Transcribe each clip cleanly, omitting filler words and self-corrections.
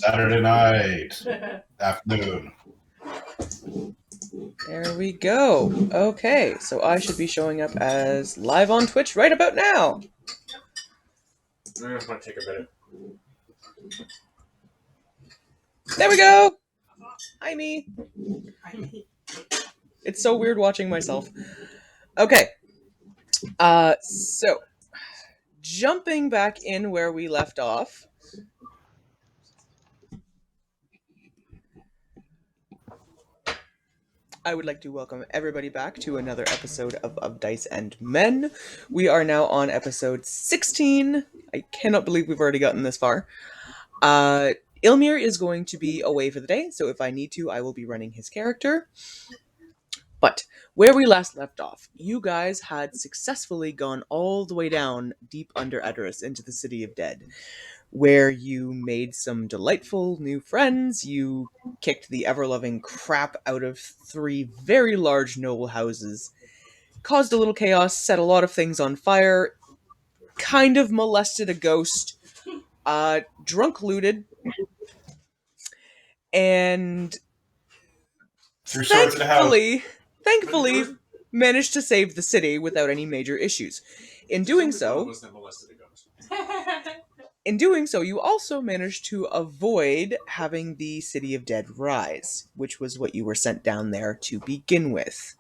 Saturday night, afternoon. There we go. Okay, so I should be showing up as live on Twitch right about now. I just want to take a bit. There we go. Hi, me. It's so weird watching myself. Okay. So jumping back in where we left off. I would like to welcome everybody back to another episode of Dice and Men. We are now on episode 16. I cannot believe we've already gotten this far. Ilmir is going to be away for the day, so if I need to, I will be running his character. But where we last left off, you guys had successfully gone all the way down deep under Edoras into the City of Dead, where you made some delightful new friends. You kicked the ever-loving crap out of 3 very large noble houses, caused a little chaos, set a lot of things on fire, kind of molested a ghost, drunk looted, and thankfully managed to save the city without any major issues. In doing so, you also managed to avoid having the City of Dead rise, which was what you were sent down there to begin with.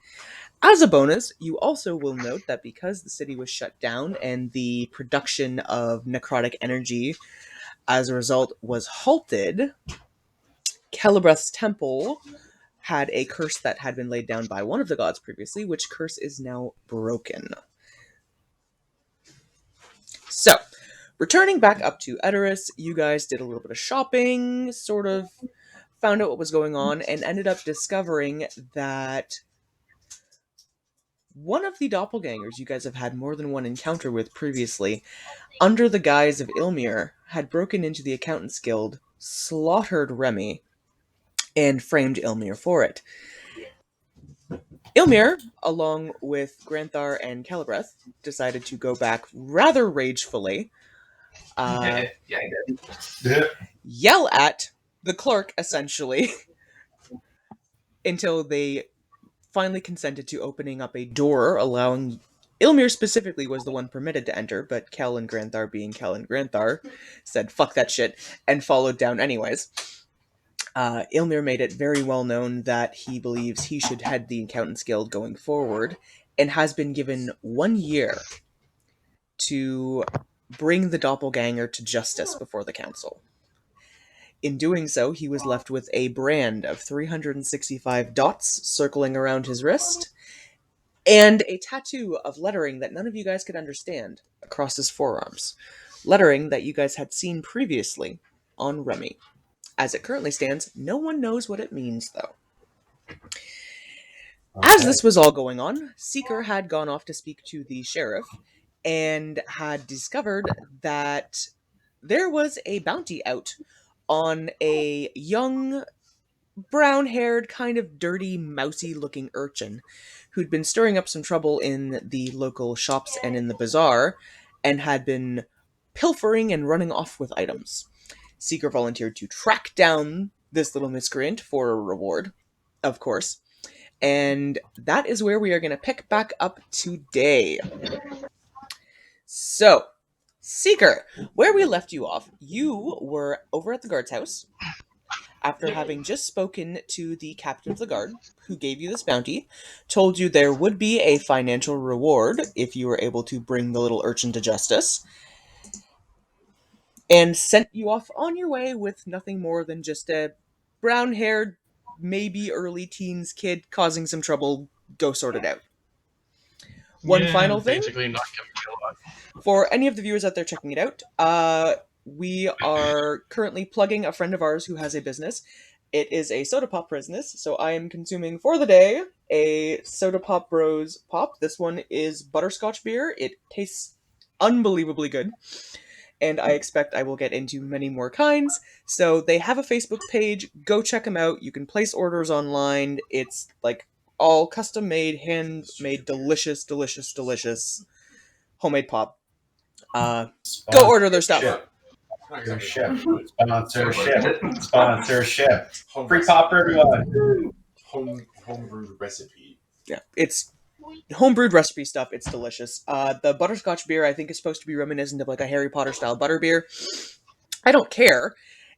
As a bonus, you also will note that because the city was shut down and the production of necrotic energy as a result was halted, Celebreth's temple had a curse that had been laid down by one of the gods previously, which curse is now broken. So, returning back up to Edoras, you guys did a little bit of shopping, sort of found out what was going on, and ended up discovering that one of the doppelgangers you guys have had more than one encounter with previously, under the guise of Ilmir, had broken into the Accountants Guild, slaughtered Remy, and framed Ilmir for it. Ilmir, along with Granthar and Celebreth, decided to go back rather ragefully, yell at the clerk, essentially, until they finally consented to opening up a door, allowing... Ilmir specifically was the one permitted to enter, but Kel and Granthar, being Kel and Granthar, said, fuck that shit, and followed down anyways. Ilmir made it very well known that he believes he should head the Accountants Guild going forward, and has been given 1 year to bring the doppelganger to justice before the council. In doing so, he was left with a brand of 365 dots circling around his wrist, and a tattoo of lettering that none of you guys could understand across his forearms. Lettering that you guys had seen previously on Remy. As it currently stands, no one knows what it means, though. Okay. As this was all going on, Seeker had gone off to speak to the sheriff, and had discovered that there was a bounty out on a young, brown-haired, kind of dirty, mousy-looking urchin who'd been stirring up some trouble in the local shops and in the bazaar, and had been pilfering and running off with items. Seeker volunteered to track down this little miscreant for a reward, of course, and that is where we are going to pick back up today. So, Seeker, where we left you off, you were over at the guard's house, after having just spoken to the captain of the guard, who gave you this bounty, told you there would be a financial reward if you were able to bring the little urchin to justice, and sent you off on your way with nothing more than just a brown-haired, maybe early teens kid causing some trouble. Go sort it out. One final thing, basically not giving me a lot. For any of the viewers out there checking it out, we are currently plugging a friend of ours who has a business. It is a soda pop business, so I am consuming for the day a Soda Pop Bros pop. This one is butterscotch beer. It tastes unbelievably good, and I expect I will get into many more kinds. So they have a Facebook page. Go check them out. You can place orders online. It's like all custom made, handmade, delicious, homemade pop. Go order their stuff. Sponsorship. Free pop for everyone. Homebrewed recipe. Yeah, it's homebrewed recipe stuff. It's delicious. The butterscotch beer I think is supposed to be reminiscent of like a Harry Potter style butterbeer. I don't care.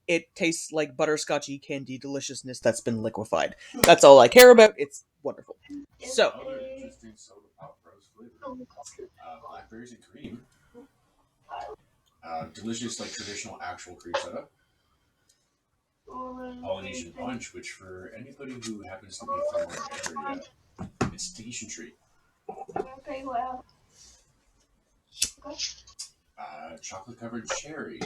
It tastes like butterscotchy candy deliciousness that's been liquefied. That's all I care about. It's wonderful. So, Other interesting soda pop rose flavor. Blackberries and cream. Delicious, like traditional actual cream soda. Polynesian punch, which for anybody who happens to be from our area, it's station treat. Chocolate covered cherry.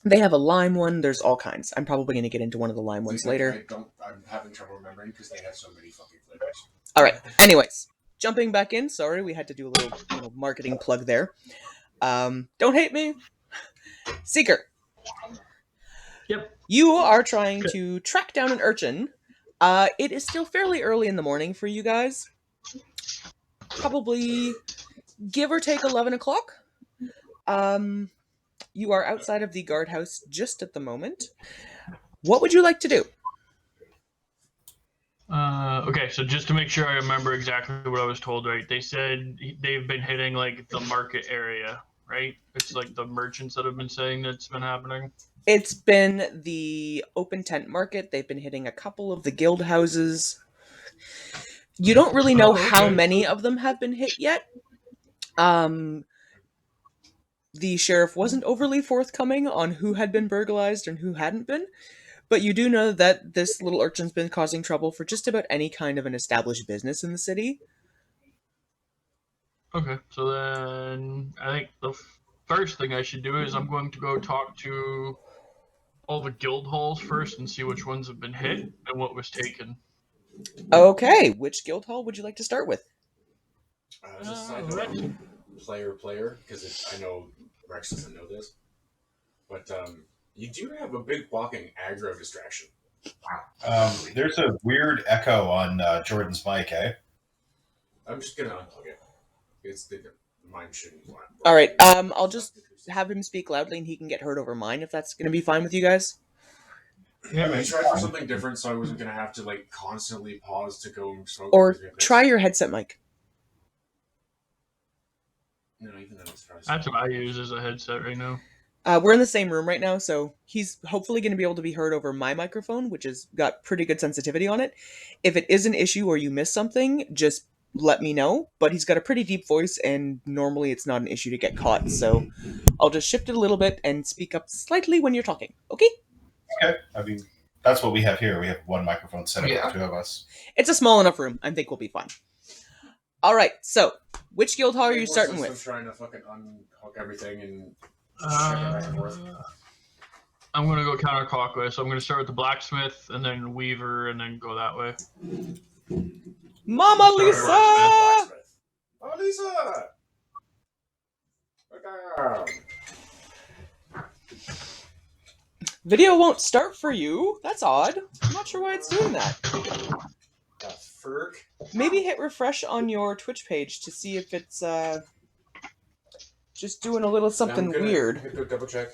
they have a lime one. There's all kinds. I'm probably going to get into one of the lime ones later. I'm having trouble remembering because they have so many fucking flavors. All right. Anyways, jumping back in. Sorry, we had to do a little marketing plug there. Don't hate me. Seeker. Yep. You are trying to track down an urchin. It is still fairly early in the morning for you guys. Probably give or take 11 o'clock. You are outside of the guardhouse just at the moment. What would you like to do? Okay, so just to make sure I remember exactly what I was told, right? They said they've been hitting like the market area, right? It's like the merchants that have been saying that's been happening. It's been the open tent market. They've been hitting a couple of the guild houses. You don't really know how many of them have been hit yet. The sheriff wasn't overly forthcoming on who had been burglarized and who hadn't been, but you do know that this little urchin's been causing trouble for just about any kind of an established business in the city. Okay, so then I think the first thing I should do is I'm going to go talk to all the guild halls first and see which ones have been hit and what was taken. Okay, which guild hall would you like to start with? As a side note, player, because I know Rex doesn't know this, but you do have a big walking aggro distraction. There's a weird echo on Jordan's mic, eh? I'm just gonna unplug it. It's the mine shouldn't work. All right, I'll just have him speak loudly and he can get heard over mine if that's going to be fine with you guys. Yeah, I tried for something different, so I wasn't gonna have to like constantly pause to go and smoke. Or try your headset mic. No, even though it's That's what I use as a headset right now. We're in the same room right now, so he's hopefully going to be able to be heard over my microphone, which has got pretty good sensitivity on it. If it is an issue or you miss something, just let me know. But he's got a pretty deep voice, and normally it's not an issue to get caught, so I'll just shift it a little bit and speak up slightly when you're talking, okay? Okay. I mean, that's what we have here. We have one microphone set up for two of us. It's a small enough room. I think we'll be fine. All right, so which guild hall are you starting with? I'm trying to fucking unhook everything and I'm going to go counterclockwise. So I'm going to start with the blacksmith and then weaver and then go that way. Mama Lisa! Mama Lisa! Video won't start for you. That's odd. I'm not sure why it's doing that. Ferg? Maybe hit refresh on your Twitch page to see if it's just doing a little something weird. Double check.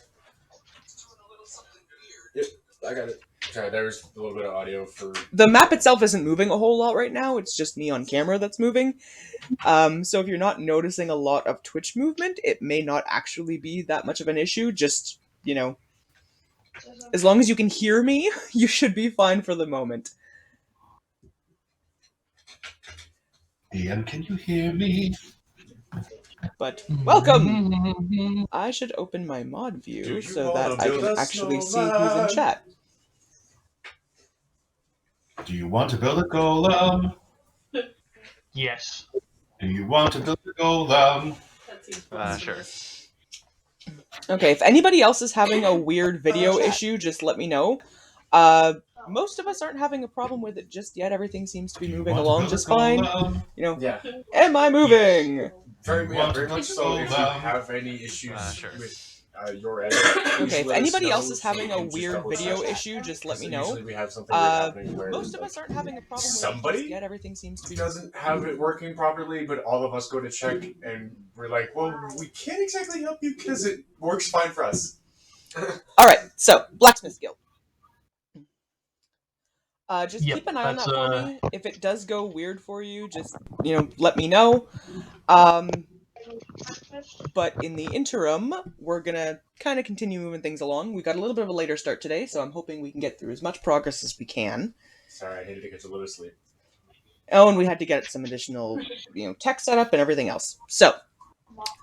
Yep, I got it. Sorry, there's a little bit of audio for... The map itself isn't moving a whole lot right now. It's just me on camera that's moving. So if you're not noticing a lot of Twitch movement, it may not actually be that much of an issue. Just, you know, as long as you can hear me, you should be fine for the moment. Ian, can you hear me? But welcome! I should open my mod view so that I can actually see who's in chat. Do you want to build a golem? Yes. Do you want to build a golem? Sure. Okay, if anybody else is having a weird video issue, just let me know. Most of us aren't having a problem with it just yet. Everything seems to be moving along just fine. You know, am I moving? Very much so. If you have any issues with your end. Okay, if anybody else is having a weird video issue, just let me know. Usually we have something weird happening where Most of us aren't having a problem with it somebody just yet. Everything seems to be doesn't have it working properly, but all of us go to check and we're like, well, we can't exactly help you because it works fine for us. All right, so Blacksmith's Guild. Just Yep, keep an eye on that that's, for me. If it does go weird for you, just let me know. But in the interim, we're gonna kind of continue moving things along. We got a little bit of a later start today, so I'm hoping we can get through as much progress as we can. Sorry, I needed to get a little sleep. Oh, and we had to get some additional, tech setup and everything else. So,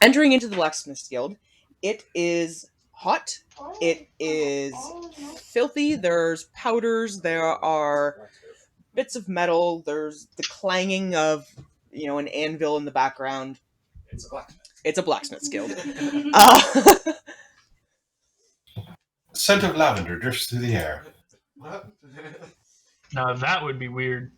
entering into the Blacksmith's Guild, it is hot. It is filthy. There's powders. There are bits of metal. There's the clanging of, an anvil in the background. It's a blacksmith. It's a Blacksmith's Guild. Scent of lavender drifts through the air. What? Now that would be weird.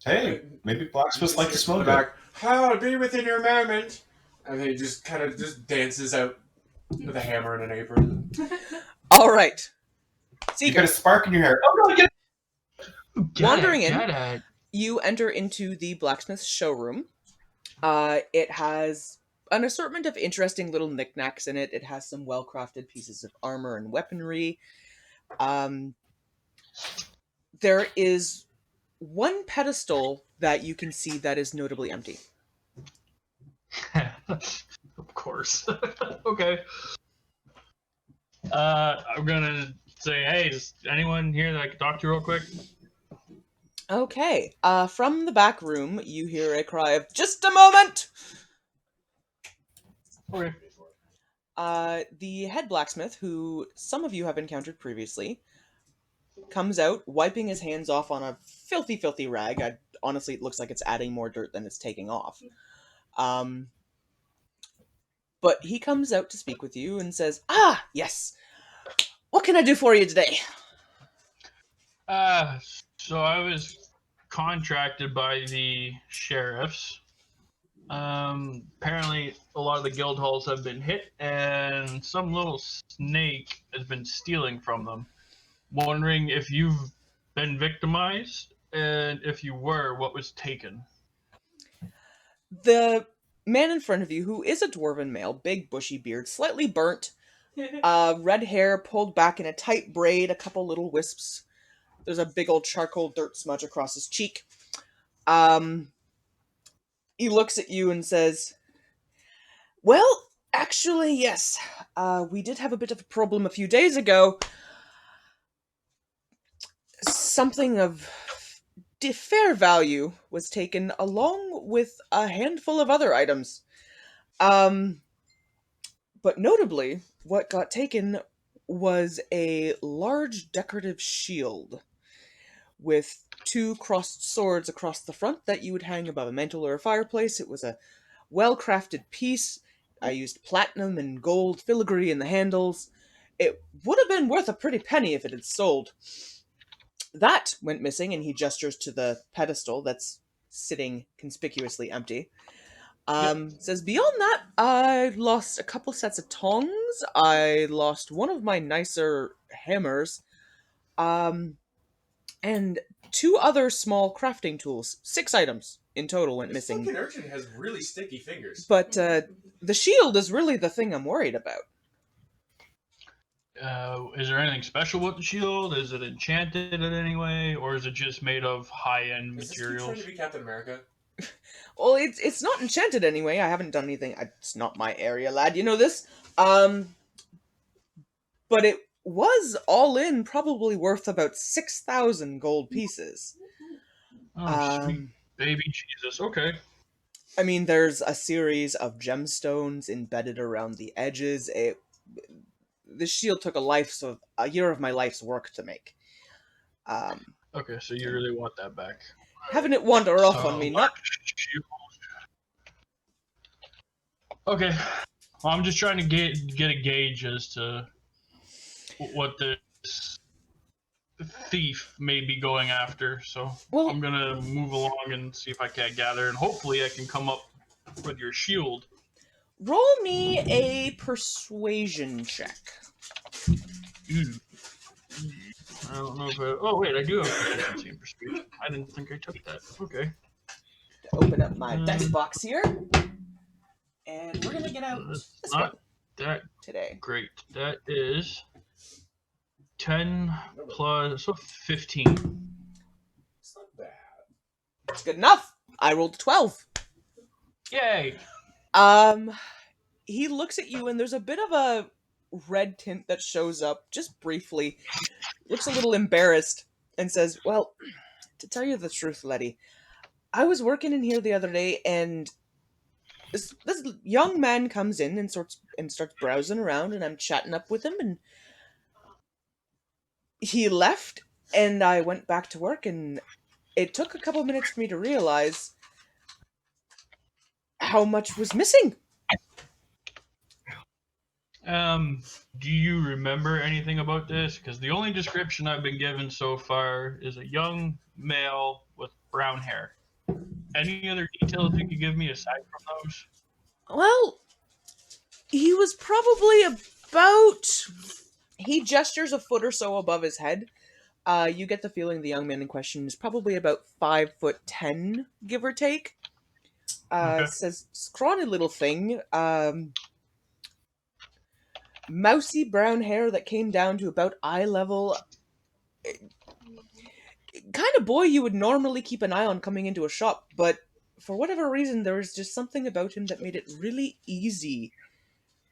Hey, maybe blacksmiths like to smell good. Back, I'll be within your moment. And he just kind of just dances out with a hammer and an apron. All right. You got a spark in your hair. Oh, no, Wandering in, you enter into the blacksmith's showroom. It has an assortment of interesting little knickknacks in it. It has some well-crafted pieces of armor and weaponry. There is one pedestal that you can see that is notably empty. Of course. Okay. I'm gonna say, hey, is anyone here that I can talk to real quick? Okay. From the back room, you hear a cry of, "Just a moment!" Okay. The head blacksmith, who some of you have encountered previously, comes out, wiping his hands off on a filthy, filthy rag. Honestly, it looks like it's adding more dirt than it's taking off. But he comes out to speak with you and says, "Ah, yes. What can I do for you today?" So I was contracted by the sheriffs. Apparently a lot of the guild halls have been hit, and some little snake has been stealing from them. Wondering if you've been victimized, and if you were, what was taken? The man in front of you, who is a dwarven male, big bushy beard, slightly burnt, red hair pulled back in a tight braid, a couple little wisps. There's a big old charcoal dirt smudge across his cheek. He looks at you and says, "Well, actually, yes. We did have a bit of a problem a few days ago. Something of fair value was taken, along with a handful of other items. But notably, what got taken was a large decorative shield with 2 crossed swords across the front that you would hang above a mantle or a fireplace. It was a well-crafted piece. I used platinum and gold filigree in the handles. It would have been worth a pretty penny if it had sold. That went missing," and he gestures to the pedestal that's sitting conspicuously empty. Says, "Beyond that, I lost a couple sets of tongs. I lost one of my nicer hammers. And 2 other small crafting tools. 6 items in total went missing. This fucking urchin has really sticky fingers. But the shield is really the thing I'm worried about." Is there anything special with the shield? Is it enchanted in any way, or is it just made of high-end materials? Is this trying to be Captain America? Well, it's not enchanted anyway. I haven't done anything. It's not my area, lad. You know this. But it was all in probably worth about 6,000 gold pieces. Oh, sweet baby Jesus. Okay. I mean, there's a series of gemstones embedded around the edges. The shield took a year of my life's work to make. Okay, so you really want that back. Having it wander off on me, not... Okay. Well, I'm just trying to get a gauge as to what this thief may be going after. So I'm going to move along and see if I can't gather, and hopefully I can come up with your shield. Roll me a persuasion check. Ooh. I don't know if oh wait, I do have proficiency in persuasion. I didn't think I took that. Okay. Open up my dice box here, and we're gonna get out That's this not one that today. great. That is 10 plus 15. It's not bad. It's good enough. I rolled a 12. Yay! He looks at you, and there's a bit of a red tint that shows up just briefly. Looks a little embarrassed, and says, "Well, to tell you the truth, Letty, I was working in here the other day, and this young man comes in and starts browsing around, and I'm chatting up with him, and he left, and I went back to work, and it took a couple minutes for me to realize how much was missing." Do you remember anything about this? Because the only description I've been given so far is a young male with brown hair. Any other details you could give me aside from those? Well, he was probably about... He gestures a foot or so above his head. You get the feeling the young man in question is probably about 5'10", give or take. Okay. Says, scrawny little thing. Mousy brown hair that came down to about eye level. Kind of boy you would normally keep an eye on coming into a shop, but for whatever reason, there was just something about him that made it really easy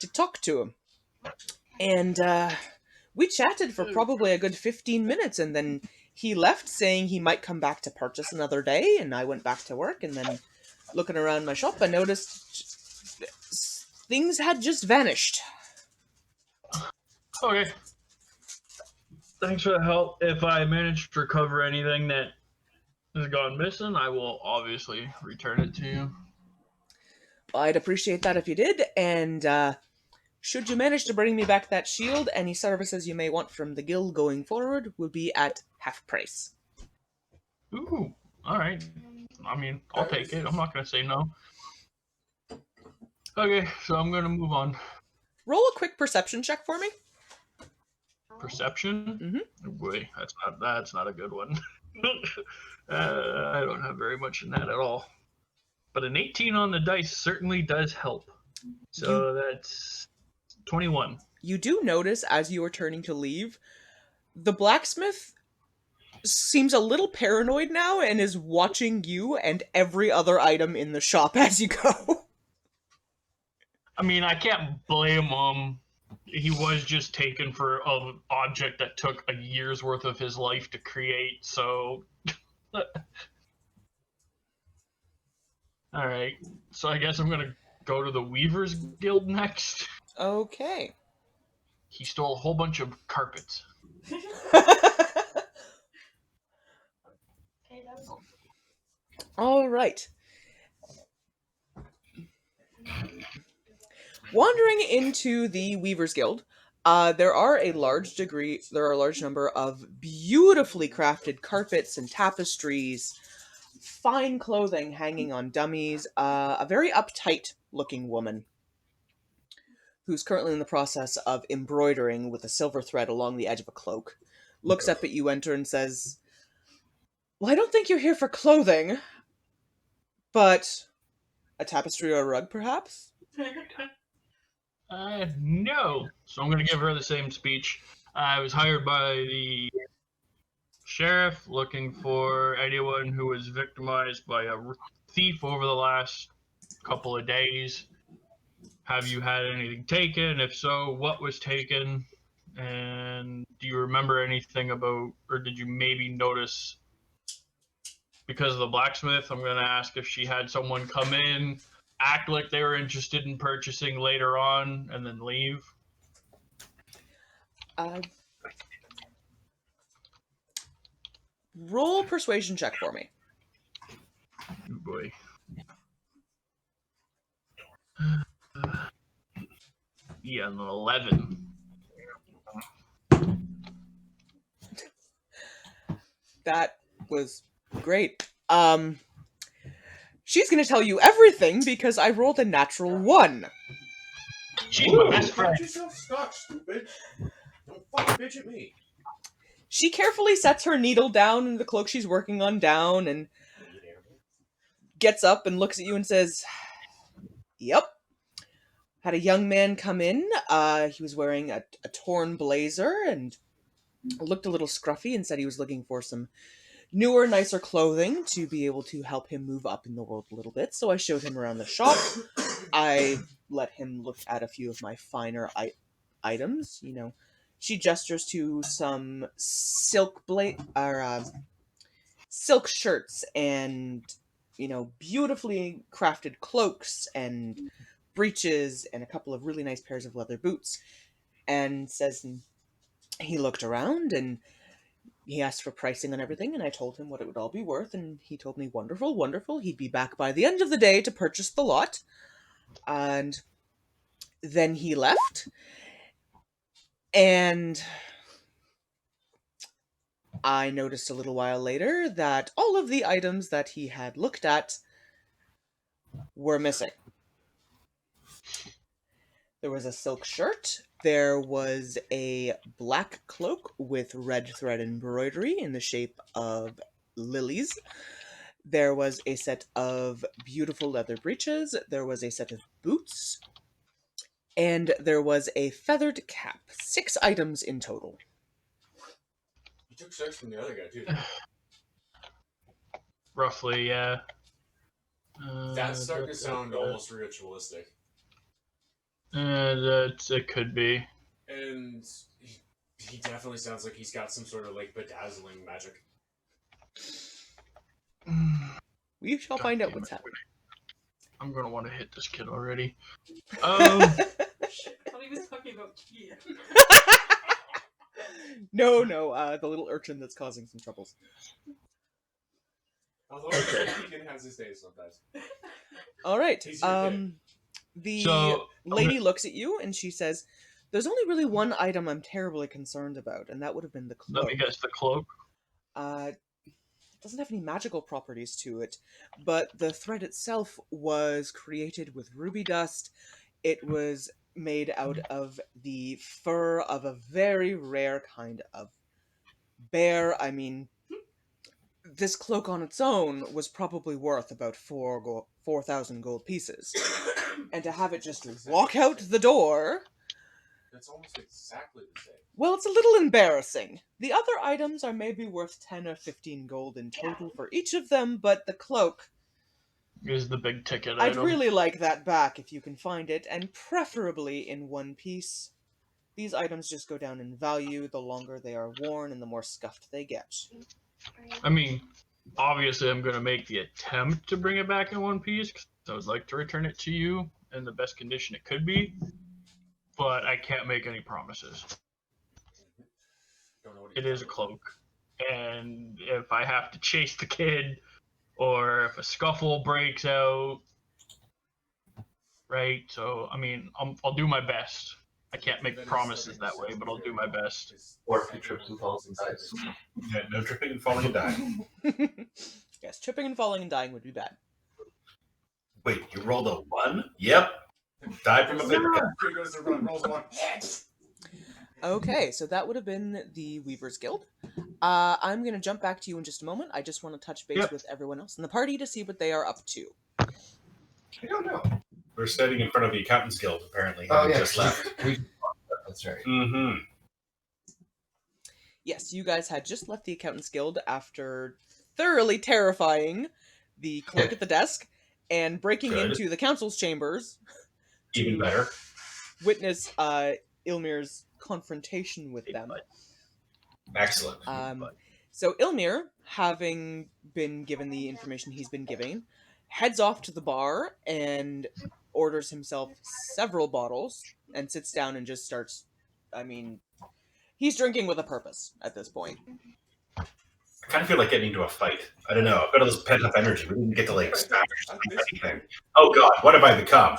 to talk to him. And we chatted for probably a good 15 minutes, and then he left saying he might come back to purchase another day, and I went back to work, and then looking around my shop, I noticed things had just vanished. Okay. Thanks for the help. If I manage to recover anything that has gone missing, I will obviously return it to you. I'd appreciate that if you did, and should you manage to bring me back that shield, any services you may want from the guild going forward will be at half price. Ooh, alright. I mean, I'll take it. I'm not going to say no. Okay, so I'm going to move on. Roll a quick perception check for me. Perception? Mm-hmm. Oh boy, that's not a good one. I don't have very much in that at all. But an 18 on the dice certainly does help. So that's 21. You do notice, as you are turning to leave, the blacksmith seems a little paranoid now and is watching you and every other item in the shop as you go. I mean, I can't blame him. He was just taken for an object that took a year's worth of his life to create, so... Alright, so I guess I'm gonna go to the Weavers Guild next. Okay. He stole a whole bunch of carpets. All right. Wandering into the Weavers Guild, there are a large number of beautifully crafted carpets and tapestries, fine clothing hanging on dummies, a very uptight looking woman who's currently in the process of embroidering with a silver thread along the edge of a cloak, looks up at you, enter, and says, "Well, I don't think you're here for clothing, but a tapestry or a rug, perhaps?" No. So I'm going to give her the same speech. I was hired by the sheriff looking for anyone who was victimized by a thief over the last couple of days. Have you had anything taken? If so, what was taken? And do you remember anything about, or did you maybe notice, because of the blacksmith, I'm going to ask if she had someone come in, act like they were interested in purchasing later on, and then leave? Roll a persuasion check for me. Oh boy. Yeah, an 11. That was great. She's gonna tell you everything because I rolled a natural 1. She's my best friend. Get yourself stuck, stupid. Don't fucking bitch at me. She carefully sets her needle down in the cloak she's working on down and gets up and looks at you and says, "Yep. Had a young man come in. He was wearing a torn blazer and looked a little scruffy and said he was looking for some newer, nicer clothing to be able to help him move up in the world a little bit. So I showed him around the shop. I let him look at a few of my finer items. You know, she gestures to some silk silk shirts and, you know, beautifully crafted cloaks and breeches and a couple of really nice pairs of leather boots, and says he looked around and he asked for pricing on everything, and I told him what it would all be worth, and he told me, wonderful, wonderful, he'd be back by the end of the day to purchase the lot. And then he left, and I noticed a little while later that all of the items that he had looked at were missing. There was a silk shirt, there was a black cloak with red thread embroidery in the shape of lilies, there was a set of beautiful leather breeches, there was a set of boots, and there was a feathered cap. 6 items in total. You took 6 from the other guy, too. Roughly, yeah. That's starting to sound almost ritualistic. It could be. And he definitely sounds like he's got some sort of, like, bedazzling magic. We shall find out what's happening. I'm gonna want to hit this kid already. I thought he was talking about Kian. No, the little urchin that's causing some troubles. Although Keegan has his days sometimes. All right. He's your kid. The lady looks at you and she says, "There's only really one item I'm terribly concerned about, and that would have been the cloak." Let me guess, the cloak? It doesn't have any magical properties to it, but the thread itself was created with ruby dust. It was made out of the fur of a very rare kind of bear. I mean, this cloak on its own was probably worth about 4,000 gold pieces. And to have it just walk out the door... That's almost exactly the same. Well, it's a little embarrassing. The other items are maybe worth 10 or 15 gold in total for each of them, but the cloak... Is the big ticket I'd item. really like that back if you can find it, and preferably in one piece. These items just go down in value the longer they are worn and the more scuffed they get. I mean, obviously I'm going to make the attempt to bring it back in one piece, because I would like to return it to you in the best condition it could be, but I can't make any promises. It is a cloak, and if I have to chase the kid, or if a scuffle breaks out, right? So, I mean, I'll do my best. I can't make promises that way, but I'll do my best. Or if he trips and falls and dies. Yeah, no tripping and falling and dying. Yes, tripping and falling and dying would be bad. Wait, you rolled a 1? Yep. Die from a bit. Here goes the run, rolls 1. Okay, so that would have been the Weaver's Guild. I'm going to jump back to you in just a moment. I just want to touch base with everyone else in the party to see what they are up to. I don't know. We're standing in front of the Accountants Guild, apparently. Oh, yeah. Just left. That's right. Mm-hmm. Yes, you guys had just left the Accountants Guild after thoroughly terrifying the clerk at the desk and breaking into the council's chambers. Even better. Witness Ilmir's confrontation with them. Excellent. So Ilmir, having been given the information he's been given, heads off to the bar and orders himself several bottles and sits down and just starts, I mean, he's drinking with a purpose at this point. I kind of feel like getting into a fight. I don't know. I've got all this pent-up energy. We didn't get to, like, smash or anything. Oh, God. What have I become?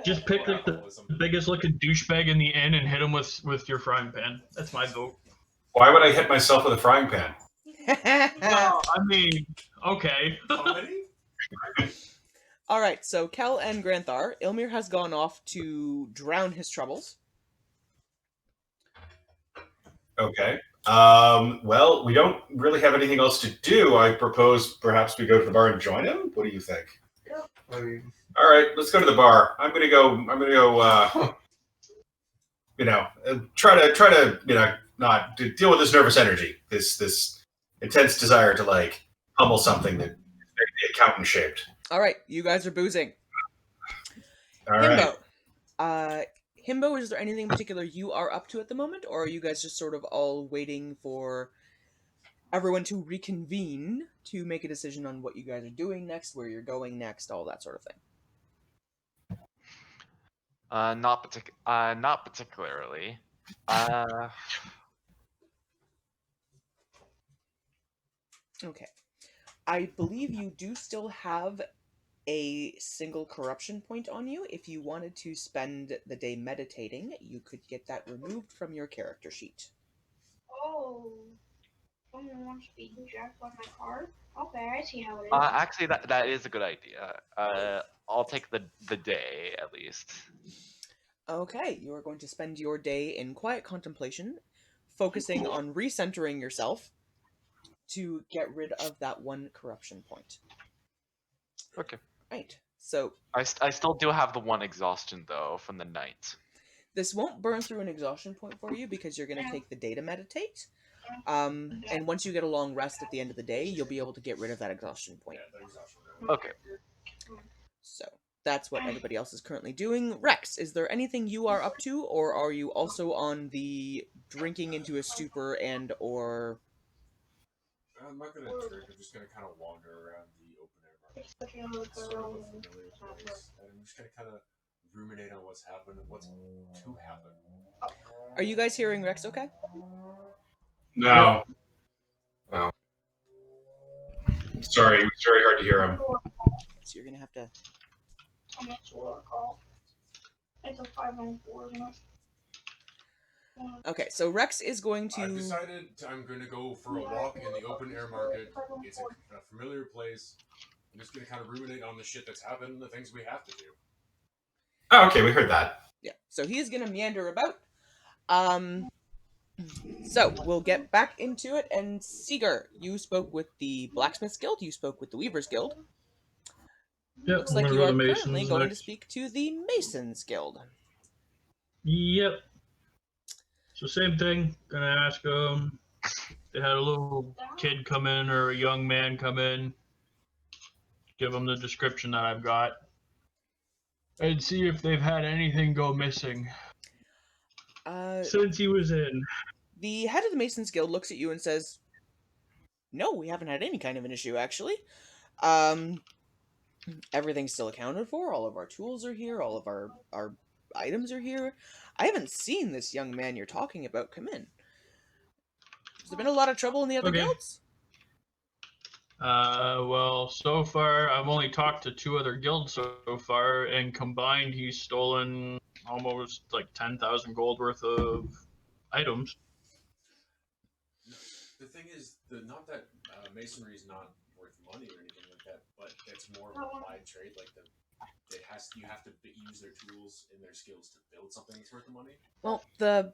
Just pick like the biggest looking douchebag in the inn and hit him with your frying pan. That's my vote. Why would I hit myself with a frying pan? Well, I mean, okay. All right, so Kel and Granthar, Ilmir has gone off to drown his troubles. Okay. Well, we don't really have anything else to do. I propose perhaps we go to the bar and join him. What do you think? All right, let's go to the bar. I'm gonna go. Try to not to deal with this nervous energy, this intense desire to like pummel something that the accountant shaped. All right, you guys are boozing. All right. Himbo. Himbo, is there anything in particular you are up to at the moment, or are you guys just sort of all waiting for everyone to reconvene to make a decision on what you guys are doing next, where you're going next, all that sort of thing? Not particularly. Okay. I believe you do still have a single corruption point on you. If you wanted to spend the day meditating, you could get that removed from your character sheet. Oh. Someone wants to be jacked by my car? Okay, I see how it is. Actually, that is a good idea. I'll take the day at least. Okay, you are going to spend your day in quiet contemplation, focusing on recentering yourself to get rid of that one corruption point. Okay. Right. So I still do have the one exhaustion though from the night. this won't burn through an exhaustion point for you because you're going to take the day to meditate. And once you get a long rest at the end of the day, you'll be able to get rid of that exhaustion point. Okay. So that's what everybody else is currently doing. Rex, is there anything you are up to, or are you also on the drinking into a stupor and or... I'm not gonna drink. I'm just gonna kind of wander around the open air market. It's sort of a familiar place, and I'm just gonna kind of ruminate on what's happened and what's to happen. Are you guys hearing Rex okay? No. No. Sorry, it was very hard to hear him. So you're going to have to... How much will it cost? It's a 514, isn't it? Okay, so Rex is going to... I've decided I'm going to go for a walk in the open air market. It's a familiar place. I'm just going to kind of ruminate on the shit that's happened and the things we have to do. Oh, okay, we heard that. Yeah, so he is going to meander about. So, we'll get back into it, and Seeger, you spoke with the Blacksmiths Guild, you spoke with the Weavers Guild. Yep, Looks I'm like gonna you go are to the currently Masons going to next. speak to the Masons Guild. Yep. So same thing. Gonna ask them. They had a little kid come in or a young man come in. Give them the description that I've got, and see if they've had anything go missing since he was in. The head of the Masons Guild looks at you and says, "No, we haven't had any kind of an issue, actually. Everything's still accounted for. All of our tools are here. All of our items are here. I haven't seen this young man you're talking about come in. Has there been a lot of trouble in the other Okay. guilds?" Well, so far I've only talked to 2 other guilds so far, and combined he's stolen almost like 10,000 gold worth of items. The thing is, not that masonry is not worth money or anything like that, but it's more of an applied trade. Like you have to use their tools and their skills to build something that's worth the money. Well, the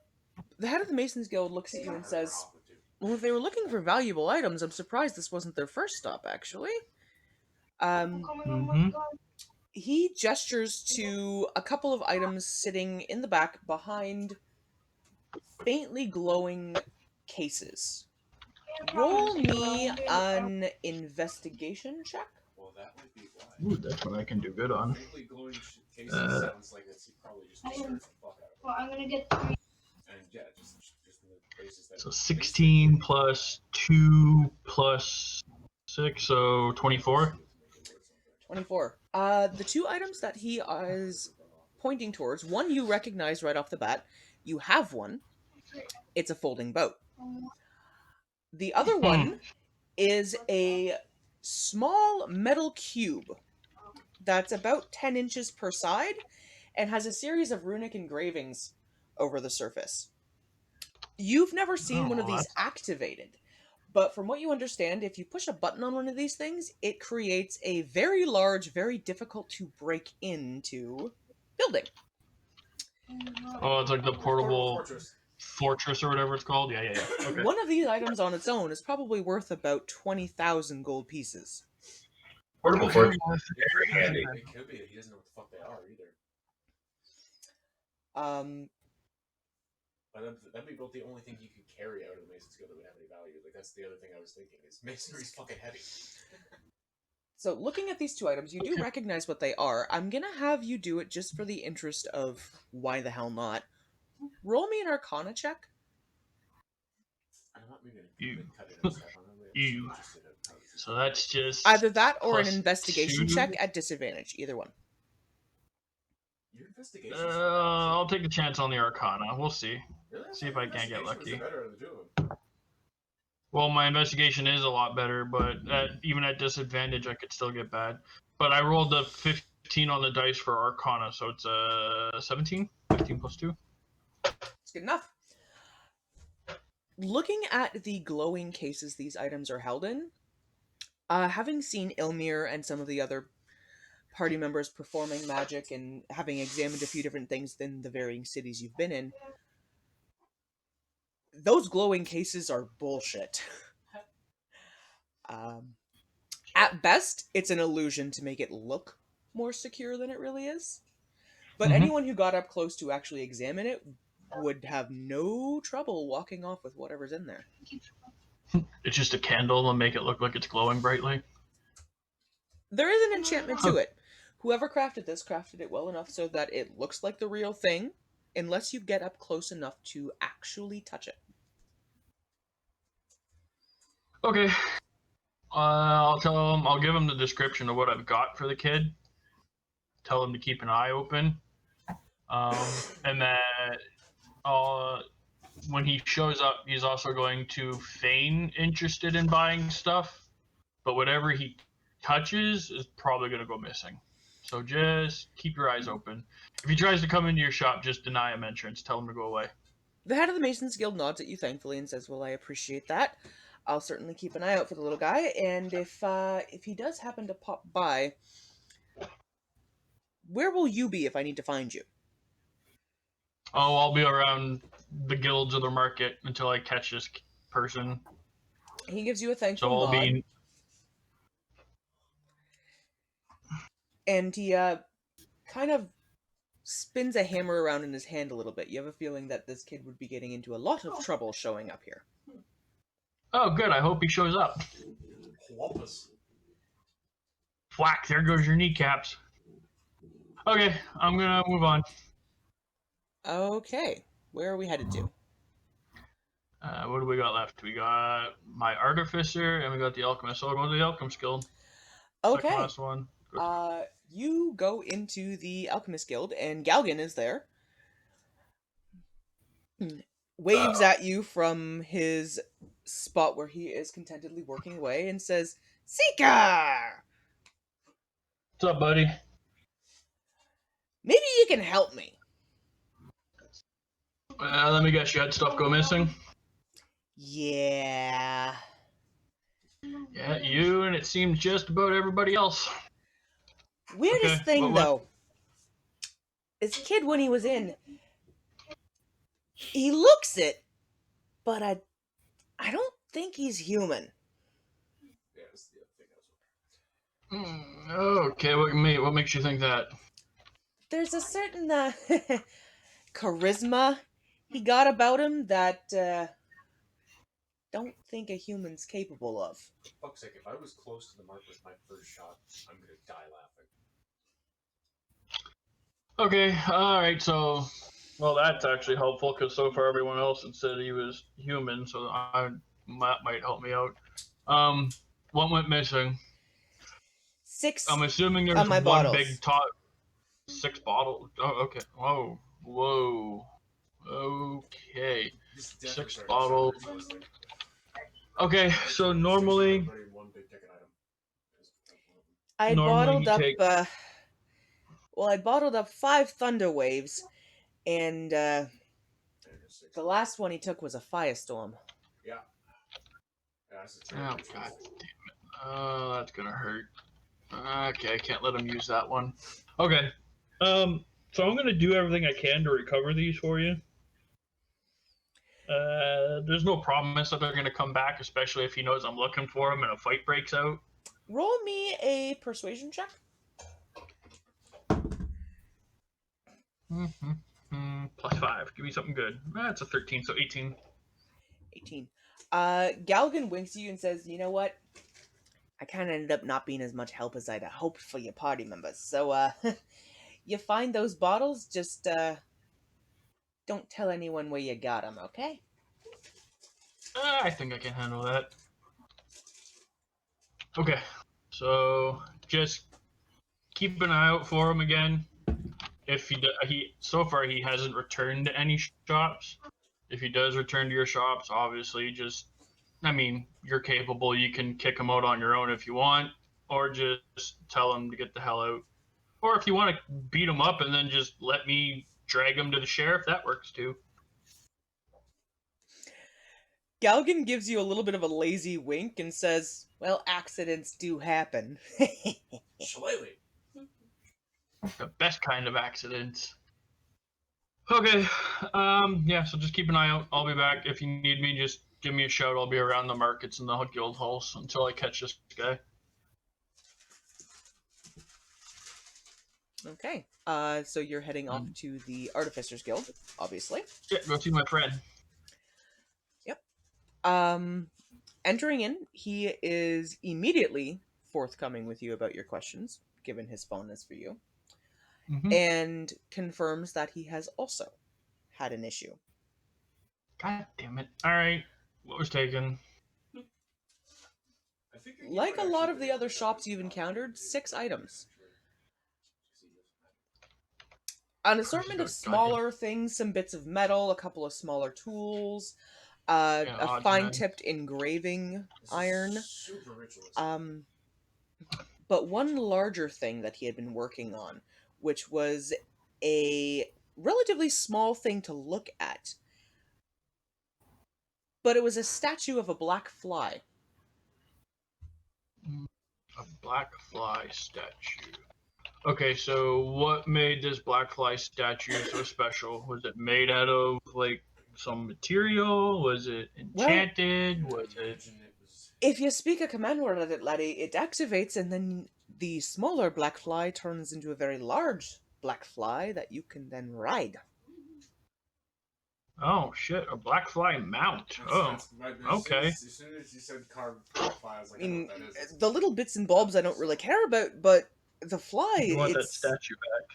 head of the Masons Guild looks at you and says, "Well, if they were looking for valuable items, I'm surprised this wasn't their first stop, actually." He gestures to a couple of items sitting in the back behind faintly glowing cases. Roll me an investigation check. Well, that might be why. Ooh, that's what I can do good on. Faintly glowing cases sounds like it's probably just disturbs the fuck out of it. Well, I'm gonna get 3. And yeah, just in the basis that. So 16 plus 2 plus 6, so 24. 24. The 2 items that he is pointing towards, one you recognize right off the bat. You have one. It's a folding boat. The other one is a small metal cube that's about 10 inches per side and has a series of runic engravings over the surface. You've never seen one of these activated, But from what you understand, if you push a button on one of these things, it creates a very large, very difficult to break into building. Oh, it's like the portable fortress. fortress or whatever it's called. Yeah. Okay. One of these items on its own is probably worth about 20,000 gold pieces. Portable Okay, fortress. well, Very handy. It could be that he doesn't know what the fuck they are either. But that'd be about the only thing you could carry out of the Mason skill that would have any value. Like that's the other thing I was thinking is masonry's fucking heavy. So looking at these two items, you do recognize what they are. I'm gonna have you do it just for the interest of why the hell not. Roll me an Arcana check. I'm not maybe You. cut it and step on them. You. So that's just Either that or an plus investigation 2. check at disadvantage. Either one. Your investigation. I'll take the chance on the Arcana. We'll see. Really? See if I can't get lucky. Better of the two of them. Well, my investigation is a lot better, but even at disadvantage, I could still get bad. But I rolled the 15 on the dice for Arcana, so it's 17. 15 plus 2. It's good enough. Looking at the glowing cases these items are held in, having seen Ilmir and some of the other party members performing magic and having examined a few different things in the varying cities you've been in, those glowing cases are bullshit. At best, it's an illusion to make it look more secure than it really is. But anyone who got up close to actually examine it would have no trouble walking off with whatever's in there. It's just a candle and make it look like it's glowing brightly. There is an enchantment to it. Whoever crafted this crafted it well enough so that it looks like the real thing, unless you get up close enough to actually touch it. Okay. I'll give him the description of what I've got for the kid. Tell him to keep an eye open. And that when he shows up, he's also going to feign interested in buying stuff. But whatever he touches is probably going to go missing. So just keep your eyes open. If he tries to come into your shop, just deny him entrance. Tell him to go away. The head of the Masons Guild nods at you thankfully and says, "Well, I appreciate that. I'll certainly keep an eye out for the little guy, and if he does happen to pop by, where will you be if I need to find you?" Oh, I'll be around the guilds or the market until I catch this person. He gives you a thankful So I'll nod. be... And he kind of spins a hammer around in his hand a little bit. You have a feeling that this kid would be getting into a lot of trouble showing up here. Oh, good. I hope he shows up. Whoppers. Whack, there goes your kneecaps. Okay, I'm gonna move on. Okay, where are we headed to? What do we got left? We got my artificer, and we got the alchemist. So I'll go to the alchemist guild. Okay. Second last one. You go into the Alchemist Guild, and Galgan is there. Waves at you from his spot where he is contentedly working away and says, "Seeker! What's up, buddy? Maybe you can help me." Let me guess, you had stuff go missing? Yeah. Yeah, you, and it seems just about everybody else. Weirdest Okay, thing, what- though. This kid, when he was in, he looks it, but I don't think he's human. Yeah, that's the other thing I was Okay, what makes you think that? There's a certain charisma he got about him that don't think a human's capable of. For fuck's sake, if I was close to the mark with my first shot, I'm gonna die laughing. Okay, alright, so... Well, that's actually helpful, because so far everyone else had said he was human, so that might help me out. What went missing? 6 I'm assuming there's of my one bottles. big top... 6 bottles? Oh, okay. Whoa. Okay. 6 bottles. Okay, so normally... One big ticket item. I Normally bottled up. you take- I bottled up 5 thunder waves, and the last one he took was a firestorm. Yeah. That's a Oh, rituals. god damn it. Oh, that's gonna hurt. Okay, I can't let him use that one. Okay. So I'm gonna do everything I can to recover these for you. There's no promise that they're gonna come back, especially if he knows I'm looking for him and a fight breaks out. Roll me a persuasion check. +5. Give me something good. That's a 13, so 18. 18. Galgan winks at you and says, "You know what? I kind of ended up not being as much help as I'd hoped for your party members. So, you find those bottles, just, don't tell anyone where you got them, okay?" I think I can handle that. Okay, so just keep an eye out for him again. If he so far he hasn't returned to any shops. If he does return to your shops, obviously just, I mean, you're capable. You can kick him out on your own if you want, or just tell him to get the hell out. Or if you want to beat him up and then just let me drag him to the sheriff, that works too. Galgan gives you a little bit of a lazy wink and says, "Well, accidents do happen." Shillelagh. The best kind of accidents. Okay, yeah, so just keep an eye out. I'll be back. If you need me, just give me a shout. I'll be around the markets and the guild halls until I catch this guy. Okay. So you're heading off to the Artificers Guild, obviously. Yeah, go see my friend. Yep. Entering in, he is immediately forthcoming with you about your questions, given his fondness for you, and confirms that he has also had an issue. God damn it. Alright, what was taken? Like a lot of the other shops you've encountered, 6 items. An assortment of smaller things, some bits of metal, a couple of smaller tools, a fine-tipped engraving iron. Super rituals. But one larger thing that he had been working on, which was a relatively small thing to look at, but it was a statue of a black fly. A black fly statue. Okay, so what made this black fly statue so special? Was it made out of, like, some material? Was it enchanted? Was it... If you speak a command word at it, laddie, it activates, and then the smaller black fly turns into a very large black fly that you can then ride. Oh, shit, a black fly mount. Okay. As soon as you said carved black fly, I was like, I mean, what that is. the little bits and bobs I don't really care about, but the fly, You want that statue back.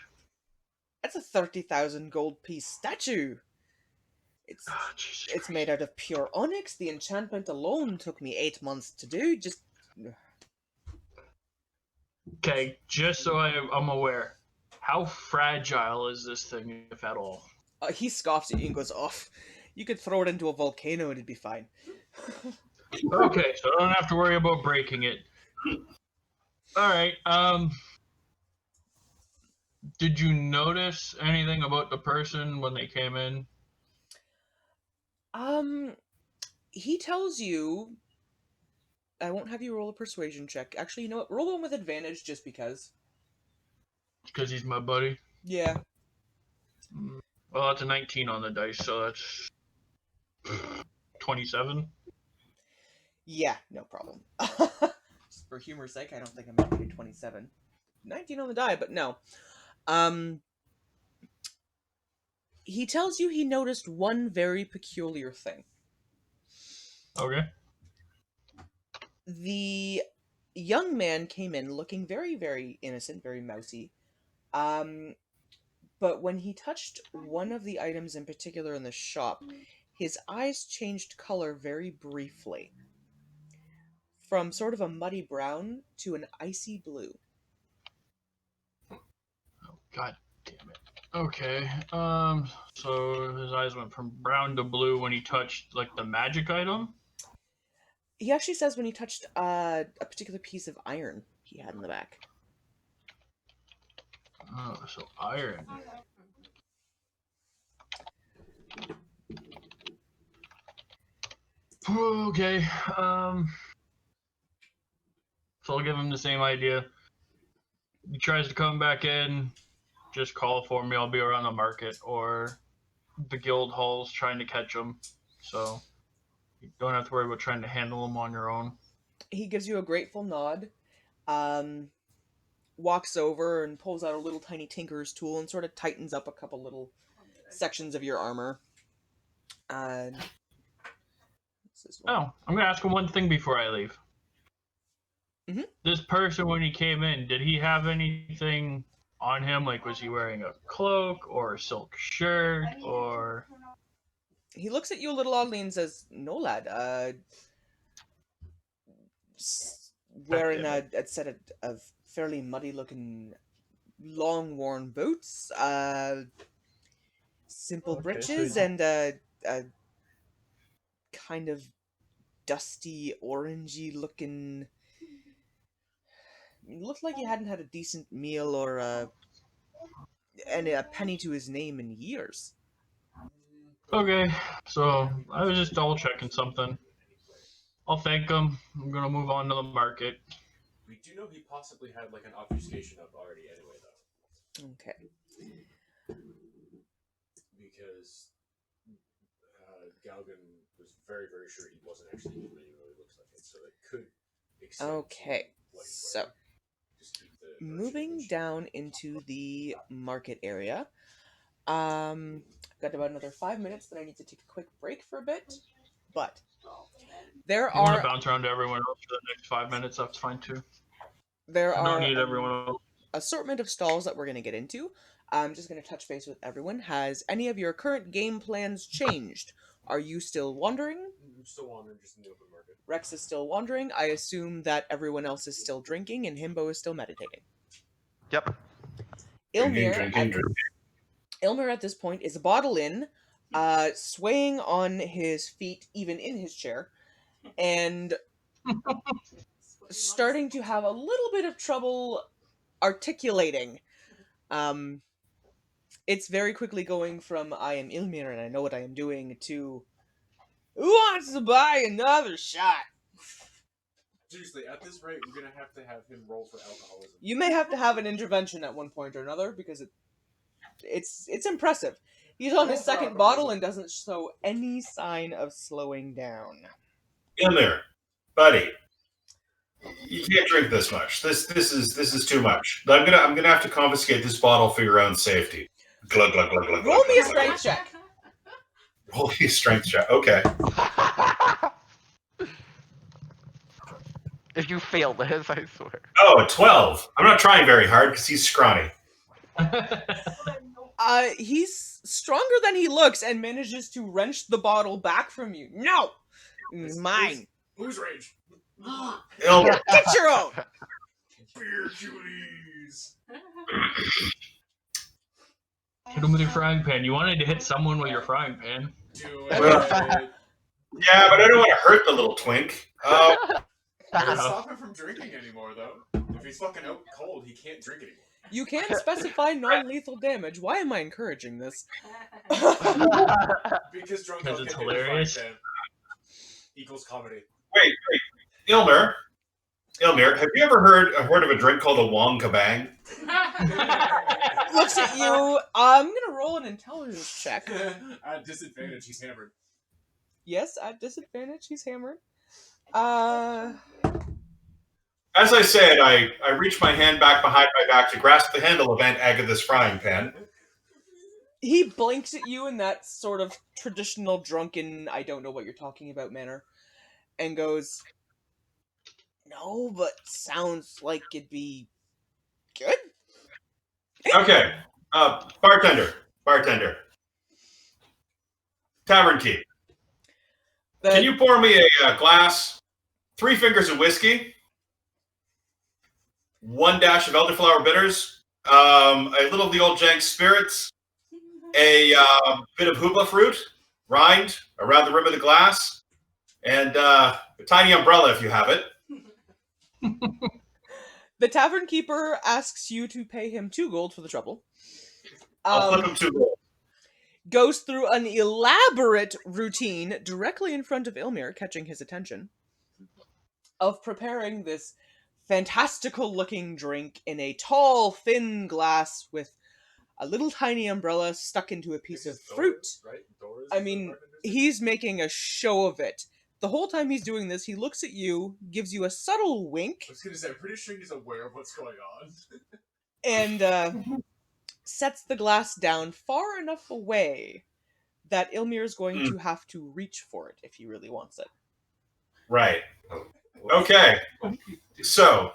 That's a 30,000 gold piece statue. It's made out of pure onyx. The enchantment alone took me 8 months to do. Just... Okay, just so I'm aware, how fragile is this thing, if at all? He scoffs at you and goes off. You could throw it into a volcano and it'd be fine. Okay, so I don't have to worry about breaking it. Alright, did you notice anything about the person when they came in? He tells you... I won't have you roll a persuasion check. Actually, you know what? Roll one with advantage just because. Because he's my buddy? Yeah. Well, that's a 19 on the dice, so that's 27. Yeah, no problem. Just for humor's sake, I don't think I'm going to do 27. 19 on the die, but no. He tells you he noticed one very peculiar thing. Okay. The young man came in looking very, very innocent, very mousy. But when he touched one of the items in particular in the shop, his eyes changed color very briefly. From sort of a muddy brown to an icy blue. Oh, God damn it. Okay, so his eyes went from brown to blue when he touched, like, the magic item? He actually says when he touched a particular piece of iron he had in the back. Oh, so iron. Okay. So I'll give him the same idea. He tries to come back in, just call for me. I'll be around the market, or the guild hall's trying to catch him. So you don't have to worry about trying to handle him on your own. He gives you a grateful nod, walks over and pulls out a little tiny tinker's tool and sort of tightens up a couple little sections of your armor. And Oh, I'm gonna ask him one thing before I leave. Mhm. This person, when he came in, did he have anything on him? Like, was he wearing a cloak or a silk shirt or? He looks at you a little oddly and says, "No, lad. Wearing a set of fairly muddy-looking, long-worn boots, simple Okay, breeches, so and a kind of dusty, orangey-looking. It looked like he hadn't had a decent meal or and a penny to his name in years." Okay, so I was just double checking something. I'll thank him. I'm gonna move on to the market. We do know he possibly had like an obfuscation up already anyway, though. Okay. Because Galgan was very, very sure he wasn't actually human, even though he looks like it. So it could extend Okay, to what he's so wearing. Just keep the moving down into the market area. Got about another 5 minutes that I need to take a quick break for a bit, but there You want to are bounce around to everyone else for the next 5 minutes? That's fine too. there I don't are need an everyone else. assortment of stalls that we're going to get into. I'm just going to touch base with everyone. Has any of your current game plans changed? Are you still wandering? I'm still wandering just in the open market. Rex is still wandering. I assume that everyone else is still drinking and Himbo is still meditating. Yep. Ilmir at this point is a bottle in, swaying on his feet, even in his chair, and starting to have a little bit of trouble articulating. It's very quickly going from "I am Ilmir and I know what I am doing" to "Who wants to buy another shot?" Seriously, at this rate, we're gonna have to have him roll for alcoholism. You may have to have an intervention at one point or another because it's impressive. He's on his second bottle and doesn't show any sign of slowing down. Ilmir, buddy, you can't drink this much. This is too much. I'm gonna have to confiscate this bottle for your own safety. Glug glug glug glug. Roll me a glug, strength check. Roll me a strength check. Okay. If you fail this, I swear. Oh, 12. I'm not trying very hard because he's scrawny. He's stronger than he looks and manages to wrench the bottle back from you. No! It's mine. Who's rage? Ilmir, Get your own! Beer Julies! Hit him with your frying pan. You wanted to hit someone with your frying pan. Do Well, it! yeah, but I don't want to hurt the little twink. Doesn't stop him from drinking anymore, though. If he's fucking out cold, he can't drink anymore. You can't specify non-lethal damage. Why am I encouraging this? Because drunk Because out it's hit the frying hilarious. pan equals comedy. Wait. Ilmir, have you ever heard of a drink called a Wong Kabang? Looks at you. I'm gonna roll an intelligence check. At disadvantage, he's hammered. Yes, at disadvantage, he's hammered. As I said, I reach my hand back behind my back to grasp the handle of Aunt Agatha's frying pan. He blinks at you in that sort of traditional drunken, I don't know what you're talking about manner, and goes, "No, but sounds like it'd be good." Okay. Bartender. Tavern keep. Can you pour me a glass, 3 fingers of whiskey, 1 dash of elderflower bitters, a little of the old jank spirits, a bit of hooba fruit, rind around the rim of the glass, and a tiny umbrella if you have it. The tavern keeper asks you to pay him 2 gold for the trouble. I'll flip him 2 gold. goes through an elaborate routine directly in front of Ilmir, catching his attention, of preparing this fantastical looking drink in a tall, thin glass with a little tiny umbrella stuck into a piece of fruit. Right? Doors I mean, he's making a show of it. The whole time he's doing this, he looks at you, gives you a subtle wink, I was gonna say, I'm pretty sure he's aware of what's going on. and sets the glass down far enough away that Ilmir is going to have to reach for it if he really wants it. Right. Okay. So,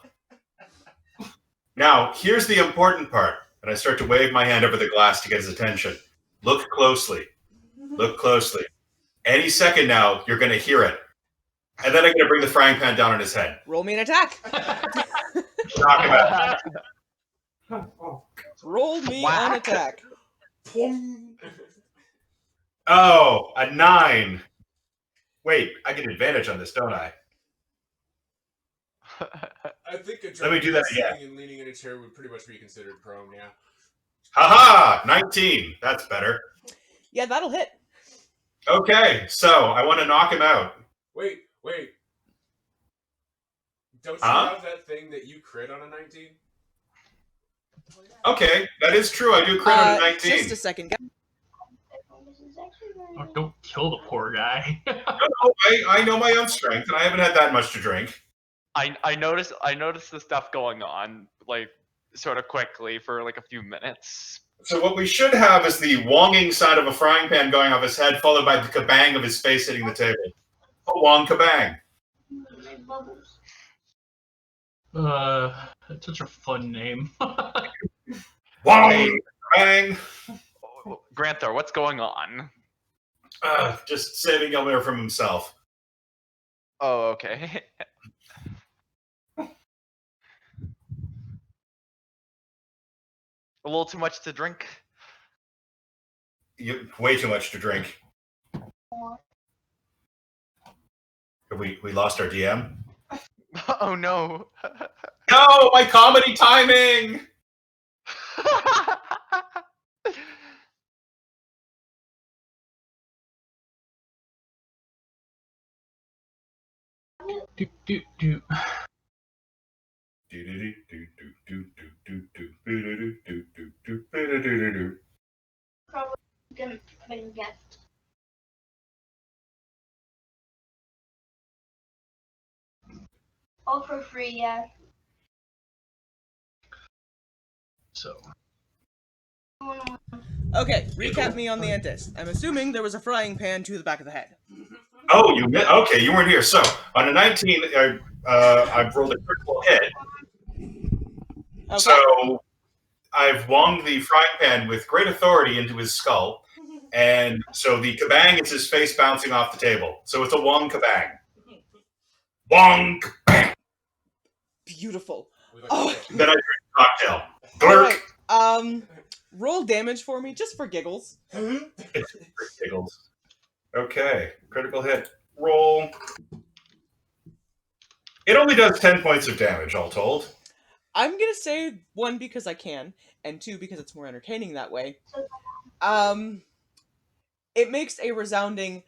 now, here's the important part. And I start to wave my hand over the glass to get his attention. Look closely. Look closely. Any second now, you're going to hear it. And then I'm going to bring the frying pan down on his head. Roll me an attack. Knock him out. Roll me an attack. Oh, a 9. Wait, I get advantage on this, don't I? I think a Let me do that again. sitting and leaning in a chair would pretty much be considered prone, yeah. Haha! 19. That's better. Yeah, that'll hit. Okay, so I want to knock him out. Wait. Don't you Huh? have that thing that you crit on a 19? Okay, that is true. I do crit on a 19. Just a second. Oh, don't kill the poor guy. No, I know my own strength, and I haven't had that much to drink. I noticed the stuff going on, like, sort of quickly for like a few minutes. So what we should have is the wonging sound of a frying pan going off his head, followed by the kabang of his face hitting the table. A wong kabang. That's such a fun name. Wong kabang. Granthar, what's going on? Just saving Elmir from himself. Oh, okay. A little too much to drink. Way too much to drink. Have we lost our DM? Oh no. No, my comedy timing! do. Probably gonna get. All for free, yeah. So. Okay, recap me on the Entis. I'm assuming there was a frying pan to the back of the head. Oh, okay, you weren't here. So, on a 19, I've rolled a critical hit. Okay. So, I've wonged the frying pan with great authority into his skull. And so the kabang is his face bouncing off the table. So it's a wong kabang. Wong kabang. Beautiful. Then I drink a cocktail. Glurk. Alright, roll damage for me, just for giggles. Giggles. Okay, critical hit. Roll. It only does 10 points of damage, all told. I'm gonna say 1 because I can, and 2 because it's more entertaining that way. It makes a resounding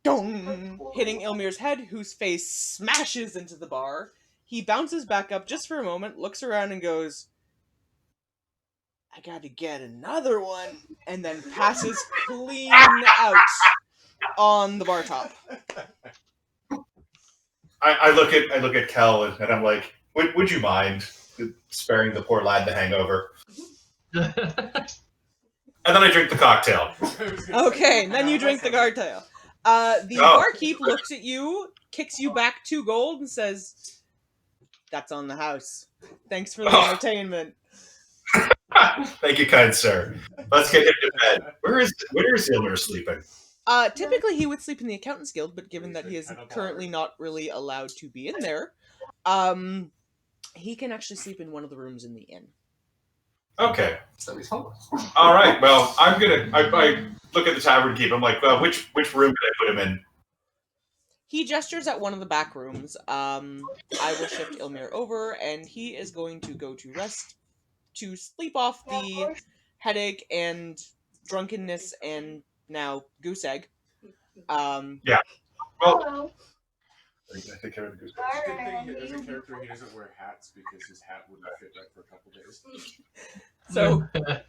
dong, hitting Ilmir's head, whose face smashes into the bar. He bounces back up just for a moment, looks around and goes, I gotta get another one, and then passes clean out on the bar top. I look at Kel and I'm like, would you mind sparing the poor lad the hangover? And then I drink the cocktail. Okay, and then you drink the cocktail. The barkeep looks at you, kicks you back 2 gold, and says, "That's on the house. Thanks for the entertainment." Thank you, kind sir. Let's get him to bed. Where is Ilmir sleeping? Typically he would sleep in the Accountant's Guild, but given that he is currently not really allowed to be in there, he can actually sleep in one of the rooms in the inn. Okay. So he's homeless. All right. Well, I look at the tavern keep. I'm like, well, which room did I put him in? He gestures at one of the back rooms. I will shift Ilmir over, and he is going to go to rest, to sleep off the headache and drunkenness and now goose egg. Well, Hello. I take care of the goose. It's a good thing Alright, as a you- character he doesn't wear hats because his hat wouldn't fit right for a couple days. So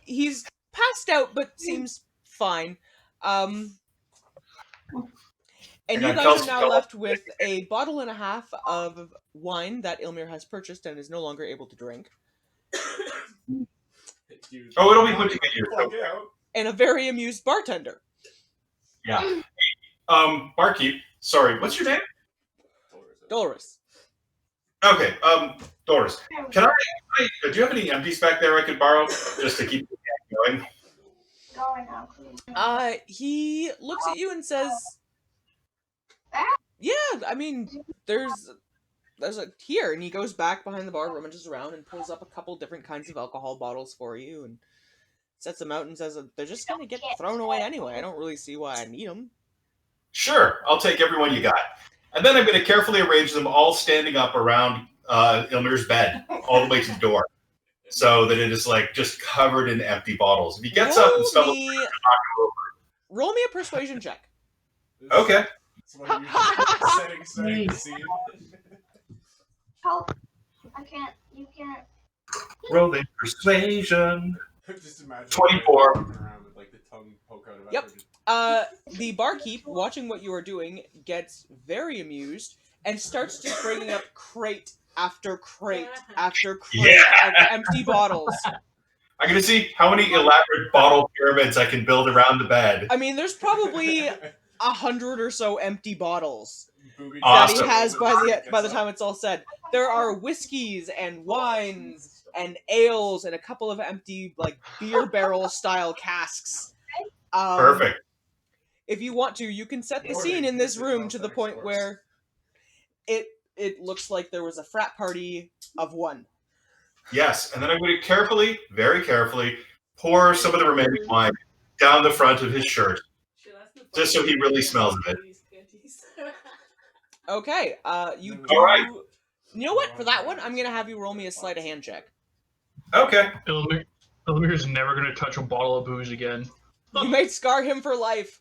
he's passed out, but seems fine. And you And guys Kelsey- are now left with a bottle and a half of wine that Ilmir has purchased and is no longer able to drink, Oh, it'll be put together. Plug it out. and a very amused bartender. Yeah. Barkeep. Sorry, what's your name? Dolores. Okay. Doris. Do you have any empties back there I could borrow just to keep the gang going? Going now, please. He looks at you and says, "Yeah, I mean, there's a here," and he goes back behind the bar, rummages around, and pulls up a couple different kinds of alcohol bottles for you, and sets them out and says, "They're just gonna get thrown away anyway. I don't really see why I need them." Sure, I'll take every one you got. And then I'm going to carefully arrange them all standing up around Ilmir's bed, all the way to the door, so that it is like just covered in empty bottles. If he gets up and stumbles, Roll me a persuasion check. okay. It's one of you setting the scene. Help. I can't. You can't. Rolling persuasion. Just imagine 24. walking around with like the tongue poke out of Yep. every- The barkeep, watching what you are doing, gets very amused and starts just bringing up crate after crate after crate of empty bottles. I'm going to see how many elaborate bottle pyramids I can build around the bed. I mean, there's probably 100 or so empty bottles Booby that he Awesome. has by the time it's all said. There are whiskeys and wines and ales and a couple of empty like beer barrel style casks. Perfect. If you want to, you can set the scene in this room to the point where it looks like there was a frat party of one. Yes, and then I'm going to carefully, very carefully, pour some of the remaining wine down the front of his shirt, just so he really smells of it. Okay, you do. All right. You know what? For that one, I'm gonna have you roll me a sleight of hand check. Okay. Ilmir's never gonna touch a bottle of booze again. You may scar him for life.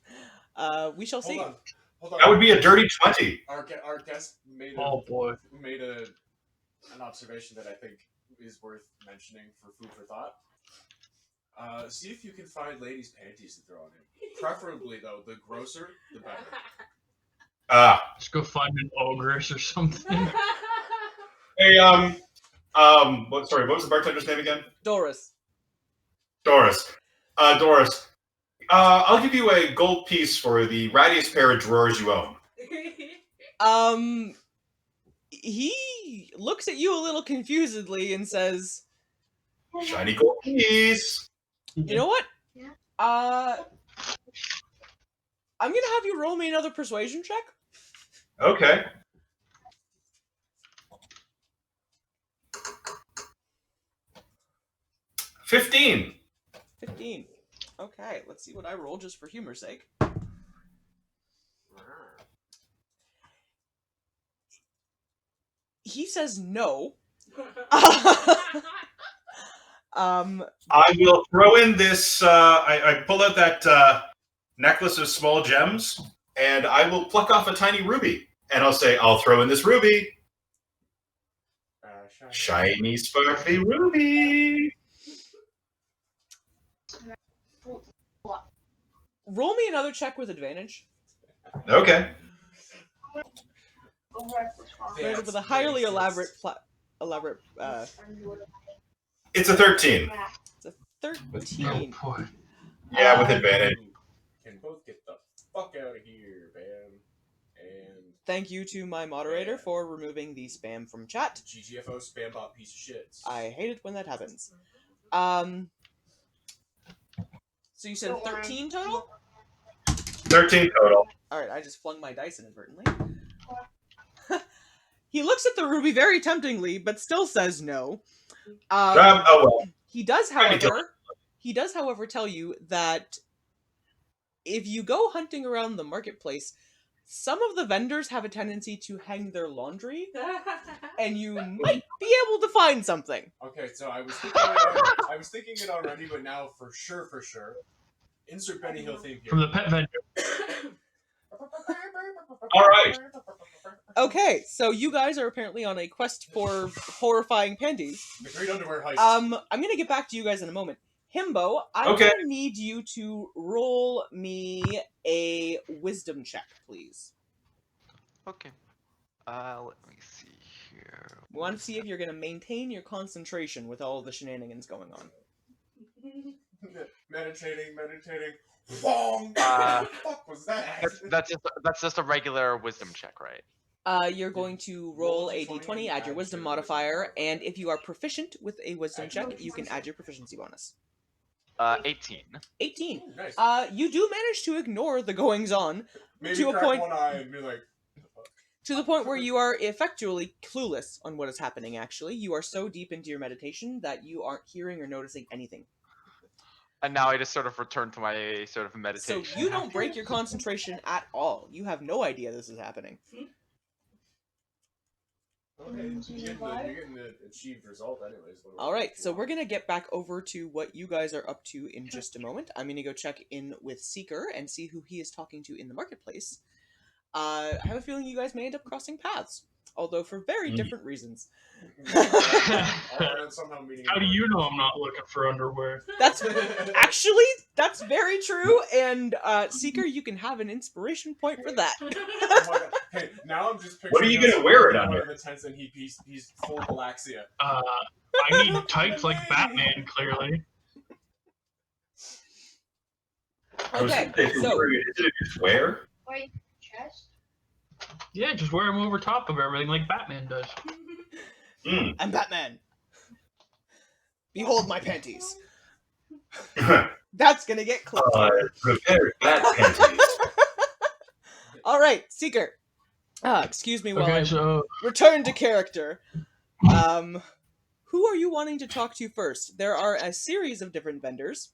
We shall see. Hold on. That would be a dirty 20. Our guest made Oh boy. an observation that I think is worth mentioning for food for thought. See if you can find ladies' panties to throw on him. Preferably, though, the grosser, the better. Just go find an ogress or something. Hey, what was the bartender's name again? Doris. Doris. Doris, I'll give you a gold piece for the rattiest pair of drawers you own. He looks at you a little confusedly and says, Shiny gold piece. "You know what? Yeah. I'm gonna have you roll me another persuasion check." Okay. $15. 15. Okay, let's see what I roll just for humor's sake. He says no. I will throw in this. I pull out that necklace of small gems, and I will pluck off a tiny ruby. And I'll say, I'll throw in this ruby. Shiny, sparkly ruby. Roll me another check with advantage. Okay. With a highly elaborate It's a 13. it's a 13. Oh boy. Yeah, with advantage. Can both get the fuck out of here, Bam. And Thank you to my moderator for removing the spam from chat. GGFO spam bot piece of shit. I hate it when that happens. So you said 13 total? 13 total. Alright, I just flung my dice inadvertently. He looks at the ruby very temptingly, but still says no. Oh well. He does, however, tell you that if you go hunting around the marketplace, some of the vendors have a tendency to hang their laundry, and you might be able to find something. Okay, so I was thinking it already, but now for sure, Insert Benny Hill theme here. From the pet vendor. All right. Okay, so you guys are apparently on a quest for horrifying panties. The Great Underwear Heist. I'm gonna get back to you guys in a moment. Himbo, I'm Okay. gonna need you to roll me a wisdom check, please. Okay. Let me see here. We want to see if you're gonna maintain your concentration with all of the shenanigans going on. meditating. Bong! Uh, What the fuck was that? That's just a regular wisdom check, right? You're going to roll a d20, add your wisdom modifier, and if you are proficient with a wisdom check, you can add your proficiency bonus. 18. 18. Ooh, nice. You do manage to ignore the goings-on Maybe to a crack point- one eye and be like, to the point where you are effectually clueless on what is happening, actually. You are so deep into your meditation that you aren't hearing or noticing anything. And now I just sort of return to my sort of meditation. So you don't break your concentration at all. You have no idea this is happening. okay, you're getting the achieved result anyways. Alright, so we're gonna get back over to what you guys are up to in just a moment. I'm gonna go check in with Seeker and see who he is talking to in the marketplace. I have a feeling you guys may end up crossing paths, although for very different reasons. How do you know I'm not looking for underwear? That's very true, and Seeker, you can have an inspiration point for that. Oh my God. Hey, now I'm just picturing. What are you gonna wear it under? The tents and he's full galaxia. I need tights like Batman, clearly. Okay, so is it a swear? Wait, chest? Yeah, just wear them over top of everything like Batman does. I'm Batman. Behold my panties. That's gonna get clipped. Prepare that panties. All right, Seeker. Excuse me while I so return to character. Who are you wanting to talk to first? There are a series of different vendors.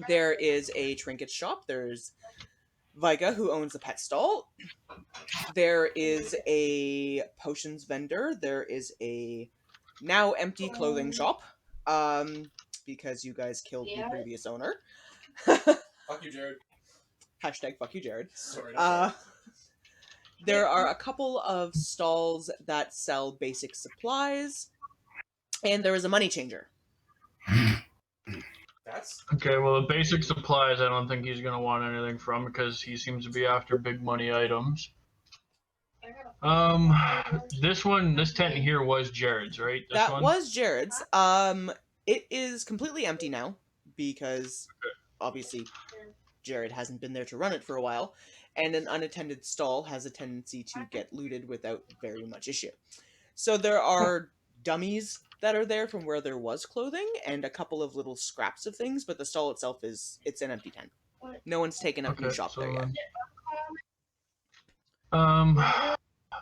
There is a trinket shop. There's Vika, who owns a pet stall. There is a potions vendor. There is a now empty clothing shop. Because you guys killed the previous owner. Fuck you, Jared. Hashtag fuck you, Jared. Sorry. There are a couple of stalls that sell basic supplies, and there is a money changer. That's okay. Well, the basic supplies, I don't think he's gonna want anything from because he seems to be after big money items. This tent here was Jared's, right? That was Jared's. It is completely empty now because obviously Jared hasn't been there to run it for a while, and an unattended stall has a tendency to get looted without very much issue. So there are dummies that are there from where there was clothing and a couple of little scraps of things, but the stall itself it's an empty tent. No one's taken up new shop there yet.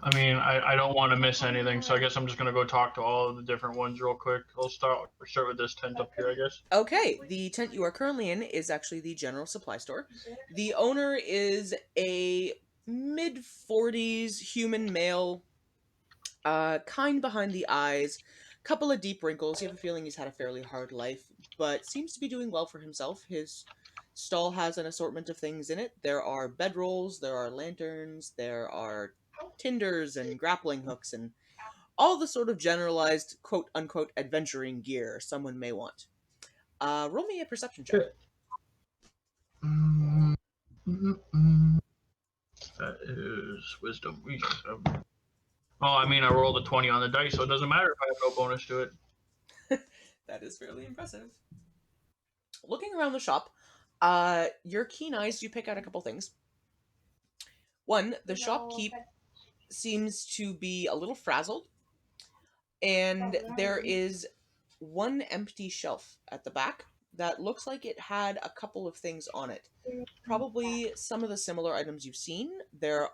I mean, I don't want to miss anything, so I guess I'm just gonna go talk to all of the different ones real quick. I'll start with this tent up here, I guess. Okay, the tent you are currently in is actually the general supply store. The owner is a mid-40s human male, kind behind the eyes, couple of deep wrinkles. You have a feeling he's had a fairly hard life, but seems to be doing well for himself. His stall has an assortment of things in it. There are bedrolls, there are lanterns, there are tinders and grappling hooks, and all the sort of generalized quote-unquote adventuring gear someone may want. Roll me a perception check. That is wisdom. Oh, I mean, I rolled a 20 on the dice, so it doesn't matter if I have no bonus to it. That is fairly impressive. Looking around the shop, your keen eyes do pick out a couple things. One, the shopkeep seems to be a little frazzled, and there is one empty shelf at the back that looks like it had a couple of things on it. Probably some of the similar items you've seen. There's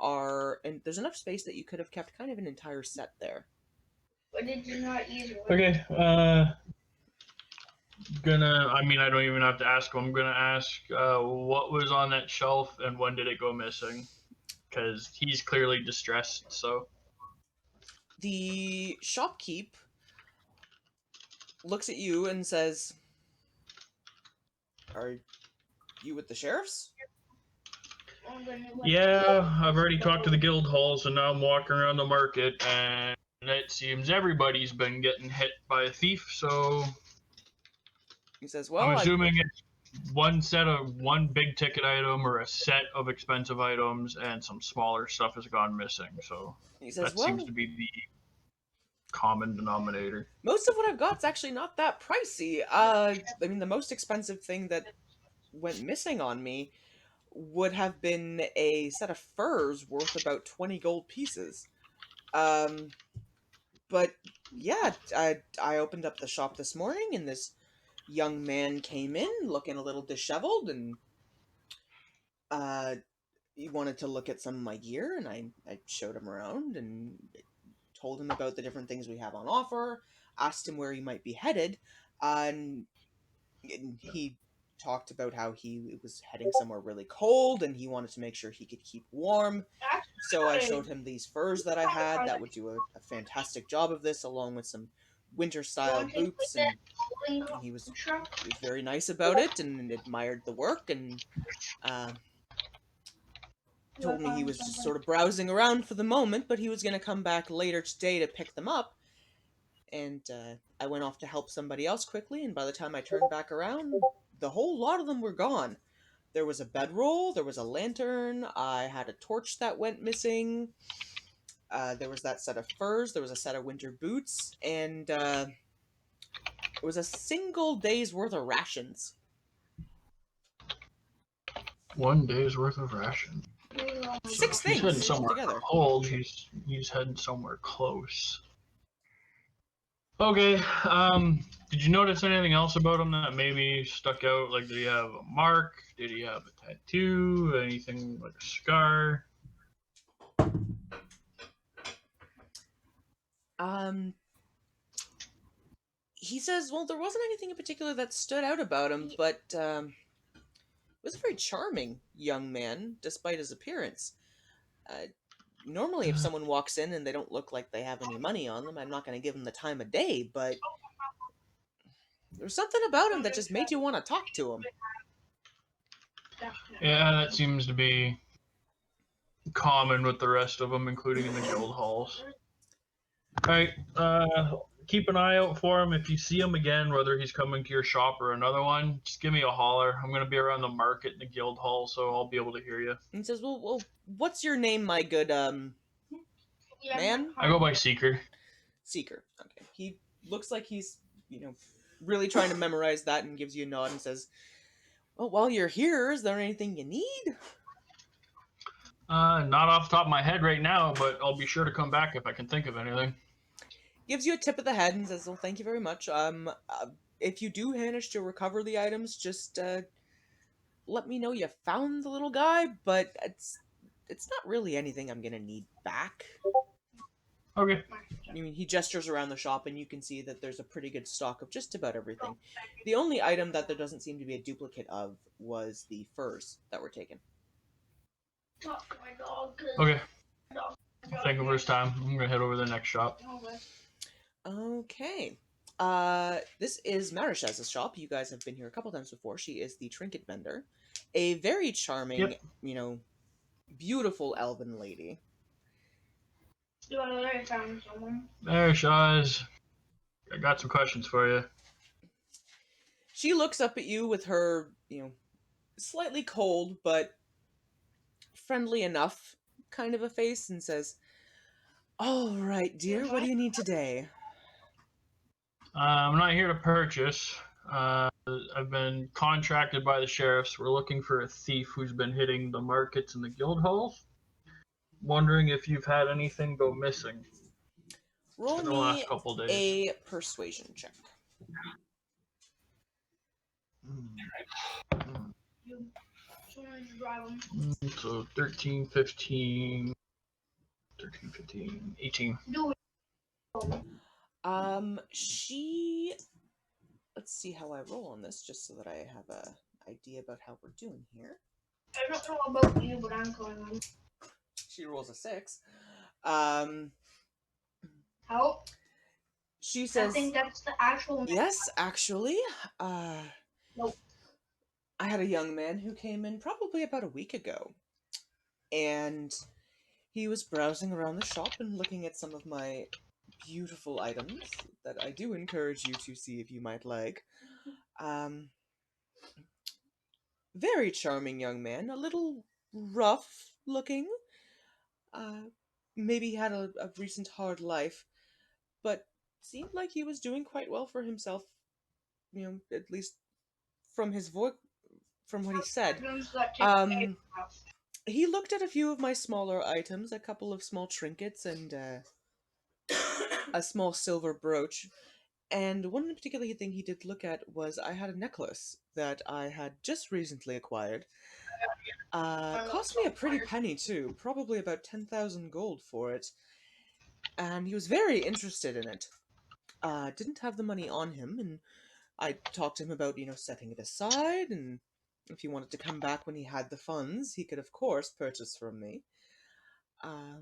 enough space that you could have kept kind of an entire set there. But did you not use it? Okay, I mean, I don't even have to ask him. I'm gonna ask what was on that shelf and when did it go missing? Because he's clearly distressed, so. The shopkeep looks at you and says, Are You with the sheriffs? Yeah, I've already talked to the guild halls, and now I'm walking around the market, and it seems everybody's been getting hit by a thief. So He says, I'm well, assuming it's one big ticket item or a set of expensive items, and some smaller stuff has gone missing. So he says, that seems well, to be the common denominator. most of what I've got's actually not that pricey. I mean, the most expensive thing that went missing on me would have been a set of furs worth about 20 gold pieces. Um, but yeah, I opened up the shop this morning, and this young man came in looking a little disheveled, and uh, he wanted to look at some of my gear, and I showed him around and told him about the different things we have on offer, asked him where he might be headed, and he talked about how he was heading somewhere really cold and he wanted to make sure he could keep warm. So I showed him these furs that I had that would do a fantastic job of this, along with some winter style boots, and he was very nice about it and admired the work, and uh, told me he was just sort of browsing around for the moment, but he was going to come back later today to pick them up. And I went off to help somebody else quickly, and by the time I turned back around, the whole lot of them were gone. There was a bedroll, there was a lantern, I had a torch that went missing, there was that set of furs, there was a set of winter boots, and it was a single day's worth of rations. 1 day's worth of ration. Six If he's heading things somewhere altogether. cold, he's heading somewhere close. Okay. Did you notice anything else about him that maybe stuck out? Like, did he have a mark? Did he have a tattoo? Anything like a scar? He says, well, there wasn't anything in particular that stood out about him, but he was a very charming young man, despite his appearance. Normally, if someone walks in and they don't look like they have any money on them, I'm not going to give them the time of day, but there was something about him that just made you want to talk to him. Yeah, that seems to be common with the rest of them, including in the guild halls. Alright, keep an eye out for him. If you see him again, whether he's coming to your shop or another one, just give me a holler. I'm going to be around the market in the guild hall, so I'll be able to hear you. And he says, well, what's your name, my good, man? I go by Seeker. Seeker. Okay. He looks like he's, really trying to memorize that, and gives you a nod and says, well, while you're here, is there anything you need? Not off the top of my head right now, but I'll be sure to come back if I can think of anything. Gives you a tip of the head and says, well, thank you very much. If you do manage to recover the items, just let me know you found the little guy, but it's not really anything I'm gonna need back. Okay. I mean, he gestures around the shop, and you can see that there's a pretty good stock of just about everything. The only item that there doesn't seem to be a duplicate of was the furs that were taken. Okay. Thank you for his time. I'm gonna head over to the next shop. Okay. This is Marishaz's shop. You guys have been here a couple times before. She is the trinket vendor. A very charming, beautiful elven lady. There, Shaz. I got some questions for you. She looks up at you with her, slightly cold but friendly enough kind of a face and says, all right, dear, what do you need today? I'm not here to purchase. I've been contracted by the sheriffs. We're looking for a thief who's been hitting the markets and the guild halls. Wondering if you've had anything go missing Roll in the me last couple days. a persuasion check. So 13, 15, 13, 15, 18. Let's see how I roll on this, just so that I have a idea about how we're doing here. I don't know about you, but I'm going on. She rolls a 6. Help? She says, I think that's the actual name. yes, actually. Nope. I had a young man who came in probably about a week ago, and he was browsing around the shop and looking at some of my beautiful items that I do encourage you to see if you might like. Um, Very charming young man, a little rough looking. Uh, Maybe had a recent hard life, but seemed like he was doing quite well for himself. You know, at least from his voice, from what he said. Um, he looked at a few of my smaller items, a couple of small trinkets, and a small silver brooch. And one particular thing he did look at was I had a necklace that I had just recently acquired. Cost me a pretty penny too, probably about 10,000 gold for it. And he was very interested in it. Didn't have the money on him, and I talked to him about, setting it aside, and if he wanted to come back when he had the funds, he could, of course, purchase from me. Uh,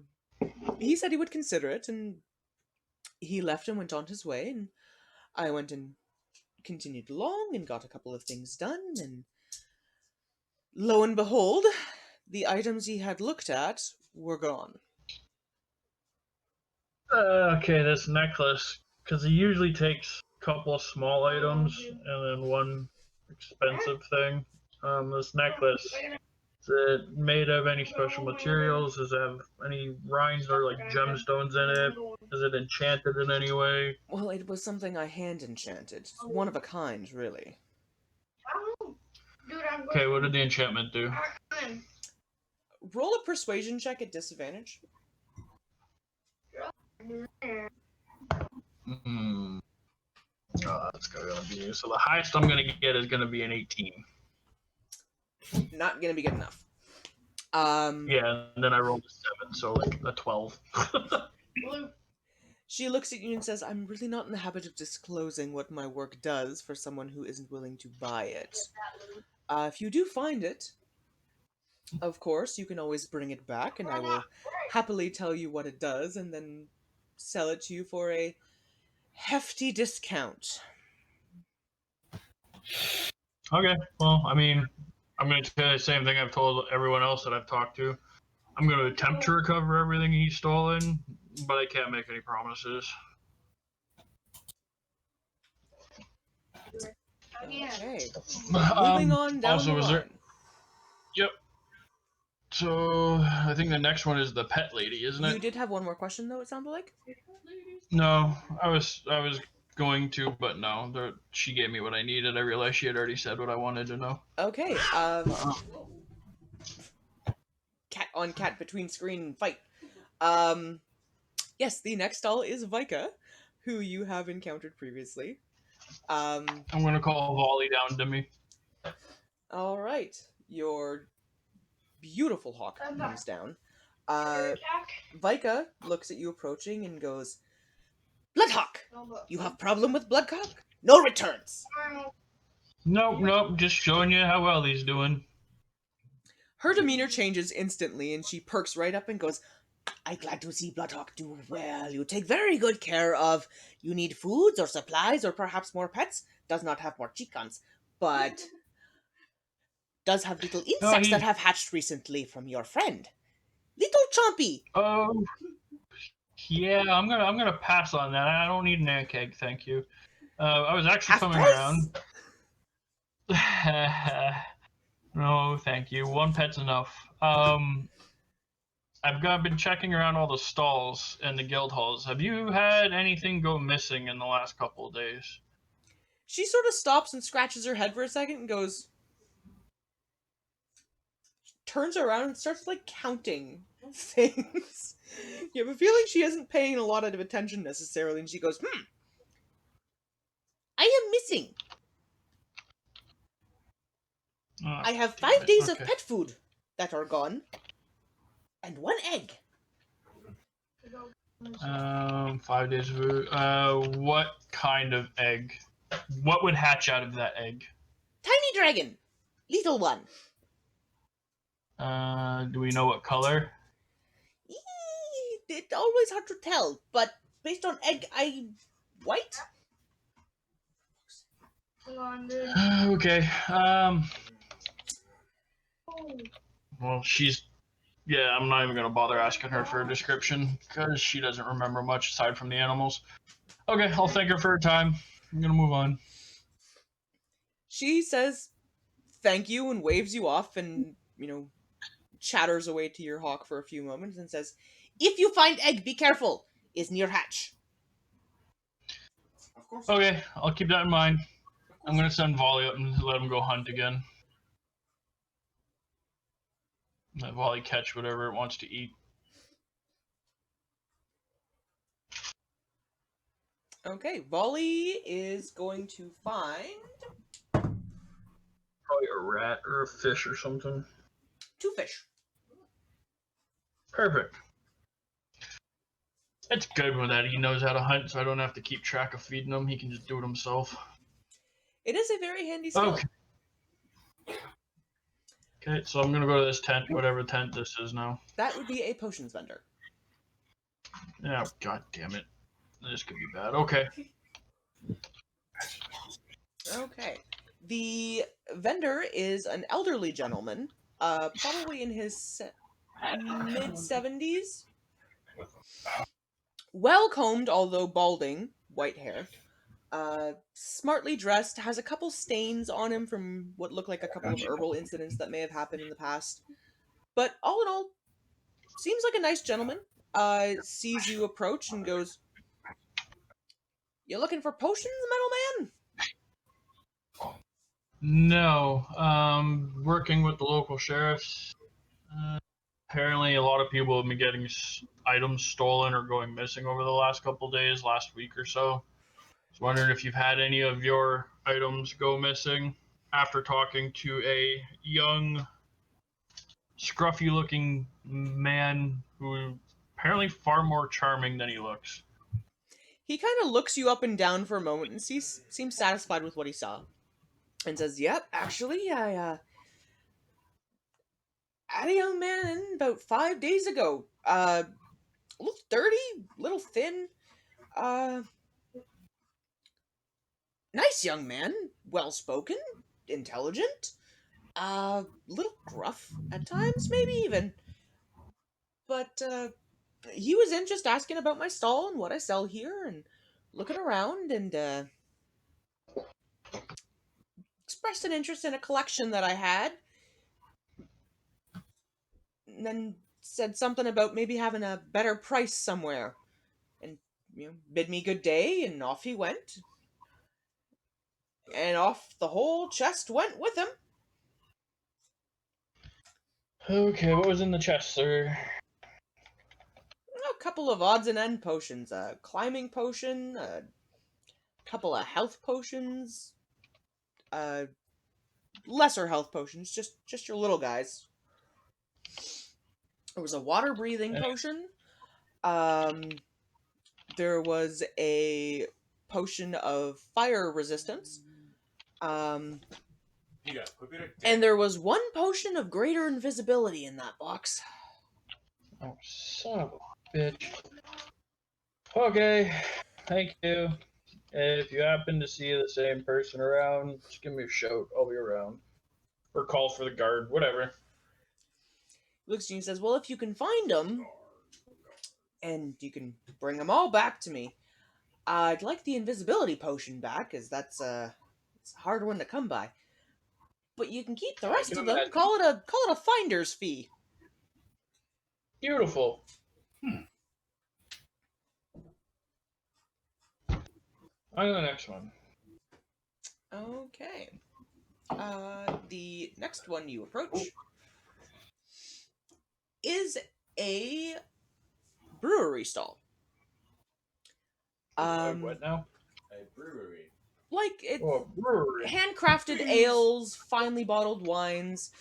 he said he would consider it, and he left and went on his way, and I went and continued along and got a couple of things done, and lo and behold, the items he had looked at were gone. Okay, this necklace, because he usually takes a couple of small items and then one expensive thing. This necklace, is it made of any special materials? Does it have any rings or like gemstones in it? Is it enchanted in any way? Well, it was something I hand enchanted. One of a kind, really. Okay, what did the enchantment do? Roll a persuasion check at disadvantage. Hmm. Oh, that's gonna be so. The highest I'm gonna get is gonna be an 18. Not gonna be good enough. Yeah, and then I rolled a 7, so like a 12. She looks at you and says, I'm really not in the habit of disclosing what my work does for someone who isn't willing to buy it. If you do find it, of course, you can always bring it back, and I will happily tell you what it does and then sell it to you for a hefty discount. Okay, well, I mean, I'm gonna tell you the same thing I've told everyone else that I've talked to. I'm gonna attempt to recover everything he's stolen, but I can't make any promises. Okay. Moving on down also, the line. Yep. So I think the next one is the pet lady, isn't it? You did have one more question, though, it sounded like? No, I was going to, but no. She gave me what I needed. I realized she had already said what I wanted to know. Okay, cat on cat between screen fight. Yes, the next doll is Vika, who you have encountered previously. I'm gonna call Volley down to me. All right, your beautiful hawk comes down. Vika looks at you approaching and goes, Bloodhawk, you have problem with Bloodhawk? No returns. Nope, just showing you how well he's doing. Her demeanor changes instantly, and she perks right up and goes, I'm glad to see Bloodhawk do well. You take very good care of. You need foods or supplies or perhaps more pets. Does not have more chicans, but does have little insects that have hatched recently from your friend. Little Chompy. Oh, yeah. I'm gonna pass on that. I don't need an egg, thank you. I was actually Half coming price? around. No, thank you. One pet's enough. I've been checking around all the stalls and the guild halls. Have you had anything go missing in the last couple of days? She sort of stops and scratches her head for a second and goes, turns around and starts like counting things. You have a feeling she isn't paying a lot of attention necessarily, and she goes, I am missing. I have 5 days of pet food that are gone, and 1 egg. 5 days of food. What kind of egg? What would hatch out of that egg? Tiny dragon. Little one. Do we know what color? It's always hard to tell, but based on egg, white? Okay. Well, yeah, I'm not even going to bother asking her for a description because she doesn't remember much aside from the animals. Okay, I'll thank her for her time. I'm going to move on. She says thank you and waves you off and, chatters away to your hawk for a few moments and says, "If you find egg, be careful. Is near hatch." Of course. Okay, I'll keep that in mind. Of course. I'm going to send Volley up and let him go hunt again. Let Volley catch whatever it wants to eat. Okay, Volley is going to find Probably a rat or a fish or something. 2 fish. Perfect. It's good with that. He knows how to hunt, so I don't have to keep track of feeding him. He can just do it himself. It is a very handy skill. Okay, so I'm going to go to this tent, whatever tent this is now. That would be a potions vendor. Yeah, god damn it. This could be bad. Okay. Okay. The vendor is an elderly gentleman, probably in his mid-70s. Well-combed, although balding, white hair. Smartly dressed, has a couple stains on him from what look like a couple of herbal incidents that may have happened in the past. But all in all, seems like a nice gentleman. Sees you approach and goes, "You looking for potions, metal man?" No. Working with the local sheriffs. Apparently, a lot of people have been getting items stolen or going missing over the last couple days, last week or so. I was wondering if you've had any of your items go missing after talking to a young, scruffy-looking man who apparently far more charming than he looks. He kind of looks you up and down for a moment and seems satisfied with what he saw. And says, "Yep, actually, I had a young man in about 5 days ago. A little dirty, little thin. Nice young man, well spoken, intelligent. Little gruff at times, maybe even. But he was in just asking about my stall and what I sell here, and looking around, and expressed an interest in a collection that I had. And then said something about maybe having a better price somewhere, and bid me good day, and off he went. And off the whole chest went with him." Okay, what was in the chest, sir? A couple of odds and end potions, a climbing potion, a couple of health potions, lesser health potions, just your little guys. There was a water breathing potion. There was a potion of fire resistance. And there was one potion of greater invisibility in that box. Oh, son of a bitch. Okay, thank you. If you happen to see the same person around, just give me a shout. I'll be around. Or call for the guard, whatever. Looks at you and says, "Well, if you can find them, and you can bring them all back to me, I'd like the invisibility potion back, as that's it's a hard one to come by. But you can keep the rest of them. Call it a finder's fee." Beautiful. On to the next one. Okay. The next one you approach is a brewery stall. What now? A brewery. Like it's brewery. handcrafted ales, finely bottled wines.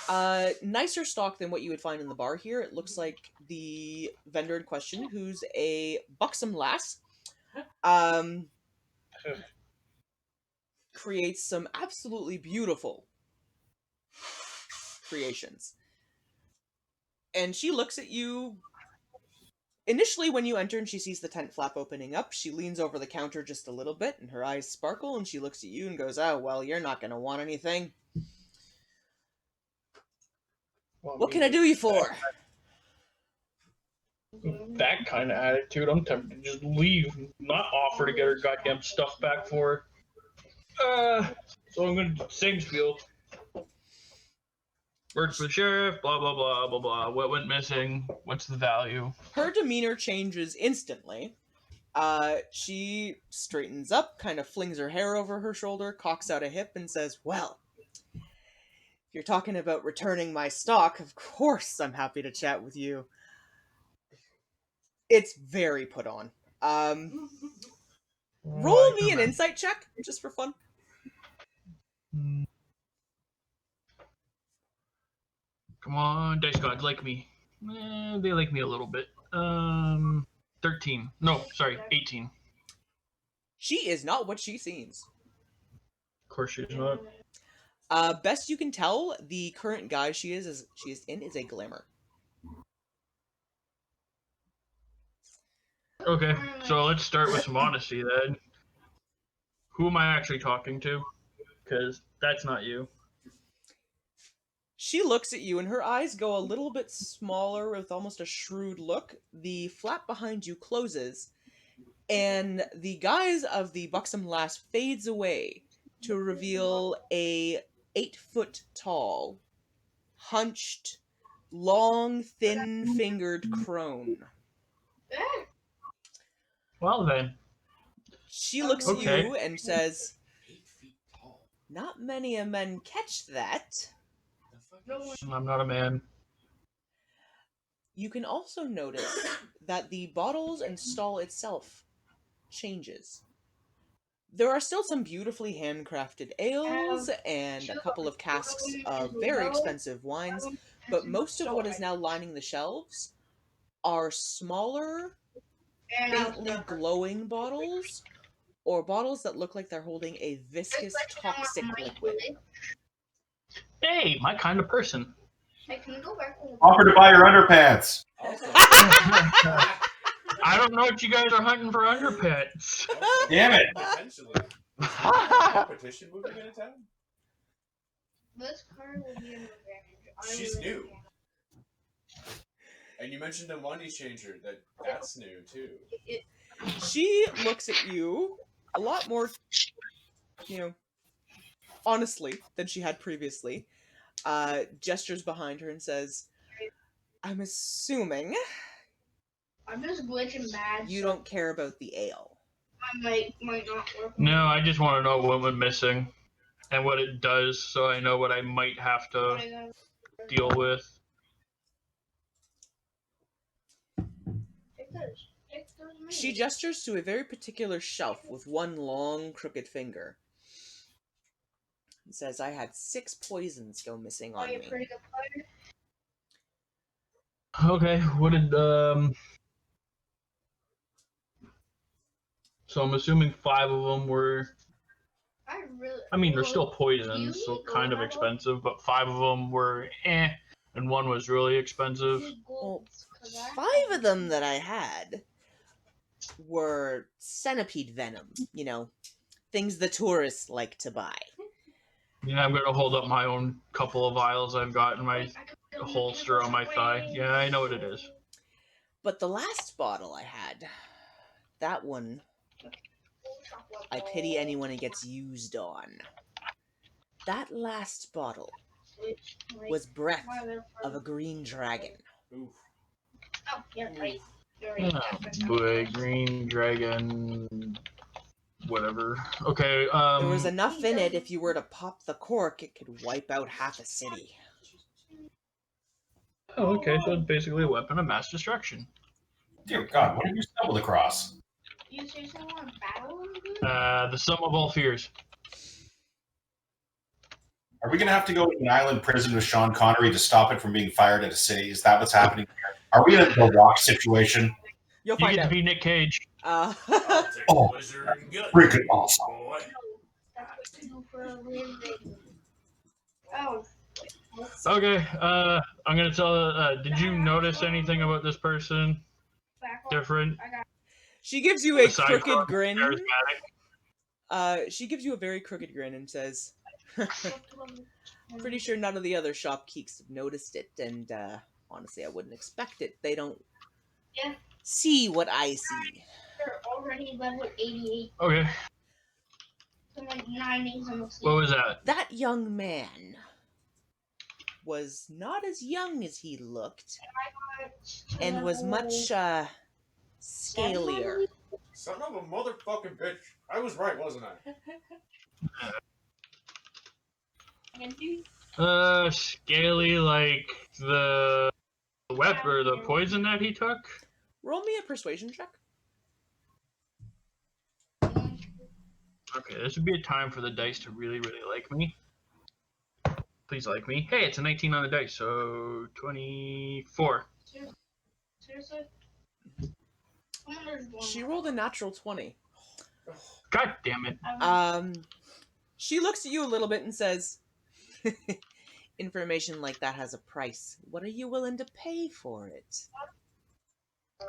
Nicer stock than what you would find in the bar here. It looks like the vendor in question, who's a buxom lass, creates some absolutely beautiful creations. And she looks at you. Initially, when you enter and she sees the tent flap opening up, she leans over the counter just a little bit, and her eyes sparkle, and she looks at you and goes, "Oh, well, you're not going to want anything." What can I do you for? That kind of attitude, I'm tempted to just leave, not offer to get her goddamn stuff back for her. So I'm gonna same spiel. Worked for the sheriff, blah blah blah blah blah. What went missing? What's the value? Her demeanor changes instantly. She straightens up, kind of flings her hair over her shoulder, cocks out a hip, and says, "Well, if you're talking about returning my stock, of course I'm happy to chat with you." It's very put on. Roll me an insight check, just for fun. Come on, dice gods like me. They like me a little bit. 13. No, sorry, 18. She is not what she seems. Of course she's not. Best you can tell, the current guise she is a glamour. Okay, so let's start with some honesty then. Who am I actually talking to? Because that's not you. She looks at you and her eyes go a little bit smaller with almost a shrewd look. The flap behind you closes, and the guise of the buxom lass fades away to reveal a 8-foot tall, hunched, long, thin-fingered crone. Well then. She looks at you and says, 8 feet tall. "Not many a men catch that." I'm not a man. You can also notice that the bottles and stall itself changes. There are still some beautifully handcrafted ales and a couple of casks of very expensive wines, but most of what is now lining the shelves are smaller, faintly glowing bottles, or bottles that look like they're holding a viscous, toxic liquid. Hey, my kind of person. Offer to buy your underpants. Also, I don't know if you guys are hunting for underpants. Damn it. Potentially. Competition moving into town? This card will be an advantage. She's new. And you mentioned a money changer. That's new too. She looks at you a lot more, honestly than she had previously. Gestures behind her and says, "I'm assuming I'm just glitching bad. you don't care about the ale." I might not work. No, I just want to know what went missing and what it does so I know what I might have to deal with. She gestures to a very particular shelf with one long, crooked finger. And says, "I had 6 poisons go missing on me." Okay, what did so I'm assuming 5 of them were. I mean, they're still poisons, so kind of expensive, but 5 of them were and 1 was really expensive. Well, 5 of them that I had were centipede venom, things the tourists like to buy. Yeah, I'm gonna hold up my own couple of vials I've got in my holster on my thigh. Yeah, I know what it is. But the last bottle I had, that one, I pity anyone it gets used on. That last bottle was breath of a green dragon. Oof. Oh, yeah, right. Oh, boy, green dragon, whatever. Okay. There was enough in it, if you were to pop the cork, it could wipe out half a city. Oh, okay, so it's basically a weapon of mass destruction. Dear God, what have you stumbled across? You seriously want to battle him, dude? The sum of all fears. Are we going to have to go to an island prison with Sean Connery to stop it from being fired at a city? Is that what's happening here? Are we in a The Rock situation? You'll You find get to out. be Nick Cage. I'll take Oh, the lizard and gut, freaking awesome. boy. That's what you do for a living. Oh. Okay, I'm gonna tell. Did you notice anything about this person different? She gives you a Aside crooked from grin. charismatic? She gives you a very crooked grin and says, Pretty sure none of the other shopkeepers have noticed it, and honestly, I wouldn't expect it. They don't see what I see. They're already level 88. Okay. So like 9 days in the sleep. What was that? That young man was not as young as he looked, and was much scalier. Son of a motherfucking bitch. I was right, wasn't I? Scaly like the web or the poison that he took? Roll me a persuasion check. Okay, this would be a time for the dice to really, really like me. Please like me. Hey, it's a 19 on the dice, so 24. Seriously? She rolled a natural 20. God damn it. She looks at you a little bit and says, information like that has a price. What are you willing to pay for it?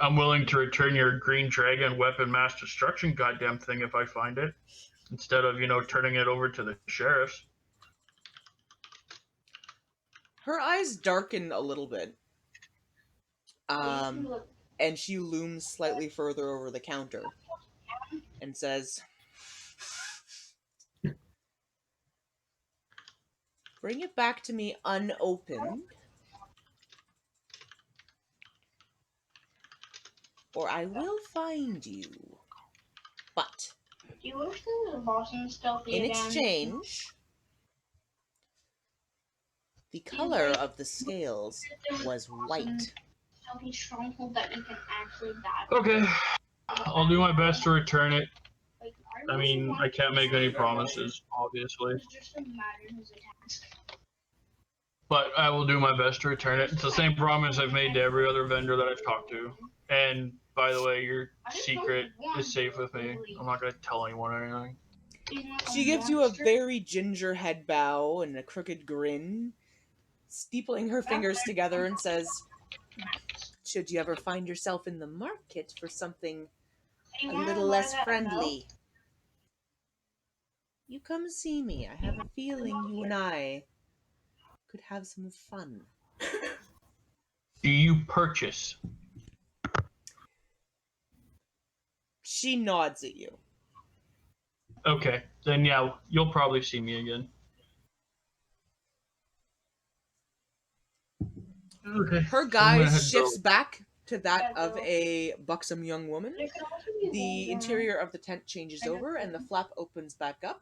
I'm willing to return your green dragon weapon mass destruction goddamn thing if I find it. Instead of, turning it over to the sheriffs. Her eyes darken a little bit. And she looms slightly further over the counter and says, bring it back to me unopened, or I will find you. But Do you wish the Boston stealthy in again? exchange, the color of the scales was white. Stealthy stronghold that you can actually die. Okay. I'll do my best to return it. Like, I mean, I can't make any promises, obviously. Just imagine his attacks. But I will do my best to return it. It's the same promise I've made to every other vendor that I've talked to. And, by the way, your secret is safe with me. I'm not going to tell anyone or anything. She gives you a very ginger head bow and a crooked grin, steepling her fingers together and says, should you ever find yourself in the market for something a little less friendly, you come see me. I have a feeling you and I could have some fun. Do you purchase? She nods at you. Okay, then yeah, you'll probably see me again. Okay. Her guise shifts back to that of a buxom young woman. The interior of the tent changes over and the flap opens back up.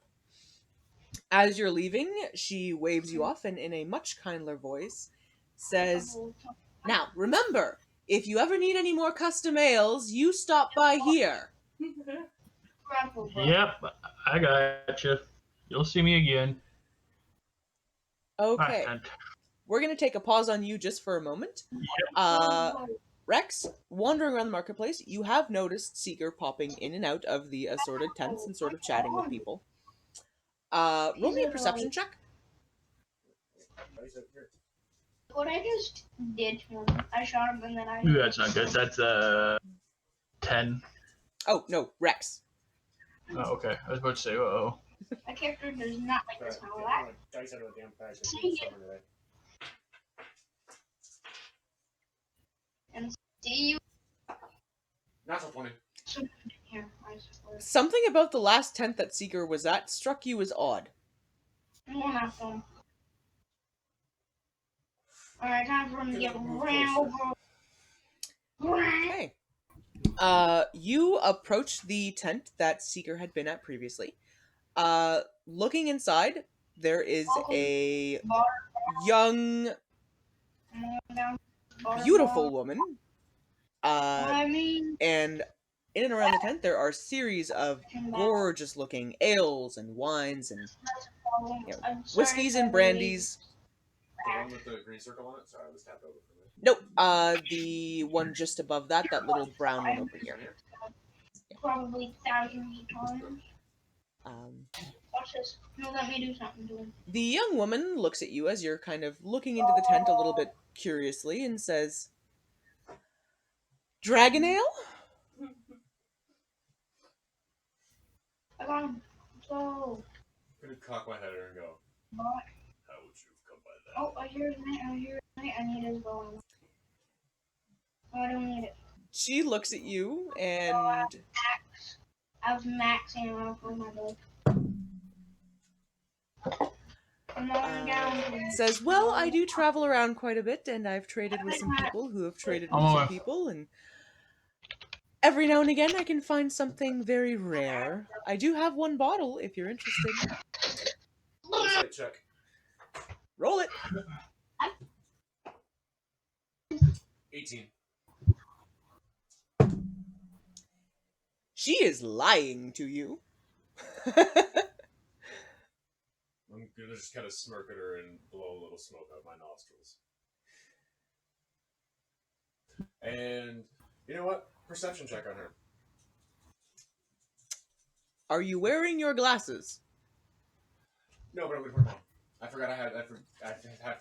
As you're leaving, she waves you off and in a much kindler voice says, now, remember, if you ever need any more custom ales, you stop by here. Yep, I gotcha. You'll see me again. Okay. Right, we're going to take a pause on you just for a moment. Rex, wandering around the marketplace, you have noticed Seeker popping in and out of the assorted tents and sort of chatting with people. Roll me a perception check. What I just did to him, I shot him and then I... Ooh, that's not good. That's 10. Oh, no, Rex. Oh, okay. I was about to say, uh-oh. My character does not like this how that. And see you. Natural 20. Here, I swear. Something about the last tent that Seeker was at struck you as odd. I won't have fun. Alright, time for him to get ran over. Okay. You approach the tent that Seeker had been at previously. Looking inside, there is a young, beautiful woman. And in and around the tent, there are a series of gorgeous-looking ales and wines and whiskeys and brandies. The one with the green circle on it? Sorry, I was tapped over for me. Nope, the one just above that little brown one over here. Probably thousands of times. Watch this. No, let me do something to him. The young woman looks at you as you're kind of looking into the tent a little bit curiously and says, Dragon ale? I got him. So... I'm gonna cock my head at her and go, What? how would you Oh, I hear his knight. I need his bow. Oh, I don't need it. She looks at you and I have max ammo for my bow. I'm on down. says, "Well, I do travel around quite a bit, and I've traded with some people who have traded with I'm some aware. people, and every now and again I can find something very rare. I do have one bottle if you're interested. Insight check. Roll it." 18. She is lying to you. I'm gonna just kind of smirk at her and blow a little smoke out my nostrils. And you know what? Perception check on her. Are you wearing your glasses? No, but I would wear mine. I forgot I had.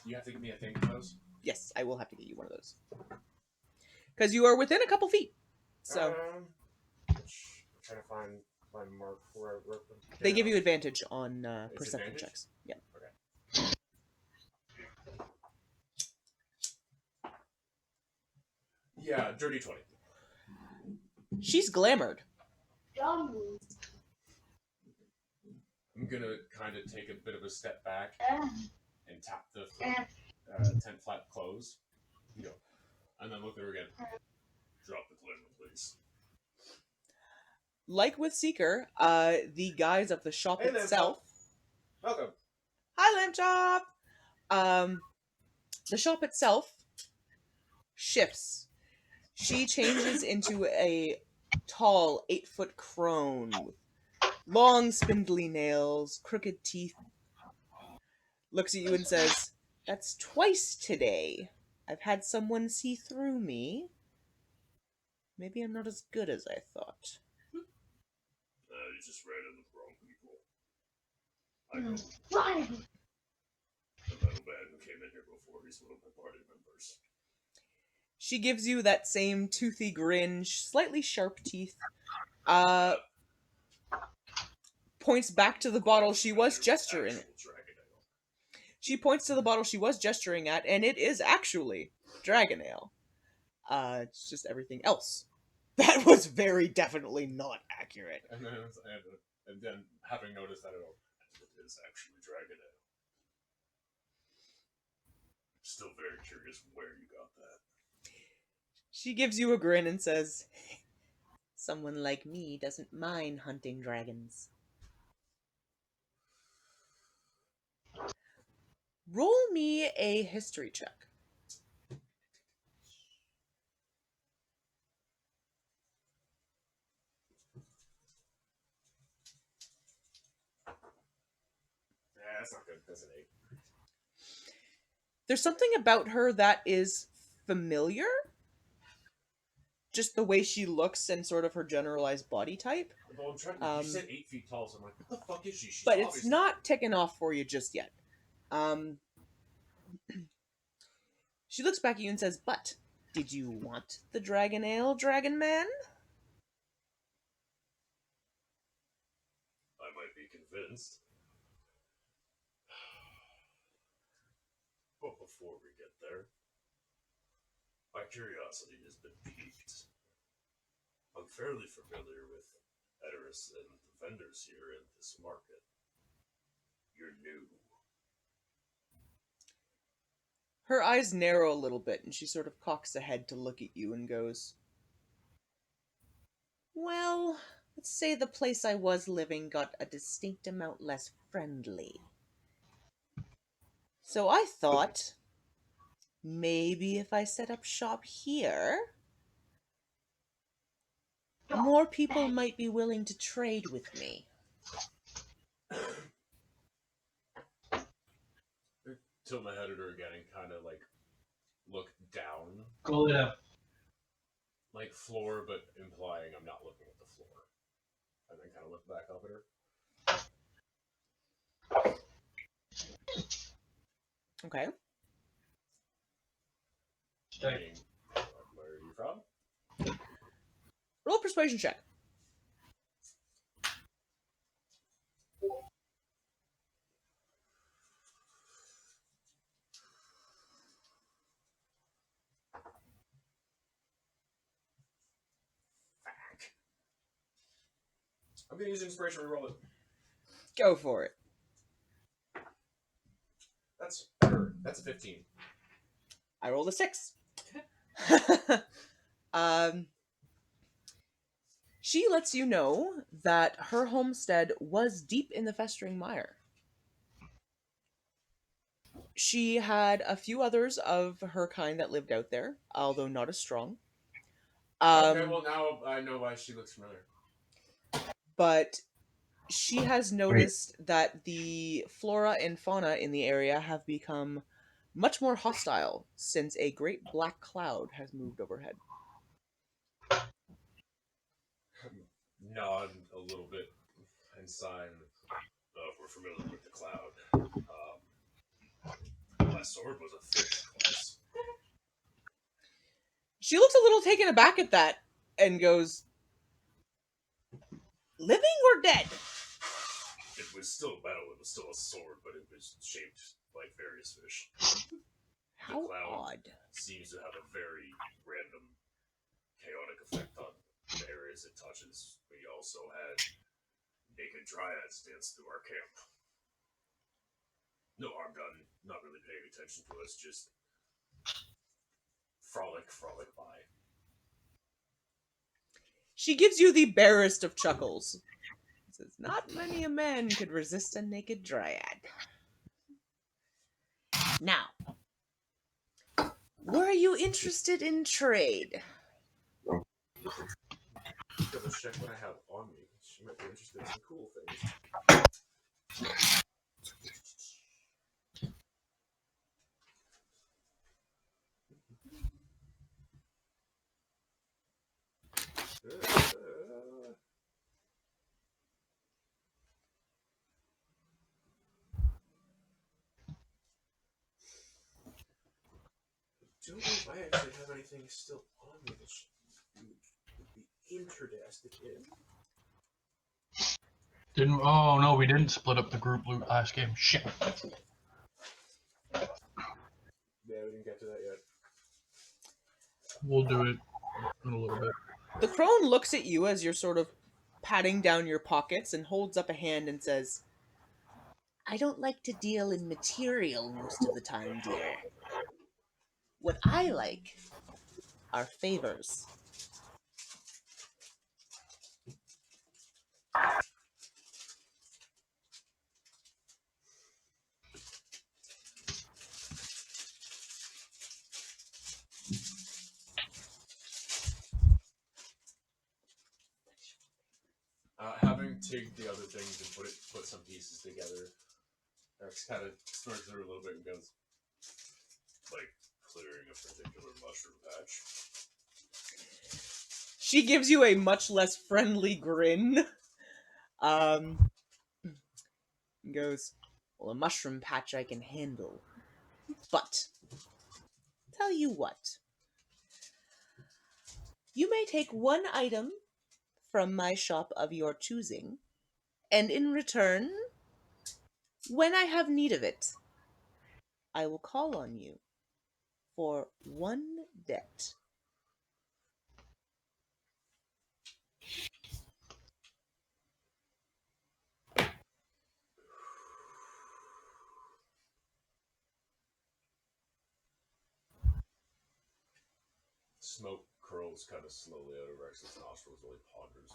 You have to give me a thing for those. Yes, I will have to get you one of those. Because you are within a couple feet. So I'm trying to find my mark where I wrote them. they give you advantage on It's perception advantage? checks. Yeah. Okay. Yeah, dirty 20. She's glamored. Dumb. I'm gonna kind of take a bit of a step back and tap the tent flap closed. You know, and then look at her again. Drop the glamour, please. Like with Seeker, the guys of the shop Hey, itself. Welcome. Hi, Lamb Chop. The shop itself shifts. She changes into a tall 8-foot crone with long, spindly nails, crooked teeth. Looks at you and says, "That's twice today. I've had someone see through me. Maybe I'm not as good as I thought." You just ran into the wrong people. I know. Fine. The metal man who came in here before, he's one of my party members. She gives you that same toothy grin, slightly sharp teeth. Points back to the bottle she was gesturing. She points to the bottle she was gesturing at, and it is actually dragon ale. It's just everything else. That was very definitely not accurate. And then having noticed that, it is actually dragon ale. Still very curious where you got that. She gives you a grin and says, "Someone like me doesn't mind hunting dragons." Roll me a history check. Yeah, that's not good. That's an 8. There's something about her that is familiar. Just the way she looks and sort of her generalized body type. Well, I'm trying. You said 8 feet tall, so I'm like, what the fuck is she? She's But it's obviously- not ticking off for you just yet. She looks back at you and says, "But did you want the dragon ale, Dragon Man?" I might be convinced. But before we get there, my curiosity has been piqued. I'm fairly familiar with Edoras and the vendors here in this market. You're new. Her eyes narrow a little bit, and she sort of cocks a head to look at you and goes, "Well, let's say the place I was living got a distinct amount less friendly. So I thought, maybe if I set up shop here, more people might be willing to trade with me." Tilt my head at her again and kind of like look down. Go it up. Like floor, but implying I'm not looking at the floor. And then kind of look back up at her. Okay. Saying, where are you from? Roll a persuasion check. I'm gonna use inspiration to reroll it. Go for it. That's better. That's a 15. I rolled a 6. She lets you know that her homestead was deep in the festering mire. She had a few others of her kind that lived out there, although not as strong. Okay, well now I know why she looks familiar. But she has noticed that the flora and fauna in the area have become much more hostile since a great black cloud has moved overhead. Nod a little bit and sign. We're familiar with the cloud. My sword was a fixed class. She looks a little taken aback at that and goes, "Living or dead?" It was still metal. It was still a sword, but it was shaped like various fish. How the cloud odd. Seems to have a very random, chaotic effect on the areas it touches. We also had naked dryads dance through our camp. No harm done. Not really paying attention to us. Just frolic by. She gives you the barest of chuckles. Says, "Not many a man could resist a naked dryad." Now, were you interested in trade? Double check what I have on me. She might be interested in some cool things. I don't know if I actually have anything still on me that you would be interested in. Oh no, we didn't split up the group loot last game. Shit. Yeah, we didn't get to that yet. We'll do it in a little bit. The crone looks at you as you're sort of patting down your pockets and holds up a hand and says, "I don't like to deal in material most of the time, dear. What I like are favors." Having taken the other things and put some pieces together, Eric's kind of smirks through a little bit and goes, like clearing a particular mushroom patch. She gives you a much less friendly grin. Goes, "Well, a mushroom patch I can handle. But, tell you what. You may take one item from my shop of your choosing, and in return, when I have need of it, I will call on you for one debt." Smoke curls kind of slowly out of Rex's nostrils while he ponders.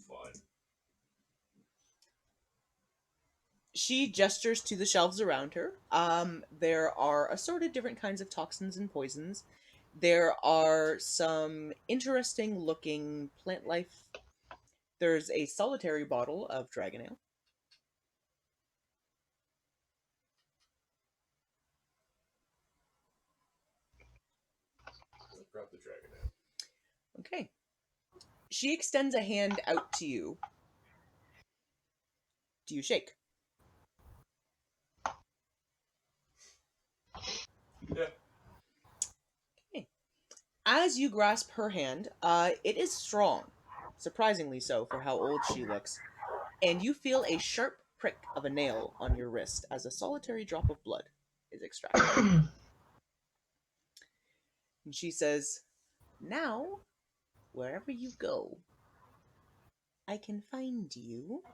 Fine. She gestures to the shelves around her. There are assorted different kinds of toxins and poisons. There are some interesting looking plant life. There's a solitary bottle of dragon ale. Grab the dragon ale. Okay. She extends a hand out to you. Do you shake? Yeah. Okay. As you grasp her hand, it is strong, surprisingly so for how old she looks, and you feel a sharp prick of a nail on your wrist as a solitary drop of blood is extracted. And she says, "Now, wherever you go, I can find you.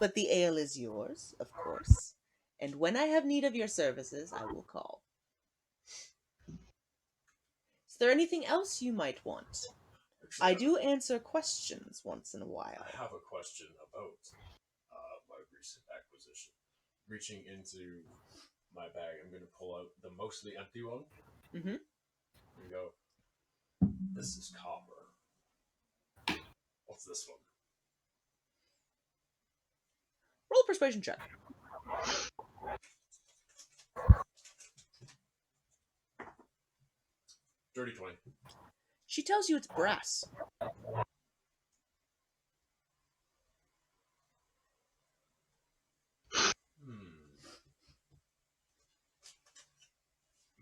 But the ale is yours, of course, and when I have need of your services, I will call. Is there anything else you might want? I do answer questions once in a while." I have a question about my recent acquisition. Reaching into my bag, I'm going to pull out the mostly empty one. Mm-hmm. And go, this is copper. What's this one? Roll a persuasion check. Dirty 20. She tells you it's brass.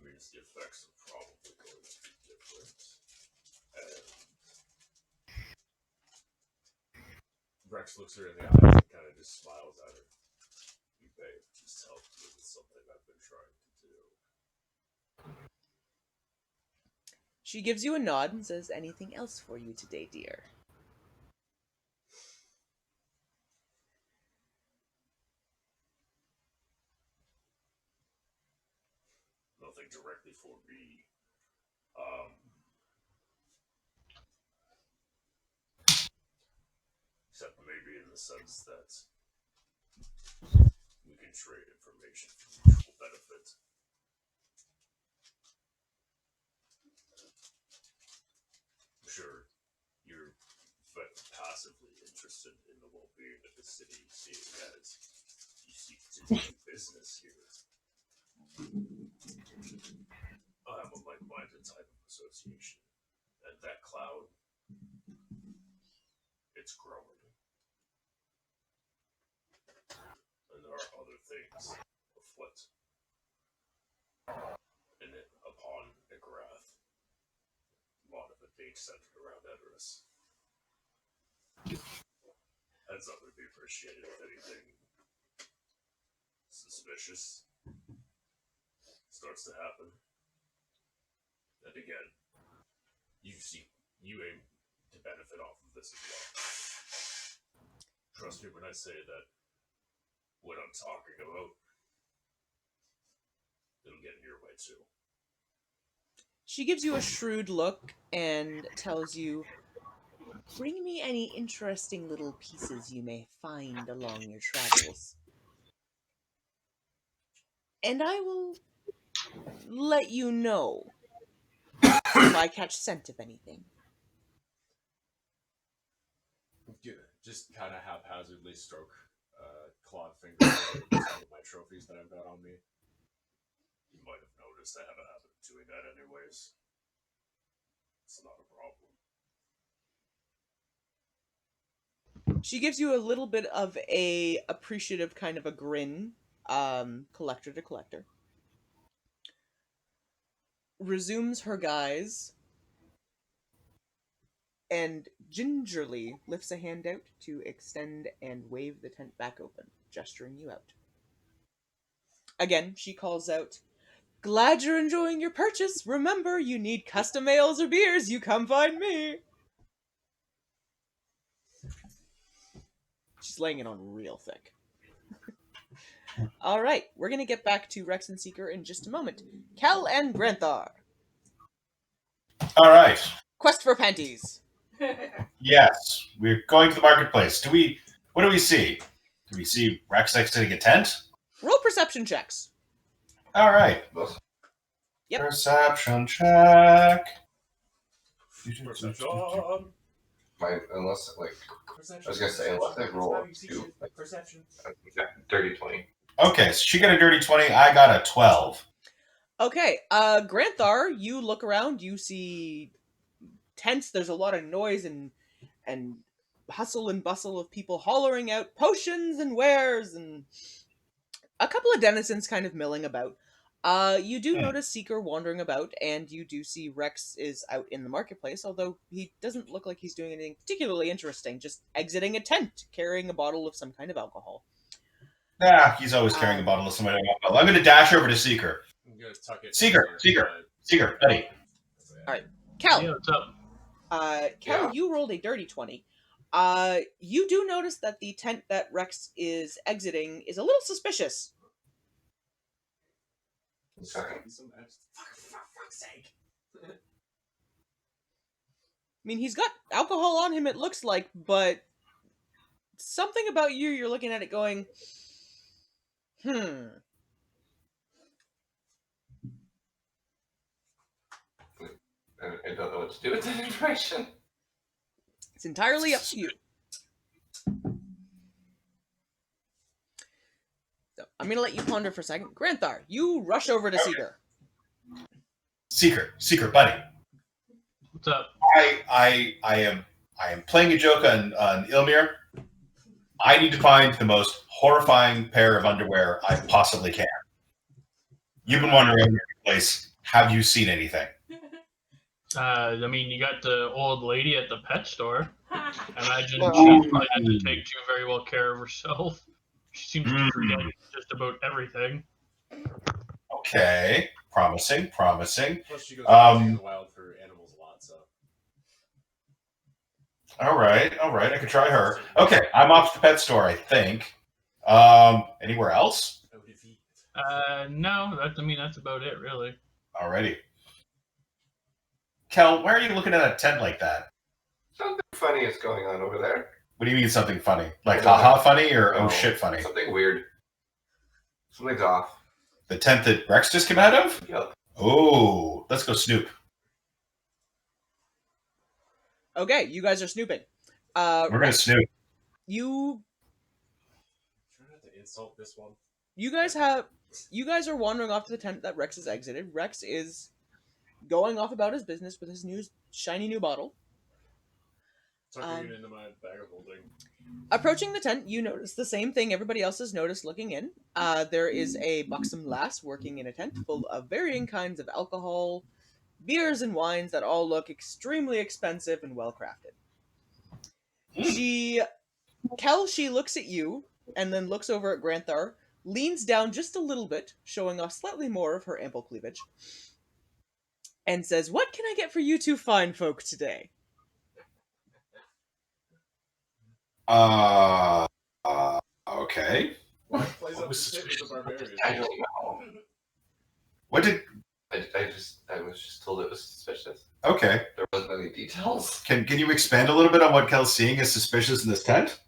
Means the effects are probably going to be different. And Rex looks her in the eyes and kind of just smiles at her. You babe, just help me with something I've been trying to do. She gives you a nod and says, "Anything else for you today, dear?" Nothing directly for me. Except maybe in the sense that we can trade information for mutual benefit. I'm sure you're passively interested in the well-being of the city, seeing as you seek to do business here. I have a like-minded type of association, and that cloud, it's growing. And there are other things afoot. And then upon Igrath, a lot of it being centered around Edoras. Heads up would be appreciated if anything suspicious starts to happen. And again, you aim to benefit off of this as well. Trust me when I say that what I'm talking about, it'll get in your way too. She gives you a shrewd look and tells you, "Bring me any interesting little pieces you may find along your travels, and I will let you know if I catch scent of anything." Just kind of haphazardly stroke clawed fingers over some of my trophies that I've got on me. You might have noticed I have a habit of doing that anyways. It's not a problem. She gives you a little bit of a appreciative kind of a grin, collector to collector. Resumes her guise and gingerly lifts a hand out to extend and wave the tent back open, gesturing you out. Again, she calls out, "Glad you're enjoying your purchase. Remember, you need custom ales or beers, you come find me." She's laying it on real thick. All right, we're going to get back to Rex and Seeker in just a moment. Cal and Granthar. All right. Quest for panties. Yes, we're going to the marketplace. What do we see? Do we see Rex exiting a tent? Roll perception checks. All right. Yep. Perception check. Perception. Unless, like, I was gonna say, unless I roll a 2. Perception. Dirty 20. Okay, so she got a dirty 20. I got a 12. Okay, Granthar, you look around, you see tents, there's a lot of noise and hustle and bustle of people hollering out potions and wares and a couple of denizens kind of milling about. You do notice Seeker wandering about, and you do see Rex is out in the marketplace, although he doesn't look like he's doing anything particularly interesting, just exiting a tent, carrying a bottle of some kind of alcohol. Yeah, he's always carrying a bottle of some kind of alcohol. I'm going to dash over to Seeker. I'm going to tuck it. Seeker. Seeker, buddy. Cal. Yeah, what's up? Cal, Yeah. you rolled a dirty 20. You do notice that the tent that Rex is exiting is a little suspicious. Second. For fuck's sake. I mean, he's got alcohol on him, it looks like, but something about you're looking at it going, I don't know what to do with that information. It's entirely up to you. So, I'm going to let you ponder for a second. Granthar, you rush over to Seeker. Seeker, buddy. What's up? I am playing a joke on Ilmir. I need to find the most horrifying pair of underwear I possibly can. You've been wandering around the place. Have you seen anything? I mean, you got the old lady at the pet store. I imagine she probably doesn't take too very well care of herself. She seems to forget just about everything. Okay, promising. Plus, she goes in the wild for animals a lot, so. All right, I could try her. Okay, I'm off to the pet store, I think. Anywhere else? No, that's about it, really. Alrighty. Kel, why are you looking at a tent like that? Something funny is going on over there. What do you mean something funny? Like haha funny or No, oh shit funny? Something weird. Something's off. The tent that Rex just came out of? Yep. Oh, let's go snoop. Okay, you guys are snooping. We're gonna snoop. You Try not to insult this one. You guys are wandering off to the tent that Rex has exited. Rex is going off about his business with his shiny new bottle. Tucking it into my bag of holding. Approaching the tent, you notice the same thing everybody else has noticed looking in. There is a buxom lass working in a tent full of varying kinds of alcohol, beers and wines that all look extremely expensive and well crafted. She looks at you and then looks over at Granthar, leans down just a little bit, showing off slightly more of her ample cleavage, and says, "What can I get for you two fine folk today?" Okay. Plays up the shit with the barbarian. I don't know. What did... I was just told it was suspicious. Okay. There wasn't any details. Can you expand a little bit on what Kel's seeing as suspicious in this tent?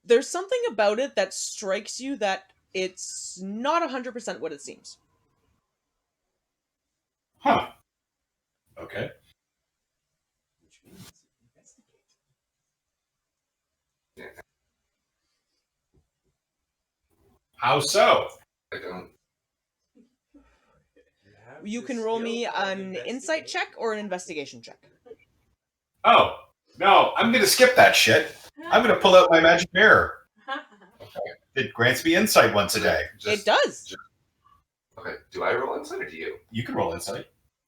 There's something about it that strikes you that it's not 100% what it seems. Huh. Okay. Which means investigate. Yeah. How so? I don't. You can roll me an insight check or an investigation check. Oh, no, I'm going to skip that shit. I'm going to pull out my magic mirror. It grants me insight once a day. It does. Okay, do I roll insight or do you? You can roll insight.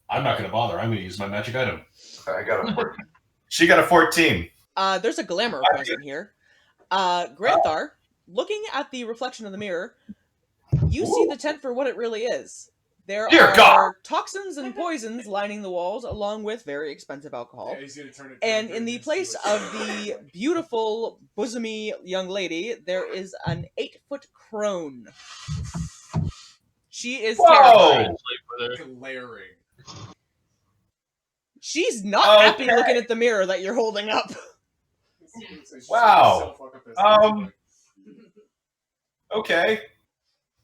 I'm not going to bother. I'm going to use my magic item. Okay, I got a 14. She got a 14. There's a glamour present here. Granthar, looking at the reflection of the mirror, you see the tent for what it really is. There Dear are God. toxins and poisons lining the walls, along with very expensive alcohol. Yeah, he's gonna turn it. And in the place of the beautiful, bosomy young lady, there is an 8-foot crone. She is terrifying. glaring. She's not happy looking at the mirror that you're holding up. Wow. Okay.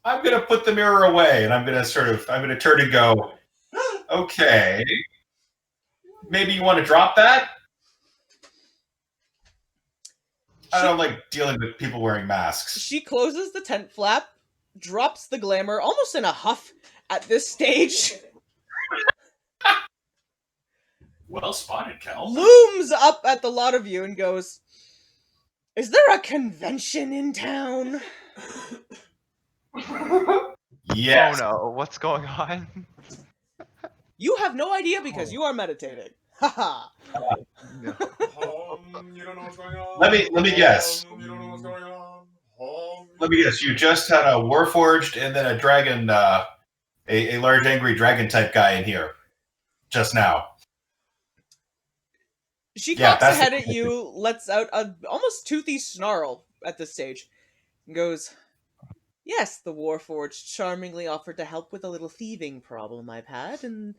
I'm going to put the mirror away, and I'm going to turn and go, okay. Maybe you want to drop that? I don't like dealing with people wearing masks. She closes the tent flap, drops the glamour, almost in a huff at this stage. Well spotted, Cal. Looms up at the lot of you and goes, "Is there a convention in town?" Yes. Oh no, what's going on? You have no idea because you are meditating. Haha. You don't know what's going on. Let me guess. You don't know what's going on. Let me guess. You just had a Warforged and then a dragon a large angry dragon type guy in here just now. She Yeah, cocks that's ahead the- at you, lets out a almost toothy snarl at this stage, and goes, "Yes, the Warforged charmingly offered to help with a little thieving problem I've had, and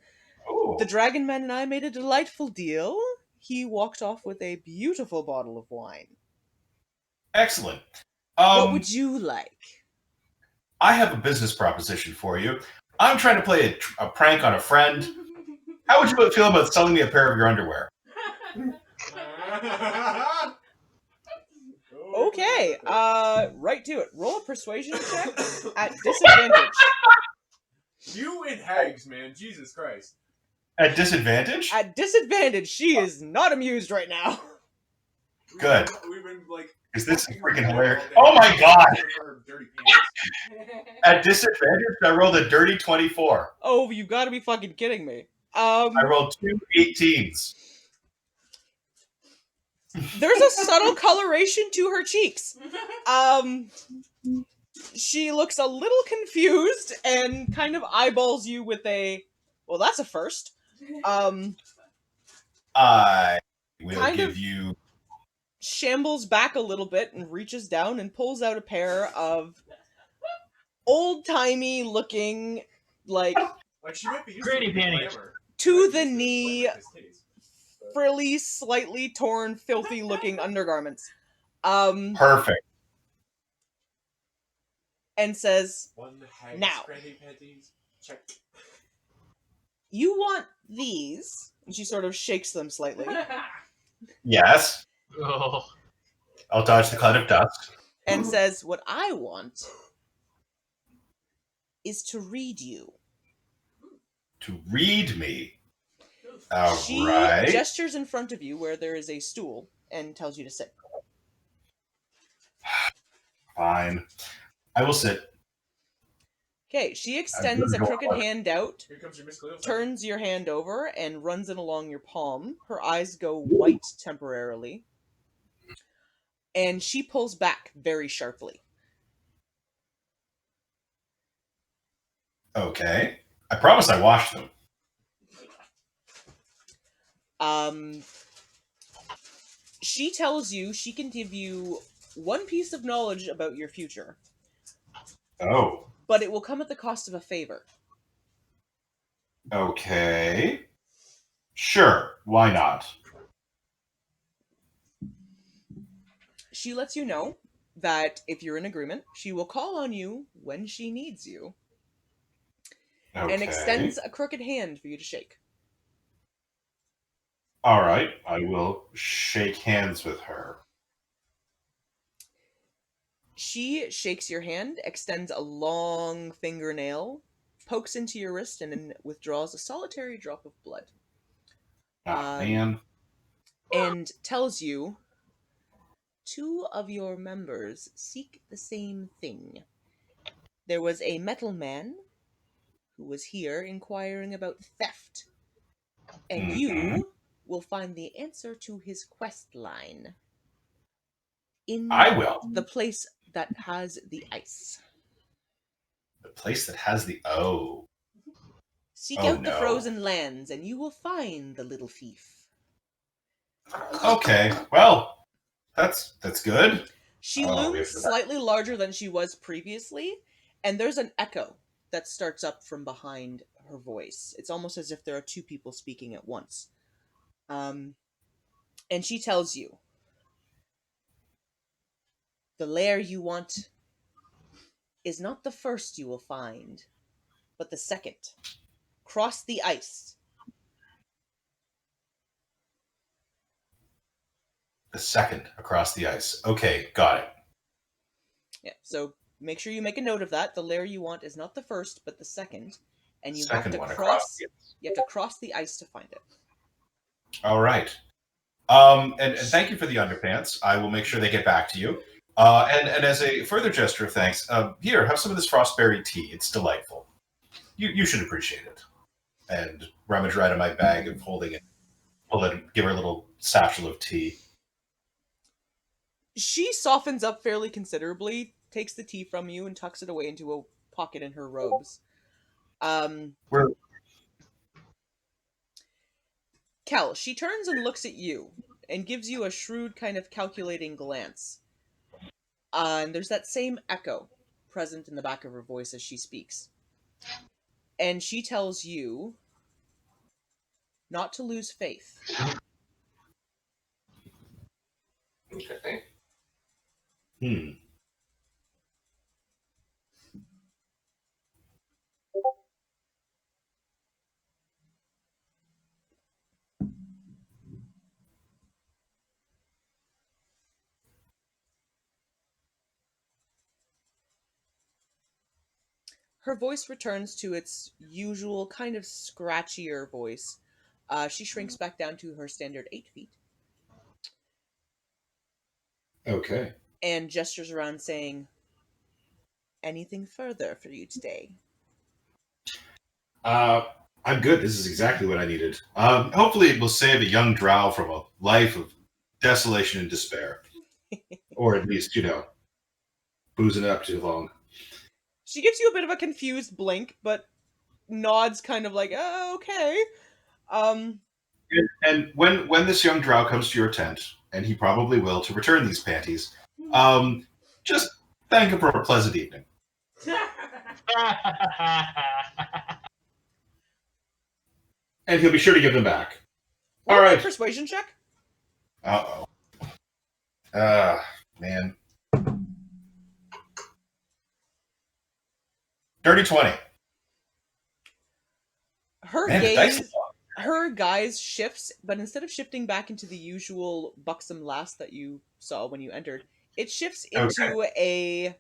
Ooh, the Dragon Man and I made a delightful deal. He walked off with a beautiful bottle of wine. excellent. What would you like?" I have a business proposition for you. I'm trying to play a prank on a friend. How would you feel about selling me a pair of your underwear? Okay, right to it. Roll a persuasion check at disadvantage. You and Hags, man. Jesus Christ. At disadvantage? At disadvantage, she is not amused right now. Good. We've been like. Is this fucking freaking her hilarious? all day. Oh my god! Her dirty penis. At disadvantage, I rolled a dirty 24. Oh, you gotta be fucking kidding me. I rolled 2 18s. There's a subtle coloration to her cheeks. She looks a little confused and kind of eyeballs you with a, well, that's a first. I will Kind give of- you. Shambles back a little bit and reaches down and pulls out a pair of old-timey looking, like, Like she might be used Granny to it, panties. glamour. to Might the be used to it, knee, like his titties. But- frilly, slightly torn, filthy looking undergarments. Perfect. And says, One Hags Now. granny panties. Check. "You want these?" And she sort of shakes them slightly. Yes. Oh, I'll dodge the cloud of dust. And says, "What I want is to read you." To read me. She Alright. gestures in front of you where there is a stool and tells you to sit. Fine. I will sit. Okay, she extends a gonna go crooked on. hand out, Here comes your Miss Cleo. turns your hand over, and runs it along your palm. Her eyes go white temporarily. And she pulls back very sharply. Okay. I promise I washed them. She tells you she can give you one piece of knowledge about your future, Oh. but it will come at the cost of a favor. Okay. Sure. Why not? She lets you know that if you're in agreement, she will call on you when she needs you, Okay. and extends a crooked hand for you to shake. All right. I will shake hands with her. She shakes your hand, extends a long fingernail, pokes into your wrist, and then withdraws a solitary drop of blood. Ah, man. And tells you, "Two of your members seek the same thing. There was a metal man who was here inquiring about theft, and you will find the answer to his quest line in I will. the place that has the ice. The place that has the O. Seek Oh, out the no. frozen lands, and you will find the little thief." Okay. Well, that's good. She Oh, we looms have to- slightly larger than she was previously, and there's an echo that starts up from behind her voice. It's almost as if there are two people speaking at once. And she tells you, "The lair you want is not the first you will find, but the second. Cross the ice." The second across the ice. Okay, got it. Yeah, so make sure you make a note of that. The lair you want is not the first, but the second. And you Second have one to across cross the ice. you have to cross the ice to find it. All right. And thank you for the underpants. I will make sure they get back to you. And as a further gesture of thanks, here, have some of this frostberry tea. It's delightful. You should appreciate it. And rummage right in my bag of holding it. Give her a little satchel of tea. She softens up fairly considerably, takes the tea from you, and tucks it away into a pocket in her robes. We're Kel, she turns and looks at you and gives you a shrewd kind of calculating glance. And there's that same echo present in the back of her voice as she speaks. And she tells you not to lose faith. Okay. Her voice returns to its usual kind of scratchier voice. She shrinks back down to her standard 8 feet. Okay. And gestures around saying, anything further for you today? I'm good. This is exactly what I needed. Hopefully it will save a young drow from a life of desolation and despair. Or at least, boozing it up too long. She gives you a bit of a confused blink, but nods kind of like, oh, okay. And when this young drow comes to your tent, and he probably will, to return these panties, just thank him for a pleasant evening. And he'll be sure to give them back. All right. Persuasion check? Uh-oh. Man. Dirty 20. Her gaze shifts, but instead of shifting back into the usual buxom lass that you saw when you entered, it shifts into a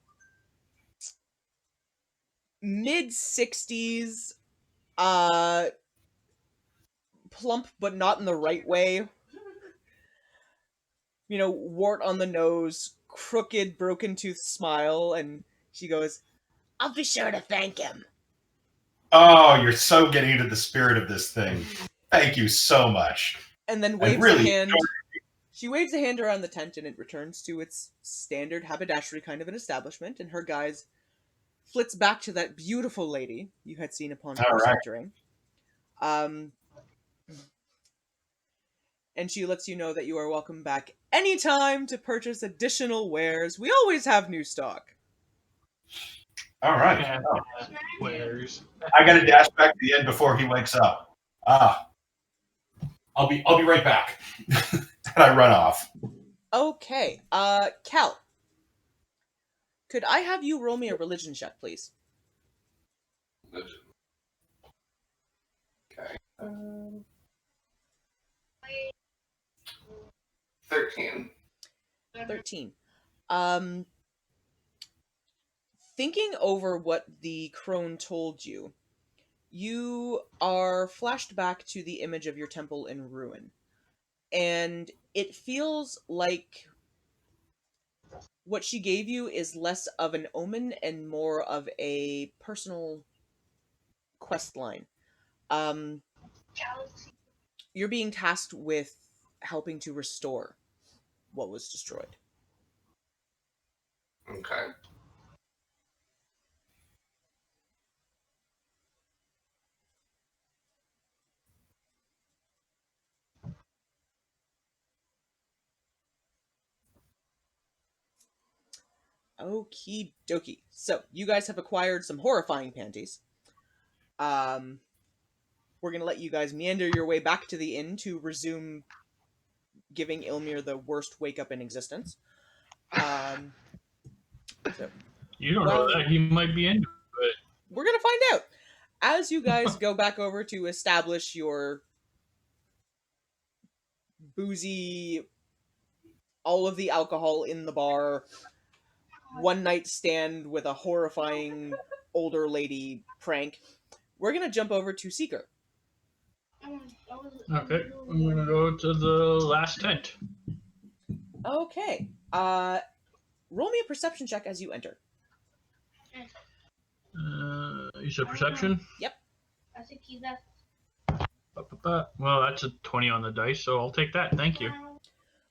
mid-60s, plump but not in the right way. Wart on the nose, crooked, broken tooth smile, and she goes, I'll be sure to thank him. Oh, you're so getting into the spirit of this thing. Thank you so much. And then waves a hand. She waves a hand around the tent, and it returns to its standard haberdashery kind of an establishment, and her guise flits back to that beautiful lady you had seen upon first entering. And she lets you know that you are welcome back anytime to purchase additional wares. We always have new stock. All right. Wares. I got to dash back to the end before he wakes up. I'll be right back. And I run off. Okay. Cal, could I have you roll me a religion check, please? Religion. Okay. 13. 13. Thinking over what the crone told you, you are flashed back to the image of your temple in ruin. And it feels like what she gave you is less of an omen and more of a personal quest line. You're being tasked with helping to restore what was destroyed. Okay. Okie dokie. So, you guys have acquired some horrifying panties. We're going to let you guys meander your way back to the inn to resume giving Ilmir the worst wake-up in existence. You don't know that. He might be into it. We're going to find out. As you guys go back over to establish your boozy, all of the alcohol in the bar, one-night stand with a horrifying older lady prank, we're going to jump over to Seeker. Okay, I'm gonna go to the last tent. Okay. Roll me a perception check as you enter. You said perception? Yep. I think he's left. Well, that's a 20 on the dice, so I'll take that. Thank you.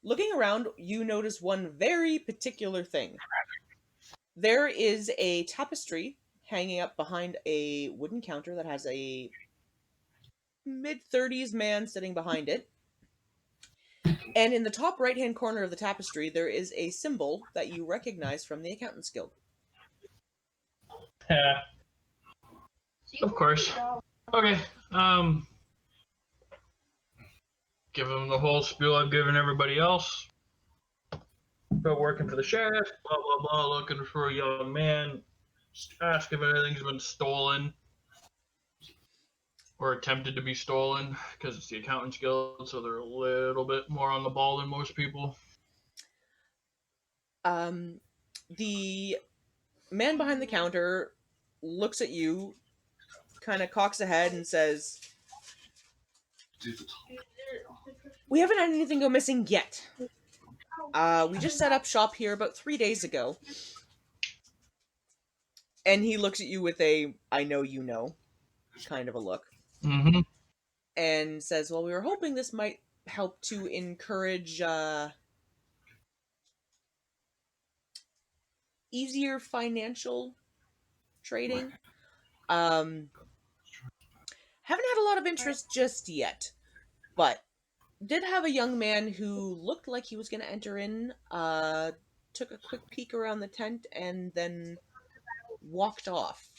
Looking around, you notice one very particular thing. There is a tapestry hanging up behind a wooden counter that has a mid-30s man sitting behind it. And in the top right-hand corner of the tapestry, there is a symbol that you recognize from the Accountants Guild. Yeah, of course. Okay. Give him the whole spiel I've given everybody else. About working for the sheriff, blah blah blah, looking for a young man. Ask if anything's been stolen or attempted to be stolen, because it's the Accountants Guild, so they're a little bit more on the ball than most people. The man behind the counter looks at you, kind of cocks a head, and says, "We haven't had anything go missing yet. We just set up shop here about 3 days ago." And he looks at you with a "I know you know" kind of a look. Mm-hmm. And says, "Well, we were hoping this might help to encourage easier financial trading. Haven't had a lot of interest just yet, but did have a young man who looked like he was going to enter in, took a quick peek around the tent, and then walked off."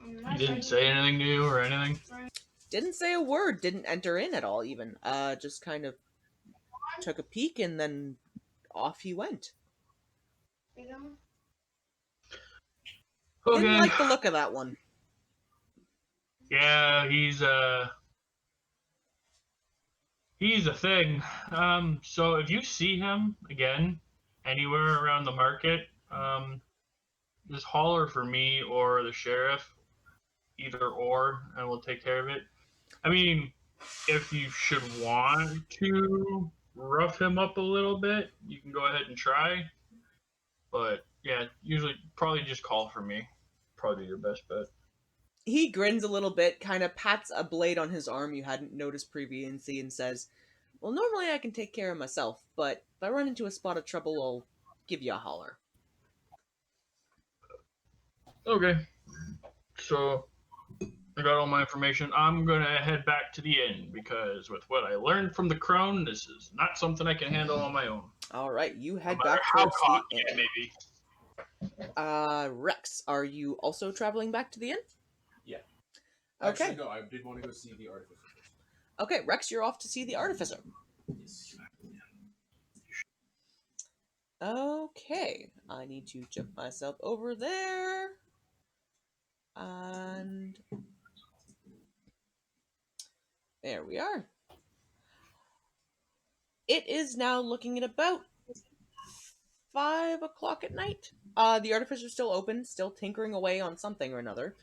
He didn't say anything to you or anything? Didn't say a word, didn't enter in at all even. Just kind of took a peek and then off he went. Okay. Didn't like the look of that one. Yeah, he's a thing. So if you see him again anywhere around the market, just holler for me or the sheriff, either or, and we'll take care of it. I mean, if you should want to rough him up a little bit, you can go ahead and try. But yeah, usually probably just call for me. Probably your best bet. He grins a little bit, kind of pats a blade on his arm you hadn't noticed previously, and says, "Well, normally I can take care of myself, but if I run into a spot of trouble, I'll give you a holler." Okay. So I got all my information. I'm gonna head back to the inn because with what I learned from the crone, this is not something I can handle on my own. All right, you head No matter back how towards the cocky inn. it may be. Rex, are you also traveling back to the inn? Yeah. Okay. Actually, no, I did want to go see the artificer first. Okay, Rex, you're off to see the artificer. Yes. Okay, I need to jump myself over there. And there we are. It is now looking at about 5 o'clock at night. The artificer's still open, still tinkering away on something or another.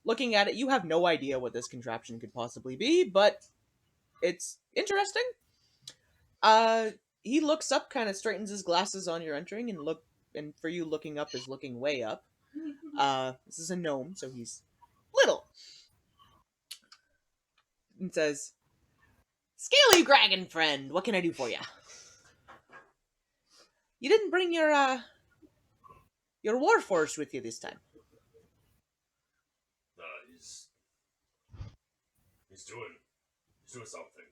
Looking at it, you have no idea what this contraption could possibly be, but it's interesting. He looks up, kind of straightens his glasses on your entering, and for you, looking up is looking way up. This is a gnome, so he's little. And says, "Scaly dragon friend, what can I do for you? You didn't bring your warforged with you this time." He's doing something.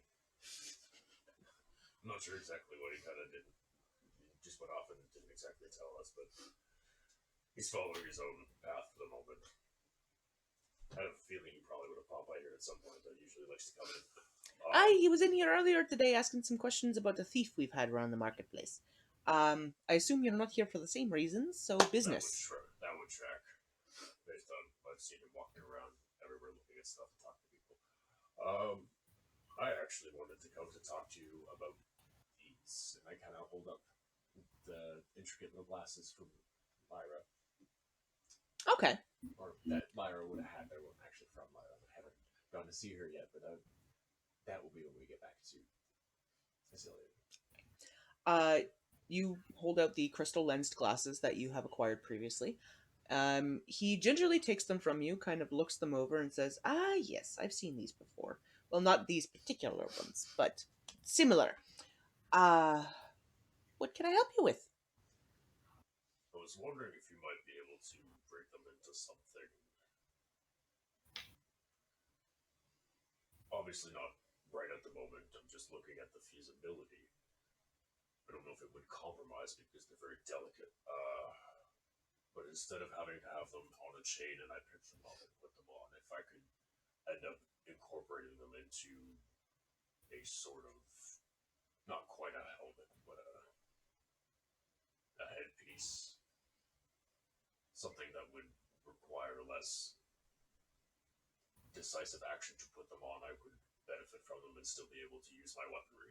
I'm not sure exactly what he kind of did. He just went off and didn't exactly tell us, but he's following his own path for the moment. I have a feeling he probably would have popped by here at some point, but usually likes to come in. He was in here earlier today asking some questions about the thief we've had around the marketplace. I assume you're not here for the same reasons, so business. That would track. Based on I've seen him walking around everywhere looking at stuff and talking to people. I actually wanted to come to talk to you about these, and I kind of hold up the intricate little glasses from Lyra. Okay. Or that Lyra would have had. They weren't actually from Lyra. I haven't gone to see her yet, but that will be when we get back to Facility. You hold out the crystal lensed glasses that you have acquired previously. He gingerly takes them from you, kind of looks them over, and says, "Ah, yes, I've seen these before. Well, not these particular ones, but similar. What can I help you with?" I was wondering if you might be able to break them into something. Obviously not right at the moment. I'm just looking at the feasibility. I don't know if it would compromise because they're very delicate. But instead of having to have them on a chain and I pick them up and put them on, if I could end up incorporating them into a sort of, not quite a helmet, but a headpiece. Something that would require less decisive action to put them on, I would benefit from them and still be able to use my weaponry.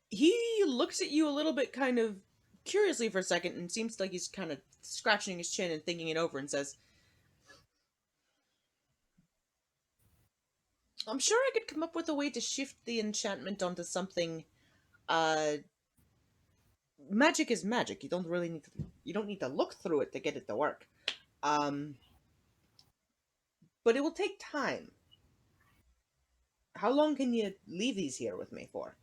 He looks at you a little bit kind of curiously for a second and seems like he's kind of scratching his chin and thinking it over and says, I'm sure I could come up with a way to shift the enchantment onto something. Magic is magic. You don't need to look through it to get it to work. But it will take time. How long can you leave these here with me for?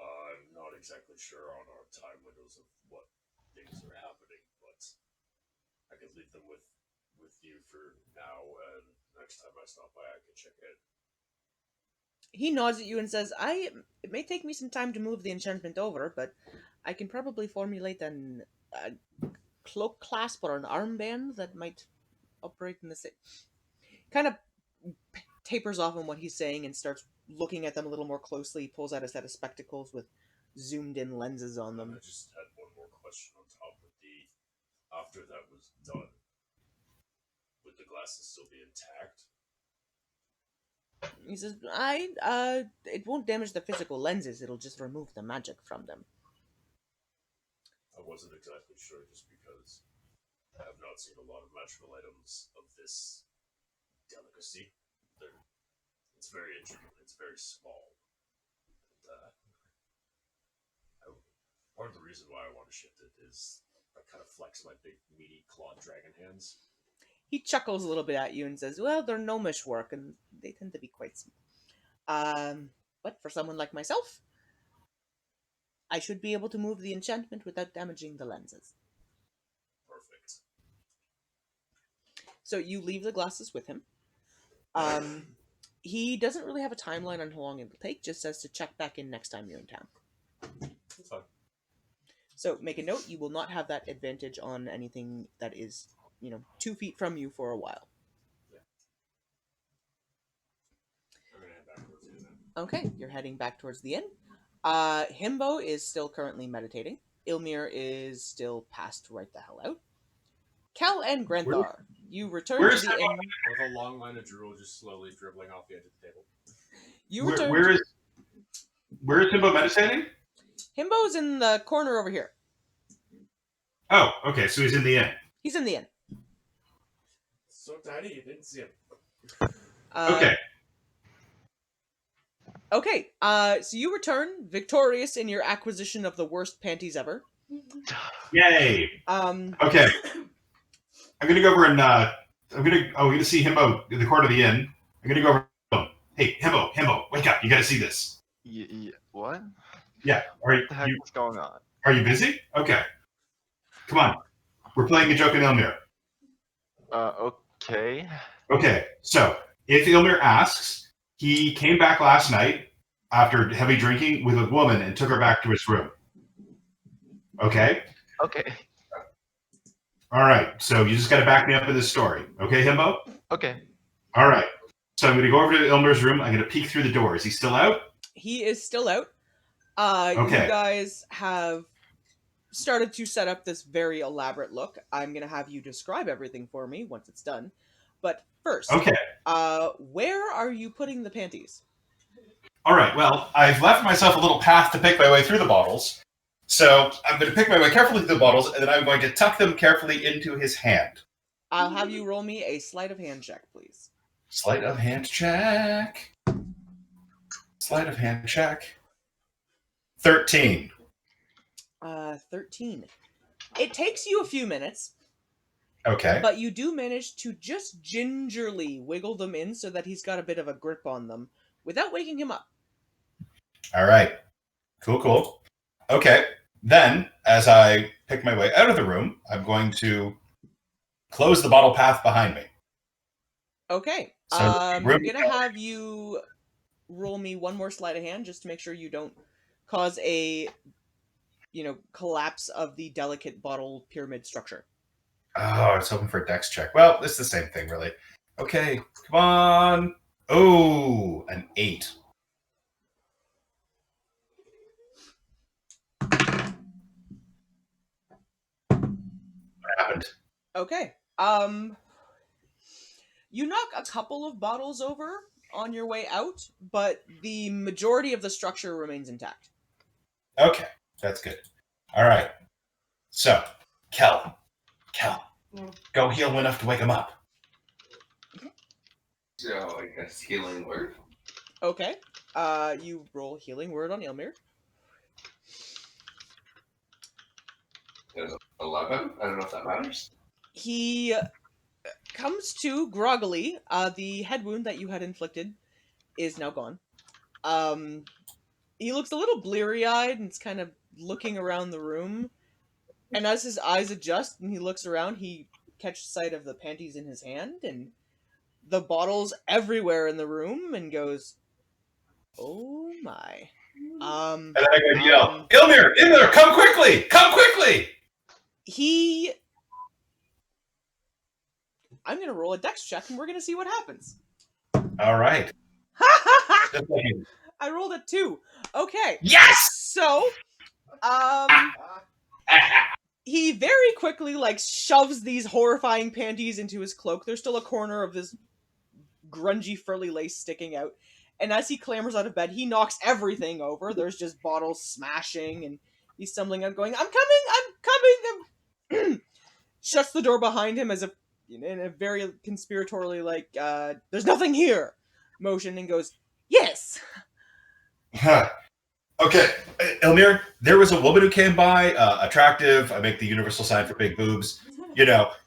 I'm not exactly sure on our time windows of what things are happening, but I could leave them with you for now, and next time I stop by, I can check in. He nods at you and says, it may take me some time to move the enchantment over, but I can probably formulate a cloak clasp or an armband that might operate in the same... Kind of tapers off on what he's saying and starts looking at them a little more closely. He pulls out a set of spectacles with zoomed-in lenses on them. I just had one more question on top of after that was done, would the glasses still be intact? He says, it won't damage the physical lenses, it'll just remove the magic from them. I wasn't exactly sure just because I have not seen a lot of magical items of this delicacy. It's very intricate, it's very small. And, part of the reason why I want to shift it is I kind of flex my big, meaty, clawed dragon hands. He chuckles a little bit at you and says, well, they're gnomish work, and they tend to be quite small. But for someone like myself, I should be able to move the enchantment without damaging the lenses. Perfect. So you leave the glasses with him. He doesn't really have a timeline on how long it will take, just says to check back in next time you're in town. That's fine. So make a note, you will not have that advantage on anything that is, 2 feet from you for a while. Yeah. I'm going to head back towards the inn. Okay, you're heading back towards the inn. Himbo is still currently meditating. Ilmir is still passed right the hell out. Kel and Granthar, you return to the inn. With a long line of drool just slowly dribbling off the edge of the table. You return. Where is Himbo meditating? Himbo's in the corner over here. Oh, okay, so he's in the inn. He's in the inn. So tiny, you didn't see him. Okay. Okay, so you return victorious in your acquisition of the worst panties ever. Yay! Okay. I'm gonna go over and we're gonna see Himbo in the corner of the inn. I'm gonna go over. Hey, Himbo, wake up! You gotta see this. What? Yeah. What the heck is going on? Are you busy? Okay. Come on. We're playing a joke in Ilmir. Okay. Okay. So if Ilmir asks, he came back last night after heavy drinking with a woman and took her back to his room. Okay. Okay. All right. So you just got to back me up in this story. Okay, Himbo? Okay. All right. So I'm going to go over to Ilmir's room. I'm going to peek through the door. Is he still out? He is still out. Okay. You guys have started to set up this very elaborate look. I'm going to have you describe everything for me once it's done. But first, okay. Where are you putting the panties? All right. Well, I've left myself a little path to pick my way through the bottles. So I'm going to pick my way carefully through the bottles, and then I'm going to tuck them carefully into his hand. I'll have you roll me a sleight of hand check, please. Sleight of hand check. Sleight of hand check. 13. 13. It takes you a few minutes, Okay. but you do manage to just gingerly wiggle them in so that he's got a bit of a grip on them without waking him up. All right. Cool. Okay. Then, as I pick my way out of the room, I'm going to close the bottle path behind me. Okay. So, I'm going to have you roll me one more sleight of hand just to make sure you don't cause a, collapse of the delicate bottle pyramid structure. Oh, I was hoping for a dex check. Well, it's the same thing, really. Okay, come on. Oh, an 8. What happened? Okay. You knock a couple of bottles over on your way out, but the majority of the structure remains intact. Okay, that's good. All right. So, Kel, go heal him enough to wake him up. So I guess healing word. Okay. You roll healing word on Ilmir. There's 11. I don't know if that matters. He comes to groggily. The head wound that you had inflicted is now gone. He looks a little bleary-eyed and is kind of looking around the room. And as his eyes adjust and he looks around, he catches sight of the panties in his hand and the bottles everywhere in the room and goes, "Oh my." And then I go yell, Ilmir, come quickly! I'm going to roll a dex check and we're going to see what happens. All right. I rolled a 2. Okay. Yes! So, he very quickly, shoves these horrifying panties into his cloak. There's still a corner of this grungy, furry lace sticking out. And as he clambers out of bed, he knocks everything over. There's just bottles smashing, and he's stumbling out going, I'm coming! Shuts the door behind him as if, in a very conspiratorially, there's nothing here motion, and goes, yes! Okay, Ilmir, there was a woman who came by, attractive. I make the universal sign for big boobs.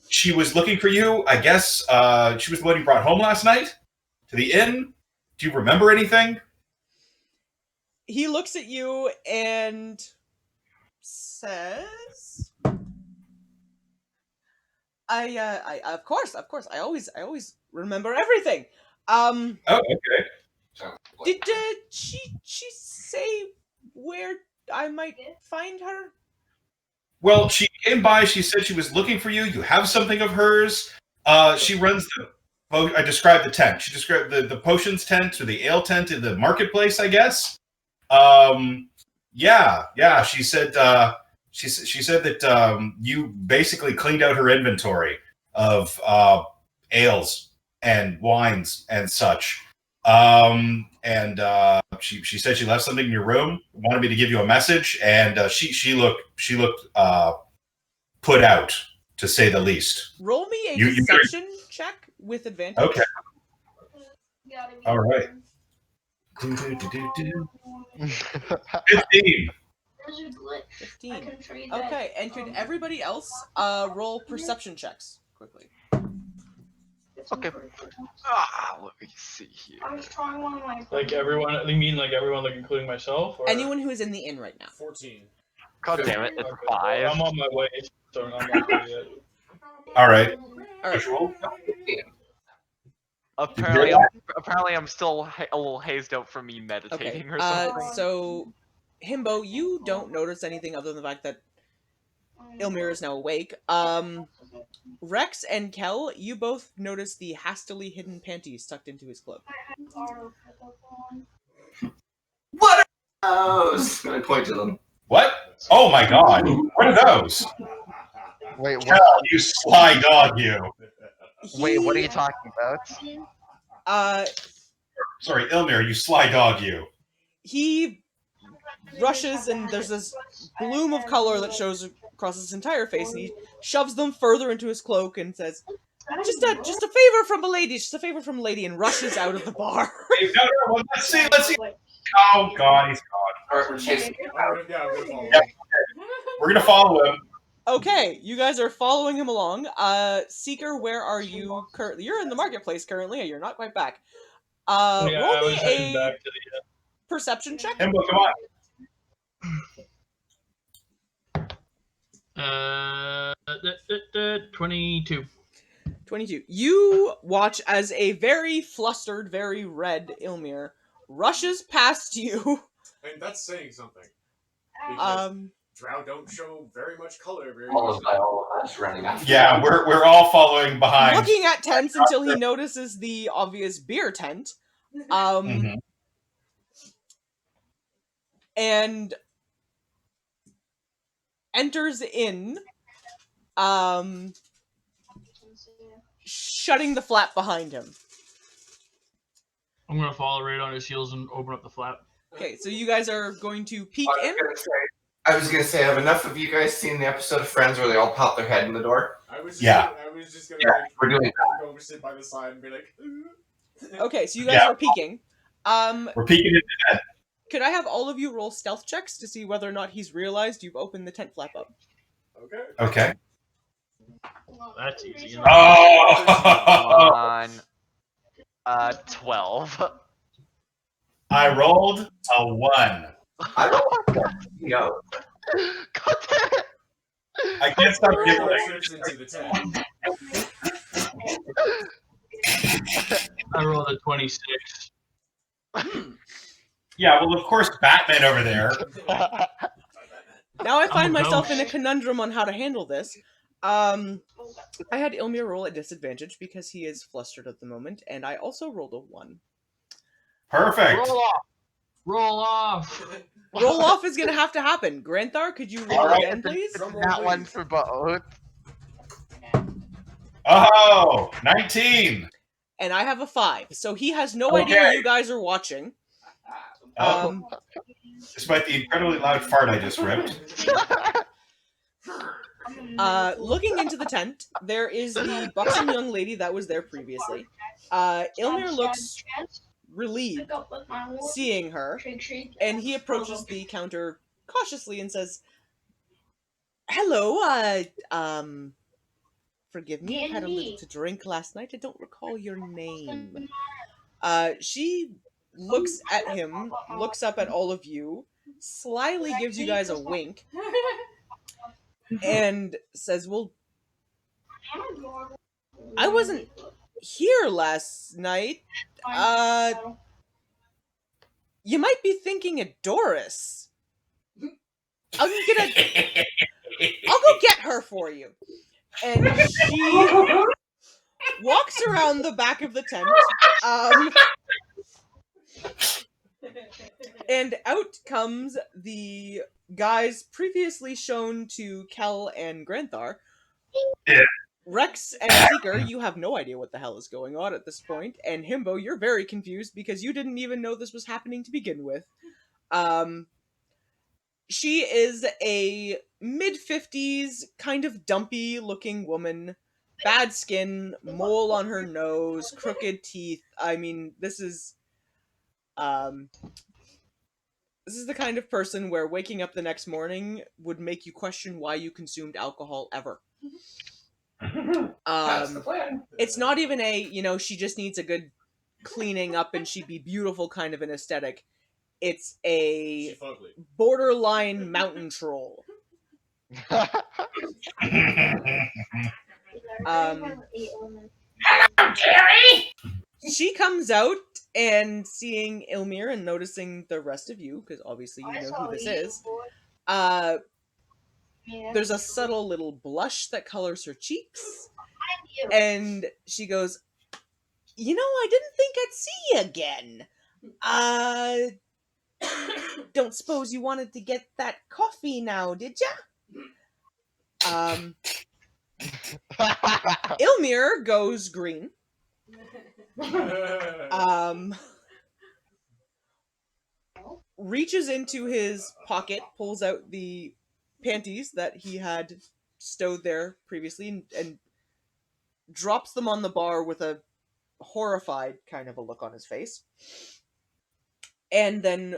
She was looking for you. I guess she was the one you brought home last night to the inn. Do you remember anything? He looks at you and says, I of course. I always remember everything. Oh, okay. Did she say where I might find her? Well, she came by. She said she was looking for you. You have something of hers. She runs the. Well, I described the tent. She described the potions tent or the ale tent in the marketplace, I guess. Yeah. She said. She said that you basically cleaned out her inventory of ales and wines and such. She said she left something in your room. Wanted me to give you a message, and she looked put out, to say the least. Roll me a deception check with advantage. Okay. All right. 15. 15. Okay, and could everybody else roll perception checks quickly? Okay. Let me see here. I was trying one of my. Like everyone, you mean like everyone, like including myself? Or? Anyone who is in the inn right now. 14. God damn it, it's Okay. 5. I'm on my way, so I'm not there yet. All right. Apparently, I'm still a little hazed out from me meditating or something. So, Himbo, you don't notice anything other than the fact that Ilmir is now awake. Rex and Kel, you both notice the hastily hidden panties tucked into his cloak. What are those? I point to them. What? Oh my God! What are those? Wait, Kel, you sly dog, you. Wait, what are you talking about? Sorry, Ilmir, you sly dog, you. He rushes, and there's this bloom of color that shows across his entire face, and he shoves them further into his cloak and says, just a favor from a lady, and rushes out of the bar. No, let's see. Oh God, he's gone. Or we're chasing him out. I'm gonna follow Yep. him. We're gonna follow him. Okay, you guys are following him along. Seeker, where are you currently? You're in the marketplace currently. You're not quite back. Yeah, Roll I was heading me a back to the. perception check. Himbo, come on. 22. 22. You watch as a very flustered, very red Ilmir rushes past you. And that's saying something. Because Um, Drow don't show very much color very Followed by easily. all of us running after Yeah, him. we're all following behind. looking at tents until he notices the obvious beer tent. Mhm. And enters in, shutting the flap behind him. I'm gonna follow right on his heels and open up the flap. Okay, so you guys are going to peek in. I was gonna say, have enough of you guys seen the episode of Friends where they all pop their head in the door? I was just gonna Yeah, we're doing go over, sit by the side and be like, Okay, so you guys are peeking. We're peeking into the tent. Could I have all of you roll stealth checks to see whether or not he's realized you've opened the tent flap up? Okay. Okay. That's easy. Oh! On 12. I rolled a 1. I don't want to go. God damn it. I can't stop giggling. Trips into the tent. I rolled a 26. Yeah, well, of course, Batman over there. Now I find I'm a myself ghost. in a conundrum on how to handle this. I had Ilmir roll at disadvantage because he is flustered at the moment, and I also rolled a 1. Perfect. Roll off. Roll off. Roll off is gonna have to happen. Granthar, could you roll All right. again, please? That one for both. Oh, 19. And I have a 5, so he has no idea Okay. you guys are watching. Oh, despite the incredibly loud fart I just ripped. Looking into the tent, there is the buxom young lady that was there previously. Ilmir looks relieved seeing her, and he approaches the counter cautiously and says, "Hello, forgive me, I had a little to drink last night. I don't recall your name." She looks at him, looks up at all of you, slyly gives you guys a wink, and says, "Well, I wasn't here last night. You might be thinking of Doris. I'll go get her for you." And she walks around the back of the tent, and out comes the guys previously shown to Kel and Granthar. Yeah. Rex and Seeker, you have no idea what the hell is going on at this point, and Himbo, you're very confused because you didn't even know this was happening to begin with. She is a mid-50s, kind of dumpy-looking woman, bad skin, mole on her nose, crooked teeth. I mean, this is the kind of person where waking up the next morning would make you question why you consumed alcohol ever. That's the plan. It's not even she just needs a good cleaning up and she'd be beautiful kind of an aesthetic. It's a She's ugly. borderline mountain troll. She comes out and seeing Ilmir and noticing the rest of you, because obviously you know who this is, there's a subtle little blush that colors her cheeks, and she goes, I didn't think I'd see you again. Don't suppose you wanted to get that coffee now, did ya? Ilmir goes green. Reaches into his pocket, pulls out the panties that he had stowed there previously, and drops them on the bar with a horrified kind of a look on his face. And then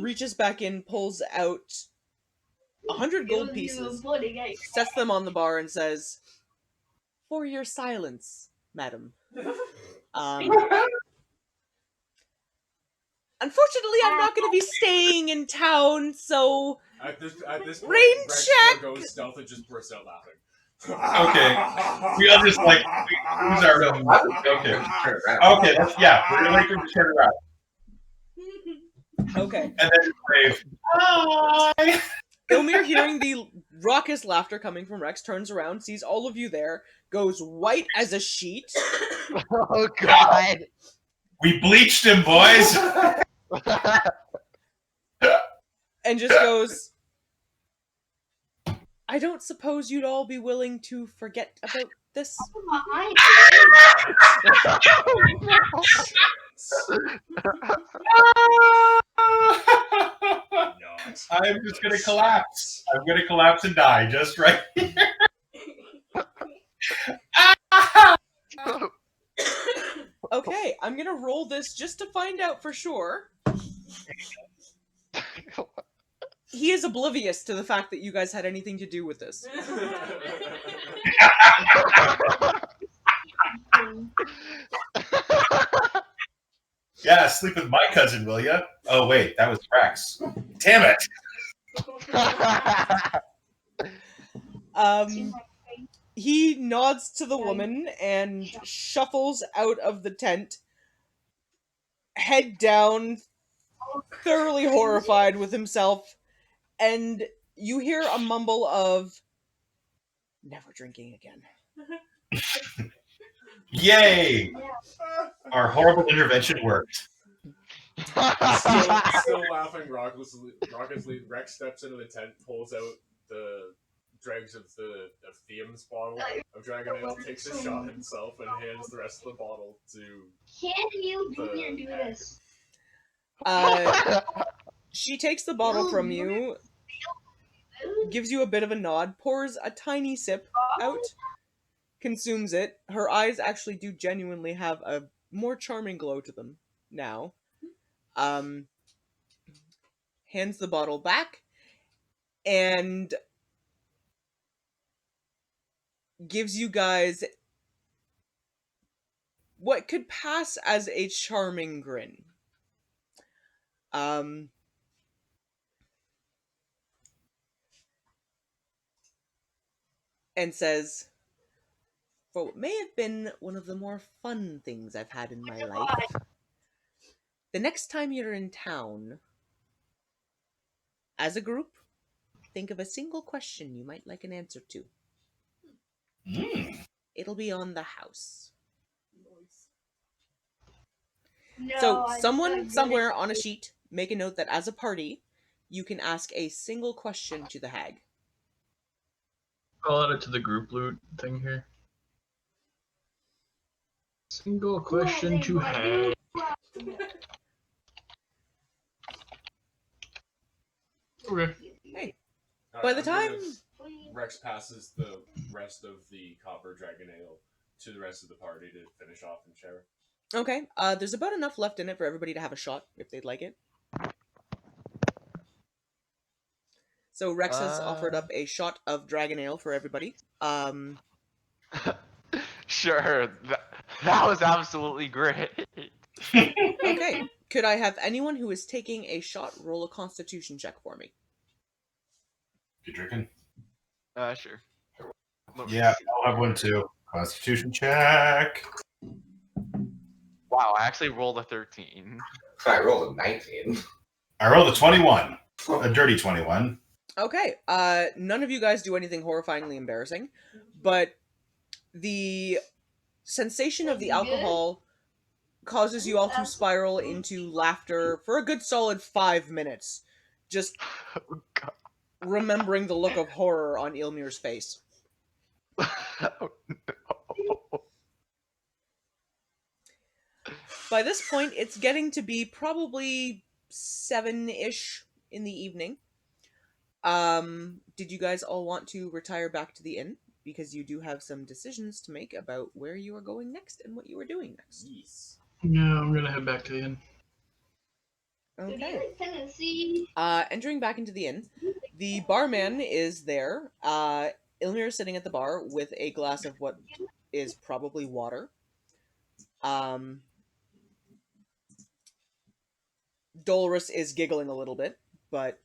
reaches back in, pulls out 100 gold pieces, sets them on the bar, and says, "For your silence, madam. Unfortunately, I'm not going to be staying in town, so At this point, Rain Rex check! forgoes stealth and just bursts out laughing. Okay. We all just like lose our okay. Okay, that's we're gonna wait for him to turn around. Okay. And then just wave. Hi. Ilmir, hearing the raucous laughter coming from Rex, turns around, sees all of you there, goes white as a sheet. Oh God! We bleached him, boys. And just goes, "I don't suppose you'd all be willing to forget about this?" I'm just gonna collapse. I'm gonna collapse and die just right here. Okay, I'm gonna roll this just to find out for sure. He is oblivious to the fact that you guys had anything to do with this. Yeah, sleep with my cousin, will ya? Oh wait, that was Rex. Damn it! He nods to the woman and shuffles out of the tent, head down, thoroughly horrified with himself, and you hear a mumble of, "Never drinking again." Yay! Our horrible intervention worked. Still laughing raucously, Rex steps into the tent, pulls out the dregs of Thiem's bottle of Dragon Ale, takes a shot himself, and hands the rest of the bottle to. Can you do this? She takes the bottle from you, gives you a bit of a nod, pours a tiny sip out, consumes it. Her eyes actually do genuinely have a more charming glow to them now. Hands the bottle back and gives you guys what could pass as a charming grin. And says, "For what may have been one of the more fun things I've had in my life, the next time you're in town, as a group, think of a single question you might like an answer to. It'll be on the house." No, So someone somewhere on a sheet make a note that as a party, you can ask a single question to the hag. I'll add it to the group loot thing here. Single question to hag. Okay. Hey, by the time Rex passes the rest of the copper dragon ale to the rest of the party to finish off and share. Okay, there's about enough left in it for everybody to have a shot if they'd like it. So Rex has offered up a shot of dragon ale for everybody. Sure, that was absolutely great. Okay, could I have anyone who is taking a shot roll a Constitution check for me? You drinking? Sure. Yeah, I'll have one too. Constitution check. Wow, I actually rolled a 13. I rolled a 19. I rolled a 21. A dirty 21. Okay, none of you guys do anything horrifyingly embarrassing, but the sensation of the alcohol causes you all to spiral into laughter for a good solid 5 minutes, just remembering the look of horror on Ilmir's face. Oh, no. By this point, it's getting to be probably 7-ish in the evening. Did you guys all want to retire back to the inn? Because you do have some decisions to make about where you are going next and what you are doing next. Yes. Yeah, I'm gonna head back to the inn. Okay. Tennessee. Entering back into the inn, the barman is there. Ilmir is sitting at the bar with a glass of what is probably water. Dolorous is giggling a little bit, but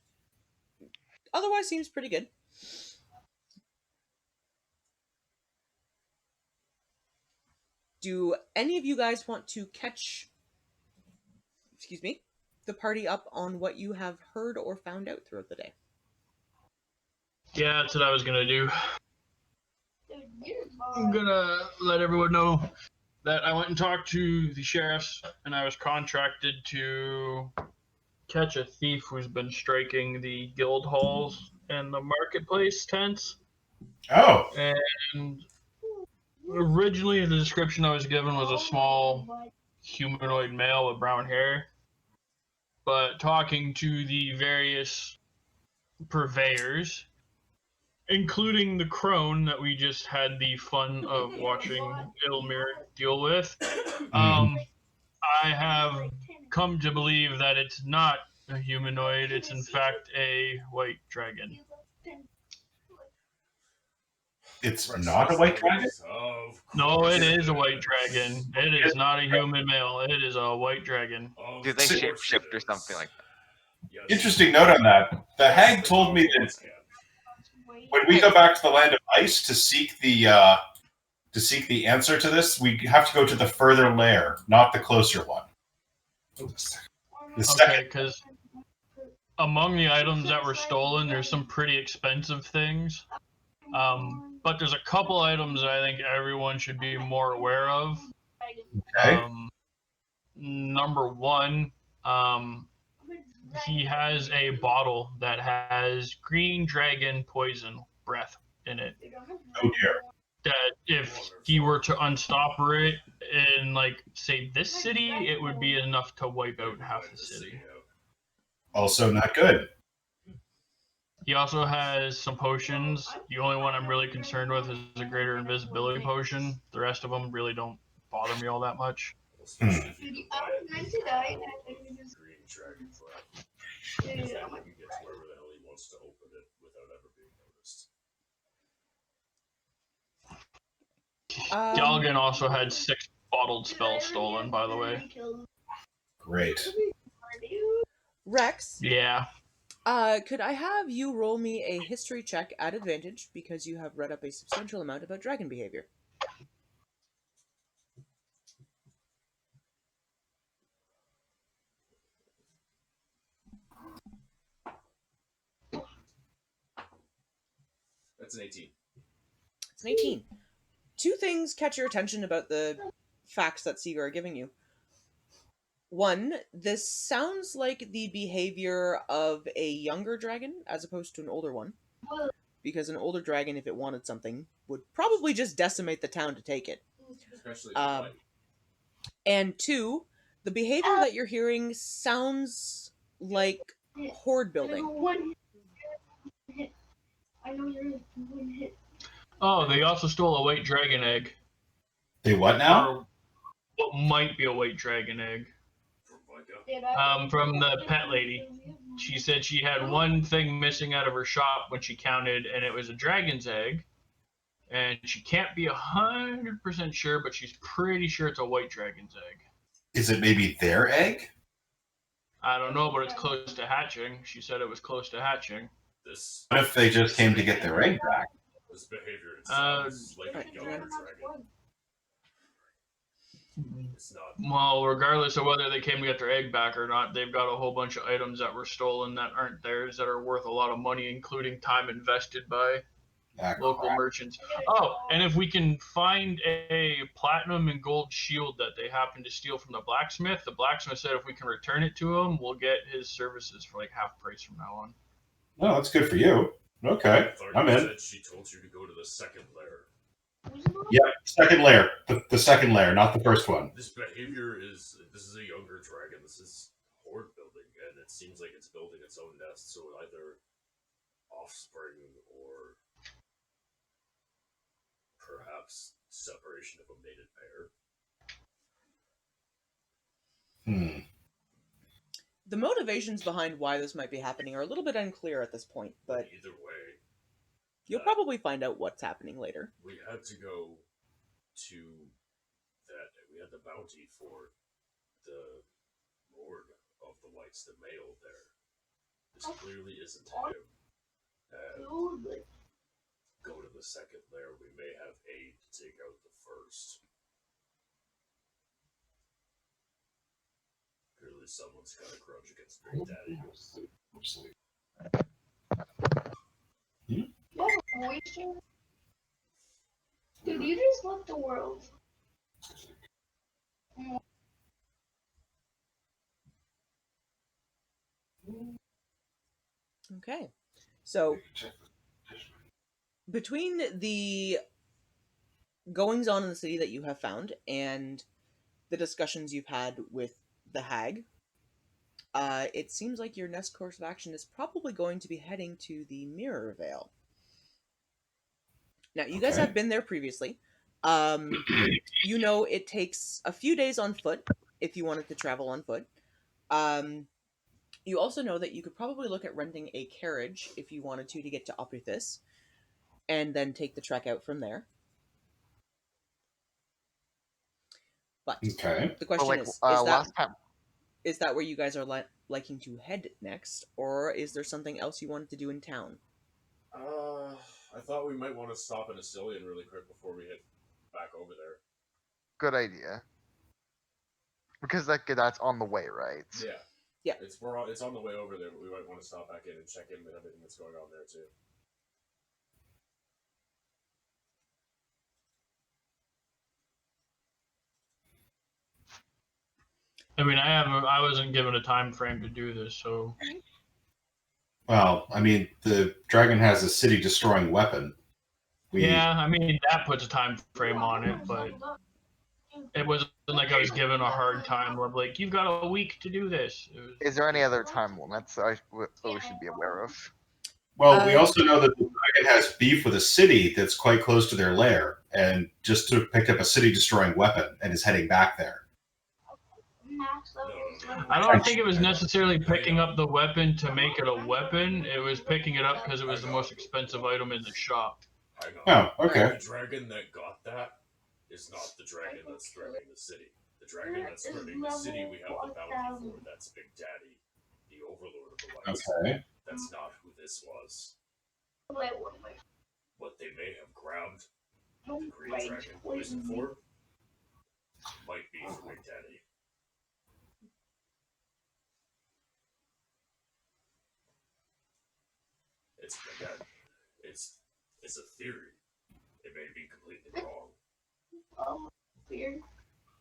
otherwise seems pretty good. Do any of you guys want to catch, the party up on what you have heard or found out throughout the day? Yeah, that's what I was gonna do. I'm gonna let everyone know that I went and talked to the sheriffs, and I was contracted to catch a thief who's been striking the guild halls and the marketplace tents. Oh, And originally, the description I was given was a small humanoid male with brown hair. But talking to the various purveyors, including the crone that we just had the fun of watching Ilmir deal with, I have come to believe that it's not a humanoid, it's in fact a white dragon. it's not a white dragon? No, it is a white dragon. It is not a human male. It is a white dragon. Do they shapeshift or something like that? Interesting note on that. The hag told me that when we go back to the land of ice to seek the answer to this, we have to go to the further lair, not the closer one. Okay, because among the items that were stolen, there's some pretty expensive things. But there's a couple items that I think everyone should be more aware of. Okay. Number one, he has a bottle that has green dragon poison breath in it. Oh dear. That if he were to unstopper it in, like, say, this city, it would be enough to wipe out half the city. Also not good. He also has some potions. The only one I'm really concerned with is a greater invisibility potion. The rest of them really don't bother me all that much. Galgan also had 6 bottled spells stolen, by the way. Great. Rex? Yeah. Could I have you roll me a history check at advantage because you have read up a substantial amount about dragon behavior? That's an 18. It's an 18. 2 things catch your attention about the facts that Seeger are giving you. One, this sounds like the behavior of a younger dragon as opposed to an older one. Because an older dragon, if it wanted something, would probably just decimate the town to take it. Especially and 2, the behavior that you're hearing sounds like horde building. Oh, they also stole a white dragon egg. They what now? Or what might be a white dragon egg. From the pet lady. She said she had one thing missing out of her shop when she counted, and it was a dragon's egg. And she can't be 100% sure, but she's pretty sure it's a white dragon's egg. Is it maybe their egg? I don't know, but it's close to hatching. She said it was close to hatching. What if they just came to get their egg back? This behavior sounds like a younger dragon. It's not. Well, regardless of whether they came to get their egg back or not, they've got a whole bunch of items that were stolen that aren't theirs that are worth a lot of money, including time invested by local merchants. Oh, and if we can find a platinum and gold shield that they happen to steal from the blacksmith said if we can return it to him, we'll get his services for like half price from now on. Oh, that's good for you. Okay, I'm in. Said she told you to go to the second lair. Yeah, second layer. The second layer, not the first one. This behavior is a younger dragon. This is horde building, and it seems like it's building its own nest. So either offspring or perhaps separation of a mated pair. The motivations behind why this might be happening are a little bit unclear at this point, but either way, you'll probably find out what's happening later. we had to go to that. We had the bounty for the Lord of the Whites, the male there. This clearly isn't him. Go to the second lair. We may have aid to take out the first. Clearly, someone's got a grudge against Big Daddy. Dude, you just left the world. Okay. So, between the goings on in the city that you have found and the discussions you've had with the hag, it seems like your next course of action is probably going to be heading to the Mirror Vale. Now, you guys have been there previously. You know it takes a few days on foot if you wanted to travel on foot. You also know that you could probably look at renting a carriage if you wanted to get to Opithis, and then take the trek out from there. But the question is that where you guys are liking to head next, or is there something else you wanted to do in town? I thought we might want to stop in Asilian really quick before we head back over there. Good idea. Because that's on the way, right? Yeah. Yeah. It's on the way over there, but we might want to stop back in and check in with everything that's going on there too. I mean, I wasn't given a time frame to do this, so. Well, I mean, the dragon has a city-destroying weapon. Yeah, I mean, that puts a time frame on it, but it wasn't like I was given a hard time. Like, you've got a week to do this. Is there any other time limits we should be aware of? Well, we also know that the dragon has beef with a city that's quite close to their lair, and just picked up a city-destroying weapon and is heading back there. I don't think it was necessarily picking up the weapon to make it a weapon. It was picking it up because it was the most expensive item in the shop. I know. Oh, okay. The dragon that got that is not the dragon that's threatening the city. The dragon that's threatening the city we have the bounty for. That's Big Daddy, the overlord of the Whites. Okay. That's not who this was. What they may have grabbed the Green Dragon poison for might be for Big Daddy. It's a theory. It may be completely wrong. Weird.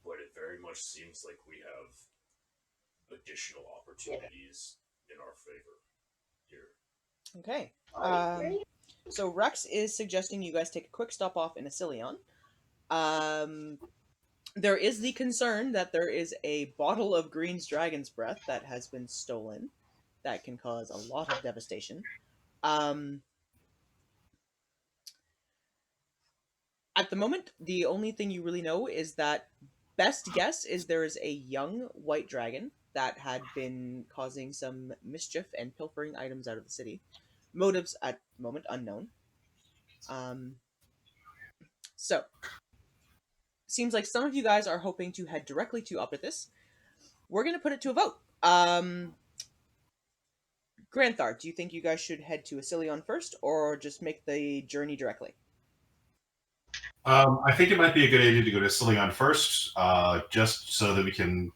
But it very much seems like we have additional opportunities in our favor here. Okay. So Rex is suggesting you guys take a quick stop off in Asilion. There is the concern that there is a bottle of Green's Dragon's Breath that has been stolen. That can cause a lot of devastation. At the moment, the only thing you really know is that best guess is there is a young white dragon that had been causing some mischief and pilfering items out of the city. Motives at the moment unknown. So, seems like some of you guys are hoping to head directly to Opithis. We're going to put it to a vote. Granthar, do you think you guys should head to Asilion first, or just make the journey directly? I think it might be a good idea to go to Asilion first, just so that we can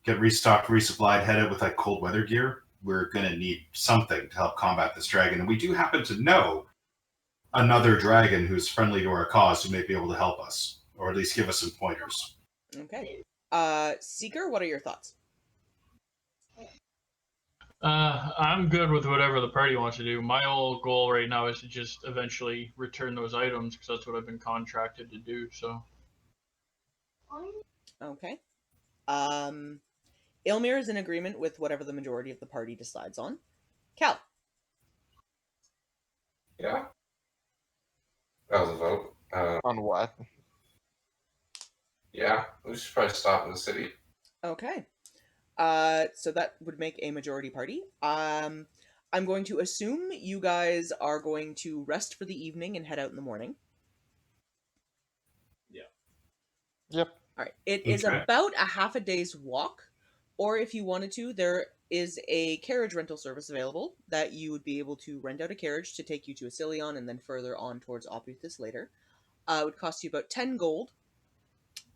get restocked, resupplied, head out with like cold weather gear. We're going to need something to help combat this dragon, and we do happen to know another dragon who's friendly to our cause who may be able to help us, or at least give us some pointers. Okay. Seeker, what are your thoughts? I'm good with whatever the party wants to do. My whole goal right now is to just eventually return those items, because that's what I've been contracted to do, so. Okay. Ilmir is in agreement with whatever the majority of the party decides on. Cal. Yeah. That was a vote. On what? Yeah, we should probably stop in the city. Okay. So that would make a majority party. I'm going to assume you guys are going to rest for the evening and head out in the morning. Yeah. Yep. All right. It is Okay. about a half a day's walk, or if you wanted to, there is a carriage rental service available that you would be able to rent out a carriage to take you to Asilion and then further on towards Oputhis later. It would cost you about 10 gold,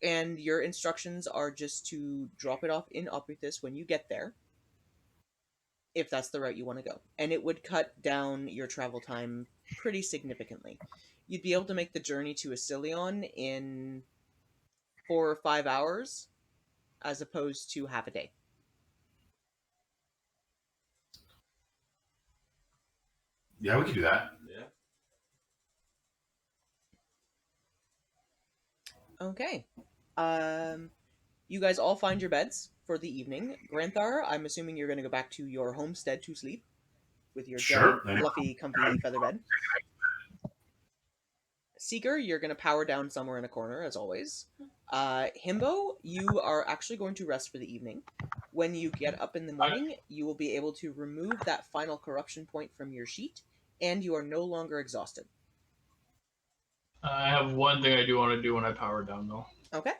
and your instructions are just to drop it off in Oputhis when you get there, if that's the route you want to go. And it would cut down your travel time pretty significantly. You'd be able to make the journey to Asilion in 4 or 5 hours, as opposed to half a day. Yeah, we can do that. Yeah. Okay. You guys all find your beds for the evening. Granthar, I'm assuming you're going to go back to your homestead to sleep with your Sure. giant, fluffy, comfy feather bed. Seeker, you're going to power down somewhere in a corner, as always. Himbo, you are actually going to rest for the evening. When you get up in the morning, you will be able to remove that final corruption point from your sheet, and you are no longer exhausted. I have one thing I do want to do when I power down, though. Okay.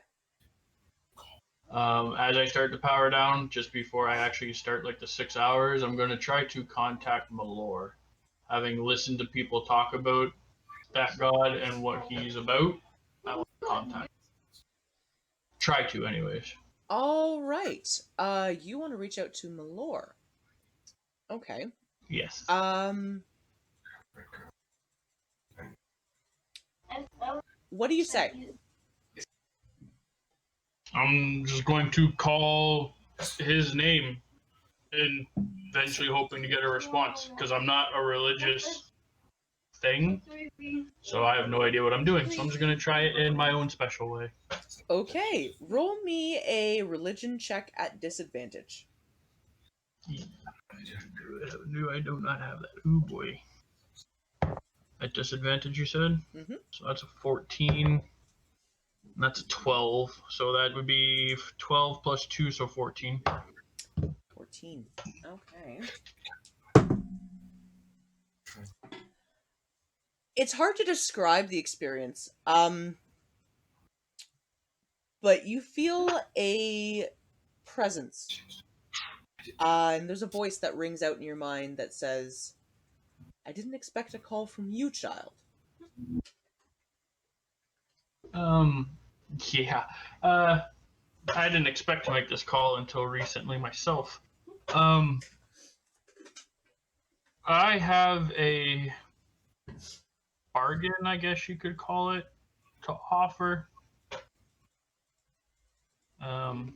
As I start to power down, just before I actually start like the 6 hours, I'm going to try to contact Malor. Having listened to people talk about that god and what he's about, I want to contact. Try to, anyways. All right. You want to reach out to Malor. Okay. Yes. What do you say? I'm just going to call his name and eventually hoping to get a response, because I'm not a religious thing, so I have no idea what I'm doing. So I'm just going to try it in my own special way. Okay, roll me a religion check at disadvantage. I do not have that. Ooh boy. At disadvantage, you said? Mm-hmm. So that's a 14. That's a 12. So that would be 12 plus 2, so 14. 14. Okay. It's hard to describe the experience. But you feel a presence. And there's a voice that rings out in your mind that says, I didn't expect a call from you, child. Yeah. I didn't expect to make this call until recently myself. I have a bargain, I guess you could call it, to offer. I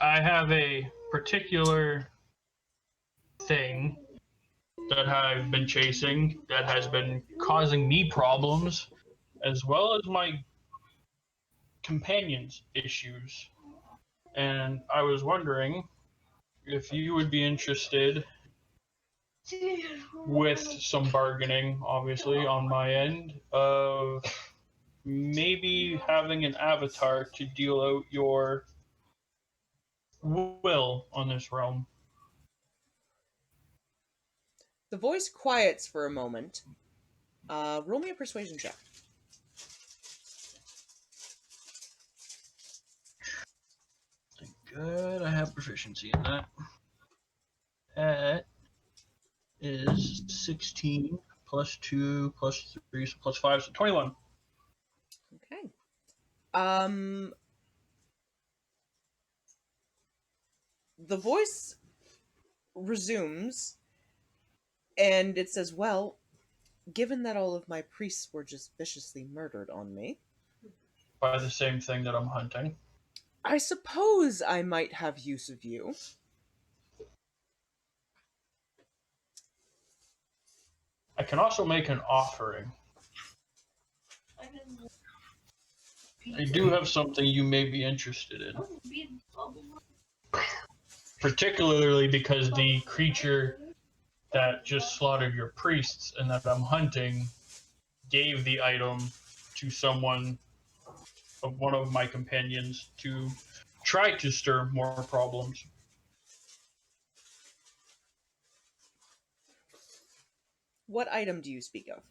have a particular thing that I've been chasing that has been causing me problems, as well as my companions' issues. And I was wondering if you would be interested with some bargaining, obviously, on my end, of maybe having an avatar to deal out your will on this realm. The voice quiets for a moment. Roll me a persuasion check. Good, I have proficiency in that. That is 16 plus 2 plus 3 plus 5, so 21. Okay. The voice resumes, and it says, well, given that all of my priests were just viciously murdered on me, By the same thing that I'm hunting. I suppose I might have use of you. I can also make an offering. I do have something you may be interested in. Particularly because the creature that just slaughtered your priests and that I'm hunting gave the item to someone, of one of my companions, to try to stir more problems. What item do you speak of?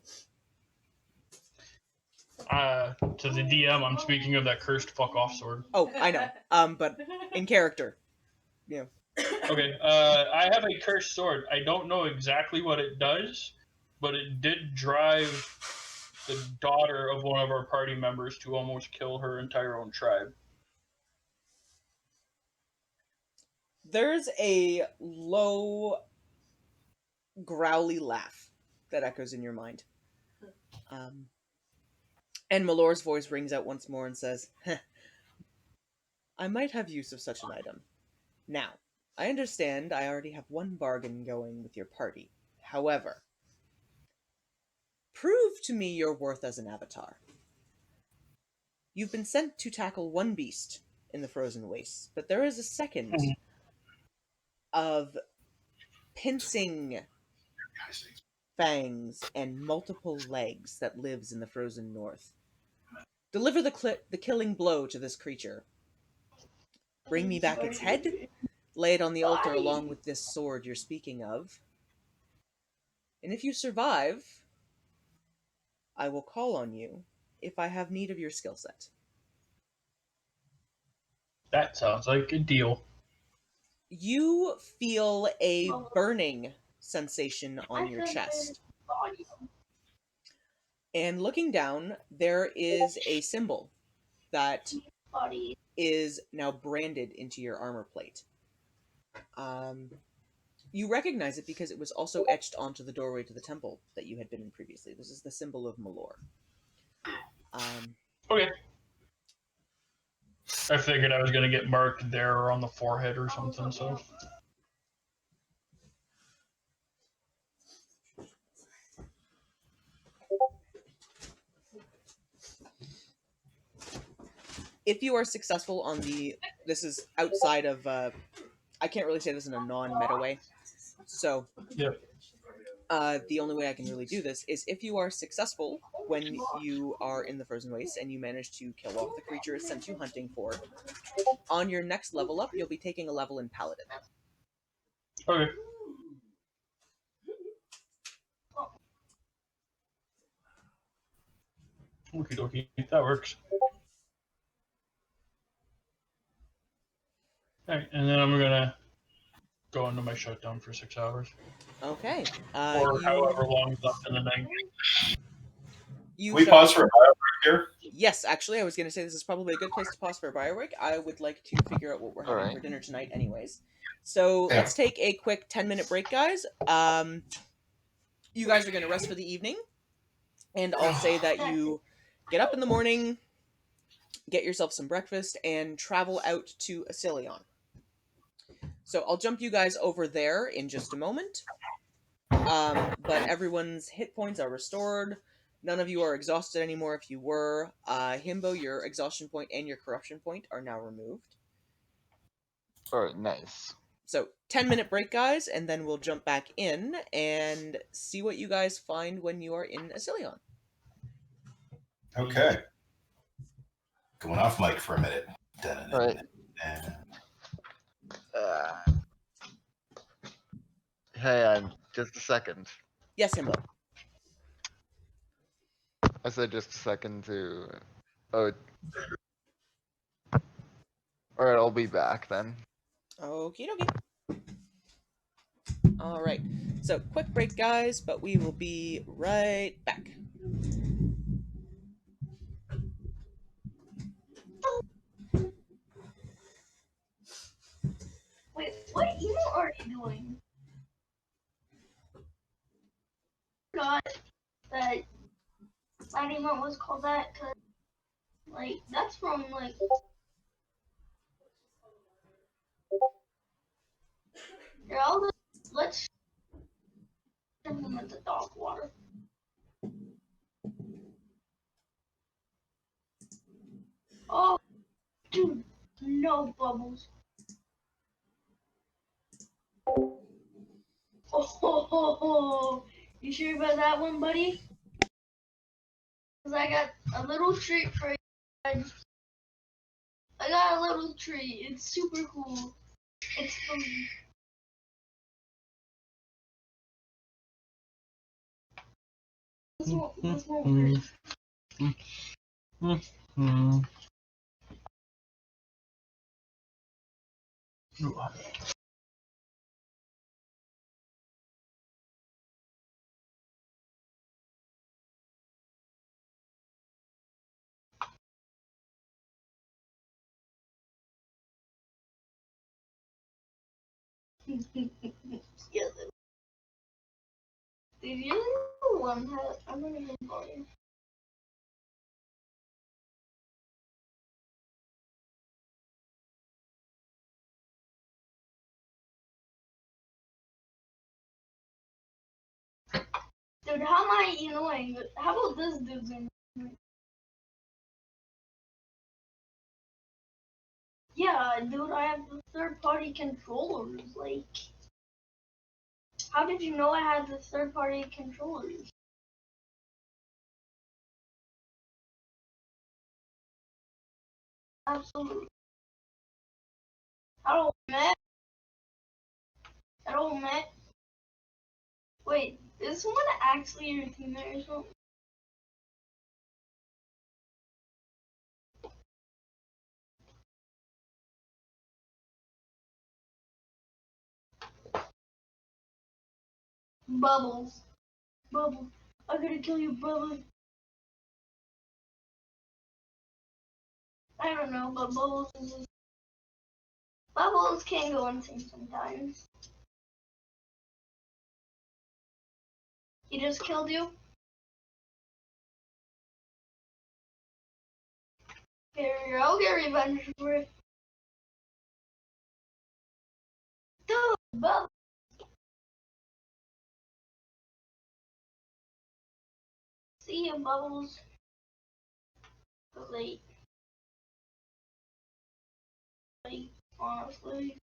To the DM, I'm speaking of that cursed fuck off sword. Oh, I know. But in character. Yeah. Okay, I have a cursed sword. I don't know exactly what it does, but it did drive the daughter of one of our party members to almost kill her entire own tribe. There's a low, growly laugh that echoes in your mind. And Malor's voice rings out once more and says, I might have use of such an item. Now, I understand I already have one bargain going with your party. However, prove to me your worth as an avatar. You've been sent to tackle one beast in the frozen wastes, but there is a second of pincing fangs and multiple legs that lives in the frozen north. Deliver the killing blow to this creature. Bring me back its head, lay it on the altar along with this sword you're speaking of, and if you survive, I will call on you if I have need of your skill set. That sounds like a deal. You feel a burning sensation on your chest. And looking down, there is a symbol that is now branded into your armor plate. You recognize it because it was also etched onto the doorway to the temple that you had been in previously. This is the symbol of Malor. Okay. I figured I was going to get marked there or on the forehead or something, so... If you are successful on the... This is outside of... I can't really say this in a non-meta way. So... Yep. The only way I can really do this is if you are successful when you are in the Frozen Waste and you manage to kill off the creature it's sent you hunting for, on your next level up, you'll be taking a level in Paladin. Okay. Okie dokie, that works. Alright, and then I'm gonna go into my shutdown for 6 hours. Okay. Or however long is left in the night. Can we pause for a bio break here? Yes, actually, I was going to say this is probably a good place to pause for a bio break. I would like to figure out what we're having for dinner tonight anyways. So let's take a quick 10-minute break, guys. You guys are going to rest for the evening. And I'll say that you get up in the morning, get yourself some breakfast, and travel out to Asilion. So I'll jump you guys over there in just a moment. But everyone's hit points are restored. None of you are exhausted anymore. If you were, Himbo, your exhaustion point and your corruption point are now removed. Alright, nice. So 10-minute break, guys, and then we'll jump back in and see what you guys find when you are in Asilion. Okay. Going off mic for a minute. Alright. Hey, just a second. Yes, Himbo. I said just a second to... Oh. Alright, I'll be back then. Okie dokie. Alright, so quick break, guys, but we will be right back. Wait, what emo are you doing? Not that emo was called that, cause like that's from like. Here, let's implement the dog water. Oh, dude, no bubbles. Oh, you sure about that one, buddy? Cause I got a little treat for you. I got a little tree. It's super cool. It's fun. This won't hurt. Yeah. Did you know one had? I'm gonna even call you. Dude, how am I annoying? How about this dude's annoying? Yeah, dude, I have the third-party controllers. Like, how did you know I had the third-party controllers? Absolutely. Hello, Matt. Hello, Matt. Wait, is someone actually your teammate or something? Bubbles. Bubbles. I'm gonna kill you, Bubbles. I don't know, but Bubbles can go insane sometimes. He just killed you? Here, I'll get revenge for it. Dude, Bubbles. See you, Bubbles. Late. Like, honestly.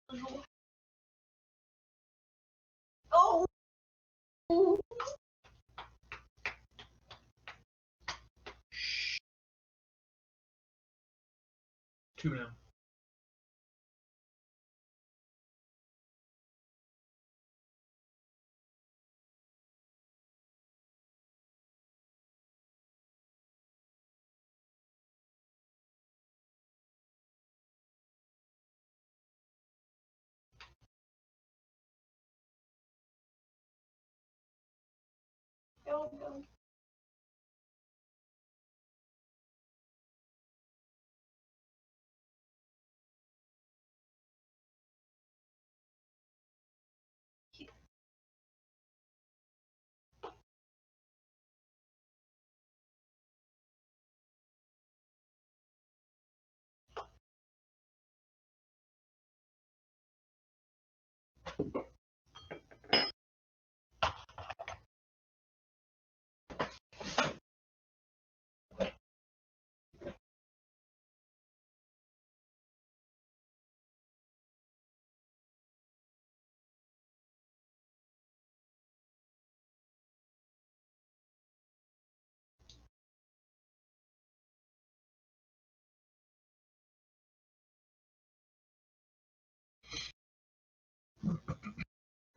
Oh! 2 now. Go.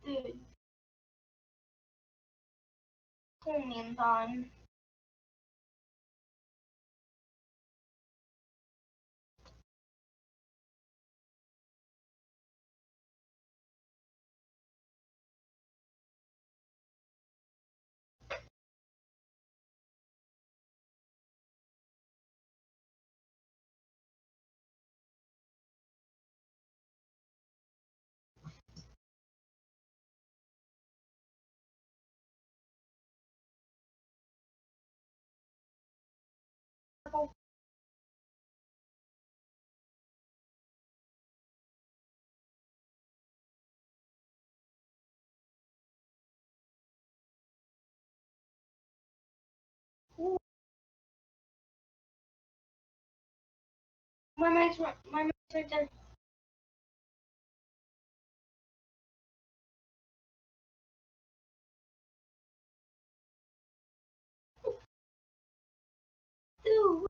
Dude. Call me in time. My mic's right there. Dude.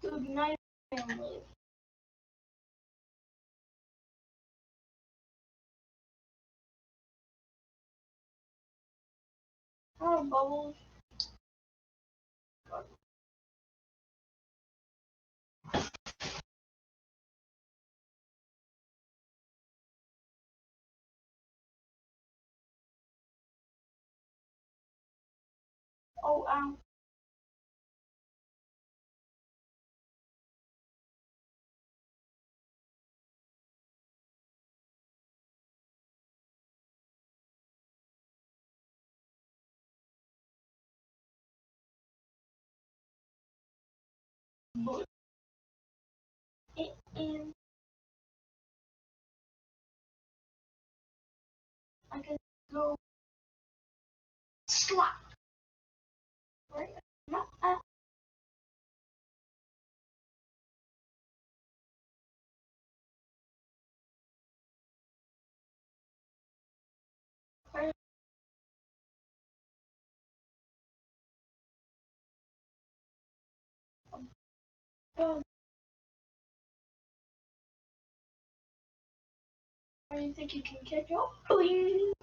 Dude, not even live. Oh, bubbles. Oh, but it is. I can go slap. Right? Not right. Or you think you can catch up? Please.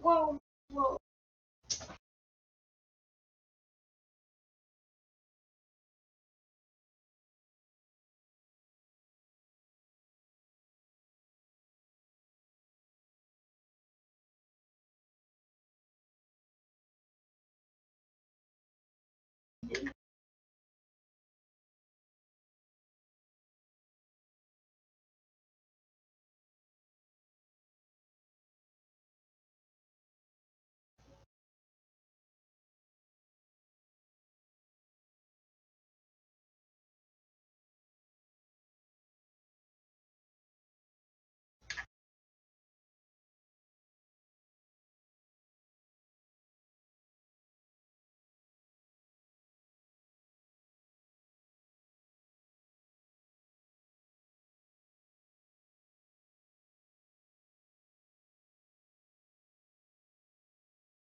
Whoa, whoa.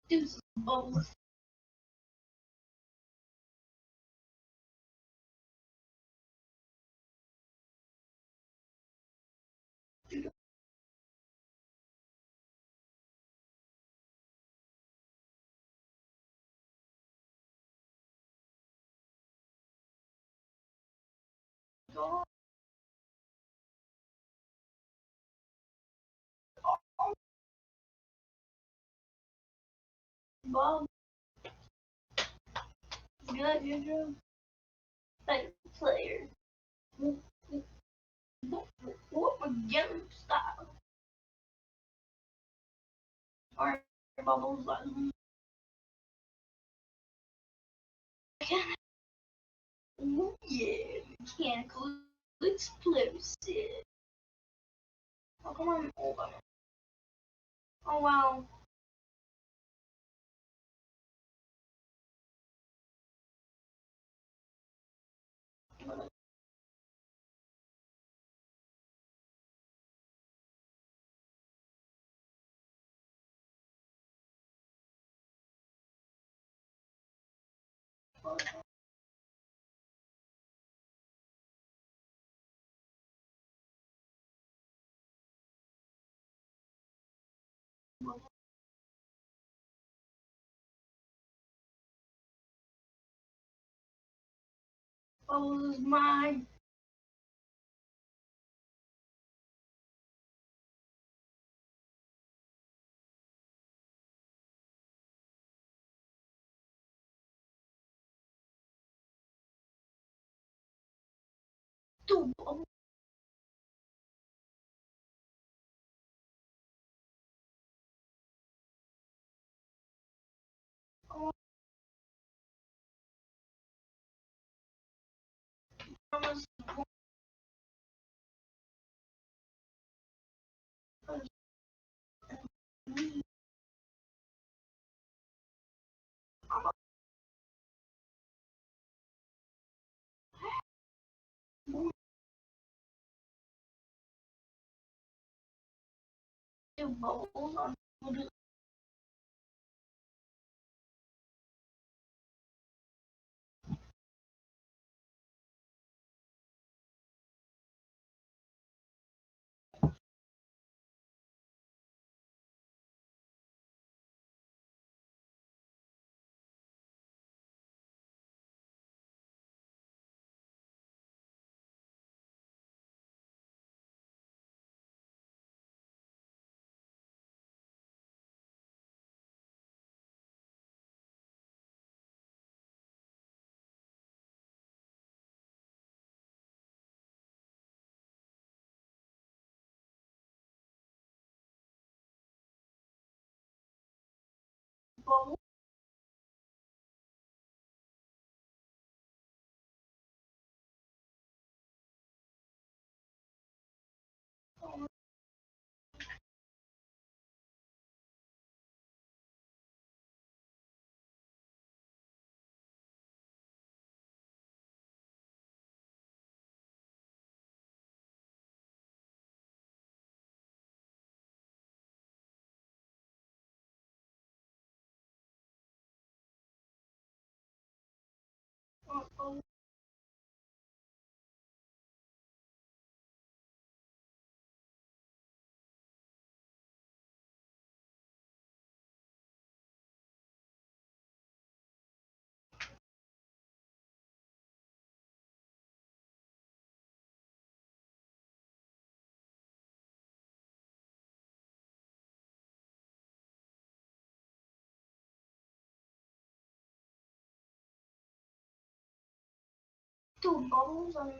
Deuces, bubbles. Go. Bob. Good, good job. Thank player. What beginner style? Alright, bubbles. Ooh, yeah, mechanical explosive. Oh, come on, hold on. Oh, wow. Bubbles is mine. Two bubbles. Oh, promise. do bubbles on. We'll do bubbles. Bubbles. Do bubbles on.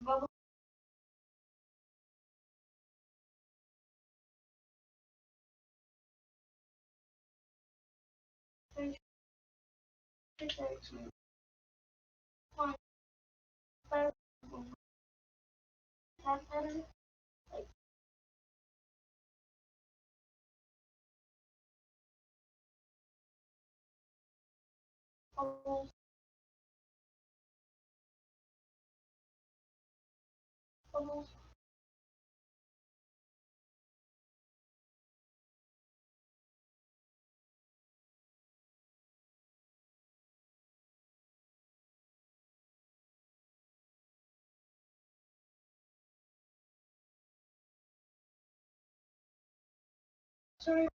Bubbles. One. Five. That better? Like bubbles. Bubbles. Sorry.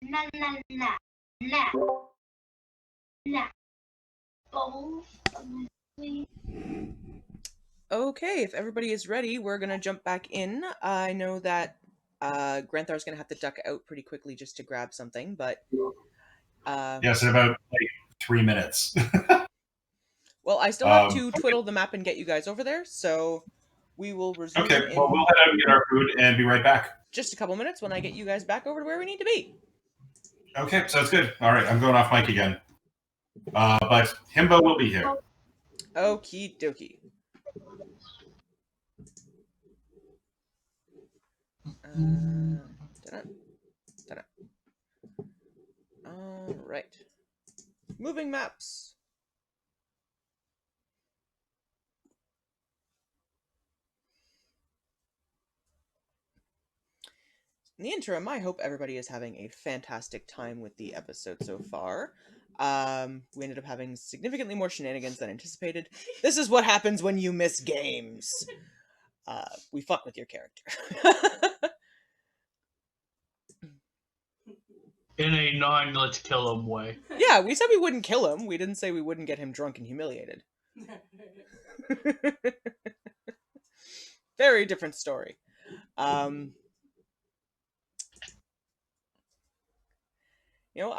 Nah, nah, nah, nah, nah. Bubbles. Please. Okay, if everybody is ready, we're gonna jump back in. I know that Granthar's gonna have to duck out pretty quickly just to grab something, but Yes, in about like 3 minutes. well, I still have Okay. to twiddle the map and get you guys over there, so we will resume Okay, in well, we'll head out and get our food and be right back. just a couple minutes when I get you guys back over to where we need to be. Okay, sounds good. All right, I'm going off mic again. But Himbo will be here. Okie dokie. Ta-da, ta-da. All right. Moving maps. In the interim, I hope everybody is having a fantastic time with the episode so far. We ended up having significantly more shenanigans than anticipated. This is what happens when you miss games. We fuck with your character. In a non let's kill him way. Yeah, we said we wouldn't kill him. We didn't say we wouldn't get him drunk and humiliated. Very different story. I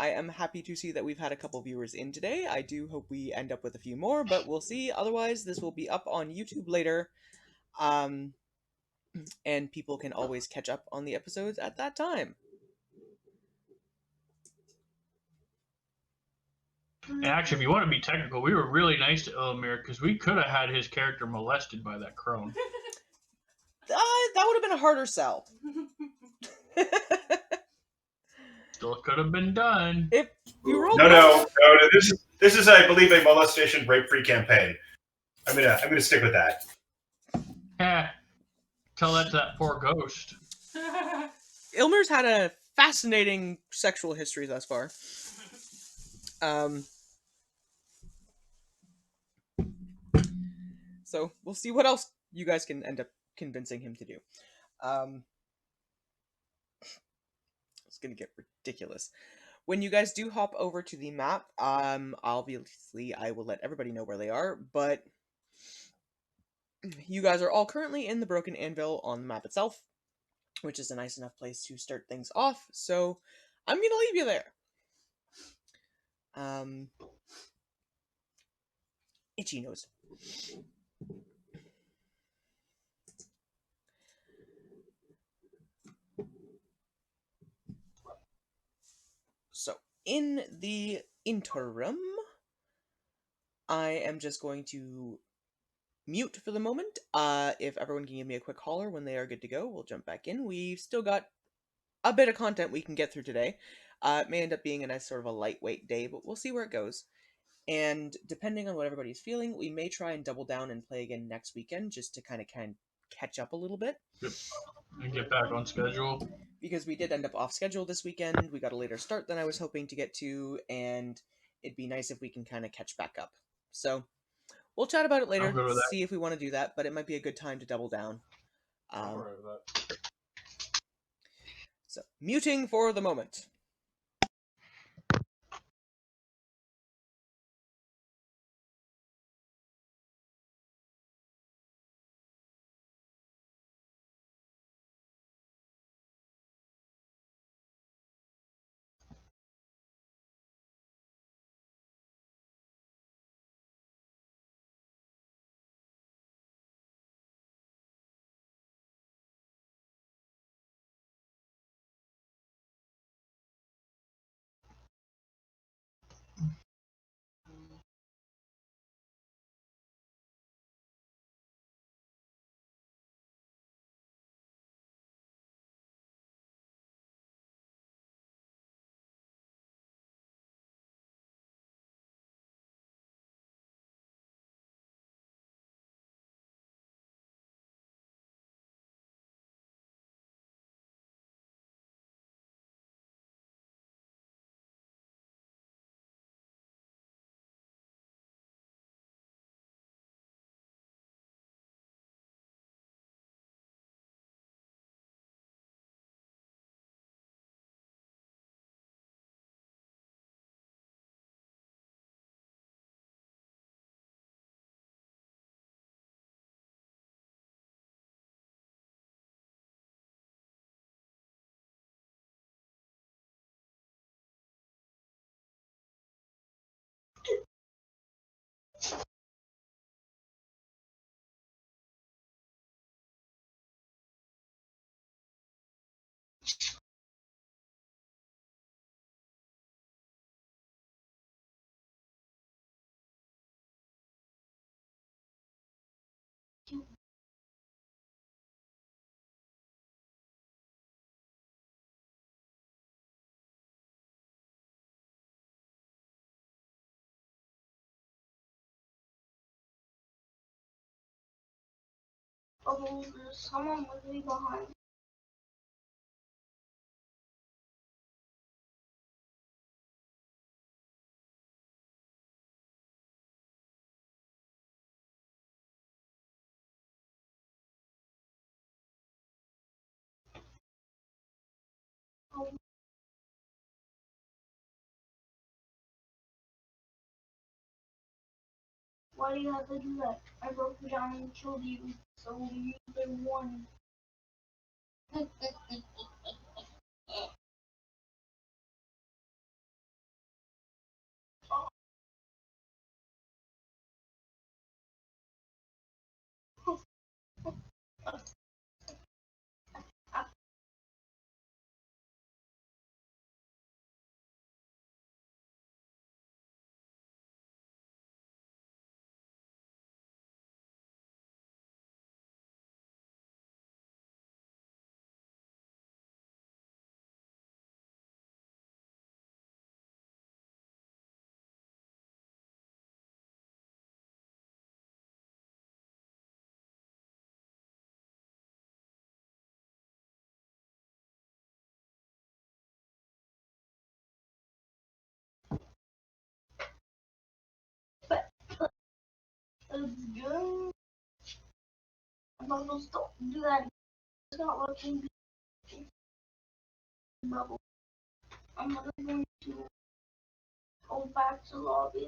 am happy to see that we've had a couple viewers in today. I do hope we end up with a few more, but we'll see. Otherwise, this will be up on YouTube later. And people can always catch up on the episodes at that time. And actually, if you want to be technical, we were really nice to Ilmir because we could have had his character molested by that crone. That would have been a harder sell. Still could have been done. If you rolled No. This is, I believe, a molestation rape-free campaign. I'm gonna stick with that. Tell that to that poor ghost. Ilmir's had a fascinating sexual history thus far. So we'll see what else you guys can end up convincing him to do. It's gonna get ridiculous. When you guys do hop over to the map, obviously I will let everybody know where they are, but you guys are all currently in the Broken Anvil on the map itself, which is a nice enough place to start things off, so I'm gonna leave you there. Itchy nose. So, in the interim, I am just going to mute for the moment. If everyone can give me a quick holler when they are good to go, we'll jump back in. We've still got a bit of content we can get through today. It may end up being a nice sort of a lightweight day, but we'll see where it goes. And depending on what everybody's feeling, we may try and double down and play again next weekend just to kind of catch up a little bit. And get back on schedule. Because we did end up off schedule this weekend. We got a later start than I was hoping to get to, and it'd be nice if we can kind of catch back up. So we'll chat about it later, see if we want to do that, but it might be a good time to double down. So, muting for the moment. Oh, there's someone with me behind. Oh. Why do you have to do that? I broke you down and killed you, so you won. It's good. Bubbles, don't do that. It's not working. Bubble. I'm not going to go back to lobby.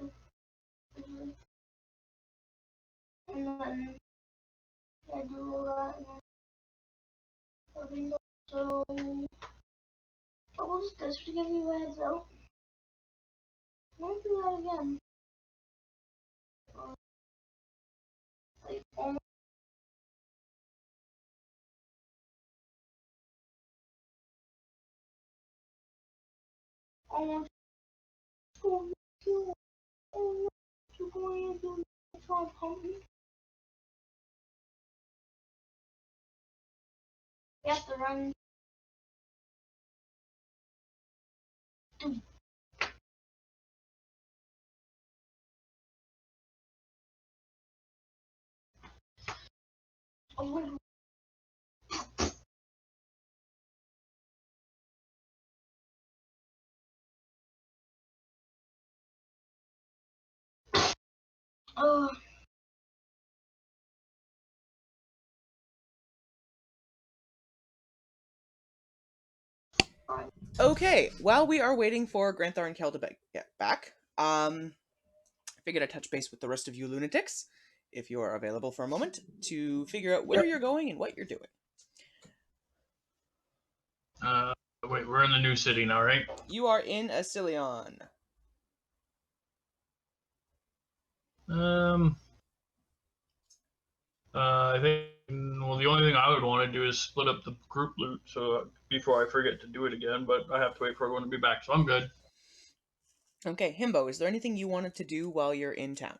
And then I do all that. And then so, Bubbles, just to give you a heads up. Don't do that again. Like, almost going to, almost going to try pumping. You have to run. Oh, oh. Okay, while we are waiting for Granthar and Kel to get back, I figured I'd touch base with the rest of you lunatics, if you are available for a moment, to figure out where you're going and what you're doing. Wait, we're in the new city now, right? You are in Asilion. I think, well, the only thing I would want to do is split up the group loot so before I forget to do it again, but I have to wait for everyone to be back, so I'm good. Okay, Himbo, is there anything you wanted to do while you're in town?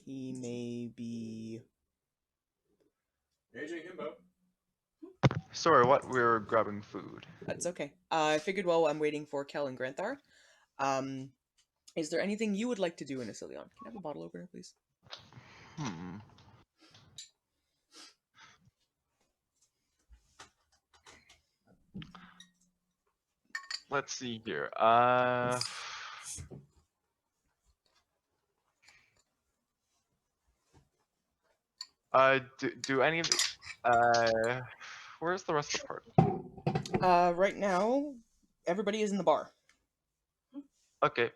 He may be... Aging Himbo. Sorry, what? We're grabbing food. That's okay. I figured while I'm waiting for Kel and Granthar, is there anything you would like to do in Asilion? Can I have a bottle opener, please? Let's see here. Do any of the, where's the rest of the party? Right now, everybody is in the bar. Okay.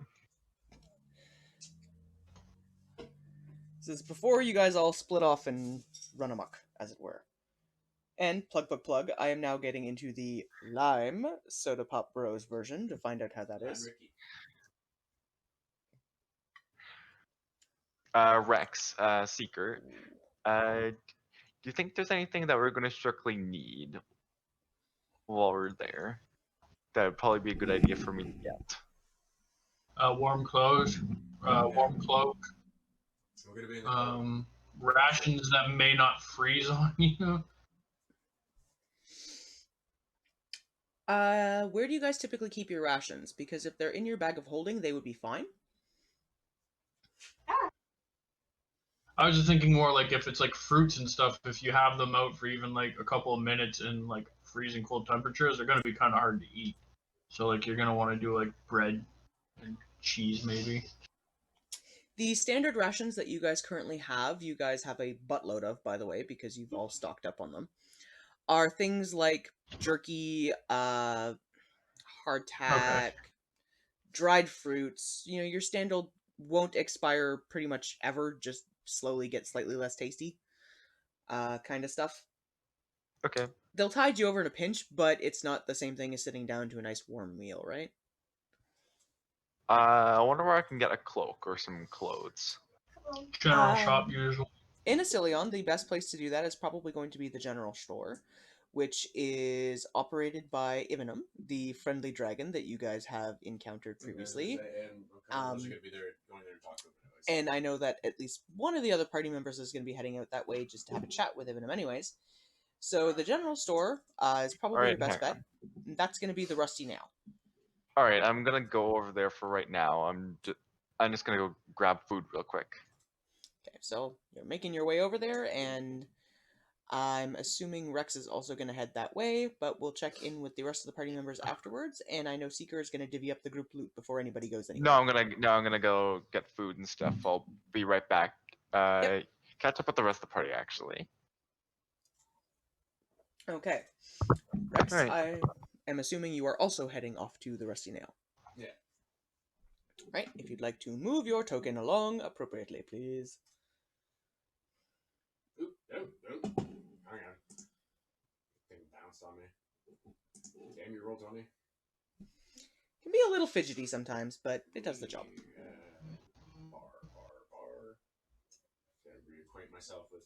This is before you guys all split off and run amok, as it were. And plug, I am now getting into the Lime Soda Pop Bros version to find out how that is. Rex, Seeker. Do you think there's anything that we're going to strictly need while we're there? That would probably be a good idea for me to get. Warm clothes, warm cloak, We're gonna be in the rations that may not freeze on you. Where do you guys typically keep your rations? Because if they're in your bag of holding, they would be fine. I was just thinking more like if it's like fruits and stuff, if you have them out for even like a couple of minutes in like freezing cold temperatures, they're gonna be kind of hard to eat. So like you're gonna want to do like bread and cheese maybe. The standard rations that you guys currently have, you guys have a buttload of, by the way, because you've all stocked up on them, are things like jerky, hardtack, dried fruits. You know, your standard won't expire pretty much ever, just slowly get slightly less tasty. Kind of stuff. Okay. They'll tide you over in a pinch, but it's not the same thing as sitting down to a nice warm meal, right? I wonder where I can get a cloak or some clothes. General shop usual. In Asilion, the best place to do that is probably going to be the general store, which is operated by Ivanum, the friendly dragon that you guys have encountered previously. And I know that at least one of the other party members is going to be heading out that way just to have a chat with Ivanum anyways. So the general store is probably your best bet. That's going to be the Rusty Nail. All right, I'm gonna go over there for right now. I'm just gonna go grab food real quick. Okay, so you're making your way over there, and I'm assuming Rex is also going to head that way, but we'll check in with the rest of the party members afterwards. And I know Seeker is going to divvy up the group loot before anybody goes anywhere. No, I'm gonna go get food and stuff. I'll be right back. Catch up with the rest of the party actually. Okay, Rex, Right. I am assuming you are also heading off to the Rusty Nail. Yeah. Right, if you'd like to move your token along appropriately, please. Oop, nope. Hang on. Thing bounced on me. Damn, you rolled on me. Can be a little fidgety sometimes, but it does the job. Bar. Gotta reacquaint myself with.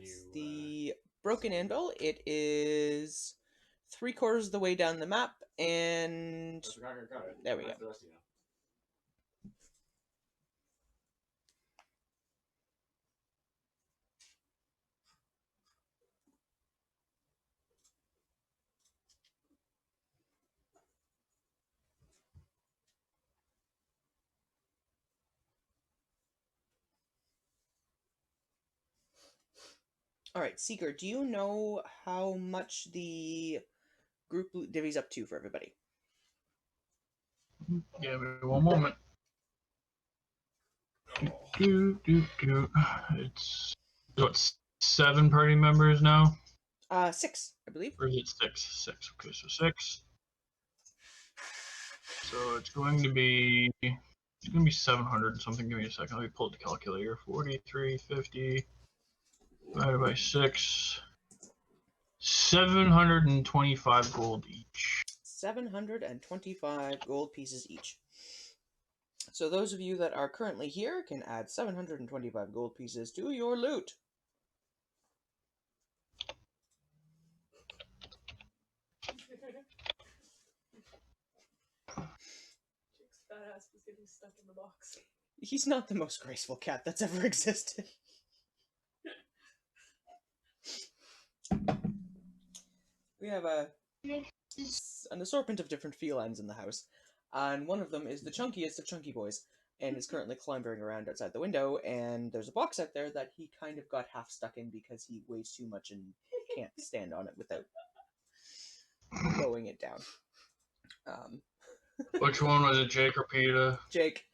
It's the Broken Anvil. It is 3/4 of the way down the map, and Got it. There we go. The rest of you now. all right, Seeker, do you know how much the group loot divvies up to for everybody? Give me one moment. It's what, 7 party members now? 6, I believe. Or is it 6? 6. Okay, so 6. So it's going to be 700 something. Give me a second. Let me pull up the calculator. 4350 divided by 6. 725 gold each. 725 gold pieces each. So those of you that are currently here can add 725 gold pieces to your loot. Jake's fat ass was getting stuck in the box. He's not the most graceful cat that's ever existed. We have an assortment of different felines in the house, and one of them is the chunkiest of chunky boys, and is currently clambering around outside the window, and there's a box out there that he kind of got half stuck in because he weighs too much and can't stand on it without blowing it down. Which one was it, Jake or Peter? Jake.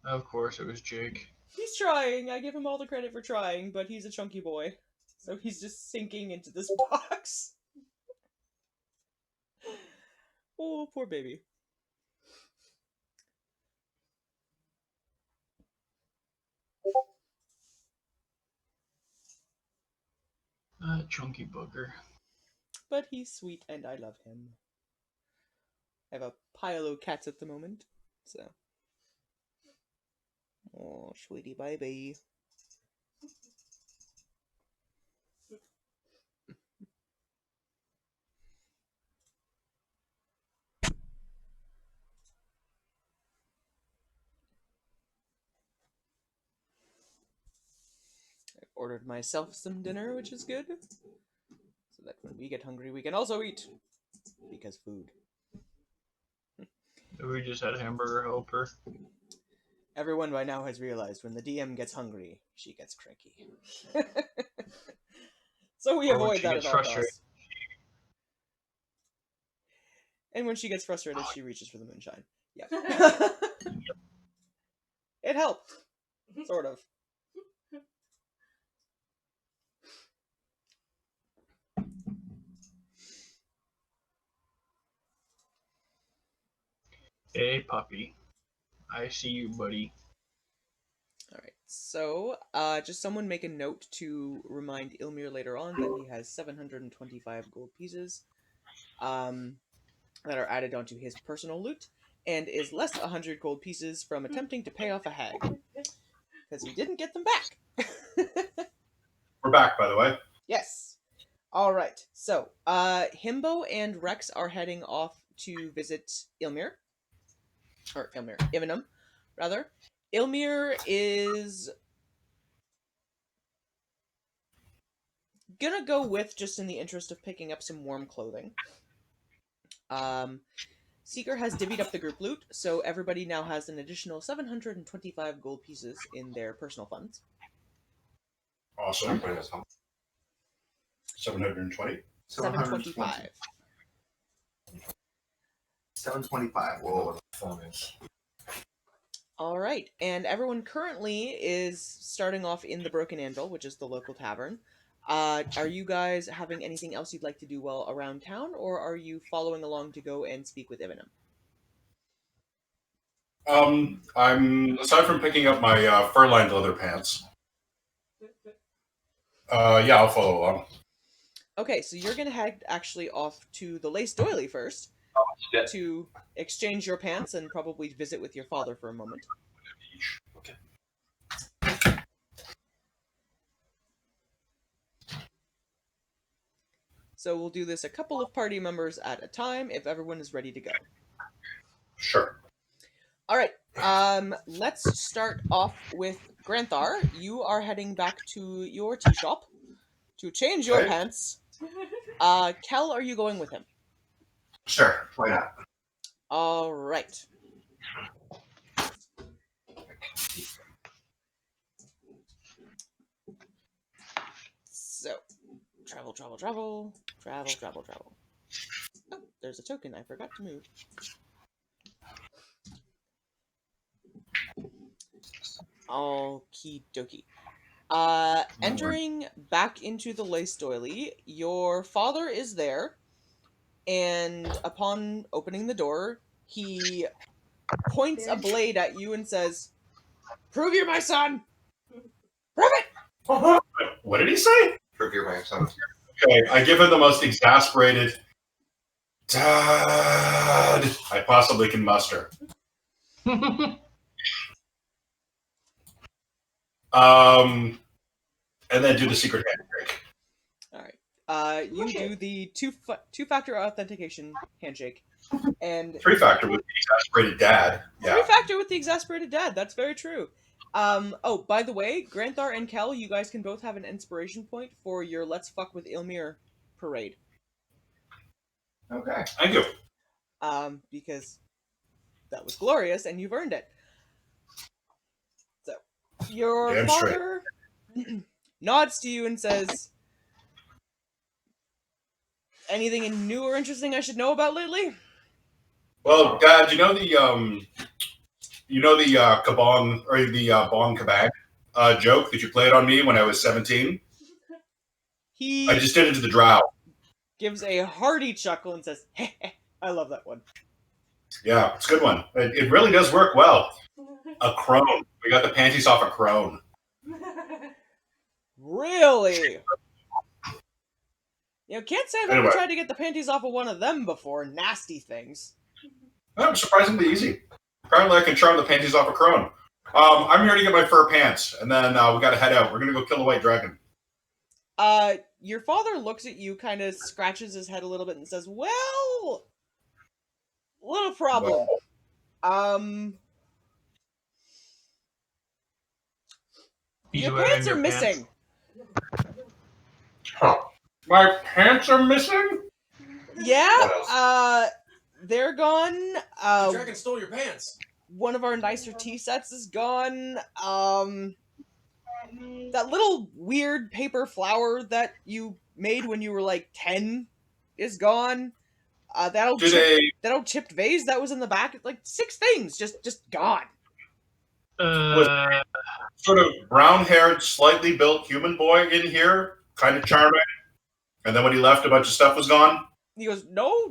Of course, it was Jake. He's trying. I give him all the credit for trying, but he's a chunky boy. So he's just sinking into this box. Oh, poor baby. Chunky bugger. But he's sweet and I love him. I have a pile of cats at the moment, so. Oh, sweetie baby. I've ordered myself some dinner, which is good. So that when we get hungry, we can also eat. Because food. We just had a hamburger helper. Everyone by now has realized when the DM gets hungry, she gets cranky. So we avoid that at all costs. And when she gets frustrated, she reaches for the moonshine. Yep. It helped. Sort of. Hey, puppy. I see you, buddy. Alright, so just someone make a note to remind Ilmir later on that he has 725 gold pieces that are added onto his personal loot, and is less 100 gold pieces from attempting to pay off a hag. Because he didn't get them back. We're back, by the way. Yes. Alright, so Himbo and Rex are heading off to visit Ilmir. Or Ivanum, rather. Ilmir is gonna go with, just in the interest of picking up some warm clothing. Seeker has divvied up the group loot, so everybody now has an additional 725 gold pieces in their personal funds. Awesome. 720? 725. 725. Whoa, what the phone is. Alright, and everyone currently is starting off in the Broken Anvil, which is the local tavern. Are you guys having anything else you'd like to do while around town, or are you following along to go and speak with Ivanum? I'm, aside from picking up my fur-lined leather pants, yeah, I'll follow along. Okay, so you're gonna head actually off to the Lace Doily first to exchange your pants and probably visit with your father for a moment. Okay. So we'll do this a couple of party members at a time if everyone is ready to go. Sure. Alright, let's start off with Granthar. You are heading back to your tea shop to change your Okay. pants. Kel, are you going with him? Sure, why not? Alright. So, travel. Oh, there's a token I forgot to move. Okie dokie. Entering back into the Lace Doily, your father is there, and upon opening the door, he points a blade at you and says, "Prove you're my son! Prove it!" What did he say? Prove you're my son. Okay, I give him the most exasperated Dad I possibly can muster. And then do the secret handshake. Alright. You do the two-factor authentication handshake. And 3-factor with the exasperated dad. Yeah. 3-factor with the exasperated dad, that's very true. Oh, by the way, Granthar and Kel, you guys can both have an inspiration point for your Let's Fuck with Ilmir parade. Okay. Thank you. Because that was glorious and you've earned it. So, your Damn father nods to you and says, "Anything new or interesting I should know about lately?" Well, Dad, you know the kabong or the bong kabag joke that you played on me when I was 17? He I just did it to the drow. gives a hearty chuckle and says, "I love that one." Yeah, it's a good one. It really does work well. A crone. We got the panties off a crone. Really? Can't say I've ever Anyway. tried to get the panties off of one of them before. Nasty things. That was surprisingly easy. Apparently, I can charm the panties off a crone. I'm here to get my fur pants, and then we got to head out. We're gonna go kill the white dragon. Your father looks at you, kind of scratches his head a little bit, and says, "Well, little problem. Your pants are missing." My pants are missing? Yeah, they're gone. The dragon stole your pants. One of our nicer tea sets is gone. That little weird paper flower that you made when you were like 10 is gone. That old chipped vase that was in the back, like 6 things just gone. Sort of brown-haired, slightly built human boy in here, kind of charming. And then when he left, a bunch of stuff was gone. He goes, no,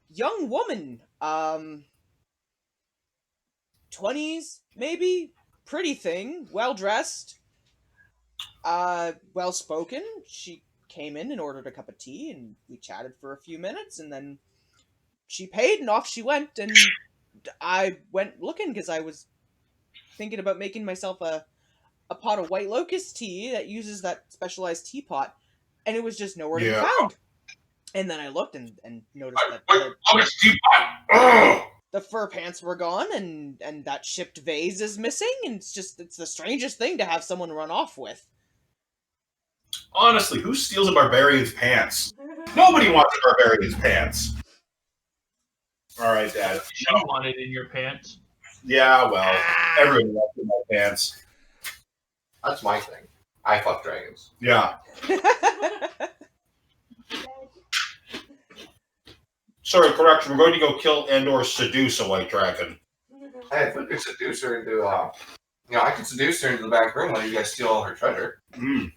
young woman 20s, maybe? Pretty thing, well dressed, well spoken. She came in and ordered a cup of tea, and we chatted for a few minutes, and then she paid, and off she went, and I went looking because I was thinking about making myself a pot of white locust tea that uses that specialized teapot, and it was just nowhere to be found. And then I looked and noticed that the fur pants were gone, and that shipped vase is missing, and it's the strangest thing to have someone run off with. Honestly, who steals a barbarian's pants? Nobody wants a barbarian's pants. All right, Dad. You want it in your pants. Yeah, well, everyone wants it in my pants. That's my thing. I fuck dragons. Yeah. Sorry, correction. We're going to go kill and/or seduce a white dragon. Hey, if we could seduce her into, I could seduce her into the back room while you guys steal all her treasure. Mm.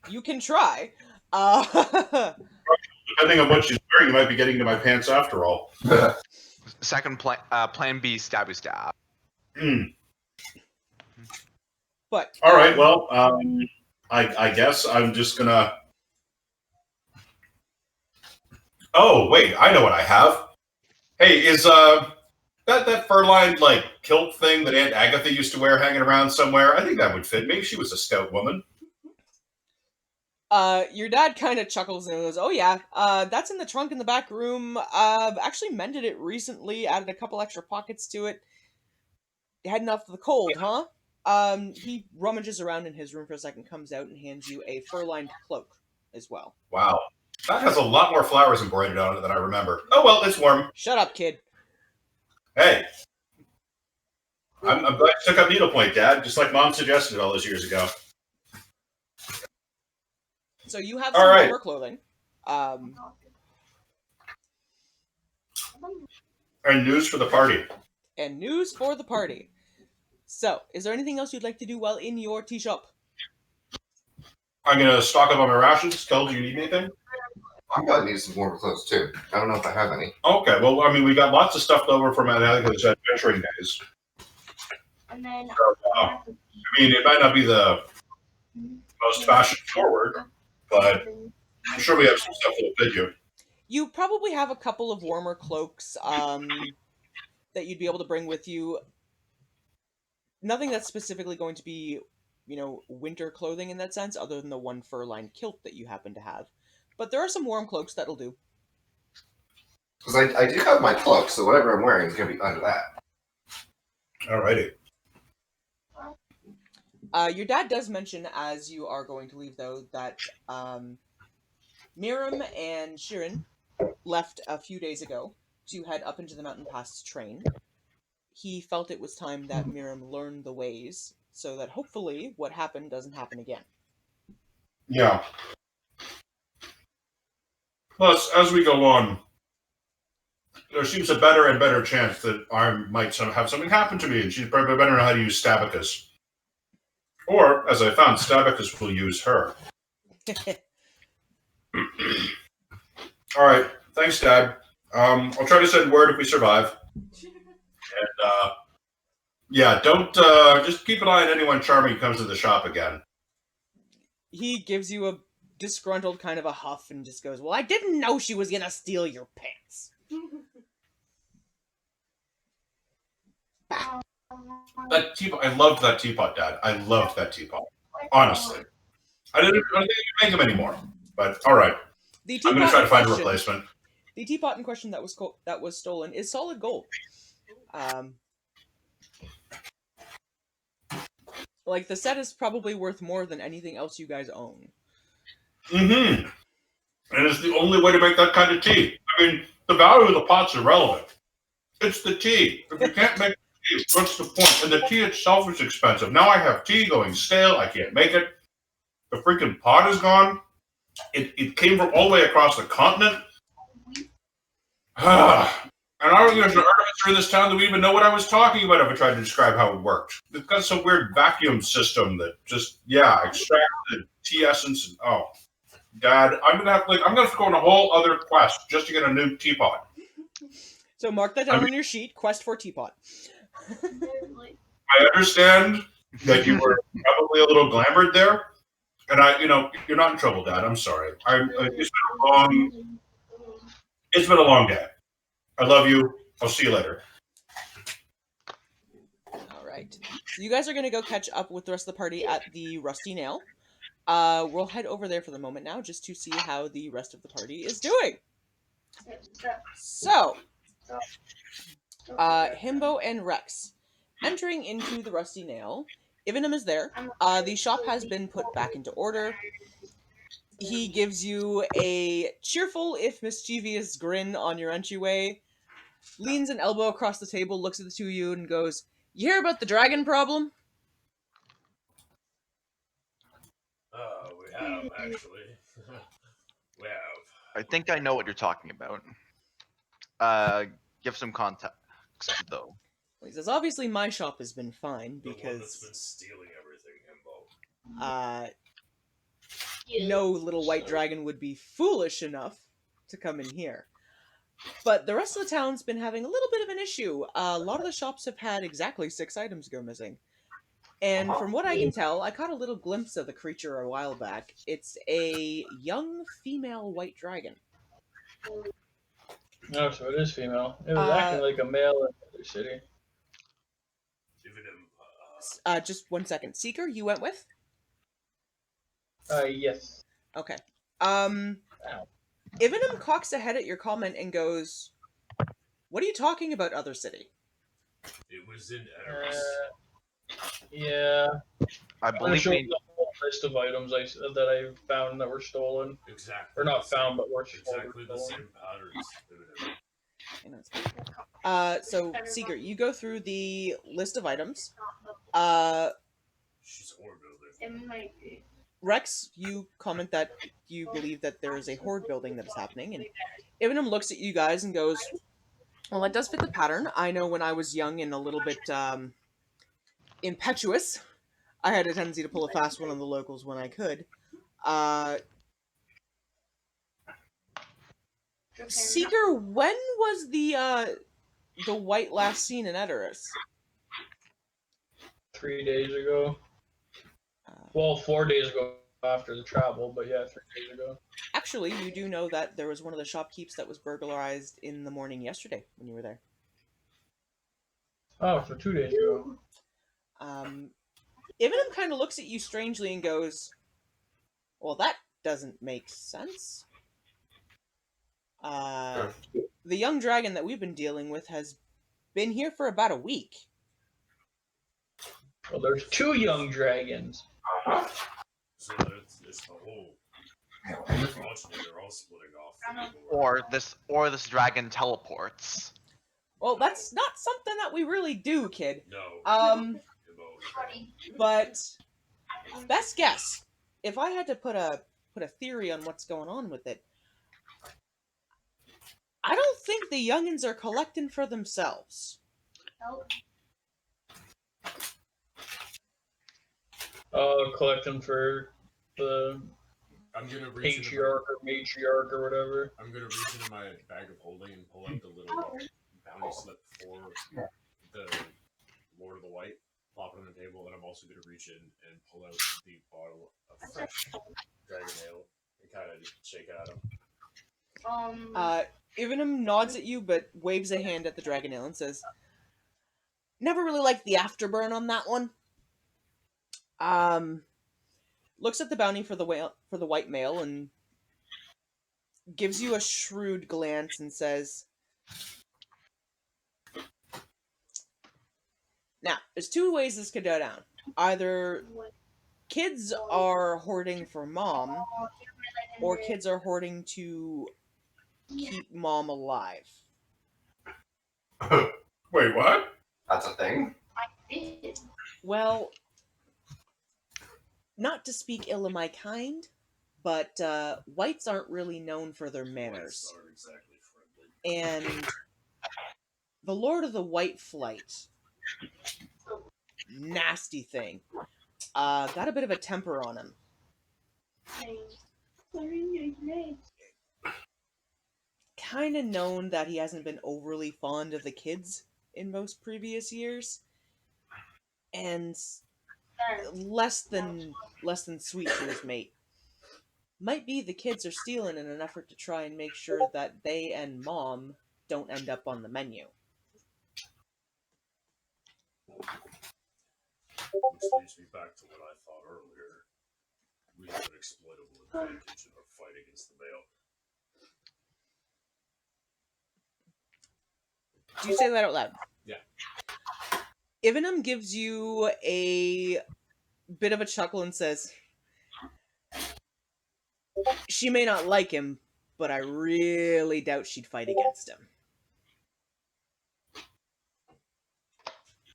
You can try. Depending on what she's wearing, you might be getting into my pants after all. Second plan B, stabby stab. Mm. But all right, well, I guess I'm just gonna. Oh wait, I know what I have. Hey, is that fur-lined like kilt thing that Aunt Agatha used to wear hanging around somewhere? I think that would fit me. She was a stout woman. Your dad kind of chuckles and goes, "Oh yeah, that's in the trunk in the back room. Actually mended it recently, added a couple extra pockets to it. Heading off to the cold, huh?" He rummages around in his room for a second, comes out and hands you a fur-lined cloak as well. Wow. That has a lot more flowers embroidered on it than I remember. Oh well, it's warm. Shut up, kid. Hey. I'm glad you took up needlepoint, Dad, just like Mom suggested all those years ago. So you have some warmer clothing. And news for the party. And news for the party. So, is there anything else you'd like to do while in your tea shop? I'm going to stock up on my rations. Kel, do you need anything? I'm going to need some warmer clothes, too. I don't know if I have any. Okay, well, I mean, we got lots of stuff over from Agatha's adventuring days. And then... I mean, it might not be the most fashion-forward, but I'm sure we have some stuff that'll fit you. You probably have a couple of warmer cloaks that you'd be able to bring with you. Nothing that's specifically going to be, winter clothing in that sense, other than the one fur-lined kilt that you happen to have. But there are some warm cloaks that'll do. Because I do have my cloak, so whatever I'm wearing is going to be under that. Alrighty. Your dad does mention, as you are going to leave, though, that Miriam and Shirin left a few days ago to head up into the mountain pass to train. He felt it was time that Miriam learned the ways, so that hopefully what happened doesn't happen again. Yeah. Plus, as we go on, there seems a better and better chance that I might have something happen to me, and she'd probably better know how to use Stabicus. Or, as I found, Stabicus will use her. All right. Thanks, Dad. I'll try to send word if we survive. And, yeah, don't, just keep an eye on anyone charming who comes to the shop again. He gives you a disgruntled kind of a huff and just goes, "Well, I didn't know she was gonna steal your pants." That teapot, I loved that teapot, Dad. I loved that teapot. Honestly. I didn't think you could make them anymore. But, all right. I'm going to try to find a replacement. The teapot in question that was stolen is solid gold. Like, the set is probably worth more than anything else you guys own. Mm-hmm. And it's the only way to make that kind of tea. I mean, the value of the pot's irrelevant. It's the tea. If you can't make tea, what's the point? And the tea itself is expensive. Now I have tea going stale. I can't make it. The freaking pot is gone. It came from all the way across the continent. And I don't think there's an artificer in this town that would even know what I was talking about if I tried to describe how it worked. It's got some weird vacuum system that just, extracts the tea essence. And, Dad, I'm gonna have to go on a whole other quest just to get a new teapot. So mark that down on your sheet. Quest for teapot. I understand that you were probably a little glamored there, and you're not in trouble, Dad. I'm sorry. It's been a long day. I love you. I'll see you later. All right. So you guys are gonna go catch up with the rest of the party at the Rusty Nail. We'll head over there for the moment now, just to see how the rest of the party is doing. So, Himbo and Rex entering into the Rusty Nail. Ivanum is there. The shop has been put back into order. He gives you a cheerful, if mischievous, grin on your entryway, leans an elbow across the table, looks at the two of you, and goes, "You hear about the dragon problem?" We have, actually. We have. I think I know what you're talking about. Give some context, though. He says, "Obviously, my shop has been fine The one that's been because stealing everything, Himbo. no little white dragon would be foolish enough to come in here. But the rest of the town's been having a little bit of an issue. A lot of the shops have had exactly 6 items go missing. And from what I can tell, I caught a little glimpse of the creature a while back. It's a young female white dragon. Oh, so it is female. It was acting like a male in the other city. Just 1 second. Seeker, you went with? Yes. Okay. Ivanum cocks ahead at your comment and goes, "What are you talking about, other city?" It was in Eris. Yeah. I believe showed the whole list of items that I found that were stolen. Exactly. Or not found, but were exactly the stolen. same patterns. So, Seeker, you go through the list of items. She's horde building. Rex, you comment that you believe that there is a horde building that is happening, and Ivanum looks at you guys and goes, "Well, that does fit the pattern. I know when I was young and a little bit impetuous, I had a tendency to pull a fast one on the locals when I could. Seeker, when was the white last seen in Edoras?" 3 days ago. Well, 4 days ago after the travel, but yeah, 3 days ago. Actually, you do know that there was one of the shopkeepers that was burglarized in the morning yesterday when you were there. Oh, so 2 days ago. Ivanum kind of looks at you strangely and goes, "Well, that doesn't make sense. The young dragon that we've been dealing with has been here for about a week." Well, there's 2 young dragons. So it's the whole. Unfortunately, they're all splitting off. Or this dragon teleports. Well, that's not something that we really do, kid. No. But best guess, if I had to put a theory on what's going on with it, I don't think the youngins are collecting for themselves. Collecting for the I'm gonna reach patriarch or matriarch or whatever. I'm gonna reach into my bag of holding and pull out the little bounty slip for the Lord of the White, plop it on the table, and I'm also gonna reach in and pull out the bottle of fresh dragon ale and kind of shake it at him. Ivanum nods at you, but waves a hand at the dragon ale and says, "Never really liked the afterburn on that one." Looks at the bounty for the white male and gives you a shrewd glance and says, "Now, there's 2 ways this could go down. Either kids are hoarding for mom, or kids are hoarding to keep mom alive." Wait, what? That's a thing? Well, not to speak ill of my kind, but whites aren't really known for their manners. Exactly friendly. And the Lord of the White Flight, nasty thing, got a bit of a temper on him. kind of known that he hasn't been overly fond of the kids in most previous years, and less than sweet to his mate. Might be the kids are stealing in an effort to try and make sure that they and Mom don't end up on the menu. Which leads me back to what I thought earlier. We have an exploitable advantage in our fight against the male. Do you say that out loud? Yeah. Ivanum gives you a bit of a chuckle and says, she may not like him, but I really doubt she'd fight against him.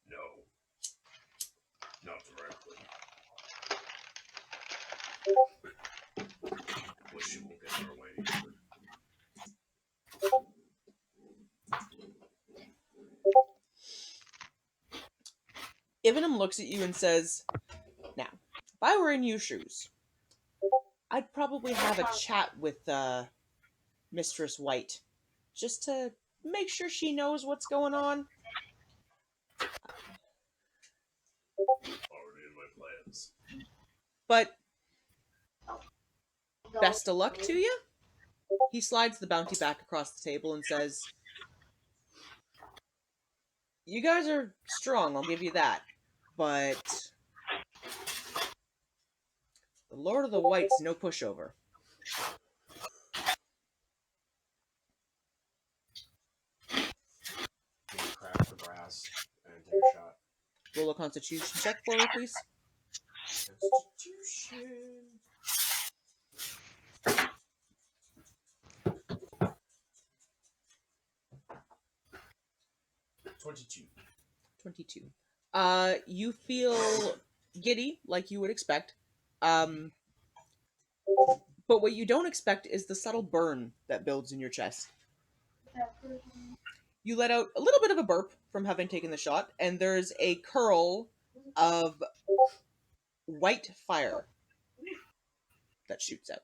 No. Not directly. But she won't get in our way either. Ivanum looks at you and says, now, if I were in your shoes, I'd probably have a chat with Mistress White, just to make sure she knows what's going on. Already in my plans. But best of luck to you. He slides the bounty back across the table and says, you guys are strong, I'll give you that. But the Lord of the White's no pushover. Can you crack the brass and take a shot? Roll a constitution check for me, please. Constitution. $22. 22. You feel giddy, like you would expect. But what you don't expect is the subtle burn that builds in your chest. You let out a little bit of a burp from having taken the shot, and there's a curl of white fire that shoots out.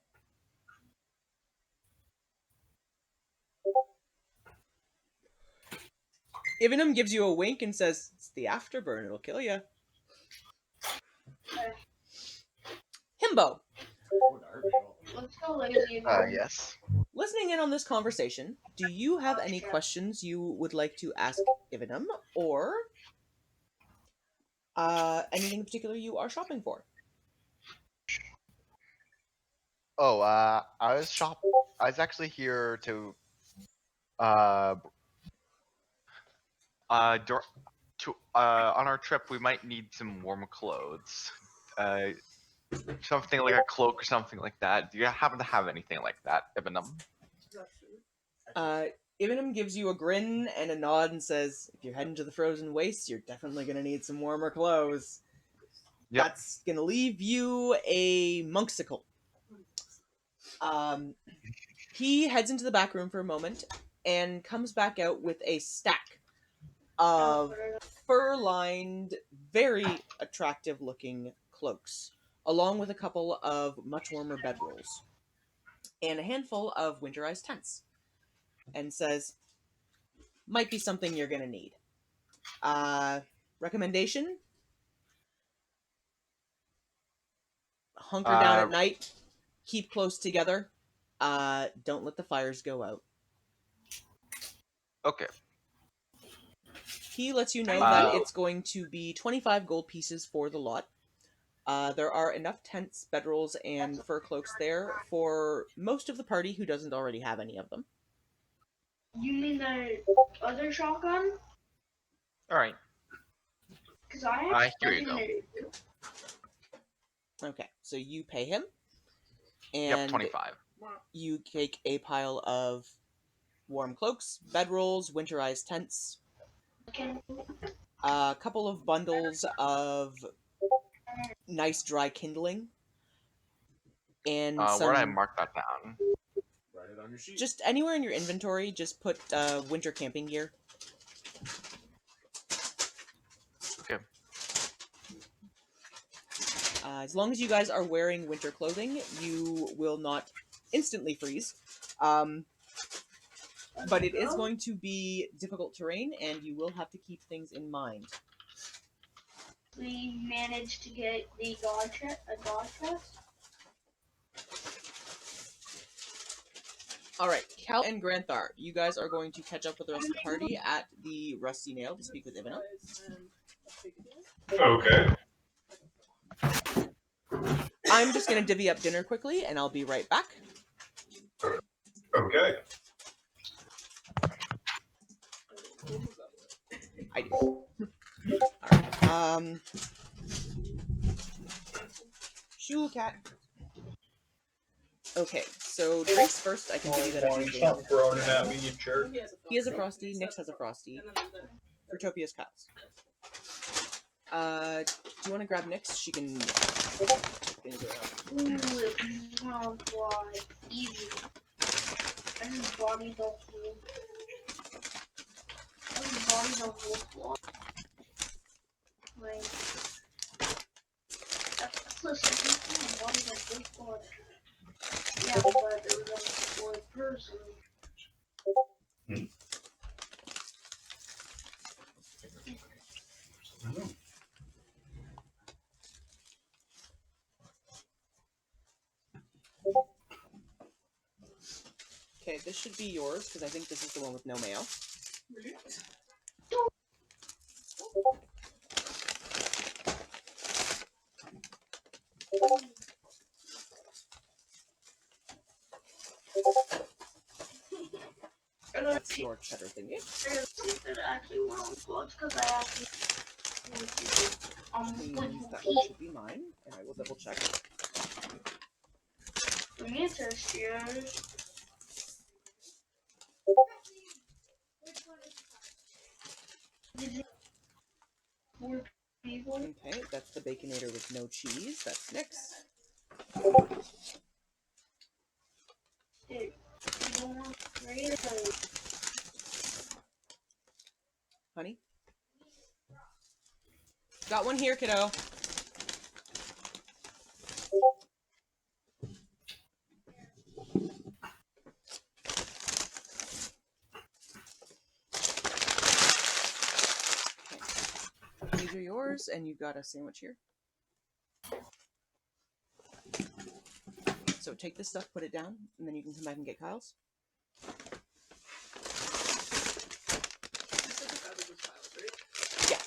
Ivanum gives you a wink and says, it's the afterburn, it'll kill you. Himbo. Let's go lazy. Yes. Listening in on this conversation, do you have any questions you would like to ask Ivanum, or anything in particular you are shopping for? Oh, I was actually here to On our trip, we might need some warm clothes. Something like a cloak or something like that. Do you happen to have anything like that, Ibnum? Ivanum gives you a grin and a nod and says, if you're heading to the frozen wastes, you're definitely going to need some warmer clothes. Yep. That's going to leave you a monksicle. He heads into the back room for a moment and comes back out with a stack of fur-lined, very attractive-looking cloaks, along with a couple of much warmer bedrolls, and a handful of winterized tents, and says, might be something you're going to need. Recommendation? Hunker down at night, keep close together, don't let the fires go out. Okay. He lets you know that it's going to be 25 gold pieces for the lot. There are enough tents, bedrolls, and fur cloaks there for most of the party who doesn't already have any of them. You mean the other shotgun? Alright. Because I have Here you stuff go. in it. Okay, so you pay him, Yep, and 25. you take a pile of warm cloaks, bedrolls, winterized tents, a couple of bundles of nice dry kindling, and Where some... did I mark that down? Write it on your sheet. Just anywhere in your inventory, just put winter camping gear. Okay. As long as you guys are wearing winter clothing, you will not instantly freeze. But it is going to be difficult terrain, and you will have to keep things in mind. We managed to get the god chest. Alright, Cal and Granthar, you guys are going to catch up with the rest of the party at the Rusty Nail to speak with Ivana. Okay. I'm just going to divvy up dinner quickly, and I'll be right back. Okay. I do. Alright, Shoo cat. Okay, so drinks first. I can give you that up. Stop throwing it at me, you jerk. He has a Frosty, Nyx has a Frosty. Fruitopia's Kyle's. Do you want to grab Nyx? She can... Oh god, easy. I just body the whole. I just body the whole floor. Like, that's the second thing. Body the whole floor. Yeah, but there was only one person. Okay, this should be yours, because I think this is the one with no mail. That's your cheddar thingy. I don't think that actually went on gloves because I actually Means that one should be mine, and I will double check. the answer is yours. Did you four people? Okay, that's the Baconator with no cheese. That's Nyx. Dude, you don't want to Honey? Got one here, kiddo. Okay. These are yours, and you've got a sandwich here. So take this stuff, put it down, and then you can come back and get Kyle's. Yeah.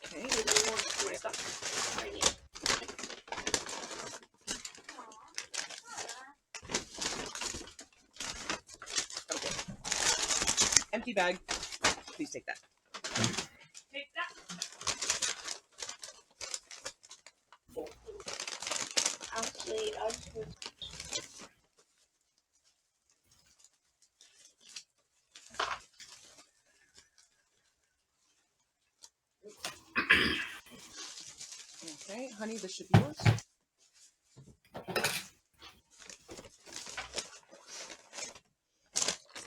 Okay. my stuff. Right here. Okay. Empty bag. Please take that. Take that. Actually, I just want Okay, honey, this should be yours.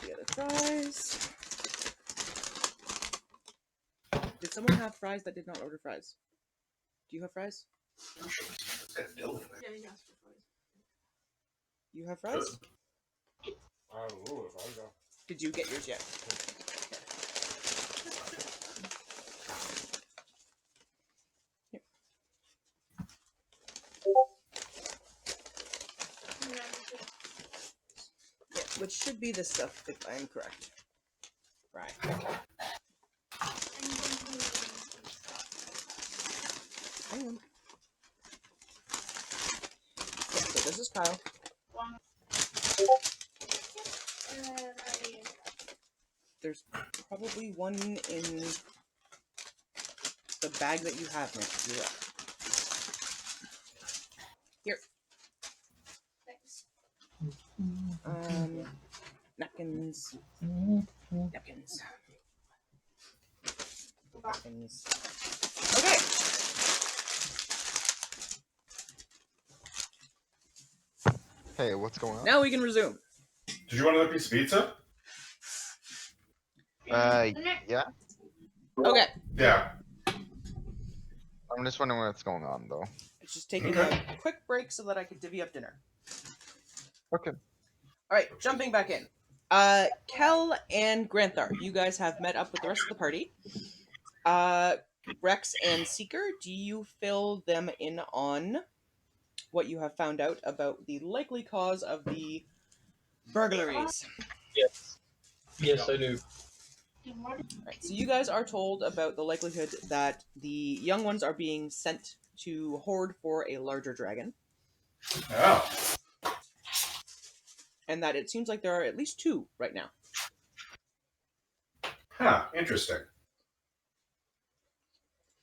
The other fries. Did someone have fries that did not order fries? Do you have fries? Yeah, he asked for fries. You have fries? I don't know if I got. Did you get yours yet? Here. Yeah, which should be the stuff if I'm correct. Right. Hang on. Yeah, so this is Kyle. There's probably one in the bag that you have next to you. Here. Napkins. Napkins. Napkins. Okay. Hey, what's going on? Now we can resume. Did you want another piece of pizza? Yeah. Okay. Yeah. I'm just wondering what's going on, though. It's just taking a quick break so that I could divvy up dinner. Okay. All right, jumping back in. Kel and Granthar, you guys have met up with the rest of the party. Rex and Seeker, do you fill them in on what you have found out about the likely cause of the burglaries? Yes. Yes, I do. Right, so you guys are told about the likelihood that the young ones are being sent to hoard for a larger dragon, Oh. and that it seems like there are at least 2 right now. Huh. Interesting.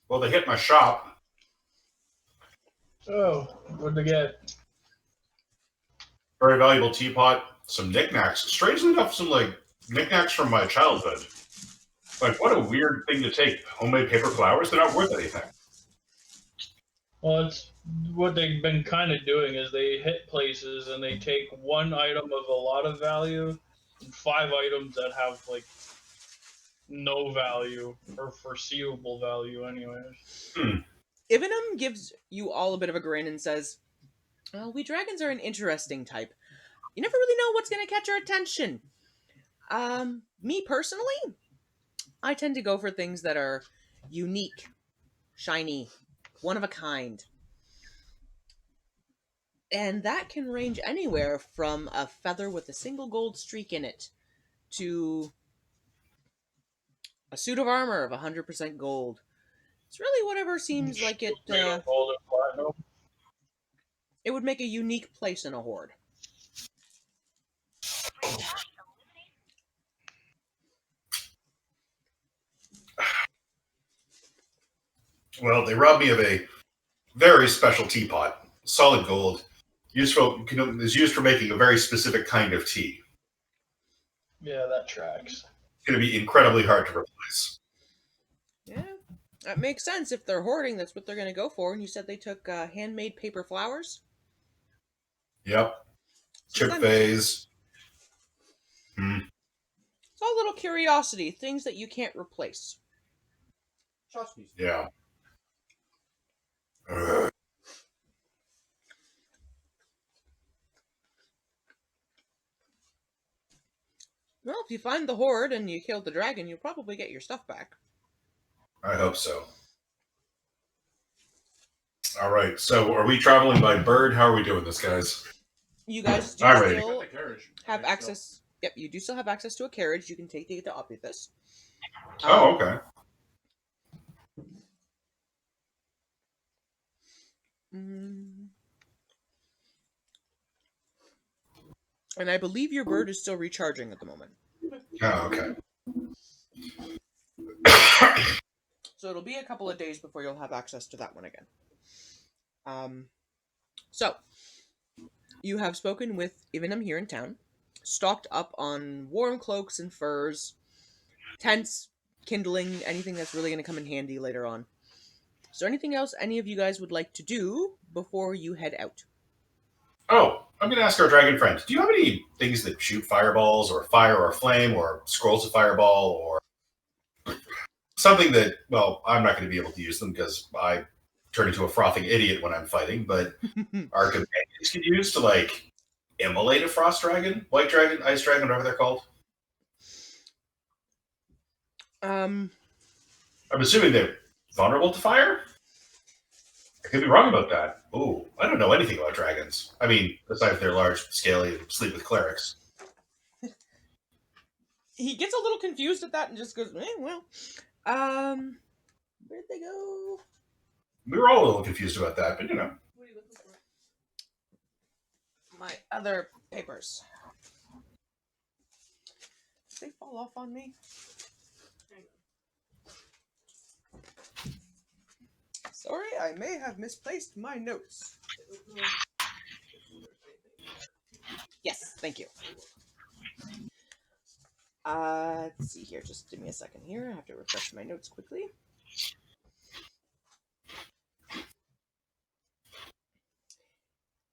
Well, they hit my shop. Oh, what'd they get? Very valuable teapot. Some knickknacks. Strangely enough, some like knickknacks from my childhood. Like, what a weird thing to take. Homemade paper flowers? They're not worth anything. Well, it's what they've been kind of doing is they hit places and they take one item of a lot of value and 5 items that have like no value or foreseeable value anyways. Ivanum gives you all a bit of a grin and says, well, we dragons are an interesting type. You never really know what's going to catch your attention. Me personally, I tend to go for things that are unique, shiny, one of a kind. And that can range anywhere from a feather with a single gold streak in it to a suit of armor of 100% gold. It's really whatever seems like it Gold and platinum. it would make a unique place in a horde. Well, they robbed me of a very special teapot. Solid gold. Is used for making a very specific kind of tea. Yeah, that tracks. It's going to be incredibly hard to replace. Yeah, that makes sense. If they're hoarding, that's what they're going to go for. And you said they took handmade paper flowers? Yep. So Chip vase. It's all little curiosity, things that you can't replace. Yeah. Well, if you find the horde and you kill the dragon, you'll probably get your stuff back. I hope so. All right. So, are we traveling by bird? How are we doing this, guys? You guys do Alrighty. still have access. Yep, you do still have access to a carriage. You can take to Opithus. Oh, okay. And I believe your bird is still recharging at the moment. Oh, okay. So it'll be a couple of days before you'll have access to that one again. So, you have spoken with Ivanum here in town, stocked up on warm cloaks and furs, tents, kindling, anything that's really going to come in handy later on. Is there anything else any of you guys would like to do before you head out? Oh, I'm going to ask our dragon friend. Do you have any things that shoot fireballs or fire or flame or scrolls of fireball or something that, well, I'm not going to be able to use them because I turn into a frothing idiot when I'm fighting, but our companions can use to, like, immolate a frost dragon, white dragon, ice dragon, whatever they're called? I'm assuming they're vulnerable to fire? I could be wrong about that. Ooh, I don't know anything about dragons. I mean, besides they're large, scaly, and sleep with clerics. He gets a little confused at that and just goes, well, where'd they go? We were all a little confused about that, but you know. What are you looking for? My other papers. Did they fall off on me? Sorry, I may have misplaced my notes. Yes, thank you. Let's see here. Just give me a second here. I have to refresh my notes quickly.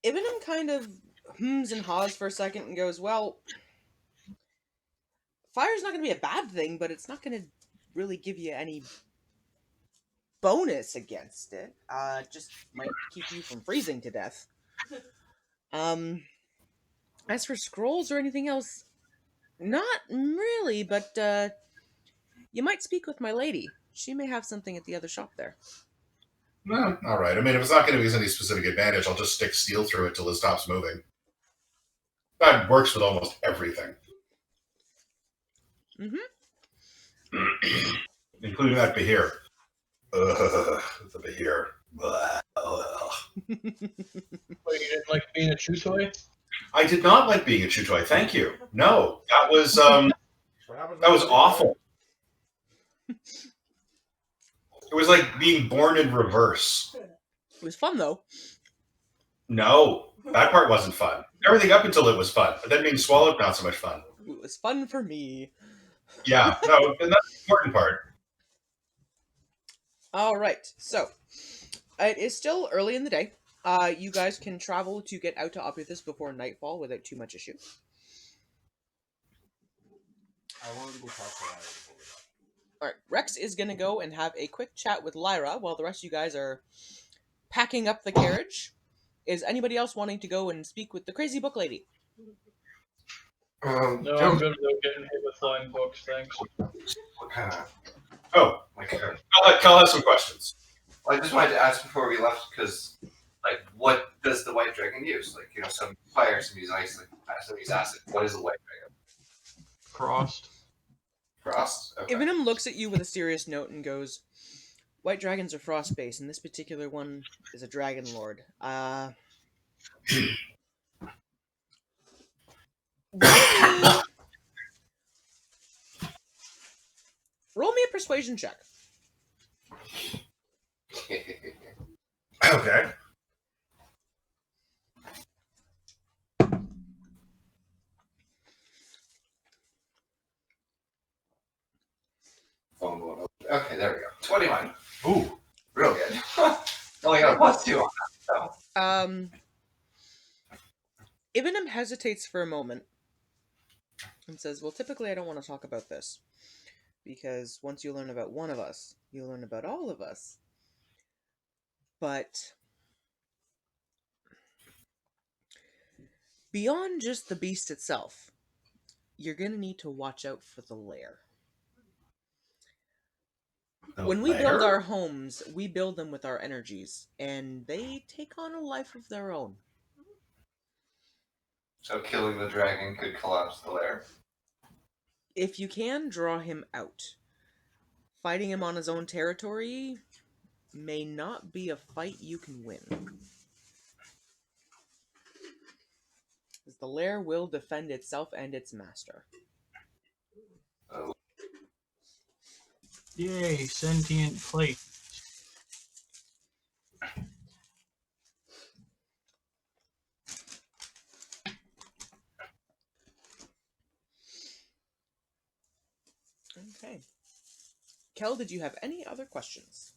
Ivanum kind of hums and haws for a second and goes, well, fire's not going to be a bad thing, but it's not going to really give you any bonus against it. Just might keep you from freezing to death. As for scrolls or anything else, not really, but you might speak with my lady. She may have something at the other shop there. No, all right. I mean, if it's not going to be any specific advantage, I'll just stick steel through it till it stops moving. That works with almost everything. Mm-hmm. Including that Behir. The Behir. Wait, you didn't like being a Chusoi? I did not like being a Chutoi. Thank you. No, that was awful. It was like being born in reverse. It was fun though. No, that part wasn't fun. Everything up until it was fun, but then being swallowed, not so much fun. It was fun for me. Yeah, no, and that's the important part. All right, so it is still early in the day. You guys can travel to get out to Opethus before nightfall without too much issue. I wanted to go talk to Lyra before we left. All right, Rex is going to go and have a quick chat with Lyra while the rest of you guys are packing up the carriage. Is anybody else wanting to go and speak with the crazy book lady? No, I'm gonna go get hit with flying books, thanks. What kind of? Oh, I'll have some questions. Well, I just wanted to ask before we left because, like, what does the white dragon use? Like, you know, some fire, some use ice, like, some use acid. What is a white dragon? Frost. Frost. Okay. Ivanum looks at you with a serious note and goes, "White dragons are frost-based, and this particular one is a dragon lord. Roll me a persuasion check." Okay. Okay, there we go. 21. Ooh. Real good. Only got a +2 on that. Ivanum hesitates for a moment and says, "Well, typically I don't want to talk about this, because once you learn about one of us, you learn about all of us. But beyond just the beast itself, you're going to need to watch out for the lair. When we build our homes, we build them with our energies, and they take on a life of their own. So killing the dragon could collapse the lair. If you can, draw him out. Fighting him on his own territory may not be a fight you can win. As the lair will defend itself and its master." Oh. Yay, sentient plate. Okay. Kel, did you have any other questions?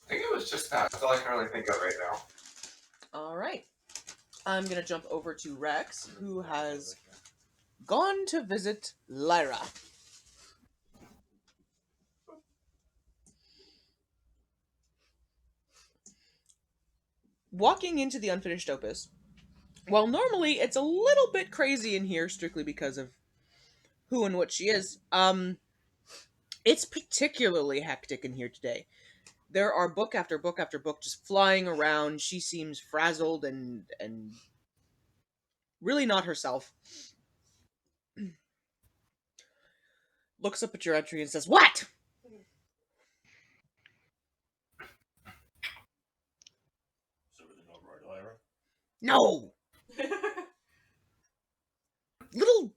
I think it was just that. That's all I can really think of right now. All right. I'm going to jump over to Rex, who has gone to visit Lyra. Walking into the unfinished opus, while normally it's a little bit crazy in here strictly because of who and what she is, it's particularly hectic in here today. There are book after book after book just flying around. She seems frazzled and really not herself. Looks up at your entry and says, "What?" Is everything all right, Lyra? "No! Little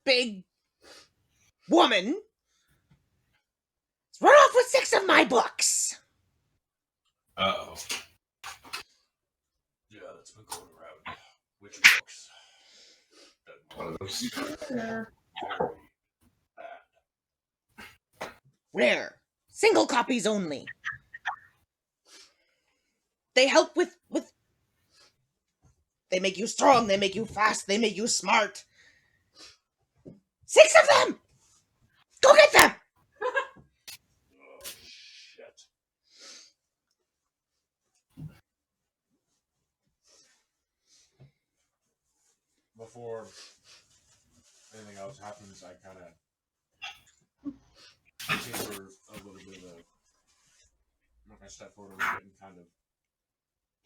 big woman has run off with 6 of my books!" Uh-oh. Yeah, that's been going around. Which books? One of those. Very bad. Rare. Single copies only. They help with... They make you strong, they make you fast, they make you smart. 6 of them! Go get them! before anything else happens, I kind of take her a little bit of I step forward a little bit and kind of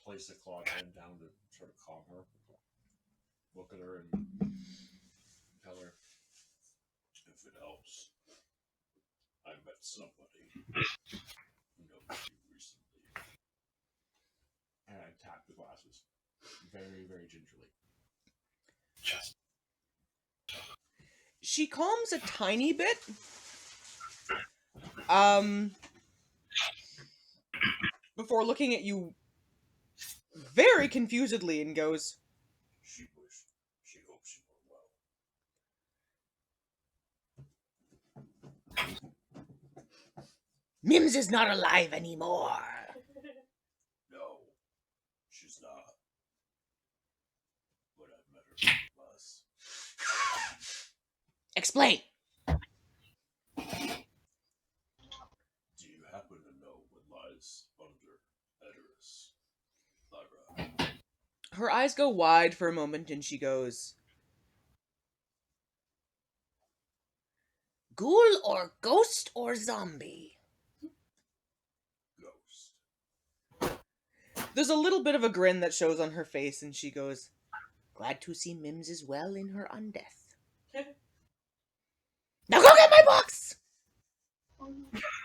place a clawed head down to sort of calm her. Look at her and tell her, if it helps, I met somebody who knows you recently. And I tap the glasses. Very, very gingerly. She calms a tiny bit. Before looking at you very confusedly and goes, She hopes you are well. Mims is not alive anymore. No, she's not. But I've met her less. Explain. Do you happen to know what lies under Edoras, Lyra? Her eyes go wide for a moment and she goes, Ghoul or ghost or zombie? Ghost. There's a little bit of a grin that shows on her face and she goes, Glad to see Mims is well in her undeath. Now go get my books! Alright,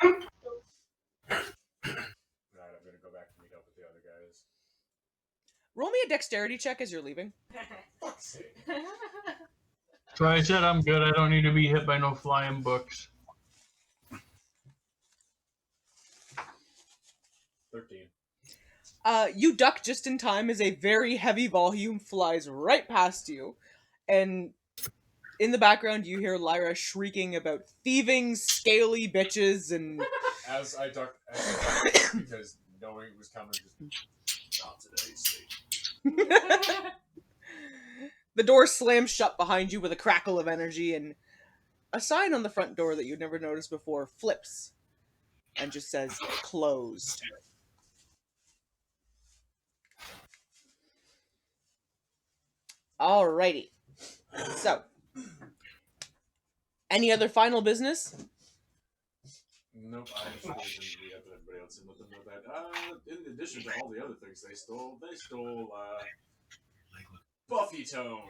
I'm gonna go back and meet up with the other guys. Roll me a dexterity check as you're leaving. Fuck's sake. So I said I'm good. I don't need to be hit by no flying books. 13. You duck just in time as a very heavy volume flies right past you. And in the background, you hear Lyra shrieking about thieving, scaly bitches and... As I ducked, because knowing it was coming, just not today, Steve. The door slams shut behind you with a crackle of energy, and a sign on the front door that you'd never noticed before flips and just says, closed. Alrighty. So, any other final business? Nope, I just wanted to meet up with everybody else and let them know that, in addition to all the other things they stole, Buffy tones.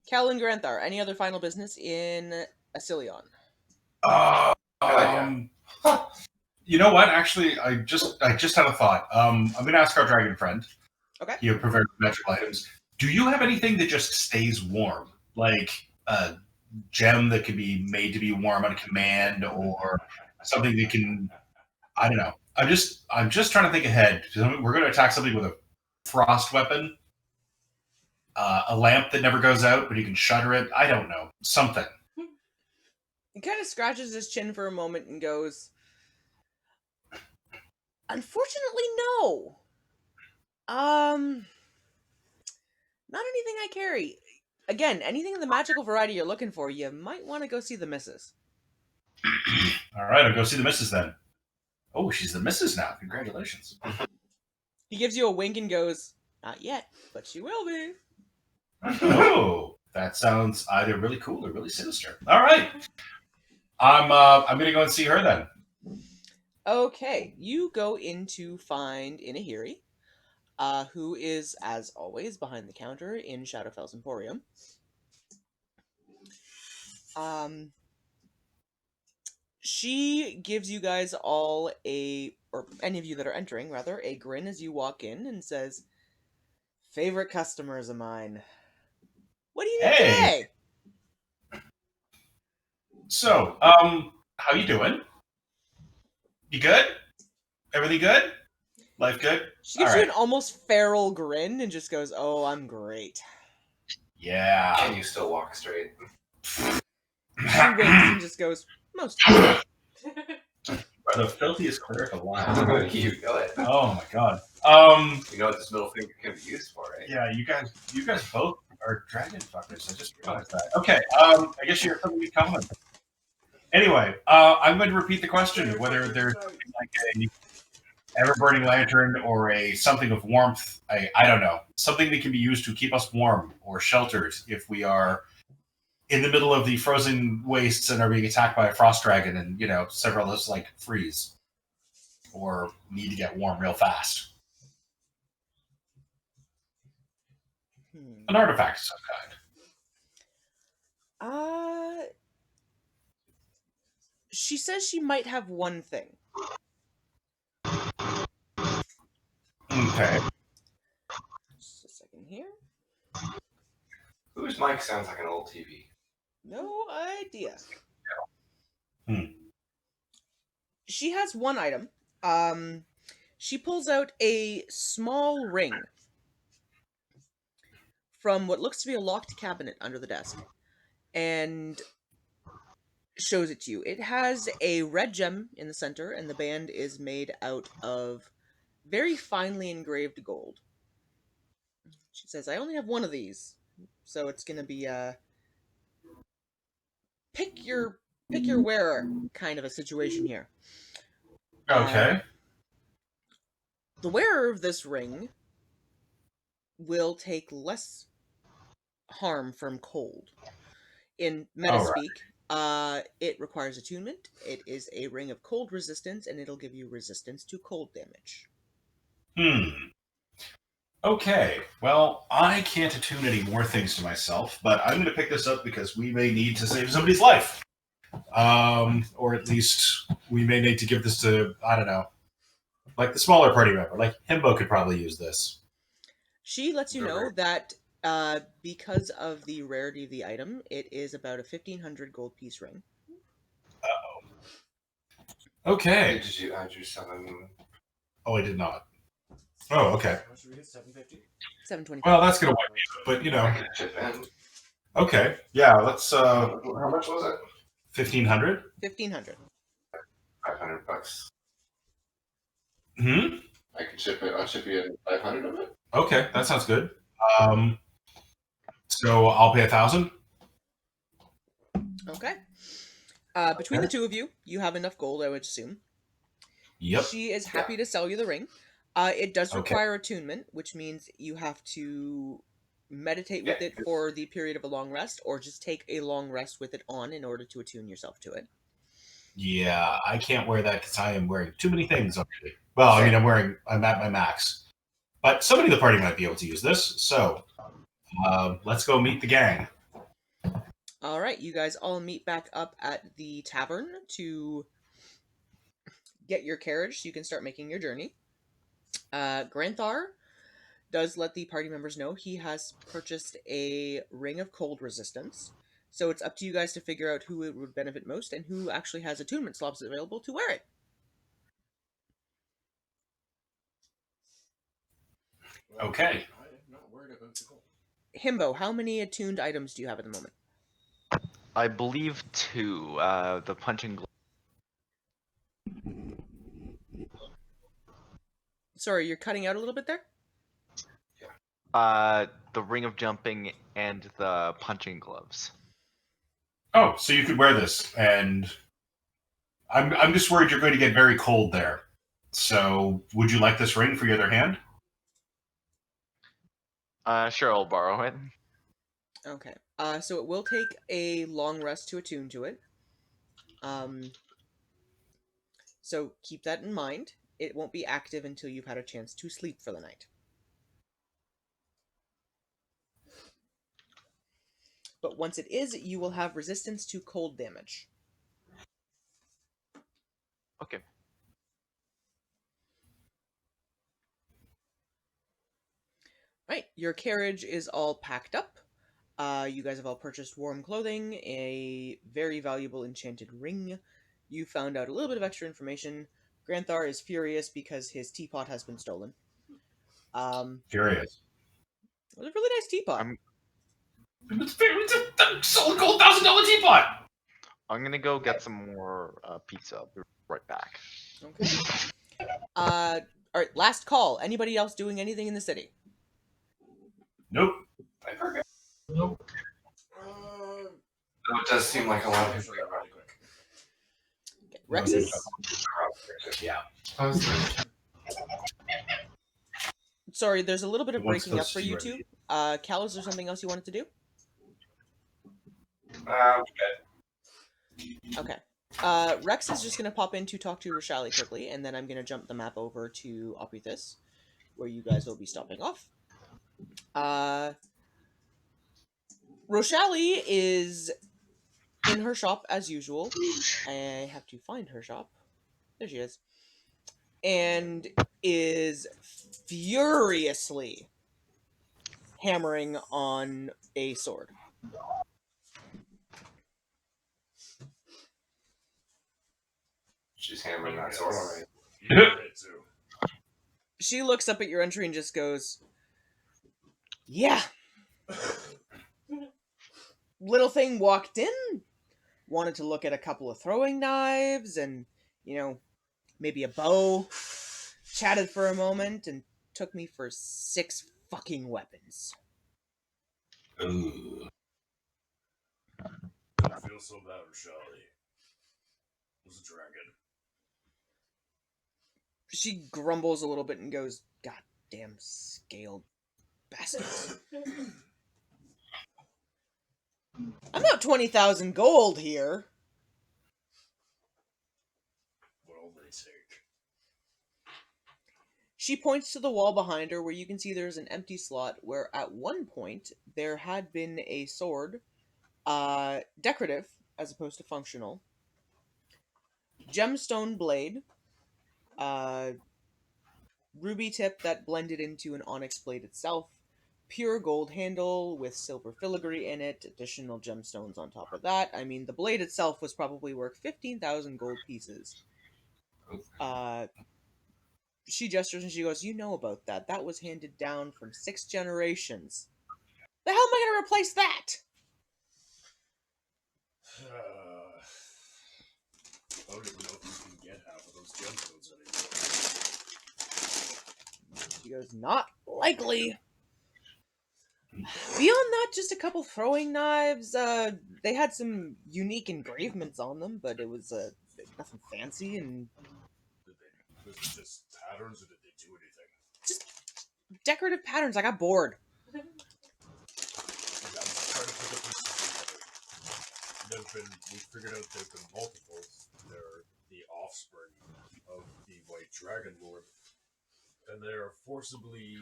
Cal and Granthar, any other final business in Asilion? You know what? Actually, I just had a thought. I'm going to ask our dragon friend. Okay. You have prepared magical items. Do you have anything that just stays warm, like a gem that can be made to be warm on command, or something that can? I don't know. I'm just trying to think ahead. We're going to attack somebody with a frost weapon, a lamp that never goes out, but you can shutter it. I don't know, something. He kind of scratches his chin for a moment and goes, Unfortunately, no. Not anything I carry. Again, anything in the magical variety you're looking for, you might want to go see the missus. All right, I'll go see the missus then. Oh, she's the missus now. Congratulations. He gives you a wink and goes, Not yet, but she will be. Oh, that sounds either really cool or really sinister. All right. I'm going to go and see her then. Okay, you go in to find Inahiri, who is, as always, behind the counter in Shadowfell's Emporium. She gives you guys all or any of you that are entering, rather, a grin as you walk in and says, Favorite customers of mine. What do you need today? So, how you doing? You good? Everything good? Life good? She gives you an almost feral grin and just goes, Oh, I'm great. Yeah. Can you still walk straight? She winks and just goes, Most. The filthiest cleric alive. You know it. Oh my god. You know what this middle finger can be used for, right? Yeah, you guys both are dragon fuckers. I just realized that. Okay, I guess you have something in common. Anyway, I'm going to repeat the question, whether there's something like ever-burning lantern or a something of warmth. I don't know. Something that can be used to keep us warm or sheltered if we are in the middle of the frozen wastes and are being attacked by a frost dragon and, several of us freeze or need to get warm real fast. An artifact of some kind. She says she might have one thing. Okay. Just a second here. Whose mic sounds like an old TV? No idea. Hmm. She has one item. She pulls out a small ring from what looks to be a locked cabinet under the desk and shows it to you. It has a red gem in the center, and the band is made out of very finely engraved gold. She says, I only have one of these, so it's going to be a pick your wearer kind of a situation here. Okay. The wearer of this ring will take less harm from cold. In meta speak, it requires attunement. It is a ring of cold resistance, and it'll give you resistance to cold damage. Okay. Well, I can't attune any more things to myself, but I'm going to pick this up because we may need to save somebody's life. Or at least we may need to give this to, I don't know, like the smaller party member. Like Himbo could probably use this. She lets you know that because of the rarity of the item, it is about a 1,500 gold piece ring. Okay. Did you add your 7? Oh, I did not. Oh, okay. How much did we get? 750? 725. Well, that's going to wipe me out, but I could chip in. Okay. Yeah, let's. How much was it? 1,500? 1,500. $500. Hmm? I can ship it. I'll ship you in 500 of it. Okay, that sounds good. So I'll pay 1,000. Okay. Between the two of you, you have enough gold, I would assume. Yep. She is happy to sell you the ring. It does require attunement, which means you have to meditate with it for the period of a long rest, or just take a long rest with it on in order to attune yourself to it. Yeah, I can't wear that because I am wearing too many things already. Well, I mean, I'm at my max. But somebody in the party might be able to use this, so let's go meet the gang. All right, you guys all meet back up at the tavern to get your carriage so you can start making your journey. Granthar does let the party members know he has purchased a ring of cold resistance. So it's up to you guys to figure out who it would benefit most and who actually has attunement slots available to wear it. Okay. I am not worried about the gold. Himbo, how many attuned items do you have at the moment? I believe 2. The punching glove. Sorry, you're cutting out a little bit there? The ring of jumping and the punching gloves. Oh, so you could wear this, and I'm just worried you're going to get very cold there. So would you like this ring for your other hand? Sure, I'll borrow it. Okay. So it will take a long rest to attune to it. So keep that in mind. It won't be active until you've had a chance to sleep for the night. But once it is, you will have resistance to cold damage. Okay. Right, your carriage is all packed up. You guys have all purchased warm clothing, a very valuable enchanted ring. You found out a little bit of extra information. Granthar is furious because his teapot has been stolen. Furious. It was a really nice teapot. It's a solid gold $1,000 teapot. I'm gonna go get some more pizza. I'll be right back. Okay. All right, last call. Anybody else doing anything in the city? Nope. I forgot. Nope. It does seem like a lot of people got Okay. Rexus? Yeah. Sorry, there's a little bit of The one's breaking up closest for to you you, two. Cal, is there something else you wanted to do? Okay. Rex is just going to pop in to talk to Roshali quickly, and then I'm going to jump the map over to Opithis, where you guys will be stopping off. Roshali is in her shop as usual. I have to find her shop. There she is. And is furiously hammering on a sword. She's hammering that sword already. You get it too. She looks up at your entry and just goes, "Yeah." Little thing walked in, wanted to look at a couple of throwing knives and, maybe a bow. Chatted for a moment and took me for 6 fucking weapons. Ooh. Don't feel so bad, Roshali. It was a dragon. She grumbles a little bit and goes, "Goddamn scaled bastards." I'm not 20,000 gold here. What'll they take? She points to the wall behind her where you can see there's an empty slot where at one point there had been a sword, decorative as opposed to functional, gemstone blade, ruby tip that blended into an onyx blade itself, pure gold handle with silver filigree in it, additional gemstones on top of that. I mean, the blade itself was probably worth 15,000 gold pieces. She gestures and she goes, "You know about that. That was handed down from 6 generations. The hell am I going to replace that?" I don't even know if you can get half of those gemstones anymore. She goes, "Not likely." Beyond that, just a couple throwing knives. They had some unique engravements on them, but it was nothing fancy and Was it just patterns, or did they do anything? just decorative patterns. I got bored. I'm trying to put the pieces together. We figured out there've been multiples. They're the offspring of the White Dragon Lord, and they are forcibly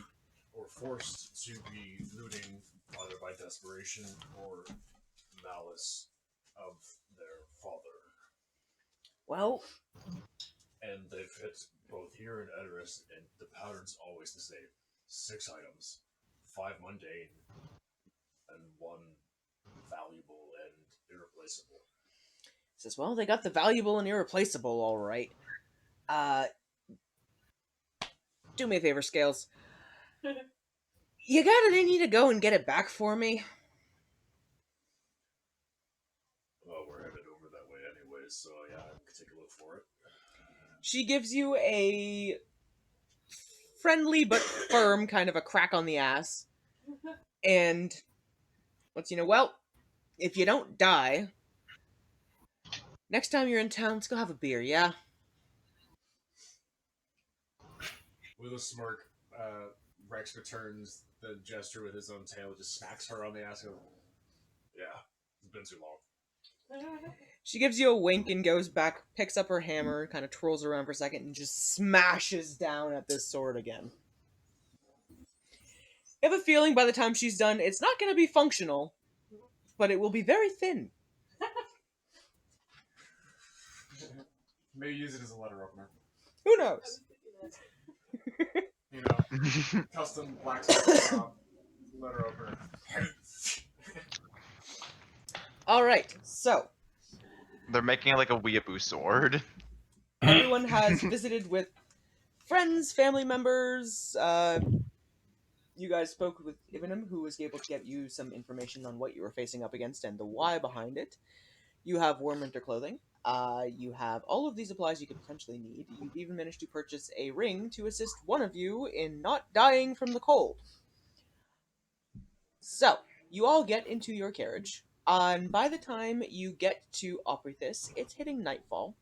or forced to be looting either by desperation or malice of their father. Well, And they've hit both here and Edoras, and the pattern's always the same. 6 items, 5 mundane, and 1 valuable and irreplaceable. says, "Well, they got the valuable and irreplaceable, all right. Do me a favor, Scales. You got it in you to go and get it back for me?" Well, we're headed over that way anyways, so yeah, I can take a look for it. She gives you a friendly but firm kind of a crack on the ass. And lets you know, well, if you don't die, next time you're in town, let's go have a beer, yeah? With a smirk, Rex returns the gesture with his own tail, just smacks her on the ass. And goes, "Yeah, it's been too long." She gives you a wink and goes back, picks up her hammer, kind of twirls around for a second, and just smashes down at this sword again. I have a feeling by the time she's done, it's not going to be functional, but it will be very thin. Maybe use it as a letter opener. Who knows? You know, custom blacksmith letter opener. Alright, so They're making like a weeaboo sword. everyone has visited with friends, family members. You guys spoke with Ivanum, who was able to get you some information on what you were facing up against and the why behind it. You have warm winter clothing. You have all of these supplies you could potentially need. You've even managed to purchase a ring to assist one of you in not dying from the cold. So, you all get into your carriage, and by the time you get to Oprythis, it's hitting nightfall,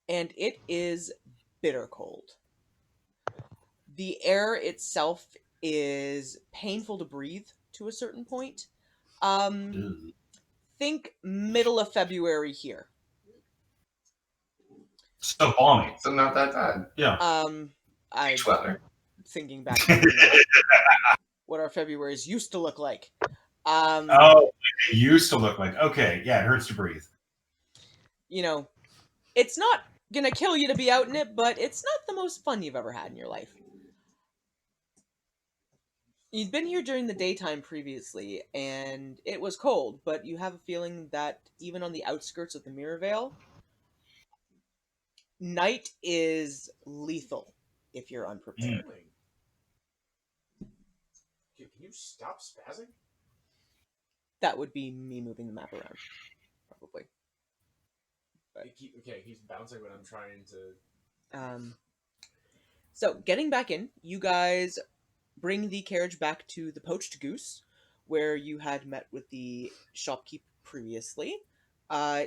and it is bitter cold. The air itself is painful to breathe to a certain point. Ugh. Think middle of February here. So balmy. So not that bad. Yeah. I Beach weather. thinking back to what our Februarys used to look like. Oh, it used to look like. Okay, yeah, it hurts to breathe. You know, it's not gonna kill you to be out in it, but it's not the most fun you've ever had in your life. You'd been here during the daytime previously, and it was cold, but you have a feeling that even on the outskirts of the Mirror Vale, night is lethal if you're unprepared. Can you stop spazzing? That would be me moving the map around, probably. Okay, he's bouncing when I'm trying to. So, getting back in, you guys bring the carriage back to the Poached Goose, where you had met with the shopkeep previously.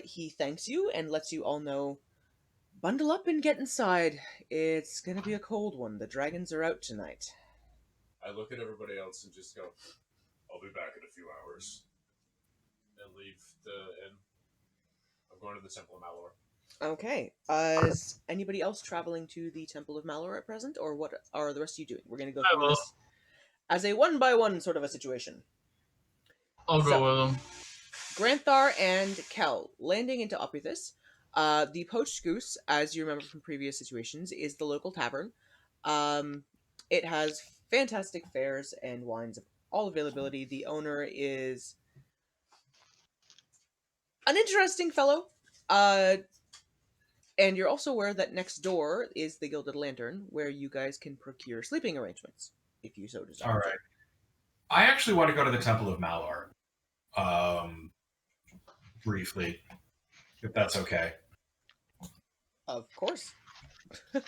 He thanks you and lets you all know, bundle up and get inside. It's gonna be a cold one. The dragons are out tonight. I look at everybody else and just go, I'll be back in a few hours. And leave the inn. I'm going to the Temple of Malor. Okay. Is anybody else traveling to the Temple of Malor at present, or what are the rest of you doing? We're gonna go through this as a one-by-one sort of a situation. I'll go with him. Granthar and Kel landing into Opithus. The Poached Goose, as you remember from previous situations, is the local tavern. It has fantastic fares and wines of all availability. The owner is an interesting fellow. And you're also aware that next door is the Gilded Lantern, where you guys can procure sleeping arrangements, if you so desire. All right. I actually want to go to the Temple of Malor. Briefly, if that's okay. Of course. Okay.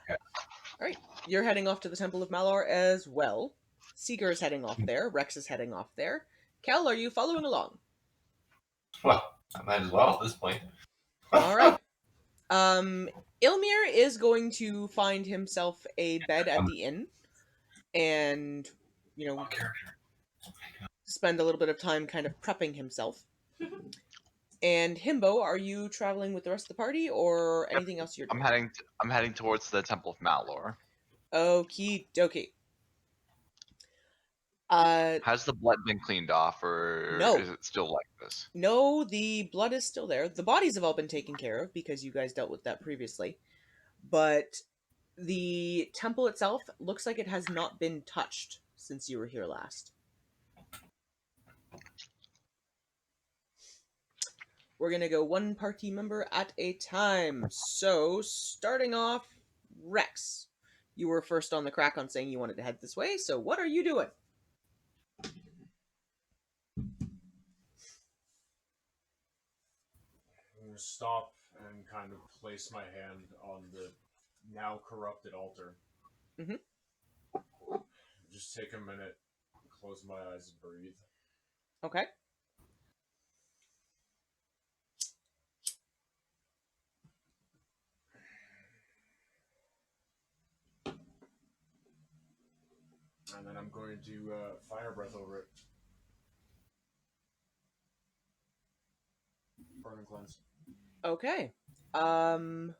All right. You're heading off to the Temple of Malor as well. Seeker is heading off there. Rex is heading off there. Kel, are you following along? Well, I might as well at this point. All right. Ilmir is going to find himself a bed at the inn and, spend a little bit of time kind of prepping himself. And Himbo, are you traveling with the rest of the party or anything else you're doing? I'm heading towards the Temple of Malor. Okie dokie. Has the blood been cleaned off, or No. is it still like this? No, the blood is still there. The bodies have all been taken care of because you guys dealt with that previously. But the temple itself looks like it has not been touched since you were here last. We're going to go one party member at a time. So, starting off, Rex. You were first on the crack on saying you wanted to head this way, so what are you doing? I'm going to stop and kind of place my hand on the now corrupted altar. Mhm. Just take a minute, close my eyes and breathe. Okay. And then I'm going to fire breath over it. Burn and cleanse. Okay. Roll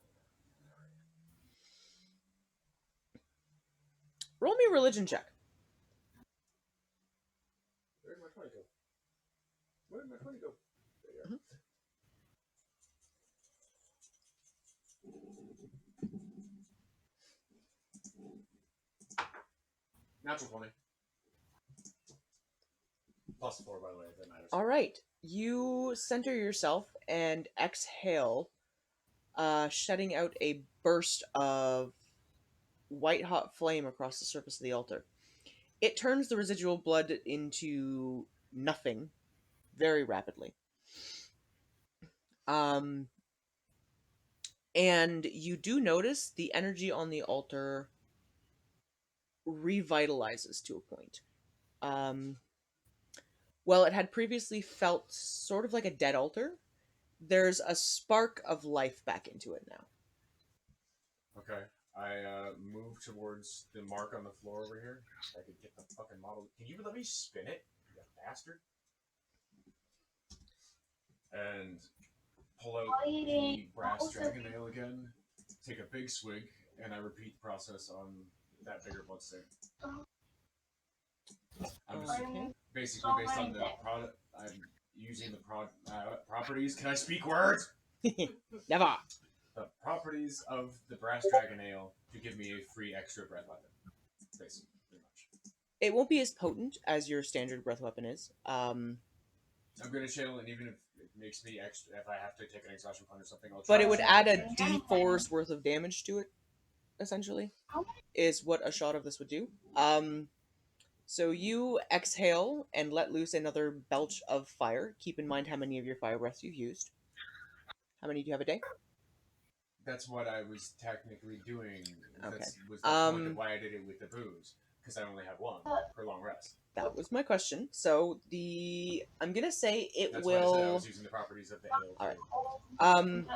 me a religion check. Where did my 20 go? Where did my 20 go? There you Mhm. are. Natural 20. Plus 4, by the way, if that matters. All right. You center yourself and exhale, shutting out a burst of white hot flame across the surface of the altar. It turns the residual blood into nothing very rapidly. And you do notice the energy on the altar revitalizes to a point. Well, it had previously felt sort of like a dead altar. There's a spark of life back into it now. Okay. I move towards the mark on the floor over here. I could get the fucking model. Can you let me spin it, you bastard? And pull out the brass dragon nail again. Take a big swig, and I repeat the process on that bigger bloodstain. I'm just basically based on the product. I'm using the properties. Can I speak words? Never. The properties of the brass dragon ale to give me a free extra breath weapon. Basically, pretty much. It won't be as potent as your standard breath weapon is. I'm gonna channel, and even if it makes me extra, if I have to take an exhaustion punch or something, I'll try. But it would add a D4's worth of damage to it, essentially, is what a shot of this would do. So you exhale and let loose another belch of fire. Keep in mind how many of your fire breaths you've used. How many do you have a day? That's what I was technically doing. Okay. That was the point of why I did it with the booze, because I only have one for long rest. That was my question. So I'm gonna say That's will. Why I said I was using the properties of the ale. All right.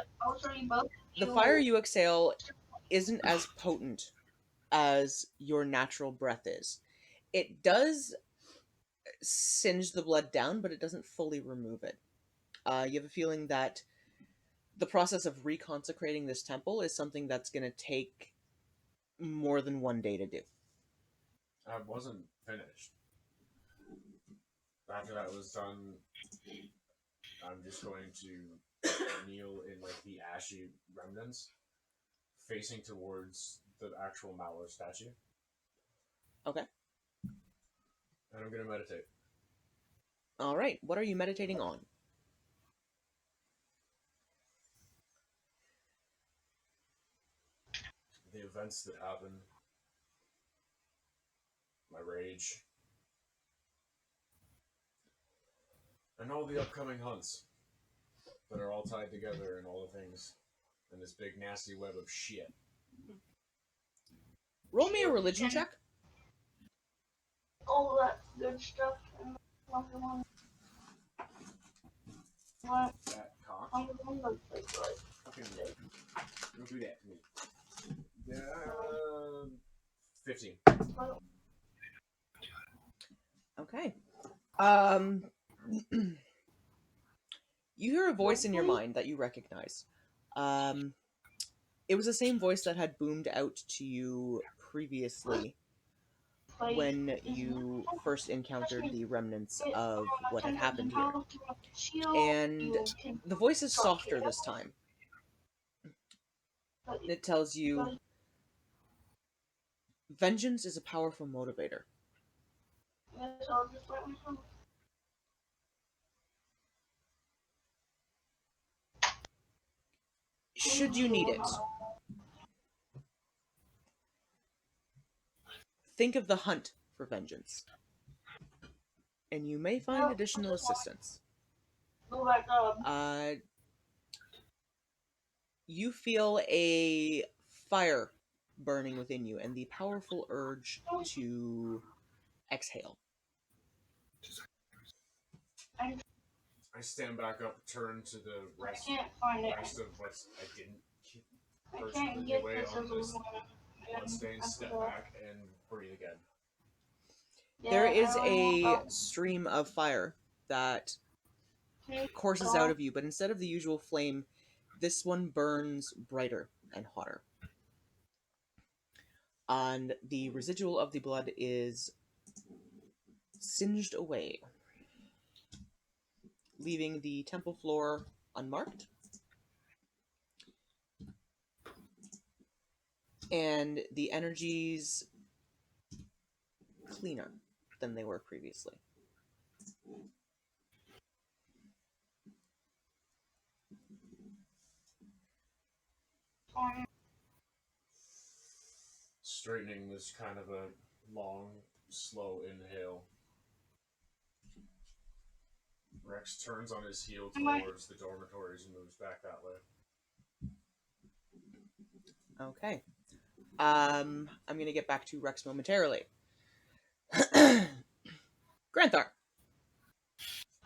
The fire you exhale isn't as potent as your natural breath is. It does singe the blood down, but it doesn't fully remove it. You have a feeling that the process of reconsecrating this temple is something that's going to take more than one day to do. I wasn't finished. After that was done, I'm just going to kneel in like the ashy remnants, facing towards the actual Mallow statue. Okay. And I'm going to meditate. All right. What are you meditating on? The events that happened, my rage, and all the upcoming hunts that are all tied together and all the things in this big nasty web of shit. Roll me a religion check. All that good stuff. And That cock. Okay. Don't do that to me. 15. Okay. You hear a voice in your mind that you recognize. It was the same voice that had boomed out to you previously when you first encountered the remnants of what had happened here. And the voice is softer this time. It tells you, vengeance is a powerful motivator. Should you need it, think of the hunt for vengeance, and you may find additional assistance. You feel a fire burning within you and the powerful urge to exhale. I stand back up, turn to the rest of what I didn't personally away on this bloodstain, step back, and breathe again. There is a stream of fire that courses out of you, but instead of the usual flame, this one burns brighter and hotter. And the residual of the blood is singed away, leaving the temple floor unmarked. And the energies cleaner than they were previously. Straightening this kind of a long, slow inhale. Rex turns on his heel towards the dormitories and moves back that way. Okay. I'm going to get back to Rex momentarily. Granthar.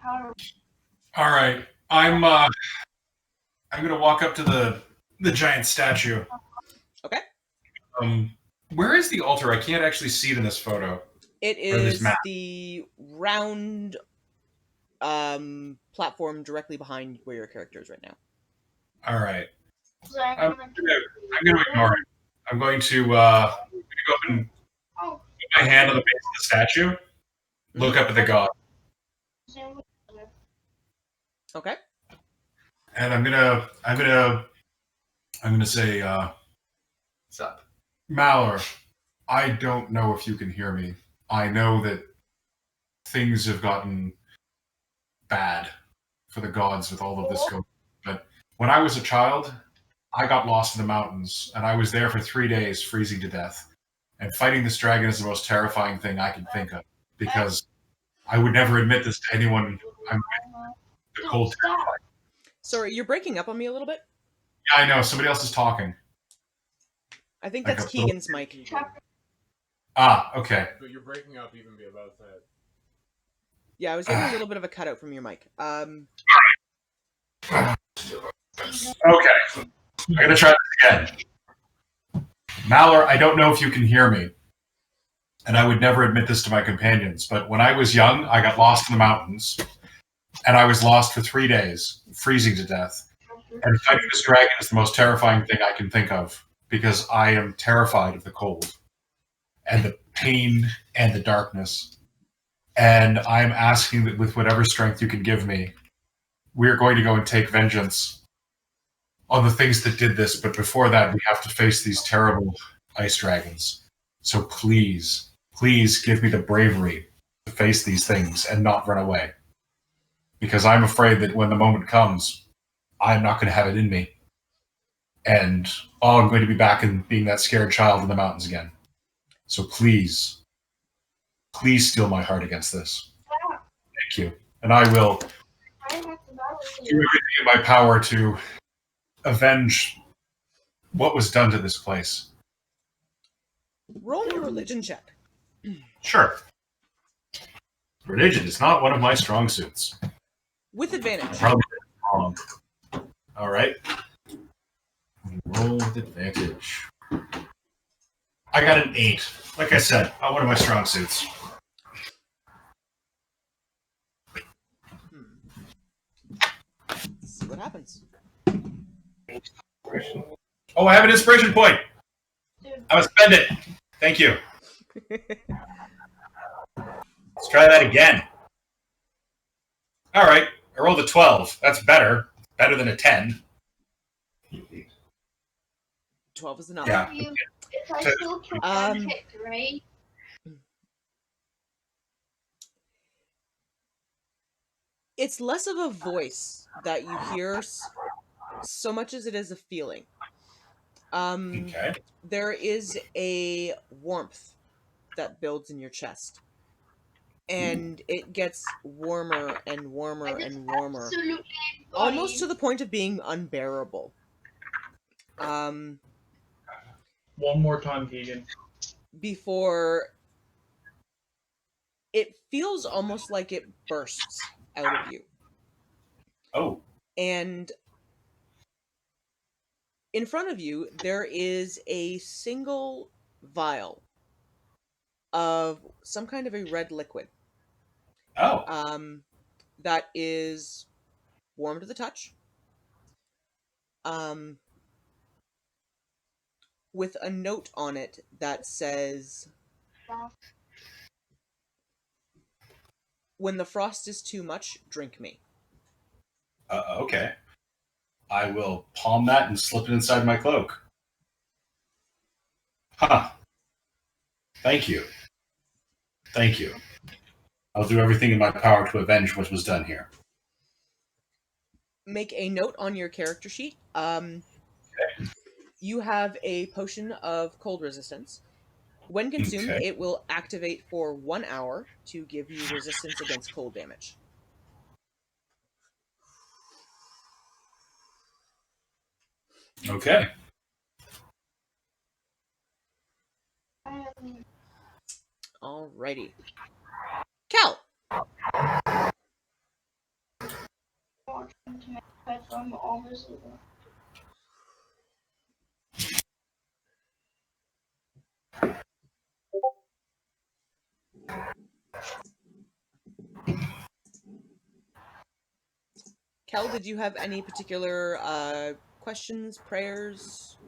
All right. I'm going to walk up to the giant statue. Okay. Where is the altar? I can't actually see it in this photo. It Or this is map. the round platform directly behind where your character is right now. All right. So I'm going to ignore it. I'm going to go up and put my hand on the base of the statue, look up at the god, Okay. and I'm gonna say, What's up? Malor, I don't know if you can hear me. I know that things have gotten bad for the gods with all of this going. But when I was a child, I got lost in the mountains, and I was there for 3 days, freezing to death. And fighting this dragon is the most terrifying thing I can think of, because I would never admit this to anyone I'm with. The cold terrifying. Sorry, you're breaking up on me a little bit. Yeah, I know. Somebody else is talking. I think Like that's a little- Keegan's mic. Ah, okay. But you're breaking up even about that. Yeah, I was getting a little bit of a cutout from your mic. Okay. I'm going to try this again. Malor, I don't know if you can hear me, and I would never admit this to my companions, but when I was young, I got lost in the mountains, and I was lost for 3 days, freezing to death. And fighting this dragon is the most terrifying thing I can think of, because I am terrified of the cold, and the pain, and the darkness. And I'm asking that with whatever strength you can give me, we're going to go and take vengeance on the things that did this, but before that, we have to face these terrible ice dragons. So please, please give me the bravery to face these things and not run away. Because I'm afraid that when the moment comes, I'm not going to have it in me. And I'm going to be back and being that scared child in the mountains again. So please, please steel my heart against this. Thank you. And I will do everything in my power to avenge what was done to this place. Roll me a religion check. Sure. Religion is not one of my strong suits. With advantage. Probably wrong. All right. Roll with advantage. I got an 8. Like I said, not one of my strong suits. Let's see what happens. Oh, I have an inspiration point. I must spend it. Thank you. Let's try that again. All right. I rolled a 12. That's better. Better than a 10. 12 is enough. Yeah. If I still can pick, right? It's less of a voice that you hear so much as it is a feeling. Okay. There is a warmth that builds in your chest. And it gets warmer and warmer and warmer. Absolutely Almost to the point of being unbearable. One more time, Keegan. Before it feels almost like it bursts out of you. Oh. And in front of you, there is a single vial of some kind of a red liquid. Oh. That is warm to the touch. With a note on it that says, "When the frost is too much, drink me." Okay. I will palm that and slip it inside my cloak. Huh. Thank you. Thank you. I'll do everything in my power to avenge what was done here. Make a note on your character sheet. You have a potion of cold resistance. When consumed, it will activate for 1 hour to give you resistance against cold damage. Okay. Alrighty. Cal! I'm obviously Kel, did you have any particular questions, prayers?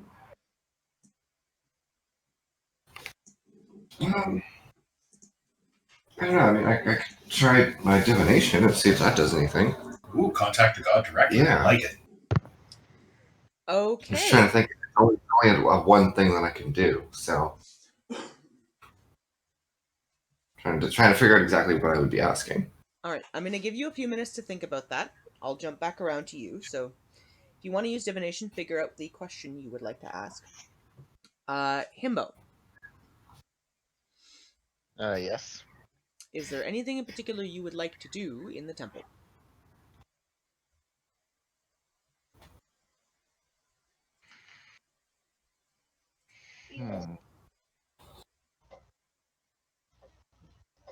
I don't know. I mean, I could try my divination and see if that does anything. Ooh, contact the god directly. Yeah. I like it. I'm just trying to Okay. think. It's only one thing that I can do, so trying to figure out exactly what I would be asking. All right. I'm going to give you a few minutes to think about that. I'll jump back around to you. So, if you want to use divination, figure out the question you would like to ask. Himbo, Yes. is there anything in particular you would like to do in the temple? Hmm.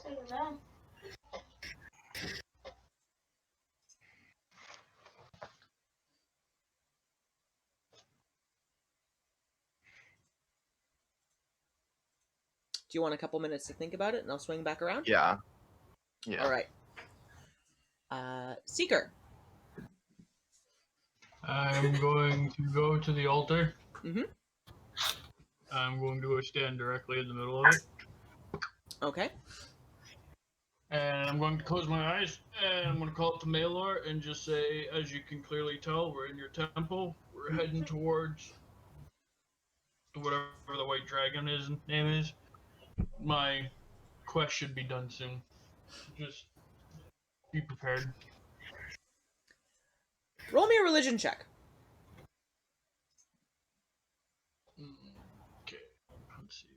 So that. Do you want a couple minutes to think about it, and I'll swing back around? Yeah. Yeah. All right. Seeker. I'm going to go to the altar. Mhm. I'm going to go stand directly in the middle of it. Okay. And I'm going to close my eyes, and I'm going to call up to Malor and just say, as you can clearly tell, we're in your temple. We're heading towards whatever the white dragon name is. My quest should be done soon. Just be prepared. Roll me a religion check. Okay, let's see.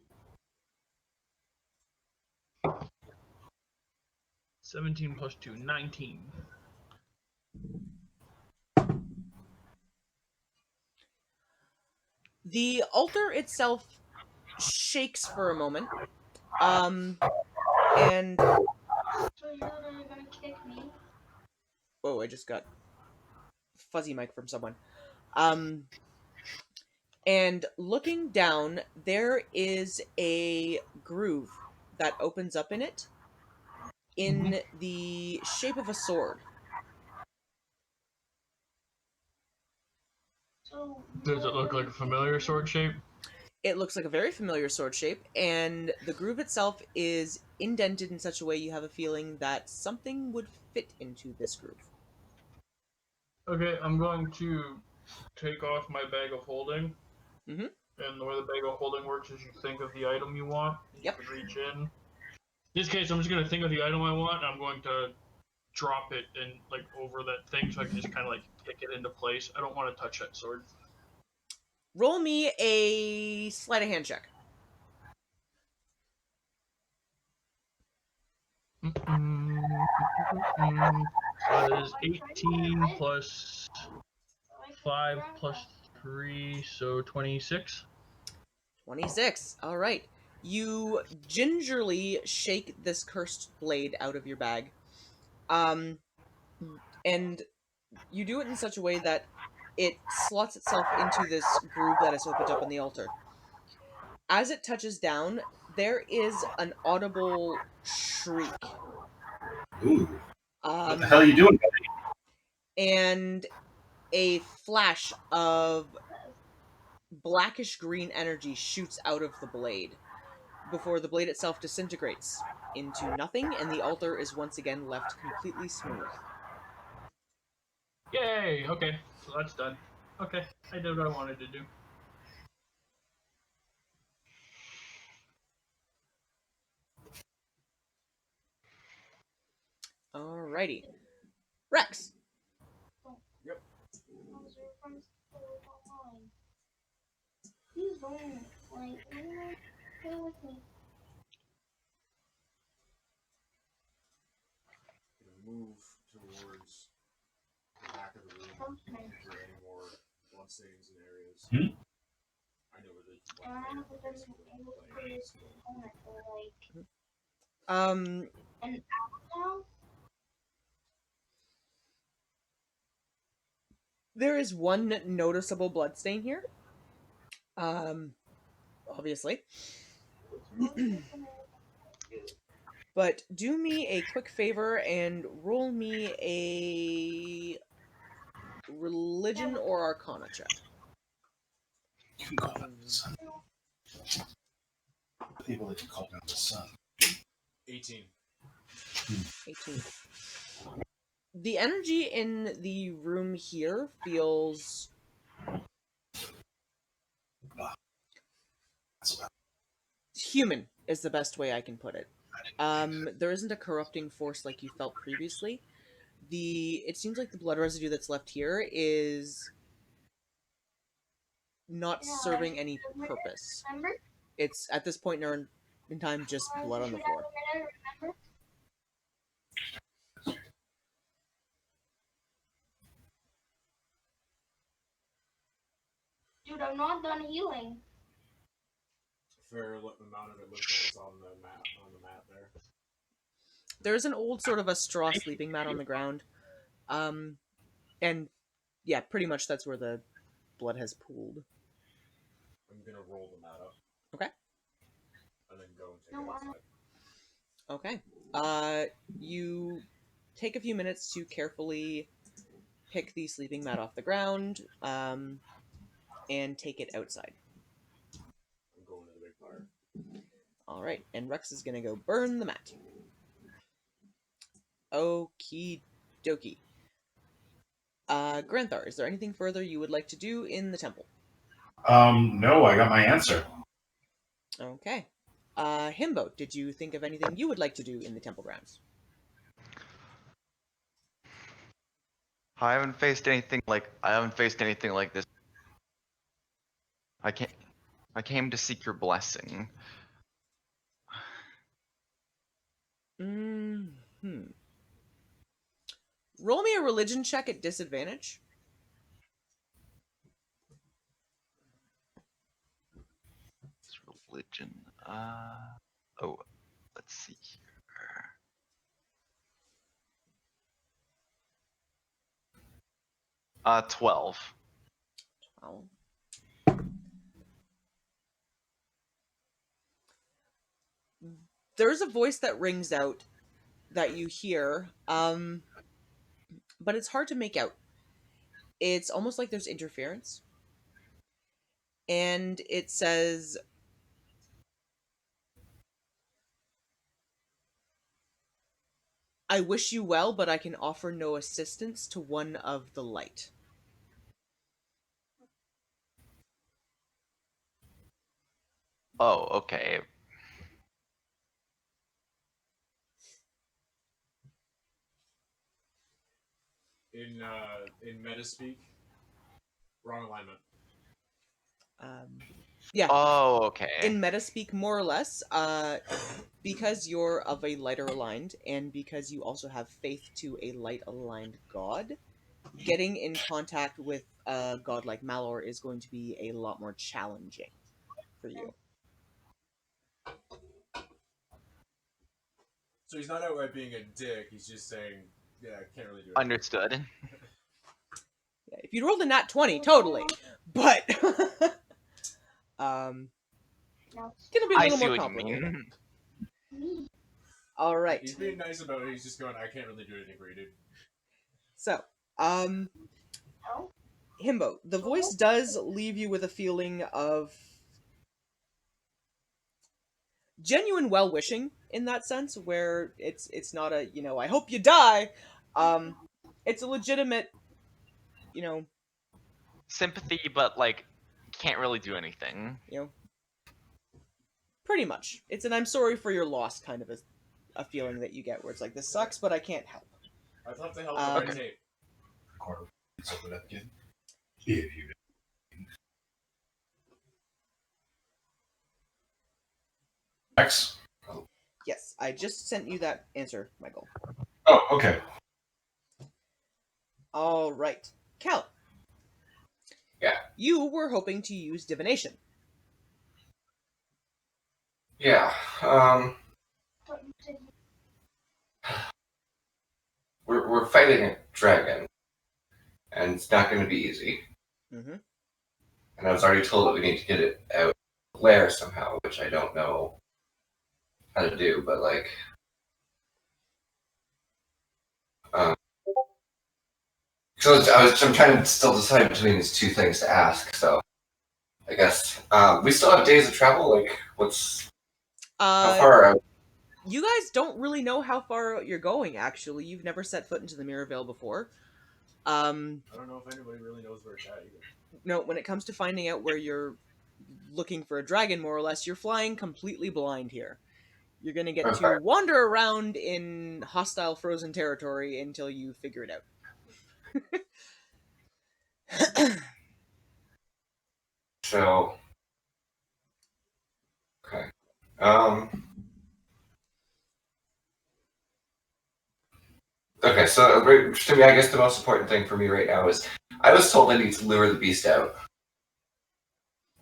17 plus 2, 19. The altar itself shakes for a moment. And So you're gonna kick me? whoa, I just got fuzzy mic from someone. And looking down, there is a groove that opens up in it in the shape of a sword. So Does it look like a familiar sword shape? It looks like a very familiar sword shape, and the groove itself is indented in such a way you have a feeling that something would fit into this groove. Okay, I'm going to take off my bag of holding. Mhm. And the way the bag of holding works is you think of the item you want. Yep. You can reach in. In this case, I'm just going to think of the item I want, and I'm going to drop it and like over that thing so I can just kind of like kick it into place. I don't want to touch that sword. Roll me a sleight of hand check. That is 18 plus 5 plus 3, so 26. 26. All right. You gingerly shake this cursed blade out of your bag. And you do it in such a way that it slots itself into this groove that is opened up in the altar. As it touches down, there is an audible shriek. Ooh. What the hell are you doing, buddy? And a flash of blackish green energy shoots out of the blade before the blade itself disintegrates into nothing, and the altar is once again left completely smooth. Yay! Okay, so that's done. Okay, I did what I wanted to do. Alrighty. Rex. Yep. Please don't, like, stay with me. Move towards the back of the room. Is there any more bloodstains in areas? I know that you I don't know if there's an hour now. There is one noticeable bloodstain here. Obviously. But do me a quick favor and roll me a religion or arcana check. You can call down the sun. People that can call down the sun. 18. 18. The energy in the room here feels human is the best way I can put it. There isn't a corrupting force like you felt previously. It seems like the blood residue that's left here is not serving any purpose. Remember? It's at this point in time just blood on the floor. Remember? Dude, I'm not done healing. Fair amount of it looks like it's on the mat there. There's an old sort of a straw sleeping mat on the ground. And yeah, pretty much that's where the blood has pooled. I'm gonna roll the mat up. Okay. And then go and take it outside. Okay. You take a few minutes to carefully pick the sleeping mat off the ground, and take it outside. I'm going to the big fire. Alright, and Rex is gonna go burn the mat. Okie dokie. Granthar, is there anything further you would like to do in the temple? No, I got my answer. Okay. Himbo, did you think of anything you would like to do in the temple grounds? I haven't faced anything like this. I came to seek your blessing. Roll me a religion check at disadvantage. It's religion. Let's see here. Uh, 12. 12. There's a voice that rings out that you hear, but it's hard to make out. It's almost like there's interference. And it says, I wish you well, but I can offer no assistance to one of the light. Oh, okay. In Metaspeak, wrong alignment. Yeah. Oh, okay. In Metaspeak, more or less, because you're of a lighter aligned, and because you also have faith to a light aligned god, getting in contact with a god like Malor is going to be a lot more challenging for you. So he's not outright being a dick, he's just saying, yeah, I can't really do it. Understood. Yeah, if you rolled a nat 20, totally. But gonna be a little more complicated. All right. He's being nice about it. He's just going, I can't really do anything for you, dude. So, Himbo, the voice does leave you with a feeling of genuine well-wishing in that sense, where it's not a, I hope you die. It's a legitimate, sympathy, but like can't really do anything. Pretty much. It's an I'm sorry for your loss kind of a feeling that you get, where it's like, this sucks, but I can't help. I'd love to help with my tape. If you X? Yes, I just sent you that answer, Michael. Oh, okay. All right. Cal. Yeah. You were hoping to use divination. Yeah. We're fighting a dragon, and it's not going to be easy. Mm-hmm. And I was already told that we need to get it out of Lair somehow, which I don't know how to do, but like, So I'm trying to still decide between these two things to ask. So I guess we still have days of travel. Like, how far out? You guys don't really know how far out you're going. Actually, you've never set foot into the Mirrorvale before. I don't know if anybody really knows where it's at either. No, when it comes to finding out where you're looking for a dragon, more or less, you're flying completely blind here. You're gonna get Okay. to wander around in hostile frozen territory until you figure it out. So, okay. Okay, so to me, I guess the most important thing for me right now is I was told I need to lure the beast out,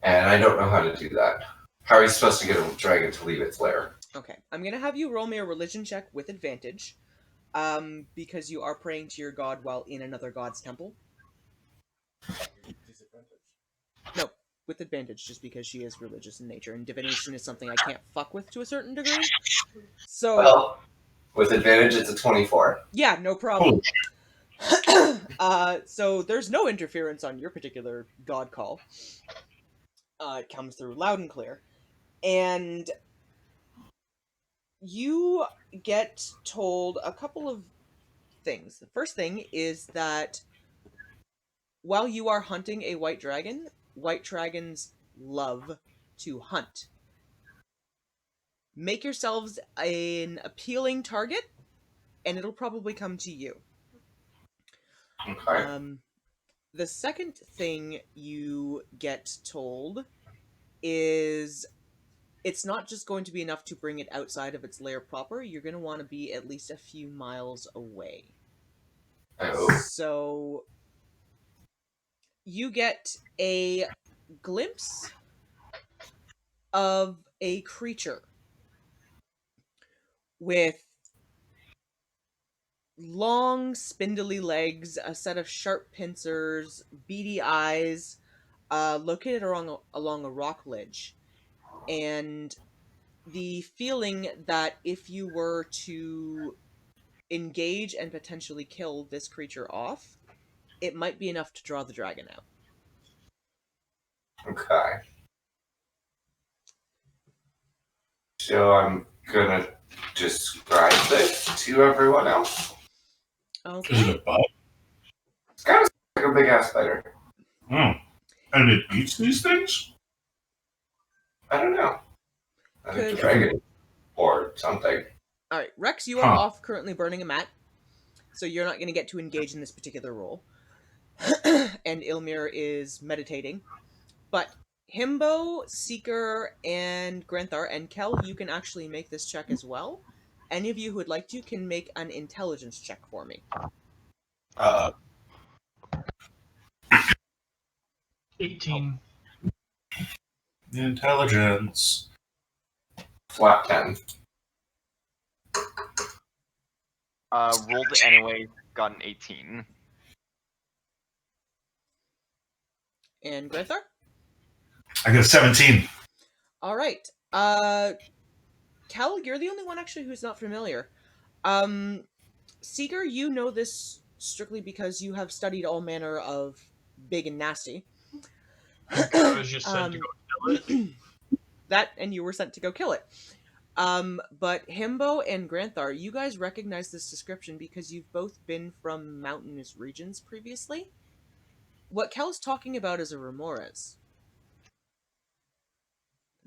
and I don't know how to do that. How are you supposed to get a dragon to leave its lair? Okay, I'm gonna have you roll me a religion check with advantage, because you are praying to your god while in another god's temple. Disadvantage. No, with advantage, just because she is religious in nature, and divination is something I can't fuck with to a certain degree. So, Well, with advantage, it's a 24. yeah, no problem. So there's no interference on your particular god call. It comes through loud and clear. And you get told a couple of things. The first thing is that while you are hunting a white dragons love to hunt. Make yourselves an appealing target, and it'll probably come to you. Okay. The second thing you get told is it's not just going to be enough to bring it outside of its lair proper. You're going to want to be at least a few miles away. Oh. So you get a glimpse of a creature with long, spindly legs, a set of sharp pincers, beady eyes, located along a rock ledge. And the feeling that if you were to engage and potentially kill this creature off, it might be enough to draw the dragon out. Okay. So I'm gonna describe this to everyone else. Okay. Is it a bug? It's kind of like a big ass spider. And it eats these things? I don't know. I think Could- the dragon or something. Alright, Rex, you are off currently burning a mat, so you're not going to get to engage in this particular role. And Ilmir is meditating. But Himbo, Seeker, and Granthar, and Kel, you can actually make this check as well. Any of you who would like to can make an intelligence check for me. 18. Intelligence. Flat 10. Rolled it anyway, got an 18. And Granthar? I got a 17. All right. Cal, you're the only one actually who's not familiar. Seeker, you know this strictly because you have studied all manner of big and nasty. I was just sent to go kill it. That, and you were sent to go kill it. But Himbo and Granthar, you guys recognize this description because you've both been from mountainous regions previously. What Kel's talking about is a remores.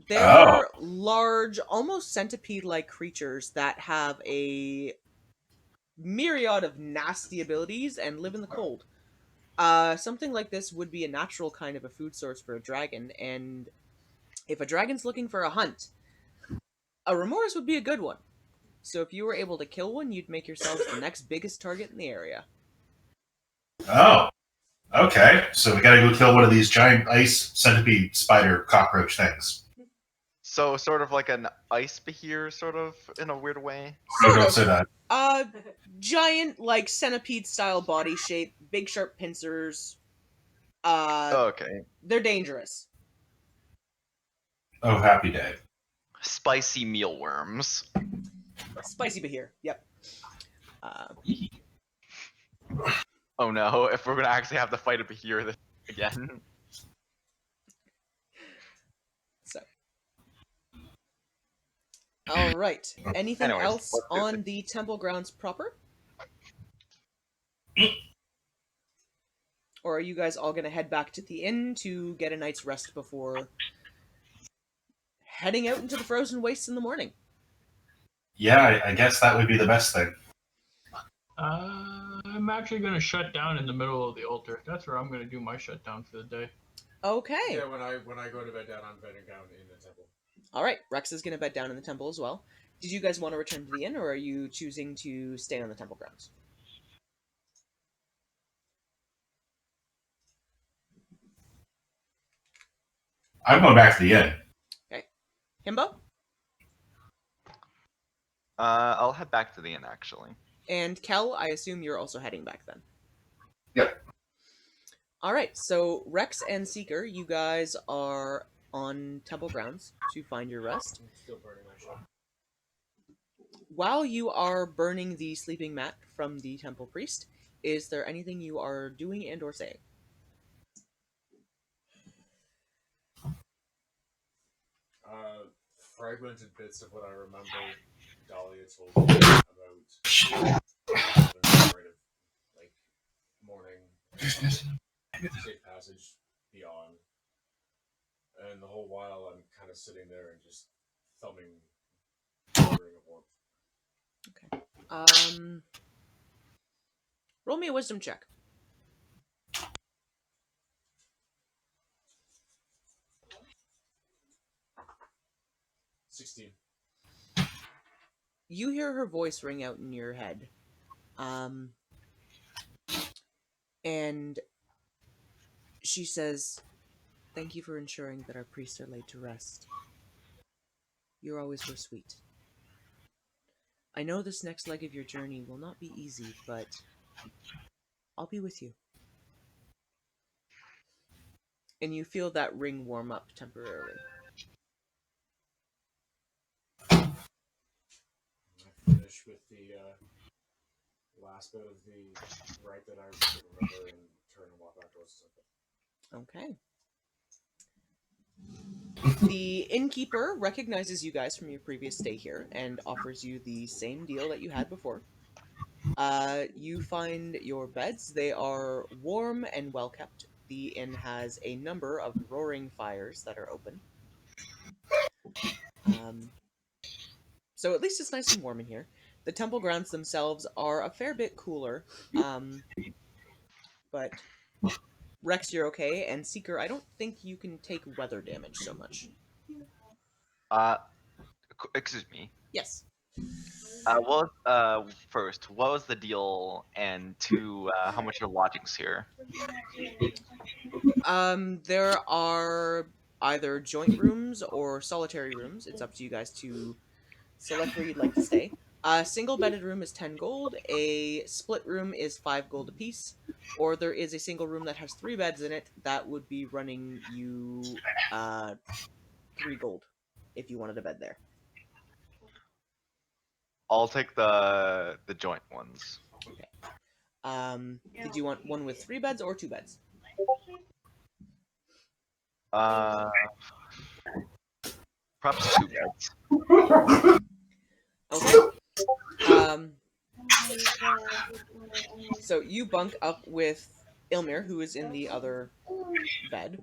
They're large, almost centipede-like creatures that have a myriad of nasty abilities and live in the cold. Something like this would be a natural kind of a food source for a dragon, and if a dragon's looking for a hunt, a remorse would be a good one. So if you were able to kill one, you'd make yourselves the next biggest target in the area. Oh. Okay. So we gotta go kill one of these giant ice centipede spider cockroach things. So sort of like an ice behir, sort of, in a weird way. No, don't say that. Giant, like, centipede-style body shape, big sharp pincers. Okay. They're dangerous. Oh, happy day. Spicy mealworms. Spicy behir, yep. Oh no, if we're gonna actually have to fight up here again. So. All right. Anything Anyways, else let's do on the temple grounds proper? Or are you guys all going to head back to the inn to get a night's rest before heading out into the frozen wastes in the morning? Yeah, I guess that would be the best thing. I'm actually going to shut down in the middle of the altar. That's where I'm going to do my shutdown for the day. Okay. Yeah, when I go to bed down, I'm bedding down in the temple. All right. Rex is going to bed down in the temple as well. Did you guys want to return to the inn, or are you choosing to stay on the temple grounds? I'm going back to the inn. Okay. Himbo? I'll head back to the inn, actually. And Kel, I assume you're also heading back then. Yep. All right. So Rex and Seeker, you guys are on temple grounds to find your rest. I'm still burning my shit. While you are burning the sleeping mat from the temple priest, is there anything you are doing and or saying? Fragmented bits of what I remember Dahlia told me about narrative, like morning, safe passage beyond, and the whole while I'm kind of sitting there and just thumbing Ring of Warmth. Roll me a wisdom check. $16. You hear her voice ring out in your head. And she says, "Thank you for ensuring that our priests are laid to rest. You always were sweet. I know this next leg of your journey will not be easy, but I'll be with you." And you feel that ring warm up temporarily. I finish with the last bit of the rite that I could remember and turn and walk back towards the temple. Okay. The innkeeper recognizes you guys from your previous stay here and offers you the same deal that you had before. You find your beds. They are warm and well kept. The inn has a number of roaring fires that are open. So at least it's nice and warm in here. The temple grounds themselves are a fair bit cooler. But Rex, you're okay, and Seeker, I don't think you can take weather damage so much. Excuse me. Yes. First, what was the deal, and two, how much are lodgings here? There are either joint rooms or solitary rooms. It's up to you guys to select where you'd like to stay. A single bedded room is 10 gold. A split room is 5 gold apiece. Or there is a single room that has 3 beds in it. That would be running you 3 gold if you wanted a bed there. I'll take the joint ones. Okay. Did you want one with 3 beds or 2 beds? Perhaps 2 beds. Okay. So you bunk up with Ilmir, who is in the other bed.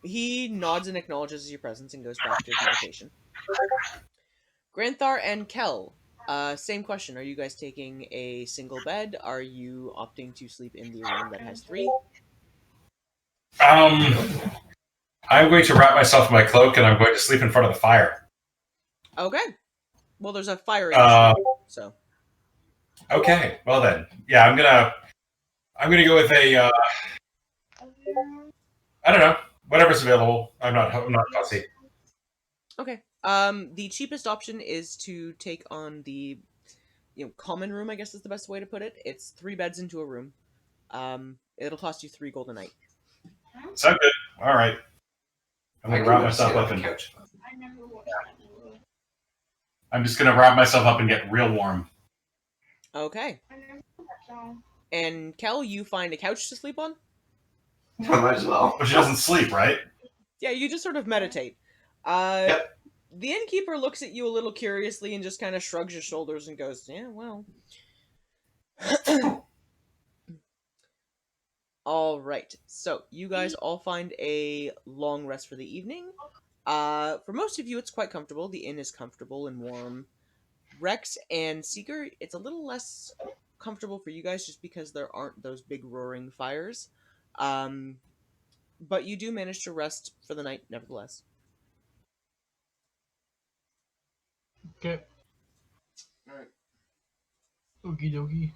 He nods and acknowledges your presence and goes back to his meditation. Granthar and Kel, same question. Are you guys taking a single bed? Are you opting to sleep in the room that has 3? I'm going to wrap myself in my cloak and I'm going to sleep in front of the fire. Okay. Well, there's a fire in the street, so. Okay. Well then, yeah, I'm gonna go with a. I don't know. Whatever's available. I'm not fussy. Okay. The cheapest option is to take on the, common room, I guess is the best way to put it. It's 3 beds into a room. It'll cost you 3 gold a night. Sound good. All right. I'm gonna wrap myself up and. I'm just gonna wrap myself up and get real warm. Okay. So. And Kel, you find a couch to sleep on? Might as well. But she doesn't sleep, right? Yeah, you just sort of meditate. Yep. The innkeeper looks at you a little curiously and just kind of shrugs his shoulders and goes, yeah, well. All right. So, you guys all find a long rest for the evening. For most of you, it's quite comfortable. The inn is comfortable and warm. Rex and Seeker, it's a little less comfortable for you guys just because there aren't those big roaring fires. But you do manage to rest for the night, nevertheless. Okay. Alright. Okie dokie.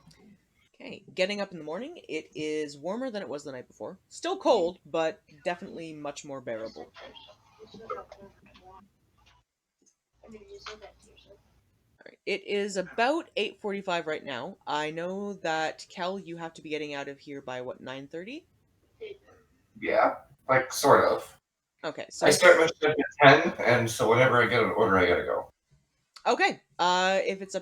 Okay, getting up in the morning, it is warmer than it was the night before. Still cold, but definitely much more bearable. Alright, it is about 8:45 right now. I know that, Kel, you have to be getting out of here by, what, 9:30? Yeah, like sort of. Okay, so I start my shift at 10, and so whenever I get an order, I gotta go. Okay, if it's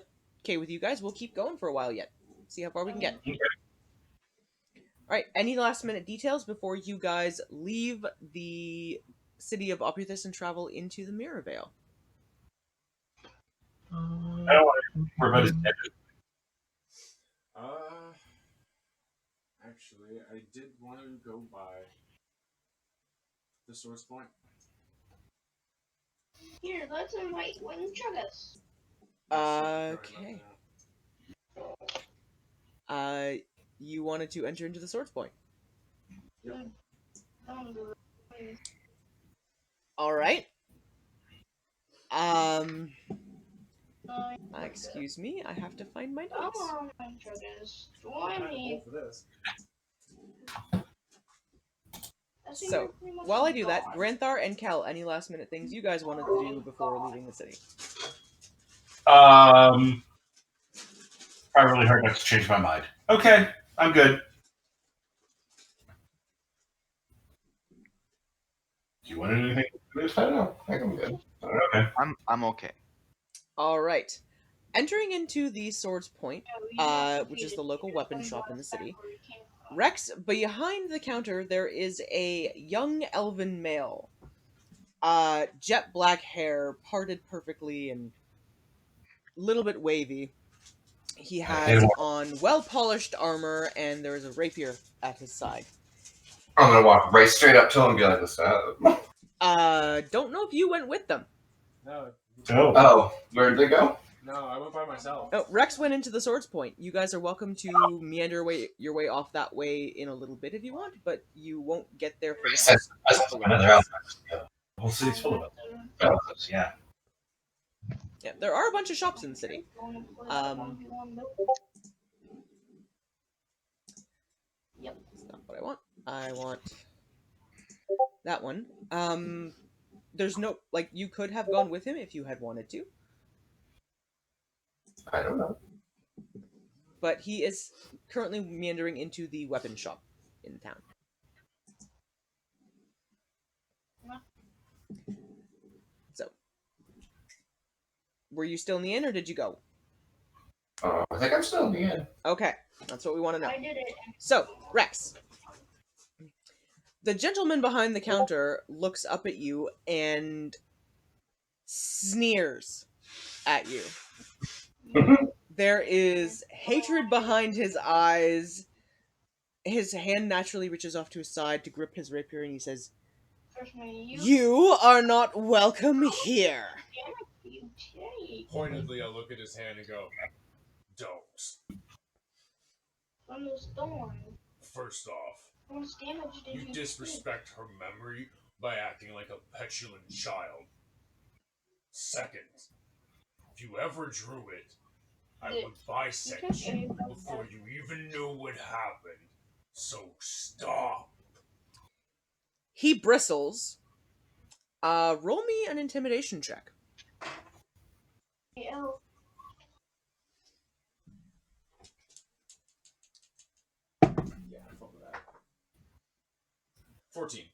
okay with you guys, we'll keep going for a while yet. See how far we can get. Okay. Alright, any last minute details before you guys leave the city of Opulus and travel into the Mirror Vale? I don't want to everybody's dead. Actually, I did want to go by the source point. Here, let's invite Winchugus. Okay. You wanted to enter into the Swords Point. Alright. Excuse me, I have to find my Come notes. on, Winchugus. Join me. For this. So, while I do that, Granthar and Kel, any last minute things you guys wanted to do before leaving the city? Probably really hard not to change my mind. Okay, I'm good. Do you want anything? I don't know. I think I'm good. Okay. I'm okay. Alright. Entering into the Swords Point, which is the local weapon shop in the city, Rex, behind the counter, there is a young elven male. Jet black hair, parted perfectly and a little bit wavy. He has on well-polished armor, and there is a rapier at his side. I'm gonna walk right straight up to him and be like, "What's up?" Don't know if you went with them. No. Oh, where did they go? No, I went by myself. Oh, Rex went into the Swords Point. You guys are welcome to meander your way off that way in a little bit if you want, but you won't get there for the house. Another outlet. The whole city's full of outlets. Yeah. Yeah, there are a bunch of shops in the city. Yep. That's not what I want. I want that one. There's no, like, you could have gone with him if you had wanted to. I don't know. But he is currently meandering into the weapon shop in town. So, were you still in the inn, or did you go? I think I'm still in the inn. Okay, that's what we want to know. I did it. So, Rex. The gentleman behind the counter looks up at you and sneers at you. There is hatred behind his eyes. His hand naturally reaches off to his side to grip his rapier, and he says, "You are not welcome here." Pointedly, I look at his hand and go, "Don't." From the storm. First off, How much damage did you disrespect her memory by acting like a petulant child. Second, if you ever drew it, I would bisect you before you even knew what happened. So stop. He bristles. Roll me an intimidation check. Yeah. Yeah, I fuck with that. 14.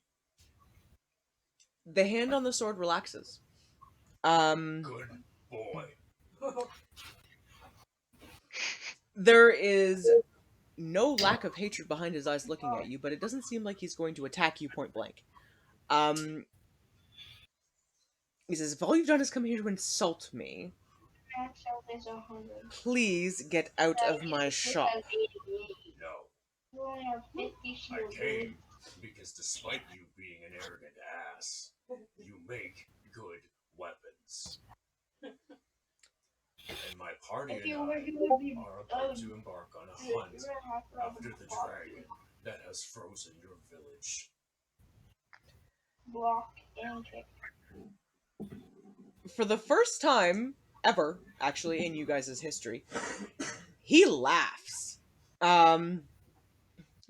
The hand on the sword relaxes. Good boy. There is no lack of hatred behind his eyes looking at you, but it doesn't seem like he's going to attack you point blank. He says, if all you've done is come here to insult me, Max health is 100. please get out of my shop. No, You only have 50 I shield, dude. came because despite you being an arrogant ass, you make good weapons. And my party If and you were, I you would be are about to embark on a hunt after the dragon that has frozen your village. block and kick. For the first time ever, actually, in you guys' history, he laughs.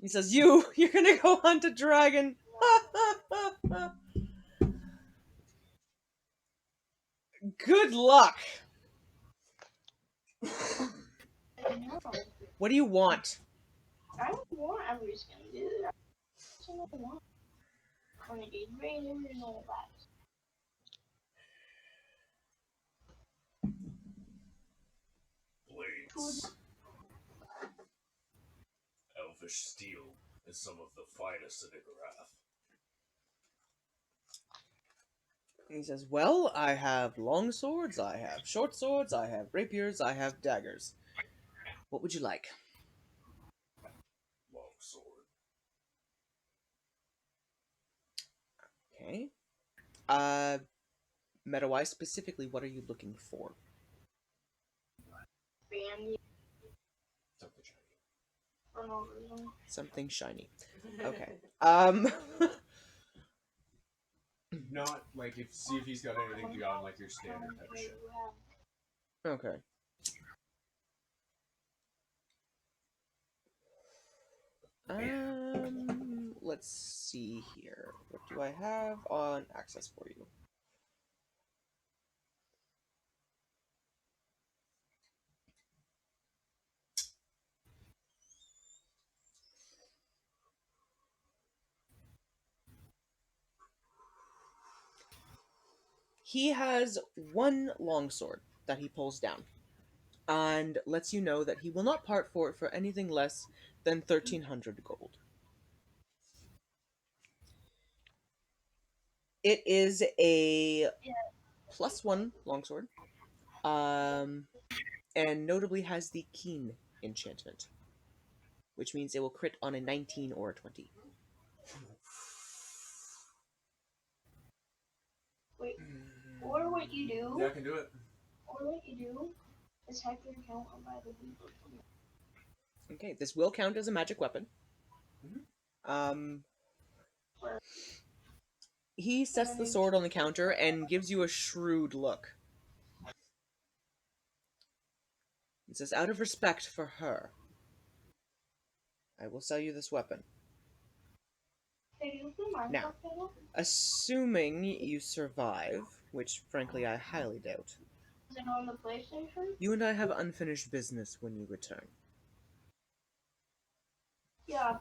He says, you're gonna go hunt a dragon. Good luck. No, What do you want? I don't want every skin, dude. That's what I want. Renegade Raider and all that. Blades. Elvish steel is some of the finest in Igarath. He says, well, I have long swords, I have short swords, I have rapiers, I have daggers. What would you like? Long sword. Okay. Meta-wise, specifically, what are you looking for? Bandy Something shiny. for no reason. Something shiny. Okay. Not like see if he's got anything beyond like your standard type of shit. Okay. Let's see here. What do I have on access for you? He has one longsword that he pulls down and lets you know that he will not part for it for anything less than 1,300 gold. It is a +1 longsword, and notably has the keen enchantment, which means it will crit on a 19 or a 20. Wait, or what you do? Yeah, I can do it. Or what you do is hack your account and buy the Weaver. Okay, this will count as a magic weapon. He sets the sword on the counter and gives you a shrewd look. He says, out of respect for her, I will sell you this weapon. Now, assuming you survive, which frankly I highly doubt, Is it on the PlayStation? you and I have unfinished business when you return. Yeah.